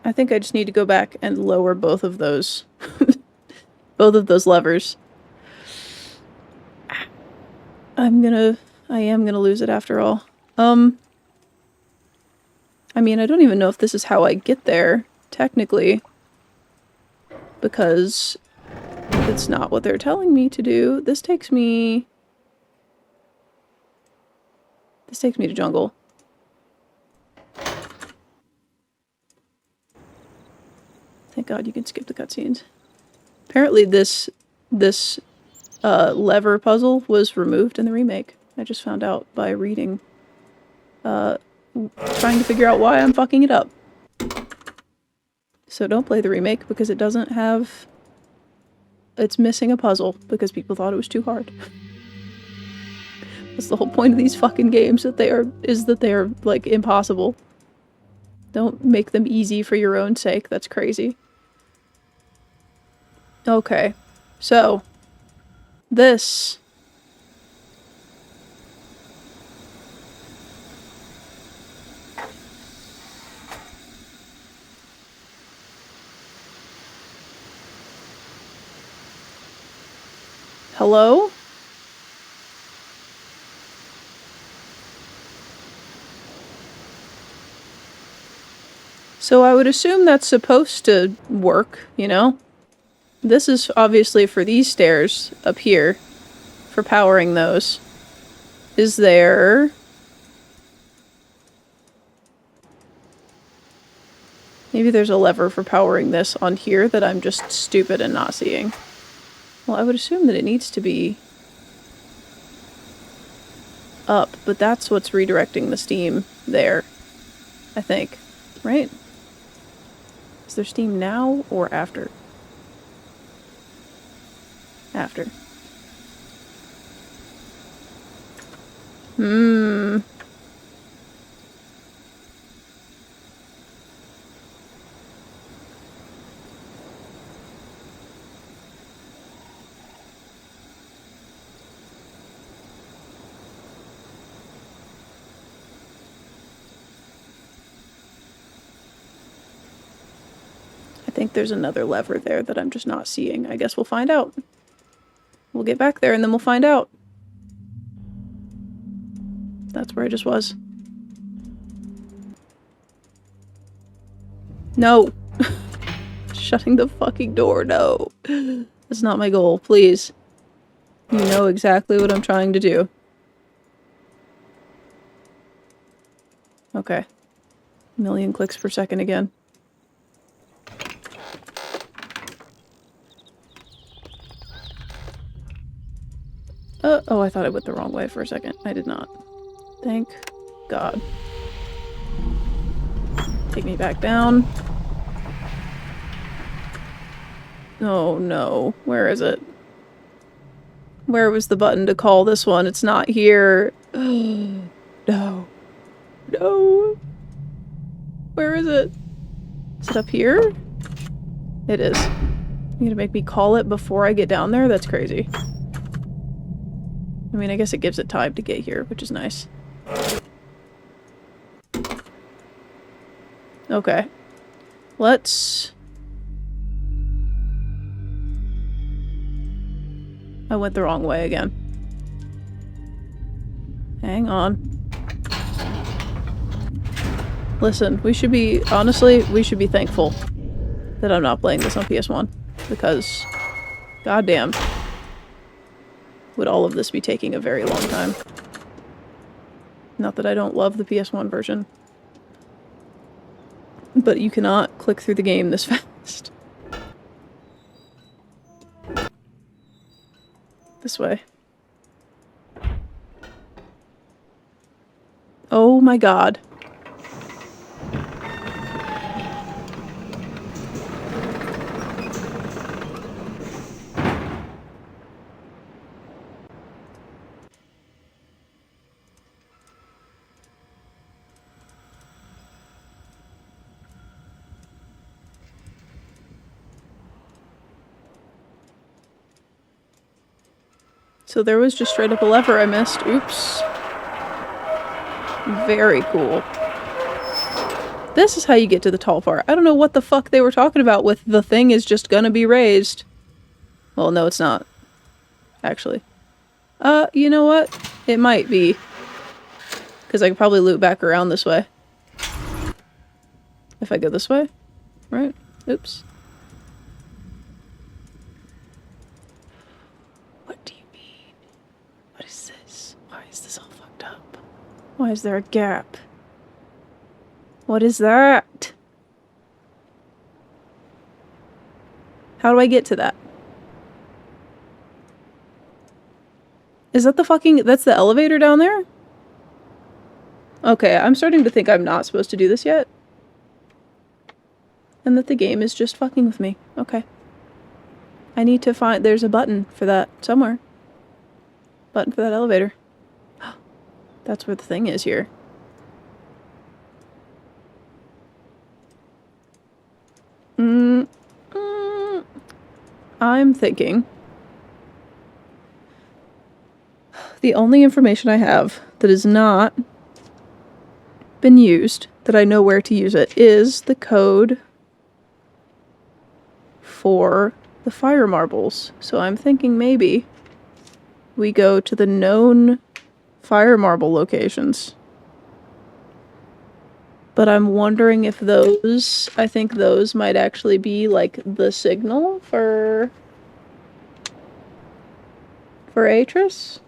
I think I just need to go back and lower both of those. Both of those levers. I am gonna lose it after all. I mean, I don't even know if this is how I get there, technically. Because it's not what they're telling me to do. This takes me to jungle. Thank God you can skip the cutscenes. Apparently this lever puzzle was removed in the remake. I just found out by reading. Trying to figure out why I'm fucking it up. So don't play the remake because it doesn't have... It's missing a puzzle because people thought it was too hard. That's the whole point of these fucking games, that they are, like, impossible. Don't make them easy for your own sake. That's crazy. Okay. So, this... Hello? So I would assume that's supposed to work, you know? This is obviously for these stairs up here, for powering those. Is there... Maybe there's a lever for powering this on here that I'm just stupid and not seeing. Well, I would assume that it needs to be up, but that's what's redirecting the steam there, I think. Right? Is there steam now or after? After. I think there's another lever there that I'm just not seeing. I guess we'll find out. We'll get back there and then we'll find out. That's where I just was. No! Shutting the fucking door, no. That's not my goal, please. You know exactly what I'm trying to do. Okay. Million clicks per second again. Oh, I thought I went the wrong way for a second. I did not. Thank God. Take me back down. Oh no. Where is it? Where was the button to call this one? It's not here. No. No. Where is it? Is it up here? It is. You gonna make me call it before I get down there? That's crazy. I mean, I guess it gives it time to get here, which is nice. Okay. Let's... I went the wrong way again. Hang on. Listen, we should be... Honestly, we should be thankful that I'm not playing this on PS1. Because... Goddamn. Would all of this be taking a very long time. Not that I don't love the PS1 version. But you cannot click through the game this fast. This way. Oh my god. So there was just straight up a lever I missed. Oops. Very cool. This is how you get to the tall part. I don't know what the fuck they were talking about with the thing is just gonna be raised. Well, no, it's not. Actually. You know what? It might be. Because I could probably loop back around this way. If I go this way. Right? Oops. What do you mean? What is this? Why is this all fucked up? Why is there a gap? What is that? How do I get to that? Is that the fucking... That's the elevator down there? Okay, I'm starting to think I'm not supposed to do this yet. And that the game is just fucking with me. Okay. I need to find... There's a button for that somewhere. Button for that elevator. That's where the thing is here. I'm thinking... The only information I have that has not been used, that I know where to use it, is the code for the fire marbles. So I'm thinking maybe we go to the known fire marble locations. But I'm wondering if those, I think those might actually be like the signal for Atris.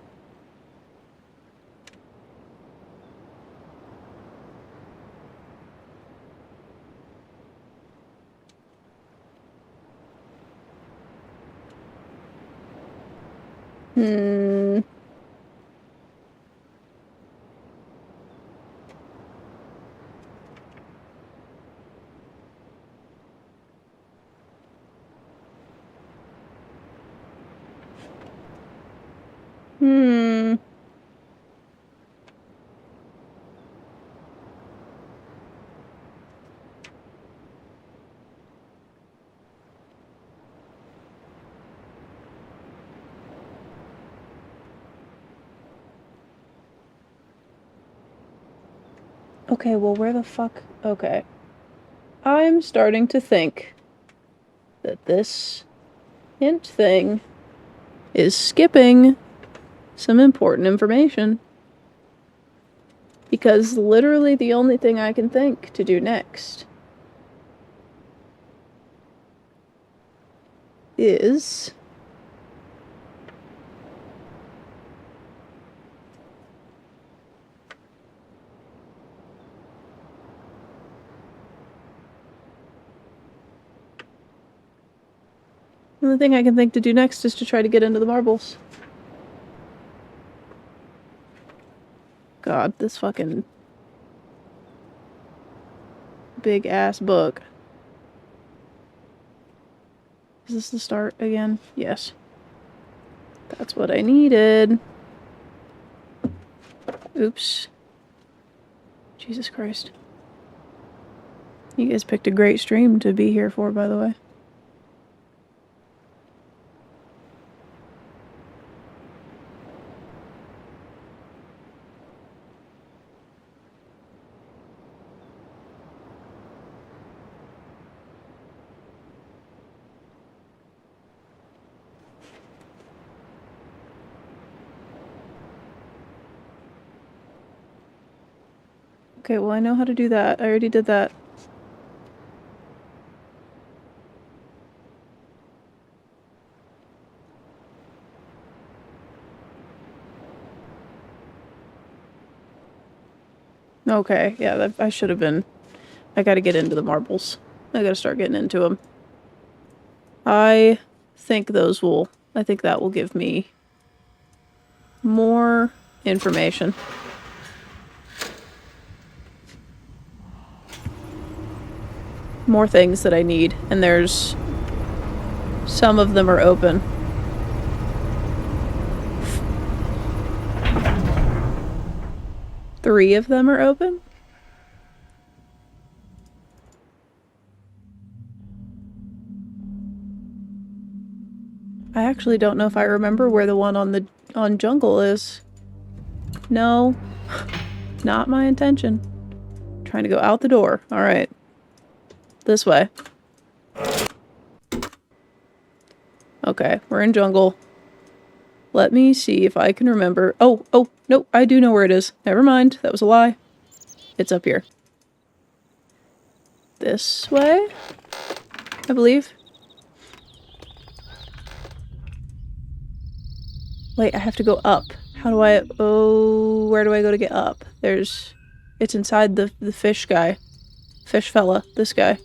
Okay, well, where the fuck... Okay. I'm starting to think that this hint thing is skipping some important information. Because literally the only thing I can think to do next is... The only thing I can think to do next is to try to get into the marbles. God, this fucking big ass book. Is this the start again? Yes. That's what I needed. Oops. Jesus Christ. You guys picked a great stream to be here for, by the way. Okay, well I know how to do that. I already did that. Okay, yeah, I should have been. I gotta get into the marbles. I gotta start getting into them. I think that will give me more information. More things that I need, and there's some of them are open. Three of them are open? I actually don't know if I remember where the one on jungle is. No. Not my intention. Trying to go out the door. Alright. This way. Okay, we're in jungle. Let me see if I can remember. Oh, no, I do know where it is. Never mind, that was a lie. It's up here. This way? I believe. Wait, I have to go up. How do I... Oh, where do I go to get up? It's inside the fish guy. Fish fella, this guy.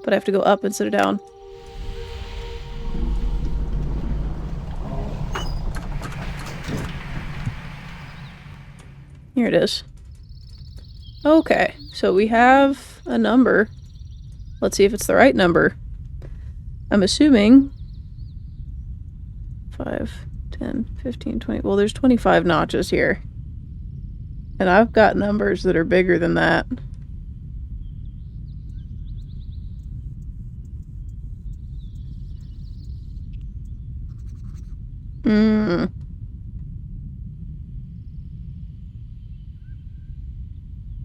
But I have to go up instead of down. Here it is. Okay, so we have a number. Let's see if it's the right number. I'm assuming 5, 10, 15, 20. Well, there's 25 notches here. And I've got numbers that are bigger than that.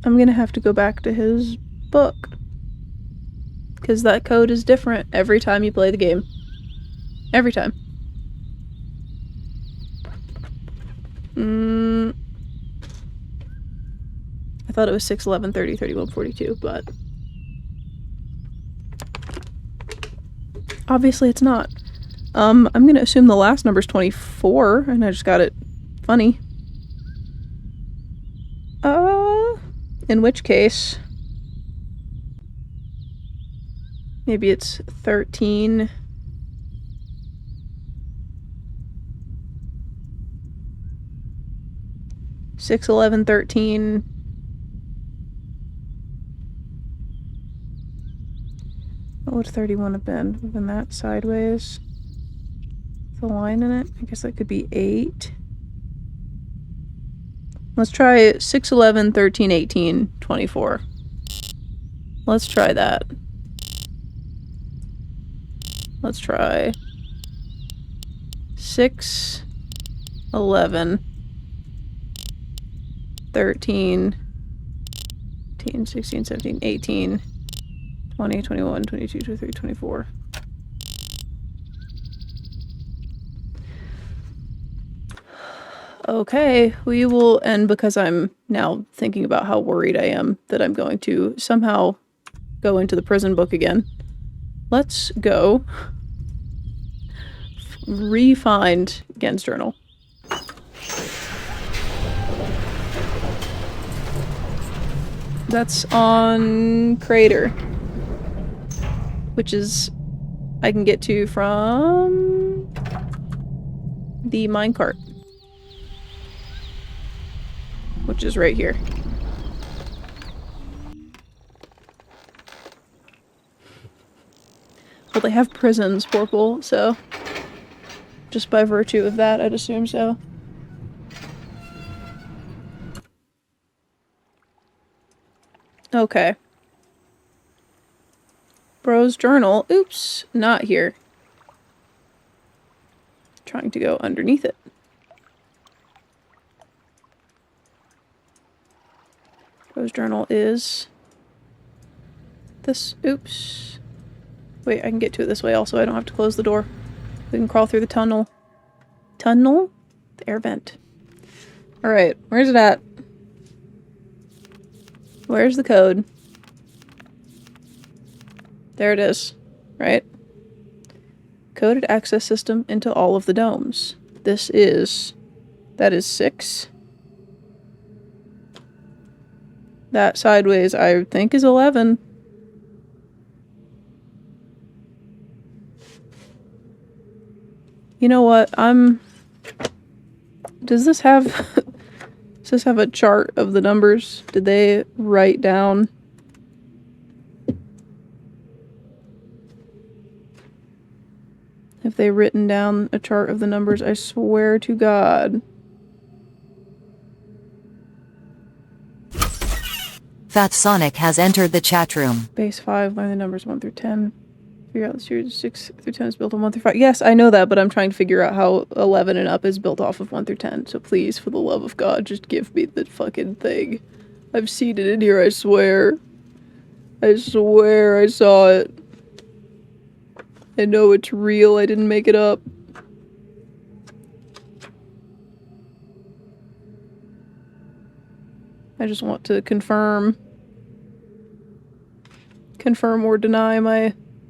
I'm gonna have to go back to his book. Because that code is different every time you play the game. Every time. I thought it was 6, 11, 30, 31, 42, but... obviously it's not. I'm gonna assume the last number's 24, and I just got it funny. In which case... maybe it's 13... 6, 11, 13... what would 31 have been? Would have been that sideways? The line in it? I guess that could be 8. Let's try 6, 11, 13, 18, 24. Let's try that. Let's try 6, 11, 13, 15, 16, 17, 18, 20, 21, 22, 23, 24. Okay, we will end because I'm now thinking about how worried I am that I'm going to somehow go into the prison book again. Let's go re-find Gen's journal. That's on Crater, which is I can get to from the minecart, which is right here. Well, they have prisons, Porple, so just by virtue of that, I'd assume so. Okay. Bro's journal. Oops, not here. Trying to go underneath it. Bro's journal is this. Oops. Wait, I can get to it this way also. I don't have to close the door. We can crawl through the tunnel. Tunnel? The air vent. Alright, where's it at? Where's the code? There it is. Right? Coded access system into all of the domes. This is... That is 6. That sideways, I think, is 11. You know what? Does this have... Does this have a chart of the numbers? Did they write down... Have they written down a chart of the numbers? I swear to God. Fat Sonic has entered the chat room. Base 5, learn the numbers 1 through 10. Figure out the series 6 through 10 is built on 1 through 5. Yes, I know that, but I'm trying to figure out how 11 and up is built off of 1 through 10. So please, for the love of God, just give me the fucking thing. I've seen it in here, I swear. I swear I saw it. I know it's real, I didn't make it up. I just want to confirm or deny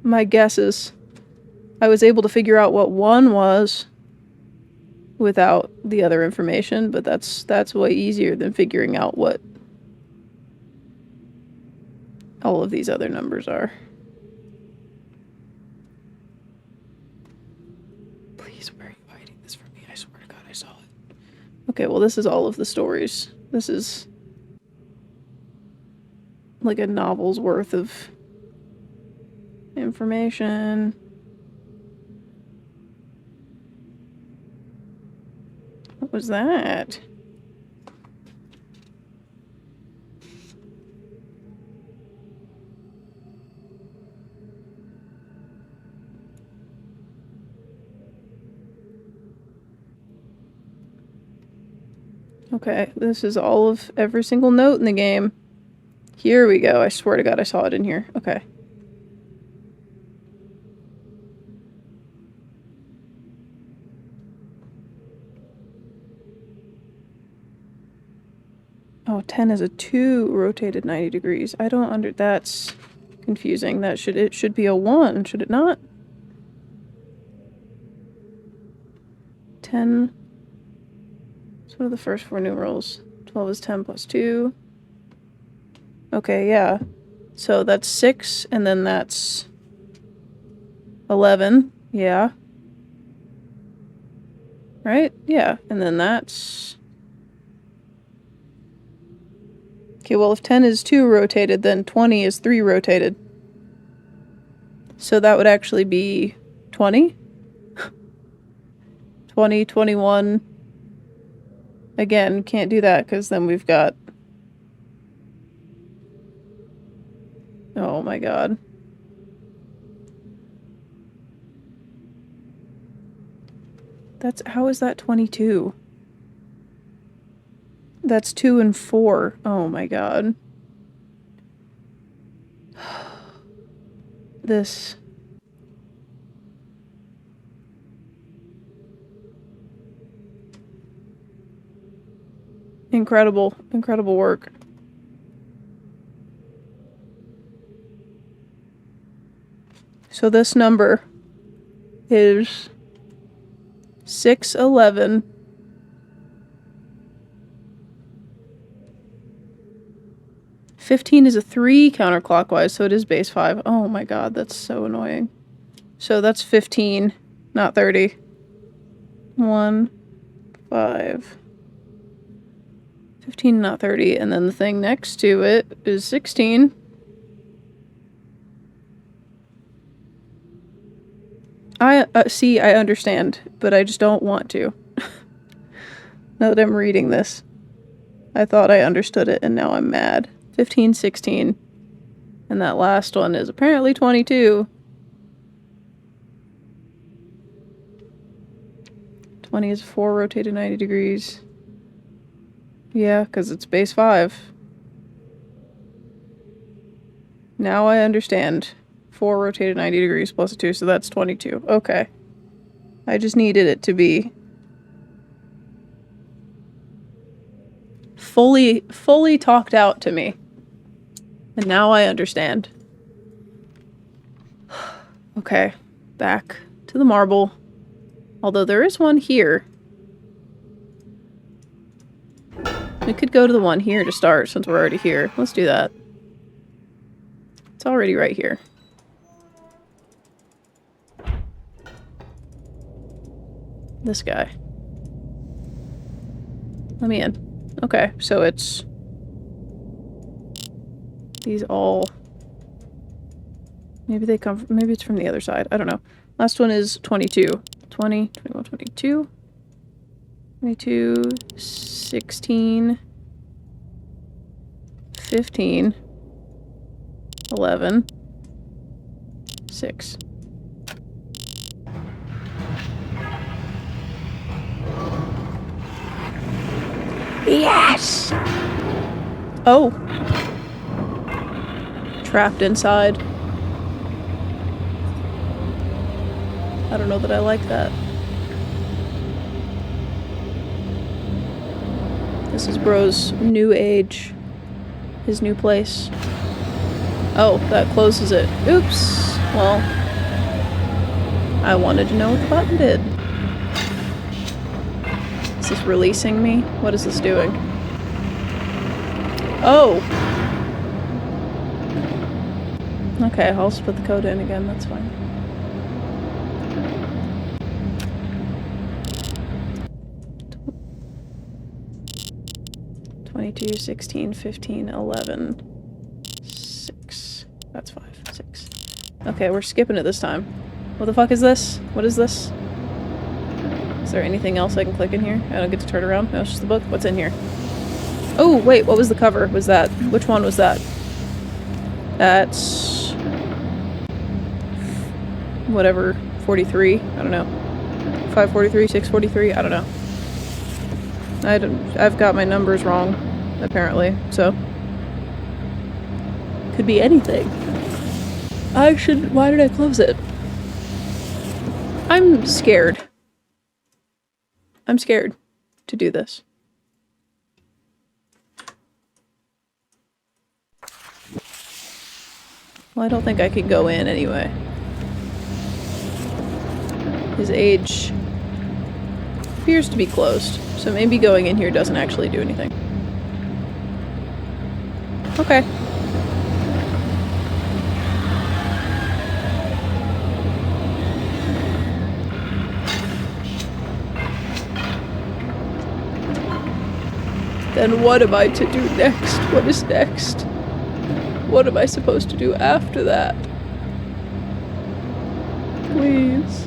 my guesses. I was able to figure out what 1 was without the other information, but that's way easier than figuring out what all of these other numbers are. Please, where are you hiding this from me? I swear to God I saw it. Okay, well this is all of the stories. This is like a novel's worth of information. What was that? Okay, this is all of every single note in the game. Here we go. I swear to God I saw it in here. Okay. Oh, 10 is a 2 rotated 90 degrees. I don't that's confusing. It should be a 1, should it not? 10. So what are the first 4 numerals? 12 is 10 plus 2. Okay, yeah. So that's 6, and then that's 11. Yeah. Right? Yeah. And then that's... Okay, well, if 10 is 2 rotated, then 20 is 3 rotated. So that would actually be 20? 20, 21. Again, can't do that, because then we've got... Oh my God. How is that 22? That's 2 and 4. Oh my God. This. Incredible work. So this number is 611. "15 is a 3 counterclockwise, so it is base 5. Oh my God, that's so annoying. So that's 15, not 30. 1, 5. 15, not 30. And then the thing next to it is 16. I see, I understand, but I just don't want to. Now that I'm reading this. I thought I understood it, and now I'm mad. 15, 16. And that last one is apparently 22. 20 is 4 rotated 90 degrees. Yeah, because it's base 5. Now I understand. 4 rotated 90 degrees plus a 2, so that's 22. Okay. I just needed it to be fully talked out to me. And now I understand. Okay, back to the marble. Although there is one here. We could go to the one here to start since we're already here. Let's do that. It's already right here. This guy. Let me in. Okay, so it's... These all... Maybe they come from... Maybe it's from the other side. I don't know. Last one is 22. 20, 21, 22. 22, 16, 15, 11, 6. Yes! Oh. Trapped inside. I don't know that I like that. This is Bro's new age. His new place. Oh, that closes it. Oops. Well, I wanted to know what the button did. Is this releasing me? What is this doing? Oh! Okay, I'll just put the code in again, that's fine. Two, 16, 15, 11, 6. That's 5, 6. Okay, we're skipping it this time. What the fuck is this? What is this? Is there anything else I can click in here? I don't get to turn around? No, it's just the book. What's in here? Oh, wait, what was the cover? Was that? Which one was that? That's... whatever, 43? I don't know. 543, 643? I don't know. I've got my numbers wrong, apparently, so. Could be anything. Why did I close it? I'm scared. I'm scared to do this. Well, I don't think I can go in anyway. His age appears to be closed, so maybe going in here doesn't actually do anything. Okay. Then what am I to do next? What is next? What am I supposed to do after that? Please.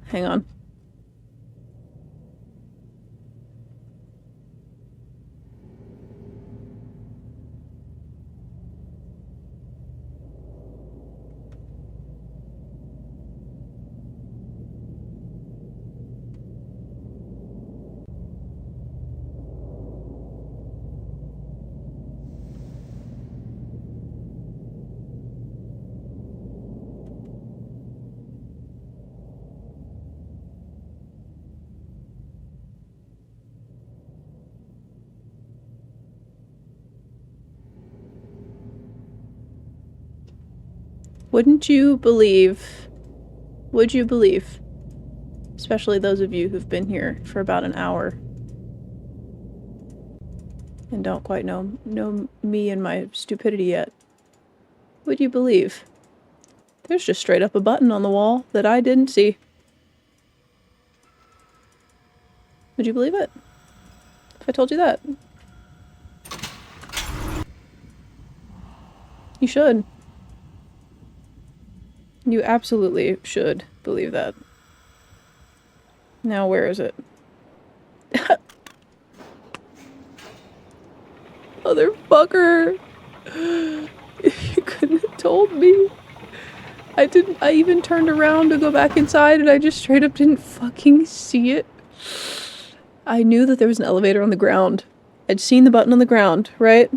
Hang on. Would you believe, Especially those of you who've been here for about an hour. And don't quite know me and my stupidity yet. Would you believe? There's just straight up a button on the wall that I didn't see. Would you believe it? If I told you that? You should. You absolutely should believe that. Now where is it? Motherfucker! You couldn't have told me. I even turned around to go back inside and I just straight up didn't fucking see it. I knew that there was an elevator on the ground. I'd seen the button on the ground, right?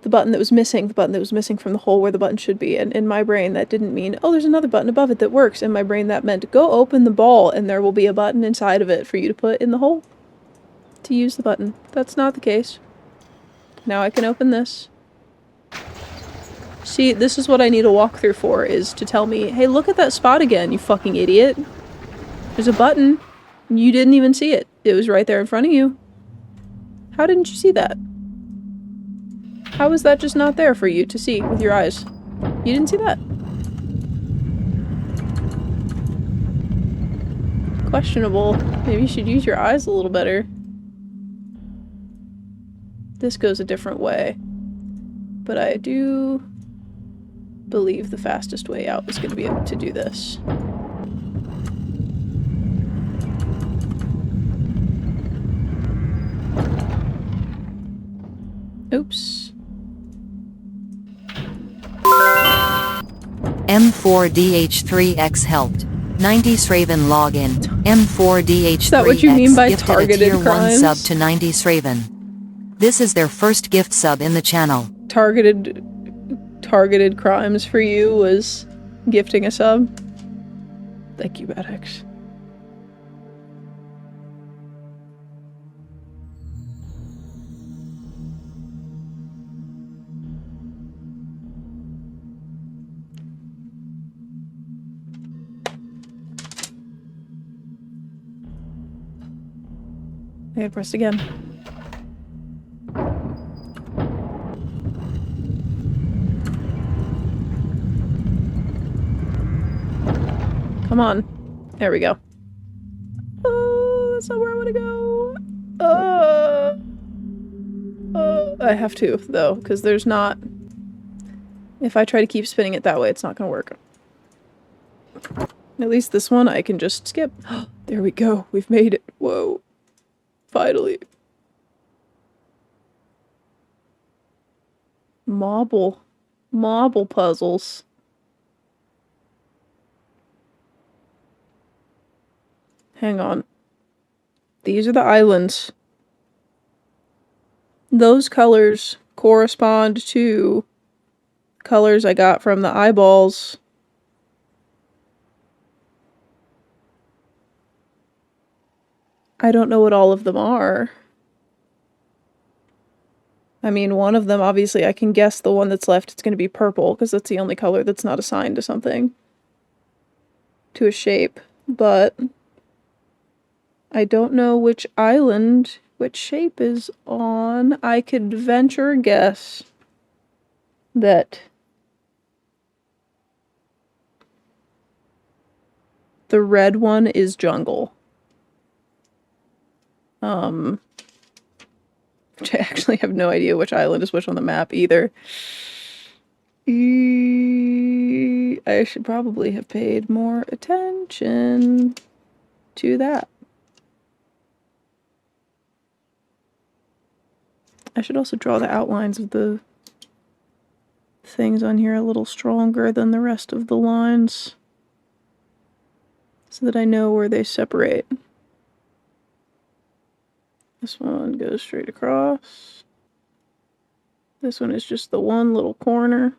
The button that was missing from the hole where the button should be. And in my brain, that didn't mean, oh, there's another button above it that works. In my brain, that meant, go open the ball and there will be a button inside of it for you to put in the hole to use the button. That's not the case. Now I can open this. See, this is what I need a walkthrough for, is to tell me, hey, look at that spot again, you fucking idiot. There's a button. You didn't even see it. It was right there in front of you. How didn't you see that? How was that just not there for you to see with your eyes? You didn't see that. Questionable. Maybe you should use your eyes a little better. This goes a different way. But I do believe the fastest way out is going to be able to do this. Oops. M4DH3X helped. 90s Raven login. M4DH3X Is that what you mean by gifted a targeted tier 1 crimes? sub to 90s Raven. This is their first gift sub in the channel. Targeted crimes for you was gifting a sub. Thank you, Badx. I gotta press again. Come on. There we go. Oh, that's not where I want to go. I have to, though, because there's not... If I try to keep spinning it that way, it's not going to work. At least this one I can just skip. There we go. We've made it. Whoa. Finally. Marble puzzles. Hang on. These are the islands. Those colors correspond to colors I got from the eyeballs. I don't know what all of them are. I mean, one of them, obviously, I can guess the one that's left, it's going to be purple, because that's the only color that's not assigned to something. To a shape. But I don't know which island, which shape is on. I could venture a guess that the red one is jungle. Which I actually have no idea which island is which on the map either. I should probably have paid more attention to that. I should also draw the outlines of the things on here a little stronger than the rest of the lines, so that I know where they separate. This one goes straight across. This one is just the one little corner.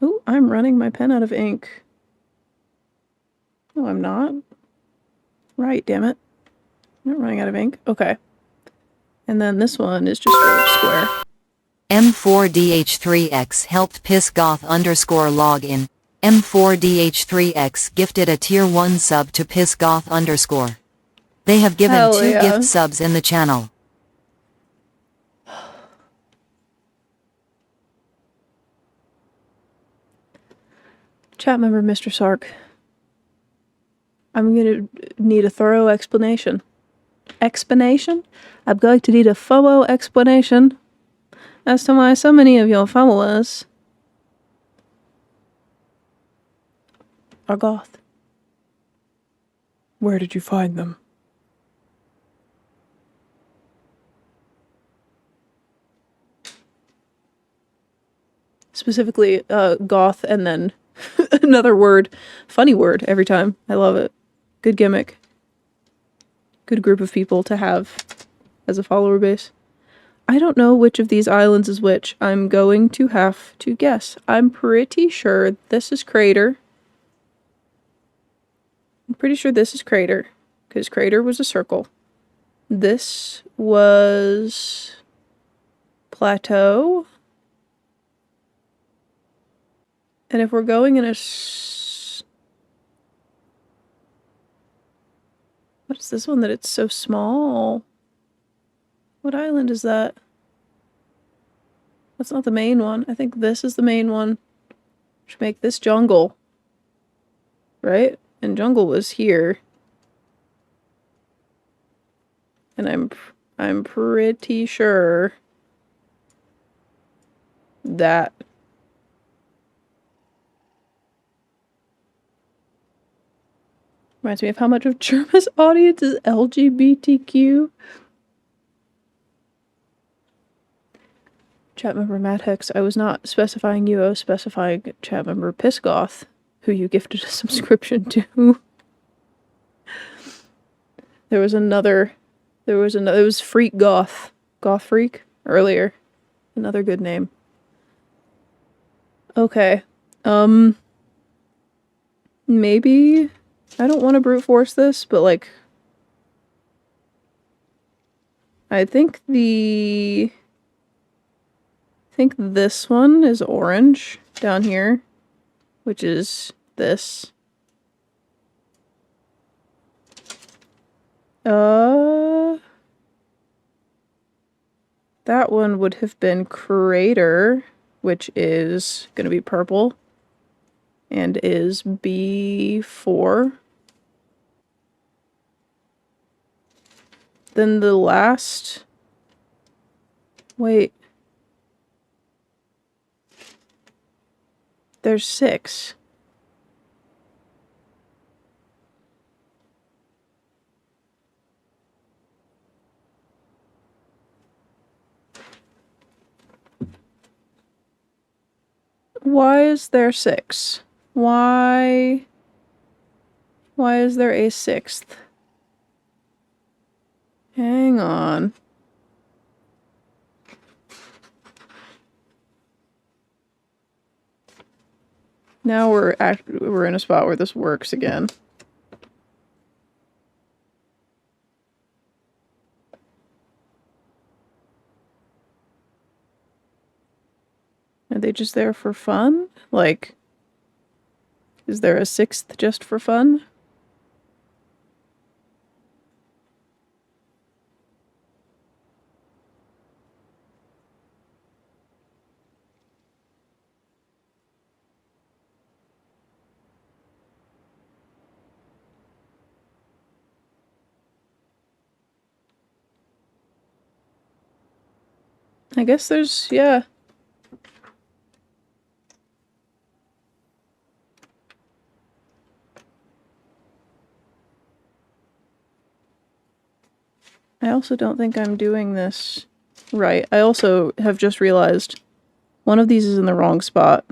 Ooh, I'm running my pen out of ink. No, I'm not. Right, damn it. I'm not running out of ink. Okay. And then this one is just a square. M4DH3X helped piss goth _ login. M4DH3X gifted a tier 1 sub to pissgoth_. They have given Hell 2 yeah. gift subs in the channel. Chat member Mr. Sark. I'm gonna need a thorough explanation. Explanation? I'm going to need a thorough explanation as to why so many of your followers are goth. Where did you find them? Specifically, goth and then another word. Funny word every time. I love it. Good gimmick. Good group of people to have as a follower base. I don't know which of these islands is which. I'm going to have to guess. I'm pretty sure this is Crater. I'm pretty sure this is Crater, because Crater was a circle. This was Plateau. And if we're going in a... What's this one that it's so small? What island is that? That's not the main one. I think this is the main one. Should make this jungle. Right? And jungle was here. And I'm pretty sure that reminds me of how much of Germa's audience is LGBTQ. Chat member Matt Hex, I was not specifying you, I was specifying chat member Pissgoth, who you gifted a subscription to. It was Freak Goth. Goth Freak earlier. Another good name. Okay. Maybe I don't want to brute force this, but like I think this one is orange down here, which is this. That one would have been Crater, which is gonna be purple, and is B4. Then the last... Wait. There's 6. Why is there 6? Why is there a 6th? Hang on. Now we're in a spot where this works again. Are they just there for fun? Like, is there a 6th just for fun? I guess there's, yeah. I also don't think I'm doing this right. I also have just realized one of these is in the wrong spot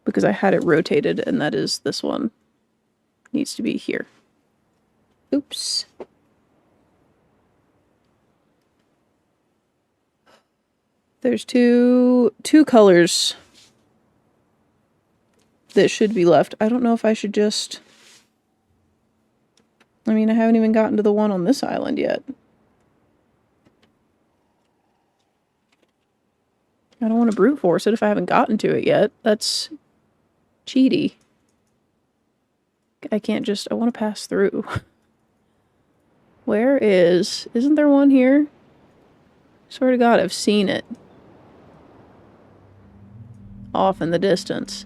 because I had it rotated, and that is this one. Needs to be here. Oops. There's two colors that should be left. I don't know if I should just... I mean, I haven't even gotten to the one on this island yet. I don't want to brute force it if I haven't gotten to it yet. That's cheaty. I can't just... I want to pass through. Where is... Isn't there one here? Swear to God, I've seen it. Off in the distance.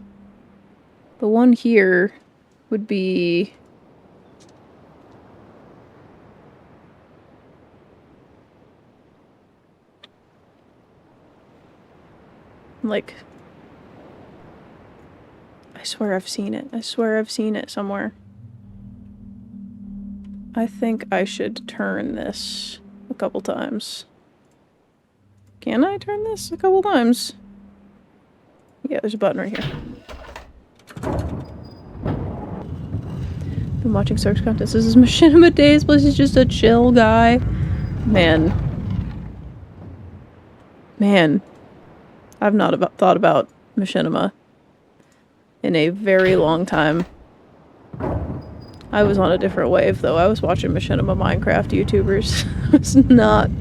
The one here would be... like... I swear I've seen it. I swear I've seen it somewhere. I think I should turn this a couple times. Can I turn this a couple times? Yeah, there's a button right here. Been watching search contests. This is Machinima Days, plus he's just a chill guy. Man. Man. I've not thought about Machinima in a very long time. I was on a different wave, though. I was watching Machinima Minecraft YouTubers. I was not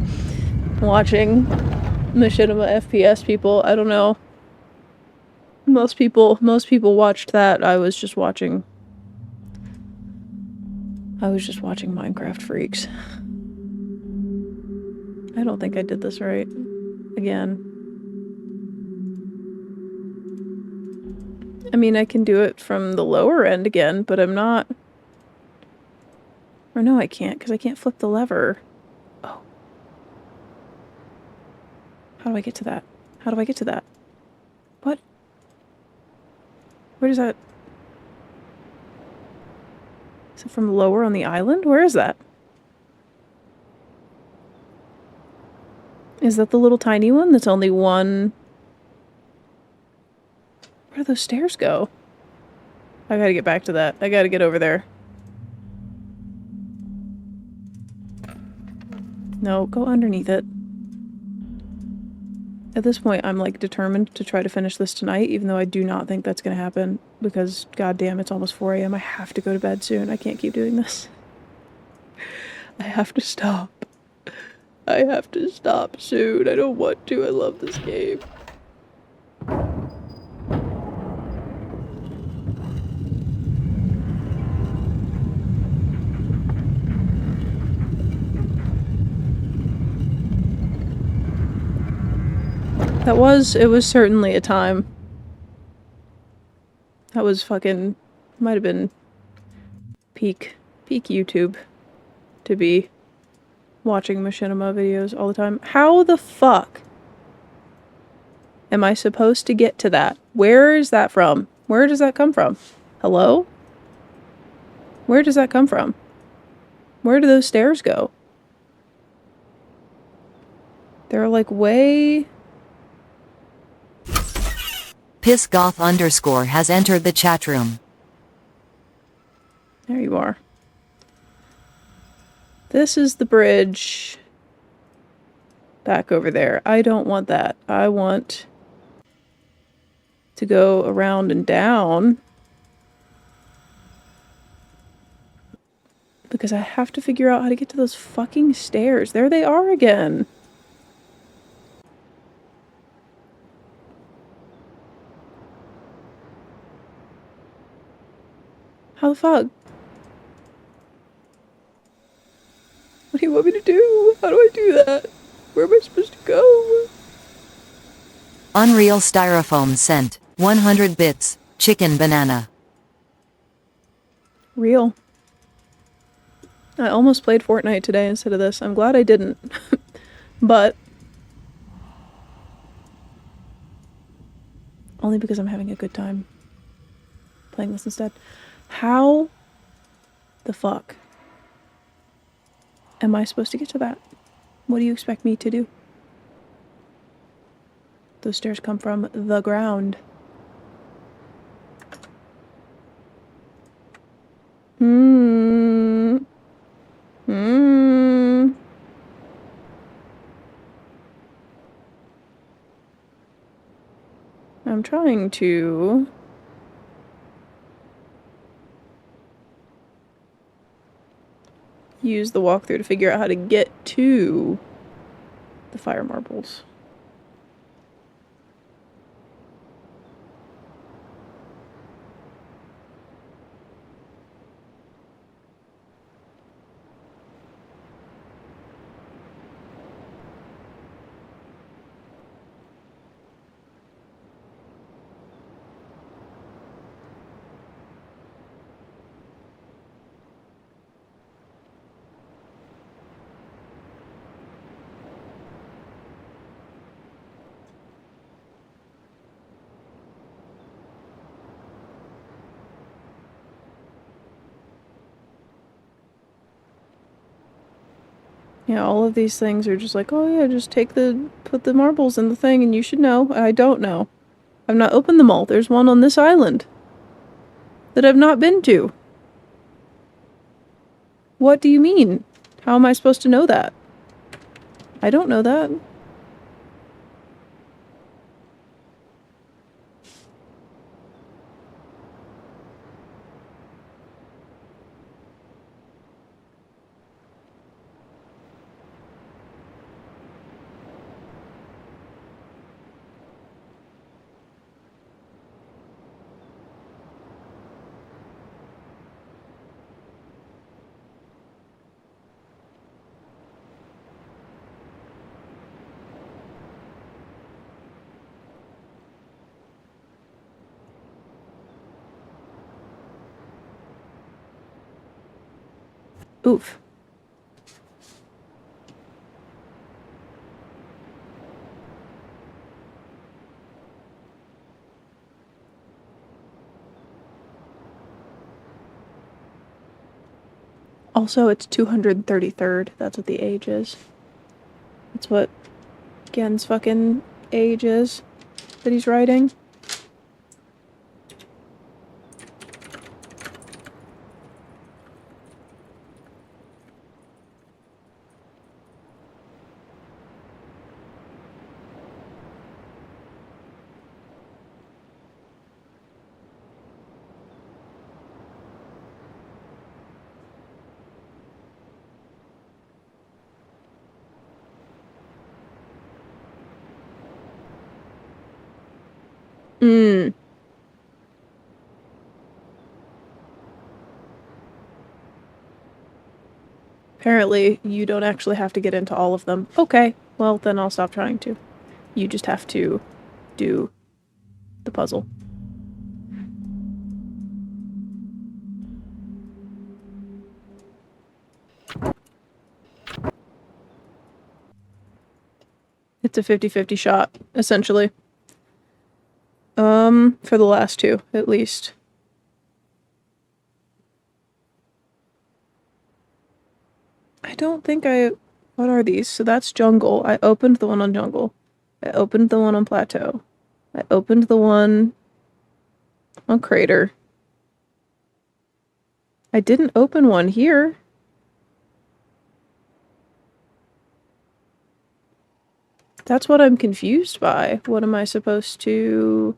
watching Machinima FPS people. I don't know. Most people watched that. I was just watching Minecraft freaks. I don't think I did this right. Again. I mean, I can do it from the lower end again, but I'm not... Or no, I can't, because I can't flip the lever. Oh. How do I get to that? How do I get to that? What? Where does that... Is it from lower on the island? Where is that? Is that the little tiny one that's only one... Where do those stairs go? I gotta get back to that. I gotta get over there. No, go underneath it. At this point, I'm like determined to try to finish this tonight, even though I do not think that's gonna happen, because goddamn, it's almost 4 a.m. I have to go to bed soon. I can't keep doing this. I have to stop. I have to stop soon. I don't want to. I love this game. It was certainly a time. That was fucking, might have been peak YouTube to be watching Machinima videos all the time. How the fuck am I supposed to get to that? Where is that from? Where does that come from? Hello? Where does that come from? Where do those stairs go? They're like way... PissGoth_ has entered the chat room. There you are. This is the bridge back over there. I don't want that. I want to go around and down because I have to figure out how to get to those fucking stairs. There they are again. How the fuck? What do you want me to do? How do I do that? Where am I supposed to go? Unreal Styrofoam sent 100 bits. Chicken banana. Real. I almost played Fortnite today instead of this. I'm glad I didn't. But only because I'm having a good time playing this instead. How the fuck am I supposed to get to that? What do you expect me to do? Those stairs come from the ground. I'm trying to... use the walkthrough to figure out how to get to the fire marbles. Yeah, all of these things are just like, oh yeah, just put the marbles in the thing and you should know. I don't know. I've not opened them all. There's one on this island that I've not been to. What do you mean? How am I supposed to know that? I don't know that. Oof. Also, it's 233rd. That's what the age is. That's what Gen's fucking age is that he's writing. Hmm. Apparently, you don't actually have to get into all of them. Okay, well, then I'll stop trying to. You just have to do the puzzle. It's a 50-50 shot, essentially. For the last two, at least. I don't think I... What are these? So that's jungle. I opened the one on jungle. I opened the one on plateau. I opened the one on crater. I didn't open one here. That's what I'm confused by. What am I supposed to...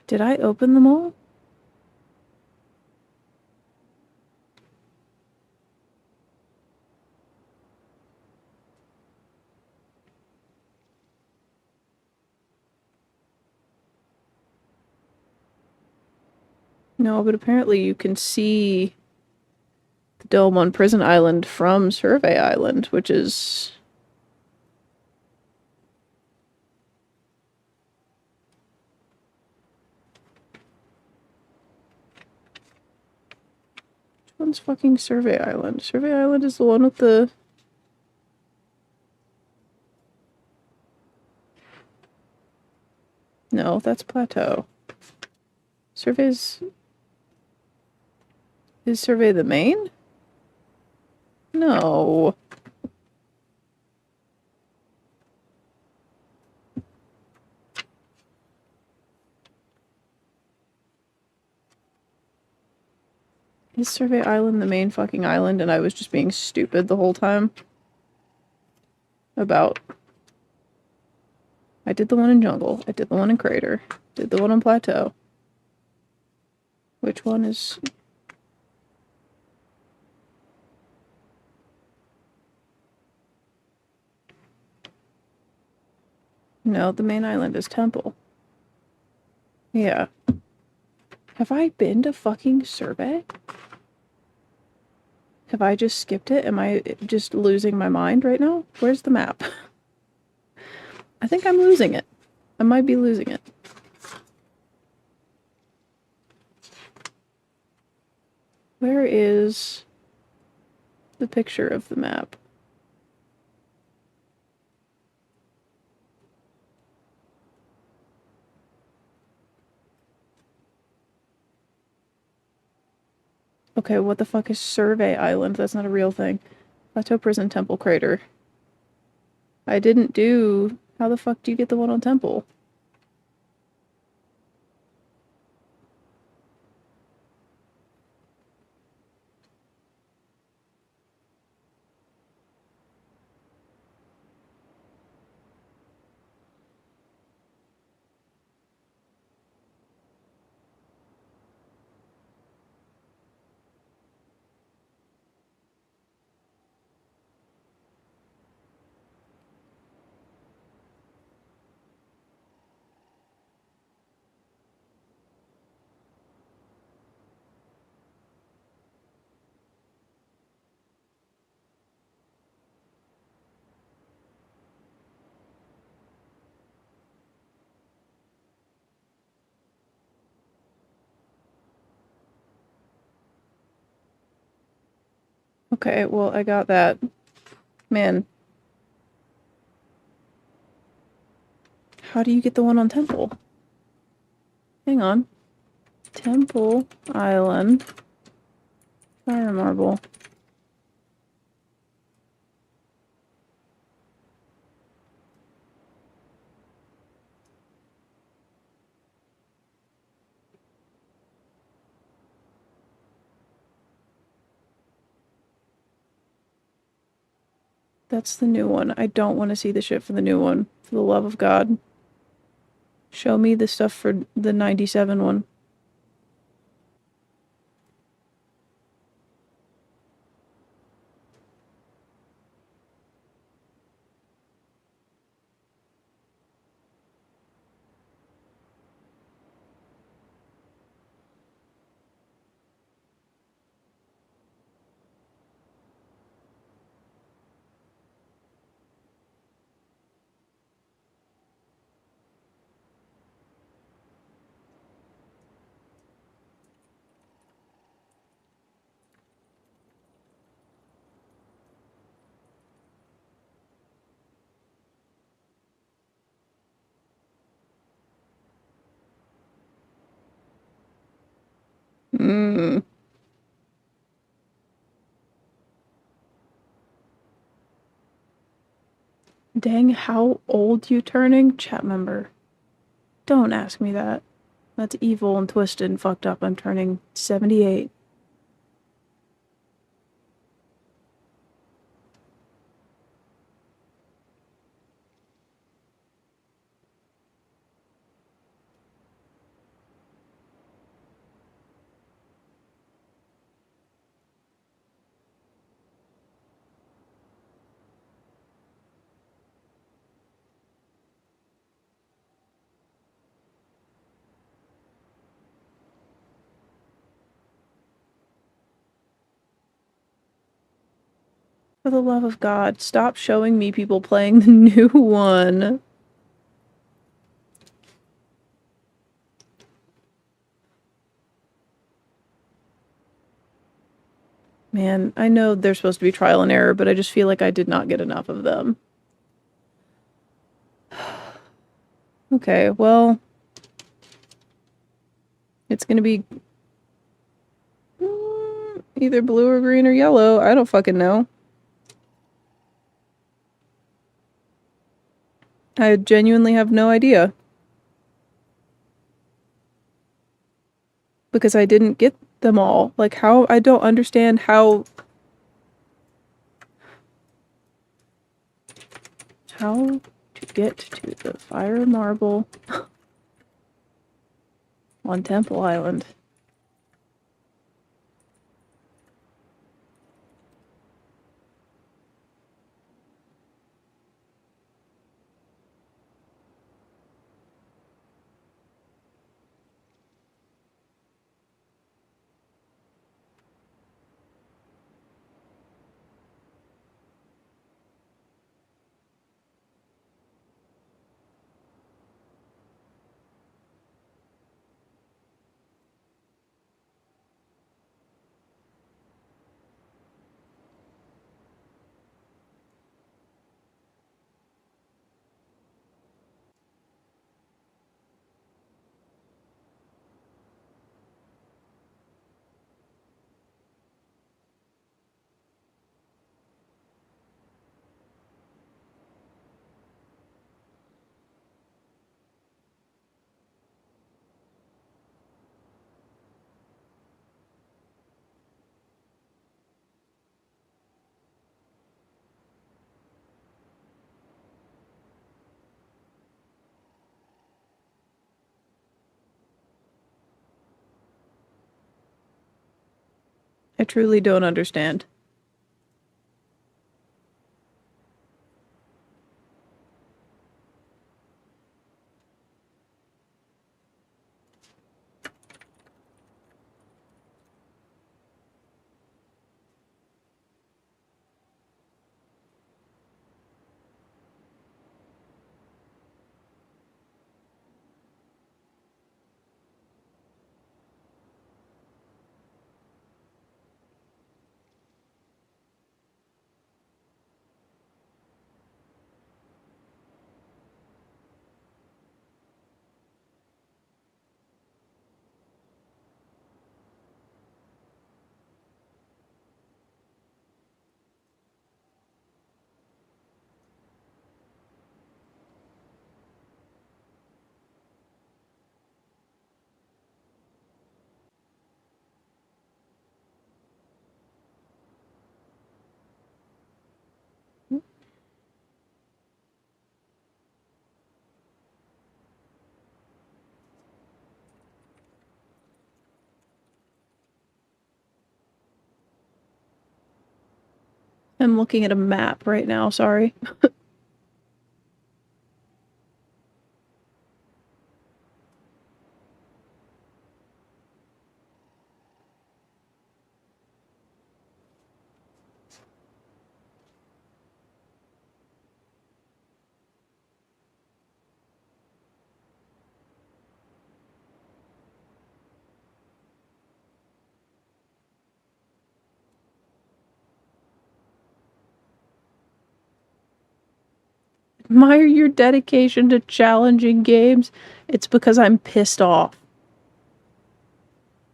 Did I open them all? No, but apparently you can see the dome on Prison Island from Survey Island, which is... Which one's fucking Survey Island? Survey Island is the one with the... No, that's Plateau. Survey's... Is Survey the main? No. Is Survey Island the main fucking island and I was just being stupid the whole time? About... I did the one in Jungle. I did the one in Crater. Did the one on Plateau. Which one is... No, the main island is Temple. Yeah. Have I been to fucking Survey? Have I just skipped it? Am I just losing my mind right now? Where's the map? I think I'm losing it. I might be losing it. Where is the picture of the map? Okay, what the fuck is Survey Island? That's not a real thing. Plateau Prison Temple Crater. I didn't do... How the fuck do you get the one on Temple? Okay, well, I got that. Man. How do you get the one on Temple? Hang on. Temple Island. Fire Marble. That's the new one. I don't want to see the shit for the new one. For the love of God. Show me the stuff for the 97 one. Mmm. Dang, how old you turning? Chat member. Don't ask me that. That's evil and twisted and fucked up. I'm turning 78. For the love of God, stop showing me people playing the new one. Man, I know they're supposed to be trial and error, but I just feel like I did not get enough of them. Okay, well... It's gonna be... either blue or green or yellow. I don't fucking know. I genuinely have no idea. Because I didn't get them all. Like, how... I don't understand how... How to get to the fire marble on Temple Island. I truly don't understand. I'm looking at a map right now, sorry. Admire your dedication to challenging games. It's because I'm pissed off.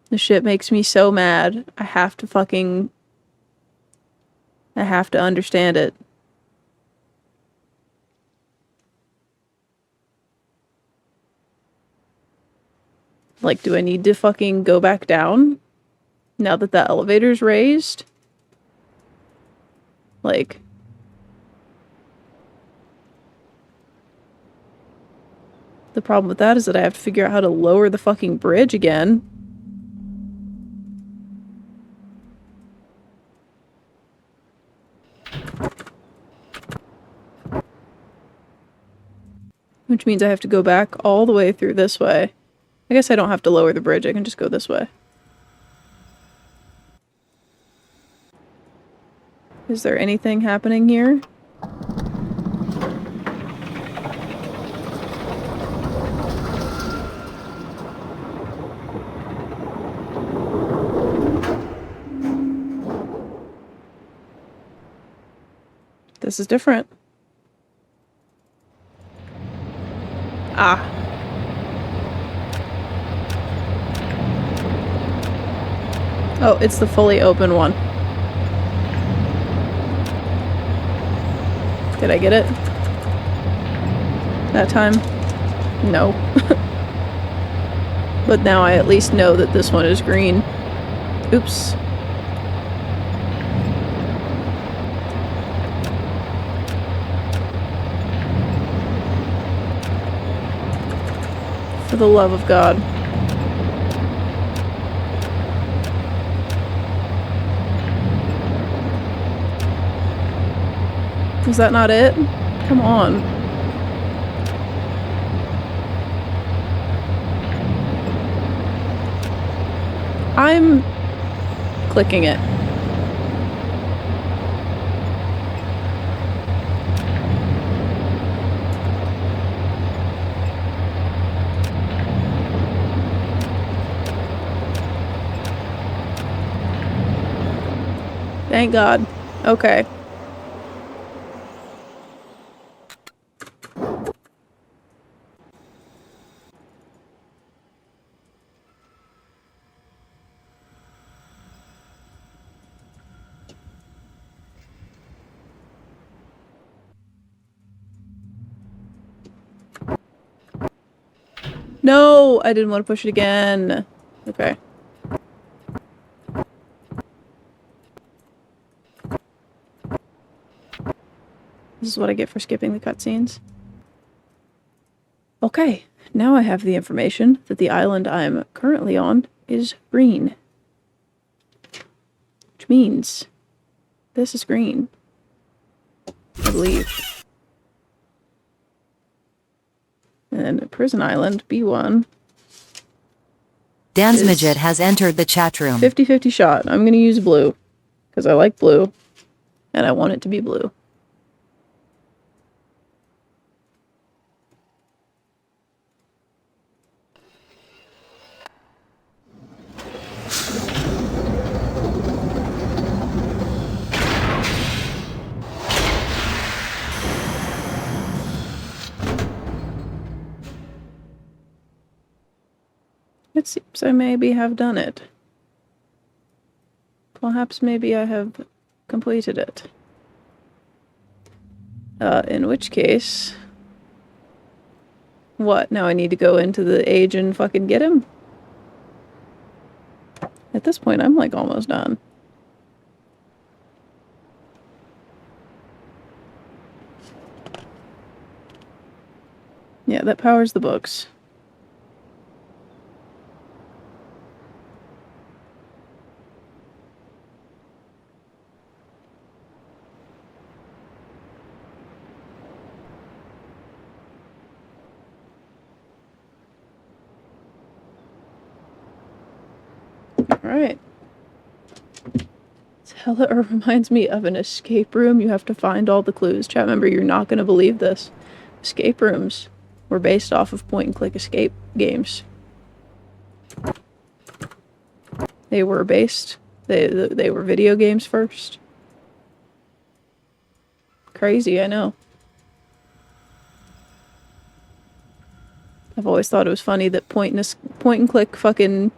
This shit makes me so mad. I have to understand it. Like, do I need to fucking go back down? Now that the elevator's raised? Like... The problem with that is that I have to figure out how to lower the fucking bridge again. Which means I have to go back all the way through this way. I guess I don't have to lower the bridge, I can just go this way. Is there anything happening here? This is different. Ah. Oh, it's the fully open one. Did I get it? That time? No. But now I at least know that this one is green. Oops. For the love of God. Is that not it? Come on. I'm clicking it. Thank God. Okay. No, I didn't want to push it again. Okay. This is what I get for skipping the cutscenes. Okay, now I have the information that the island I'm currently on is green. which means this is green, I believe. And Prison Island, B1. Dansmidget has entered the chat room. 50-50 shot. I'm gonna use blue, because I like blue, and I want it to be blue. It seems I maybe have done it. Perhaps maybe I have completed it. In which case... What, now I need to go into the age and fucking get him? At this point, I'm like almost done. Yeah, that powers the books. Alright. It reminds me of an escape room. You have to find all the clues. Chat member, you're not going to believe this. Escape rooms were based off of point-and-click escape games. They were based... They were video games first. Crazy, I know. I've always thought it was funny that point-and-click fucking...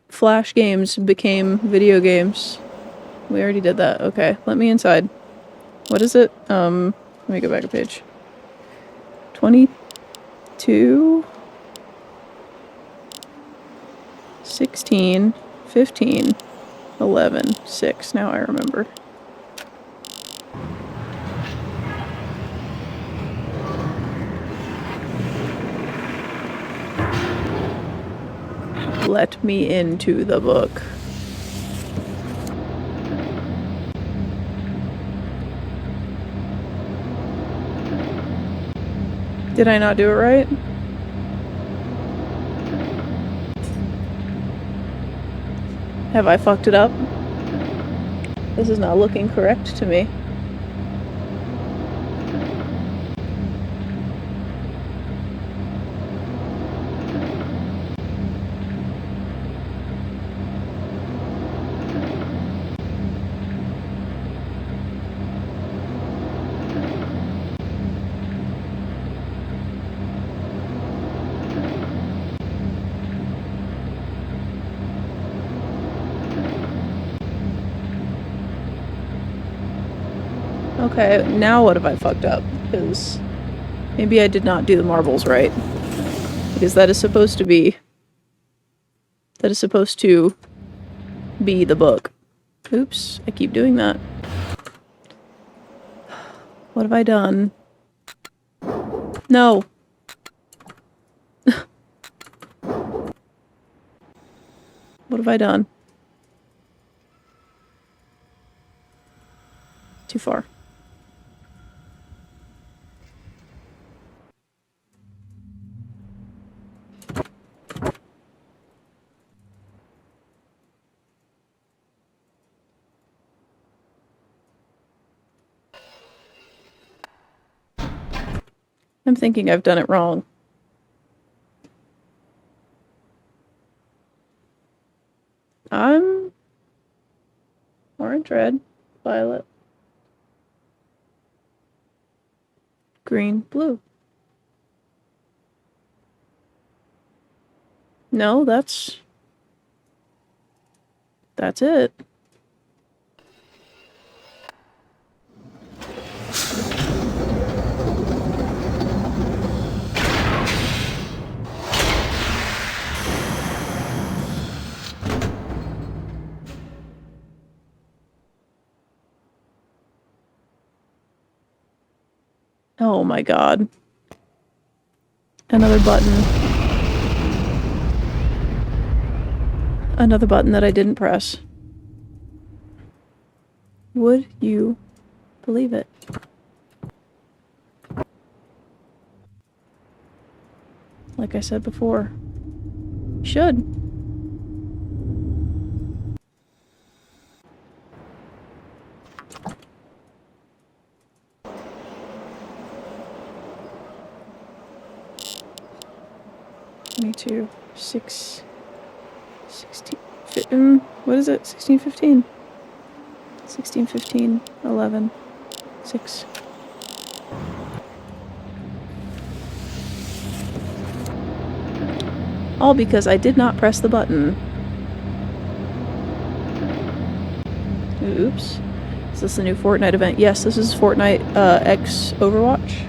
Flash games became video games. We already did that. Okay, let me inside. What is it? Let me go back a page. 22... 16... 15... 11... 6. Now I remember. Let me into the book. Did I not do it right? Have I fucked it up? This is not looking correct to me. Okay, now what have I fucked up? Because maybe I did not do the marbles right. Because that is supposed to be... That is supposed to be the book. Oops, I keep doing that. What have I done? No! What have I done? Too far. I'm thinking I've done it wrong. I'm orange, red, violet, green, blue. No, that's it. Oh my god. Another button. Another button that I didn't press. Would you believe it? Like I said before. You should. Me too. 16, what is it? 16, 15. 16, 15, 11, 6. All because I did not press the button. Oops. Is this the new Fortnite event? Yes, this is Fortnite X Overwatch.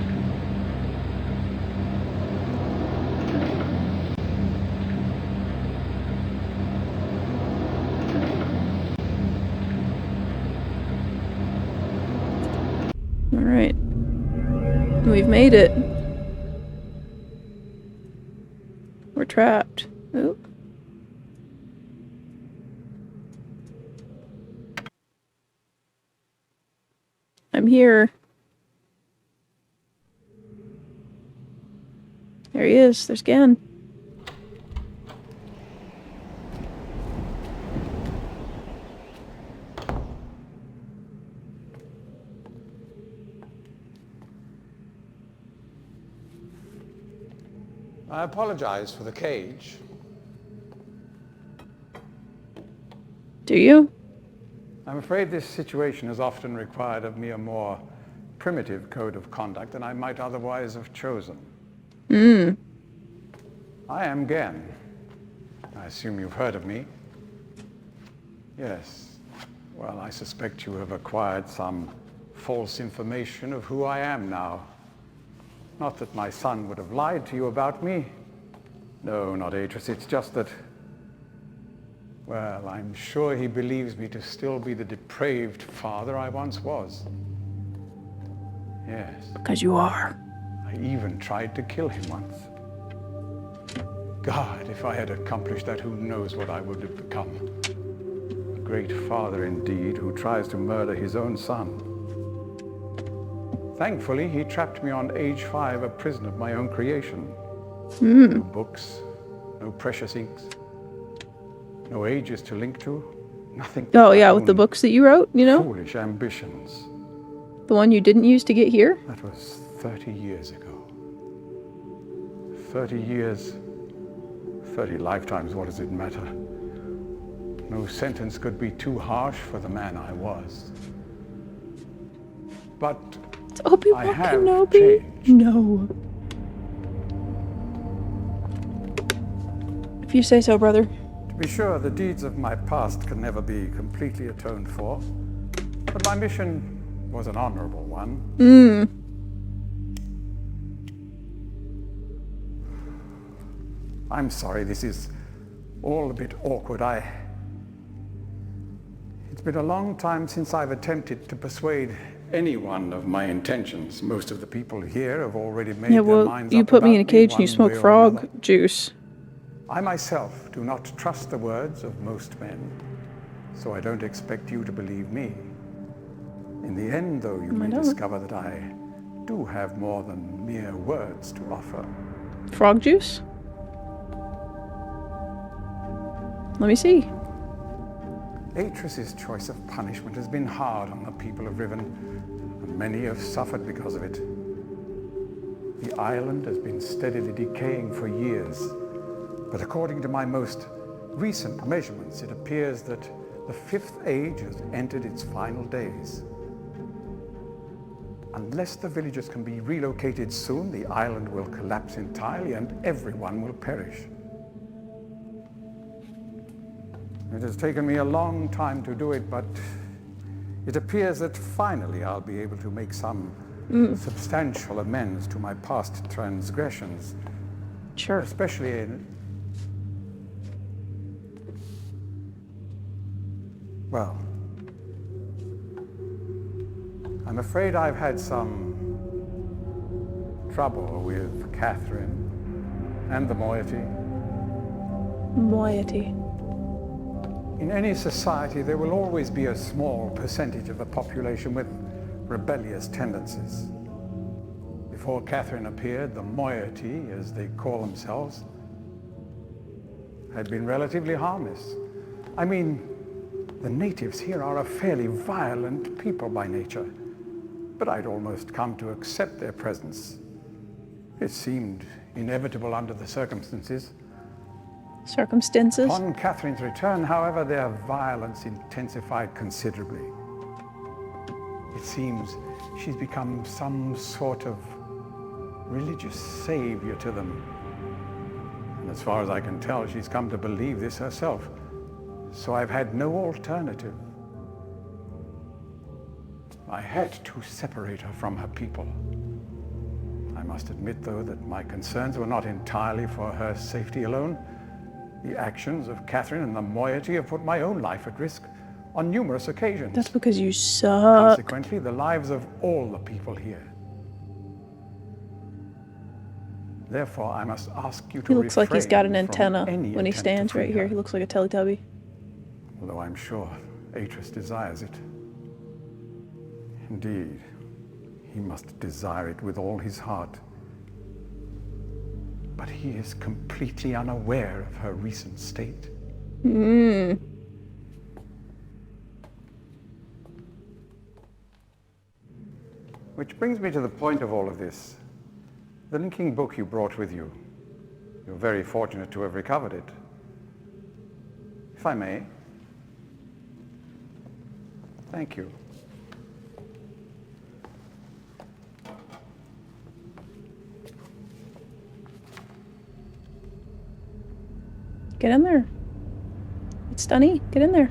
Alright. We've made it. We're trapped. Oop. I'm here. There he is. There's Gan. I apologize for the cage. Do you? I'm afraid this situation has often required of me a more primitive code of conduct than I might otherwise have chosen. I am Gen. I assume you've heard of me. Yes. Well, I suspect you have acquired some false information of who I am now. Not that my son would have lied to you about me. No, not Atris. It's just that, well, I'm sure he believes me to still be the depraved father I once was. Yes. Because you are. I even tried to kill him once. God, if I had accomplished that, who knows what I would have become. A great father indeed, who tries to murder his own son. Thankfully, he trapped me on age 5, a prison of my own creation. No books, no precious inks, no ages to link to, nothing. Oh yeah, with the books that you wrote, you know? Foolish ambitions. The one you didn't use to get here? That was 30 years ago. 30 years, 30 lifetimes, what does it matter? No sentence could be too harsh for the man I was. But It's Obi-Wan I have Kenobi. changed. No. If you say so, brother. To be sure, the deeds of my past can never be completely atoned for, but my mission was an honorable one. I'm sorry, this is all a bit awkward. It's been a long time since I've attempted to persuade anyone of my intentions. Most of the people here have already made Yeah, their well, minds you up put me in a about cage and you one smoke way or frog another. juice. I myself do not trust the words of most men, so I don't expect you to believe me. In the end, though, you may don't. discover that I do have more than mere words to offer. Frog juice? Let me see. Atris's choice of punishment has been hard on the people of Riven, and many have suffered because of it. The island has been steadily decaying for years, but according to my most recent measurements, it appears that the 5th age has entered its final days. Unless the villagers can be relocated soon, the island will collapse entirely and everyone will perish. It has taken me a long time to do it, but it appears that finally I'll be able to make some substantial amends to my past transgressions. Sure. Especially in... Well, I'm afraid I've had some trouble with Catherine and the moiety. Moiety. In any society, there will always be a small percentage of the population with rebellious tendencies. Before Catherine appeared, the moiety, as they call themselves, had been relatively harmless. I mean, the natives here are a fairly violent people by nature, but I'd almost come to accept their presence. It seemed inevitable under the circumstances. Circumstances? Upon Catherine's return, however, their violence intensified considerably. It seems she's become some sort of religious savior to them. And as far as I can tell, she's come to believe this herself. So I've had no alternative. I had to separate her from her people. I must admit, though, that my concerns were not entirely for her safety alone. The actions of Catherine and the moiety have put my own life at risk on numerous occasions. That's because you suck. Consequently, the lives of all the people here. Therefore, I must ask you to He looks like he's got an refrain from antenna any when he attempt to stands free right here. her. He looks like a Teletubby. Although I'm sure Atreus desires it. Indeed, he must desire it with all his heart. But he is completely unaware of her recent state. Which brings me to the point of all of this. The linking book you brought with you. You're very fortunate to have recovered it. If I may. Thank you. Get in there. It's Dunny. Get in there.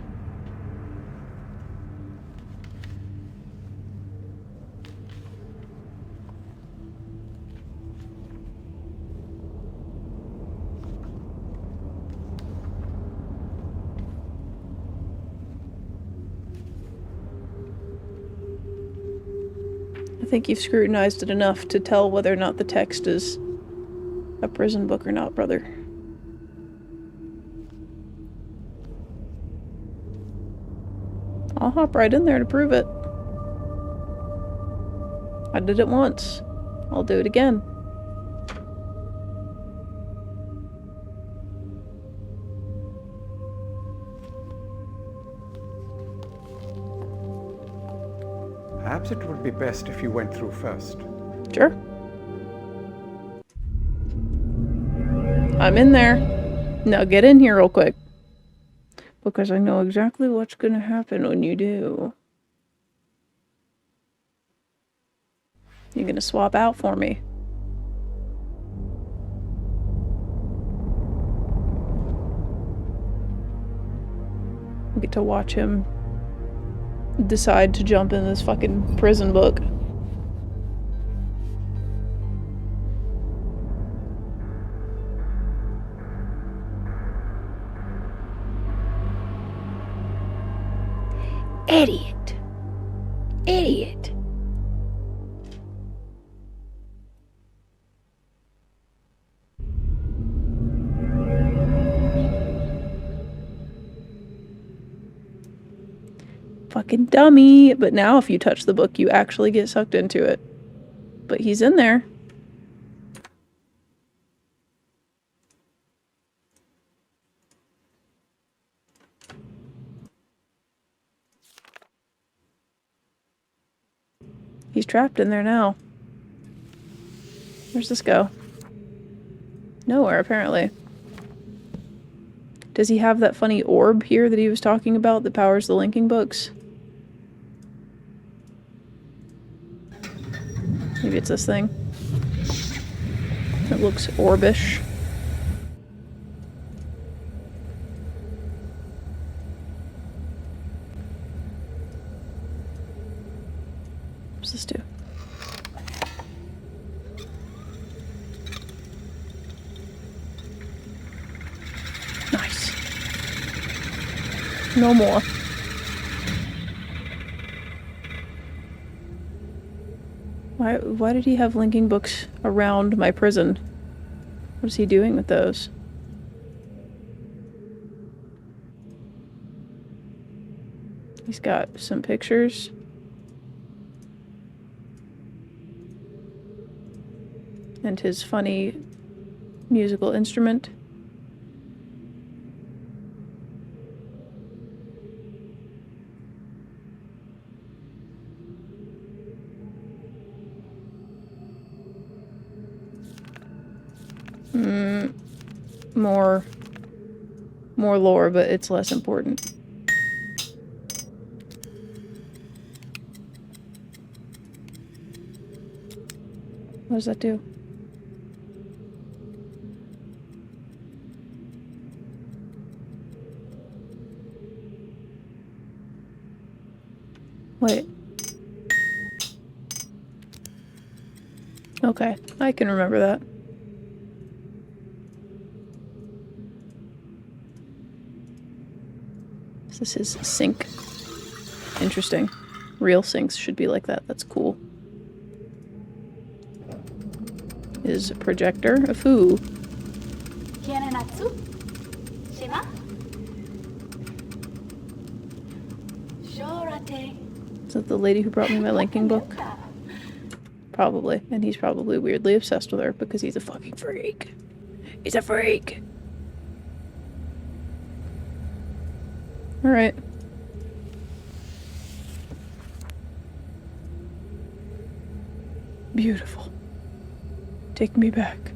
I think you've scrutinized it enough to tell whether or not the text is a prison book or not, brother. I'll hop right in there to prove it. I did it once. I'll do it again. Perhaps it would be best if you went through first. Sure. I'm in there. Now get in here real quick. Because I know exactly what's gonna happen when you do. You're gonna swap out for me. We get to watch him decide to jump in this fucking prison book. Idiot. Idiot. Fucking dummy. But now if you touch the book, you actually get sucked into it. But he's in there. He's trapped in there now. Where's this go? Nowhere, apparently. Does he have that funny orb here that he was talking about that powers the linking books? Maybe it's this thing. It looks orbish. What's this do? Nice. No more. Why did he have linking books around my prison? What is he doing with those? He's got some pictures. And his funny musical instrument. More lore, but it's less important. What does that do? Wait. Okay, I can remember that. This is his sink. Interesting. Real sinks should be like that. That's cool. Is a projector of who? Natsu? Shima? Shorate. Is that the lady who brought me my linking book? Probably. And he's probably weirdly obsessed with her because he's a fucking freak. He's a freak! Alright. Beautiful. Take me back.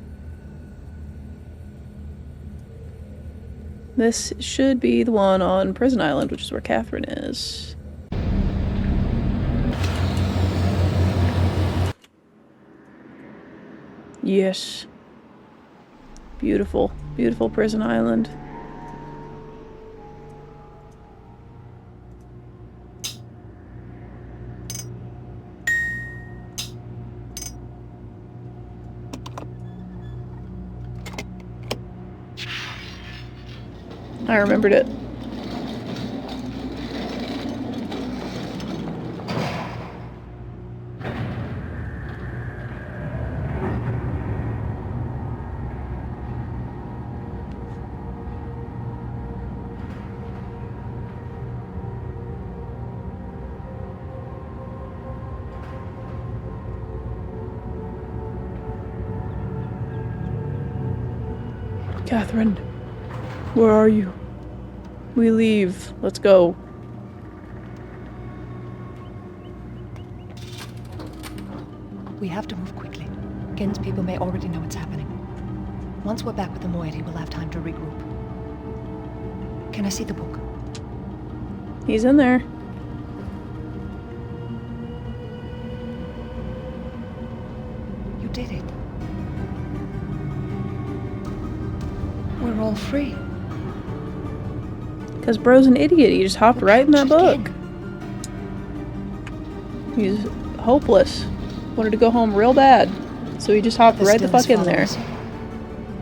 This should be the one on Prison Island, which is where Catherine is. Yes. Beautiful, beautiful Prison Island. I remembered it. Catherine, where are you? We leave. Let's go. We have to move quickly. Gen's people may already know what's happening. Once we're back with the moiety, we'll have time to regroup. Can I see the book? He's in there. You did it. We're all free. Because bro's an idiot. He just hopped right in that book. He's hopeless. Wanted to go home real bad. So he just hopped right the fuck in there.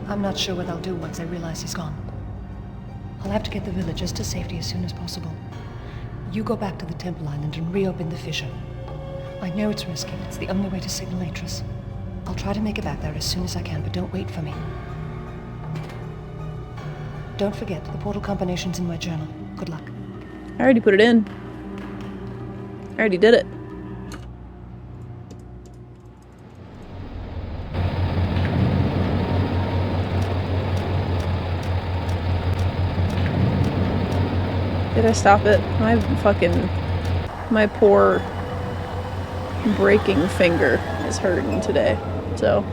I'm not sure what I'll do once I realize he's gone. I'll have to get the villagers to safety as soon as possible. You go back to the Temple Island and reopen the fissure. I know it's risky, but it's the only way to signal Atris. I'll try to make it back there as soon as I can, but don't wait for me. Don't forget, the portal combination's in my journal. Good luck. I already put it in. I already did it. Did I stop it? My poor breaking finger is hurting today. So,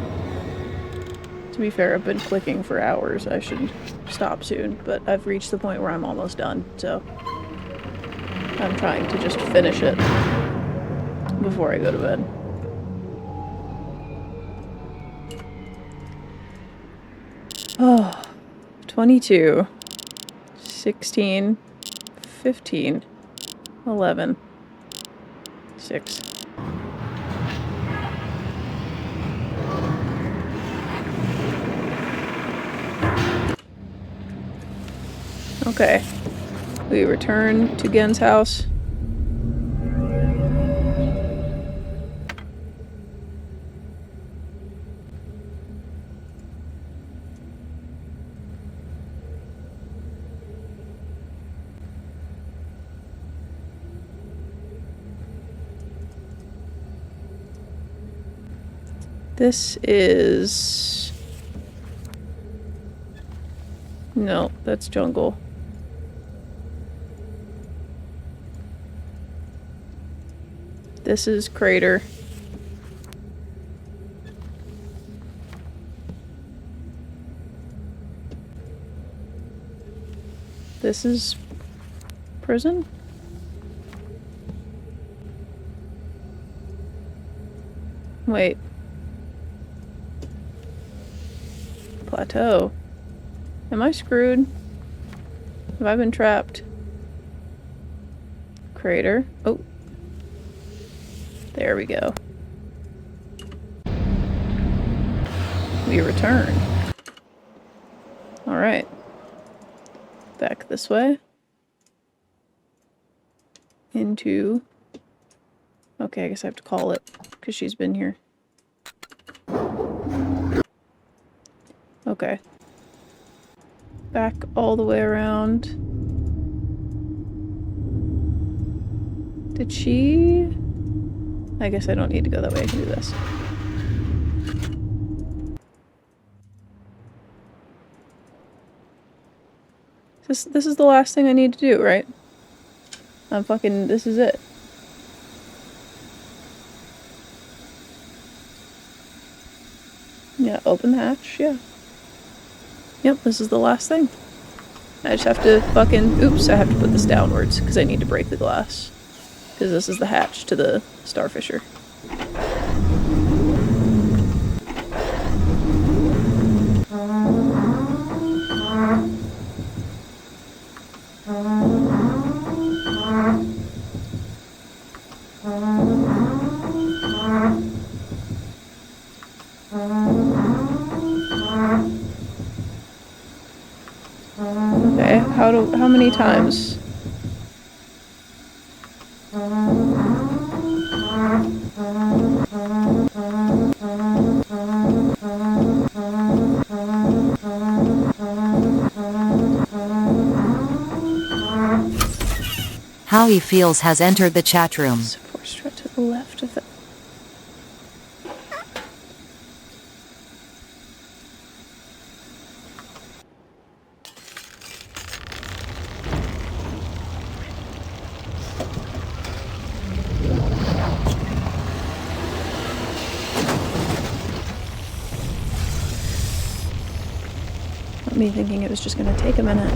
to be fair, I've been clicking for hours. I should stop soon, but I've reached the point where I'm almost done, so I'm trying to just finish it before I go to bed. Oh, 22, 16, 15, 11, 6. Okay. We return to Gen's house. This is... No, that's jungle. This is crater. This is prison? Wait. Plateau. Am I screwed? Have I been trapped? Crater. Oh. There we go. We return. Alright. Back this way. Into... Okay, I guess I have to call it, because she's been here. Okay. Back all the way around. Did she... I guess I don't need to go that way, I can do this. This is the last thing I need to do, right? This is it. Yeah, open the hatch, yeah. Yep, this is the last thing. I just have to fucking... Oops, I have to put this downwards, because I need to break the glass. Because this is the hatch to the starfisher. Okay, how many times? How he feels has entered the chat room. Support strut to the left of the... Me thinking it was just gonna take a minute.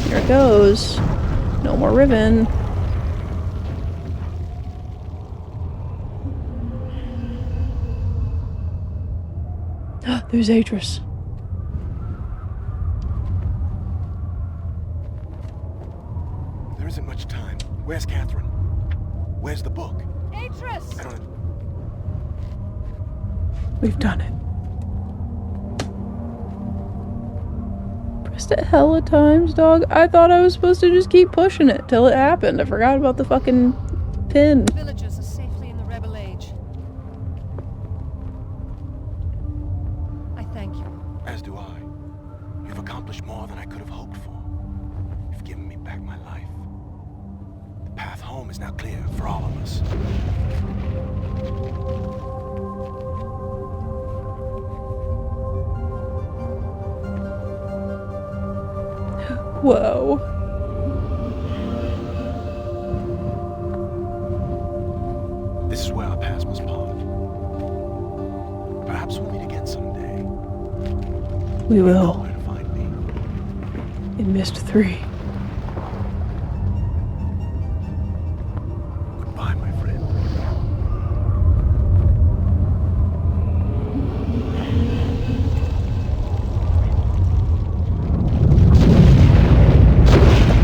Here it goes. No more riven. There's Atris. There isn't much time. Where's Catherine? Where's the book? Atris! I don't... We've done it. Pressed it hella times, dog. I thought I was supposed to just keep pushing it till it happened. I forgot about the fucking pin. Villagers are safely in the Rebel Age. I thank you. As do I. You've accomplished more than I could have hoped for. You've given me back my life. The path home is now clear for all of us. Whoa. This is where our paths must part. Perhaps we'll meet again someday. We You know will. where to find me. In Mist 3. Goodbye, my friend.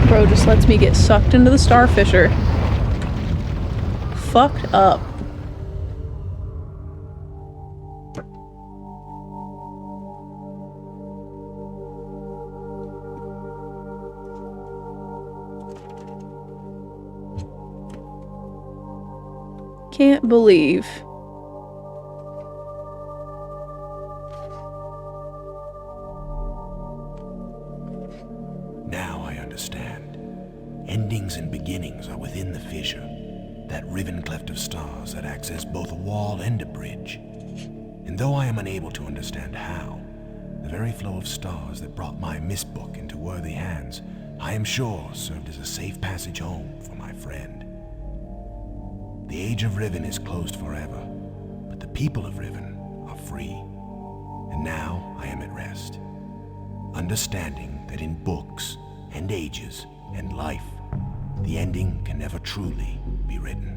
Bro just lets me get sucked into the starfisher. Fucked up. Can't believe. Now I understand. Endings and beginnings are within the fissure. that riven cleft of stars that access both a wall and a bridge. And though I am unable to understand how, the very flow of stars that brought my mist book into worthy hands, I am sure served as a safe passage home for my friend. The age of Riven is closed forever, but the people of Riven are free. And now I am at rest, understanding that in books and ages and life, the ending can never truly be written.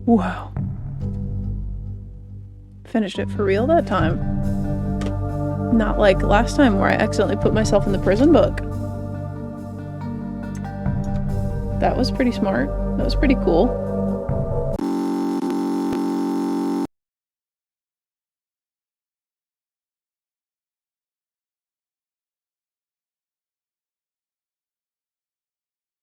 Wow. Finished it for real that time. Not like last time where I accidentally put myself in the prison book. That was pretty smart. That was pretty cool.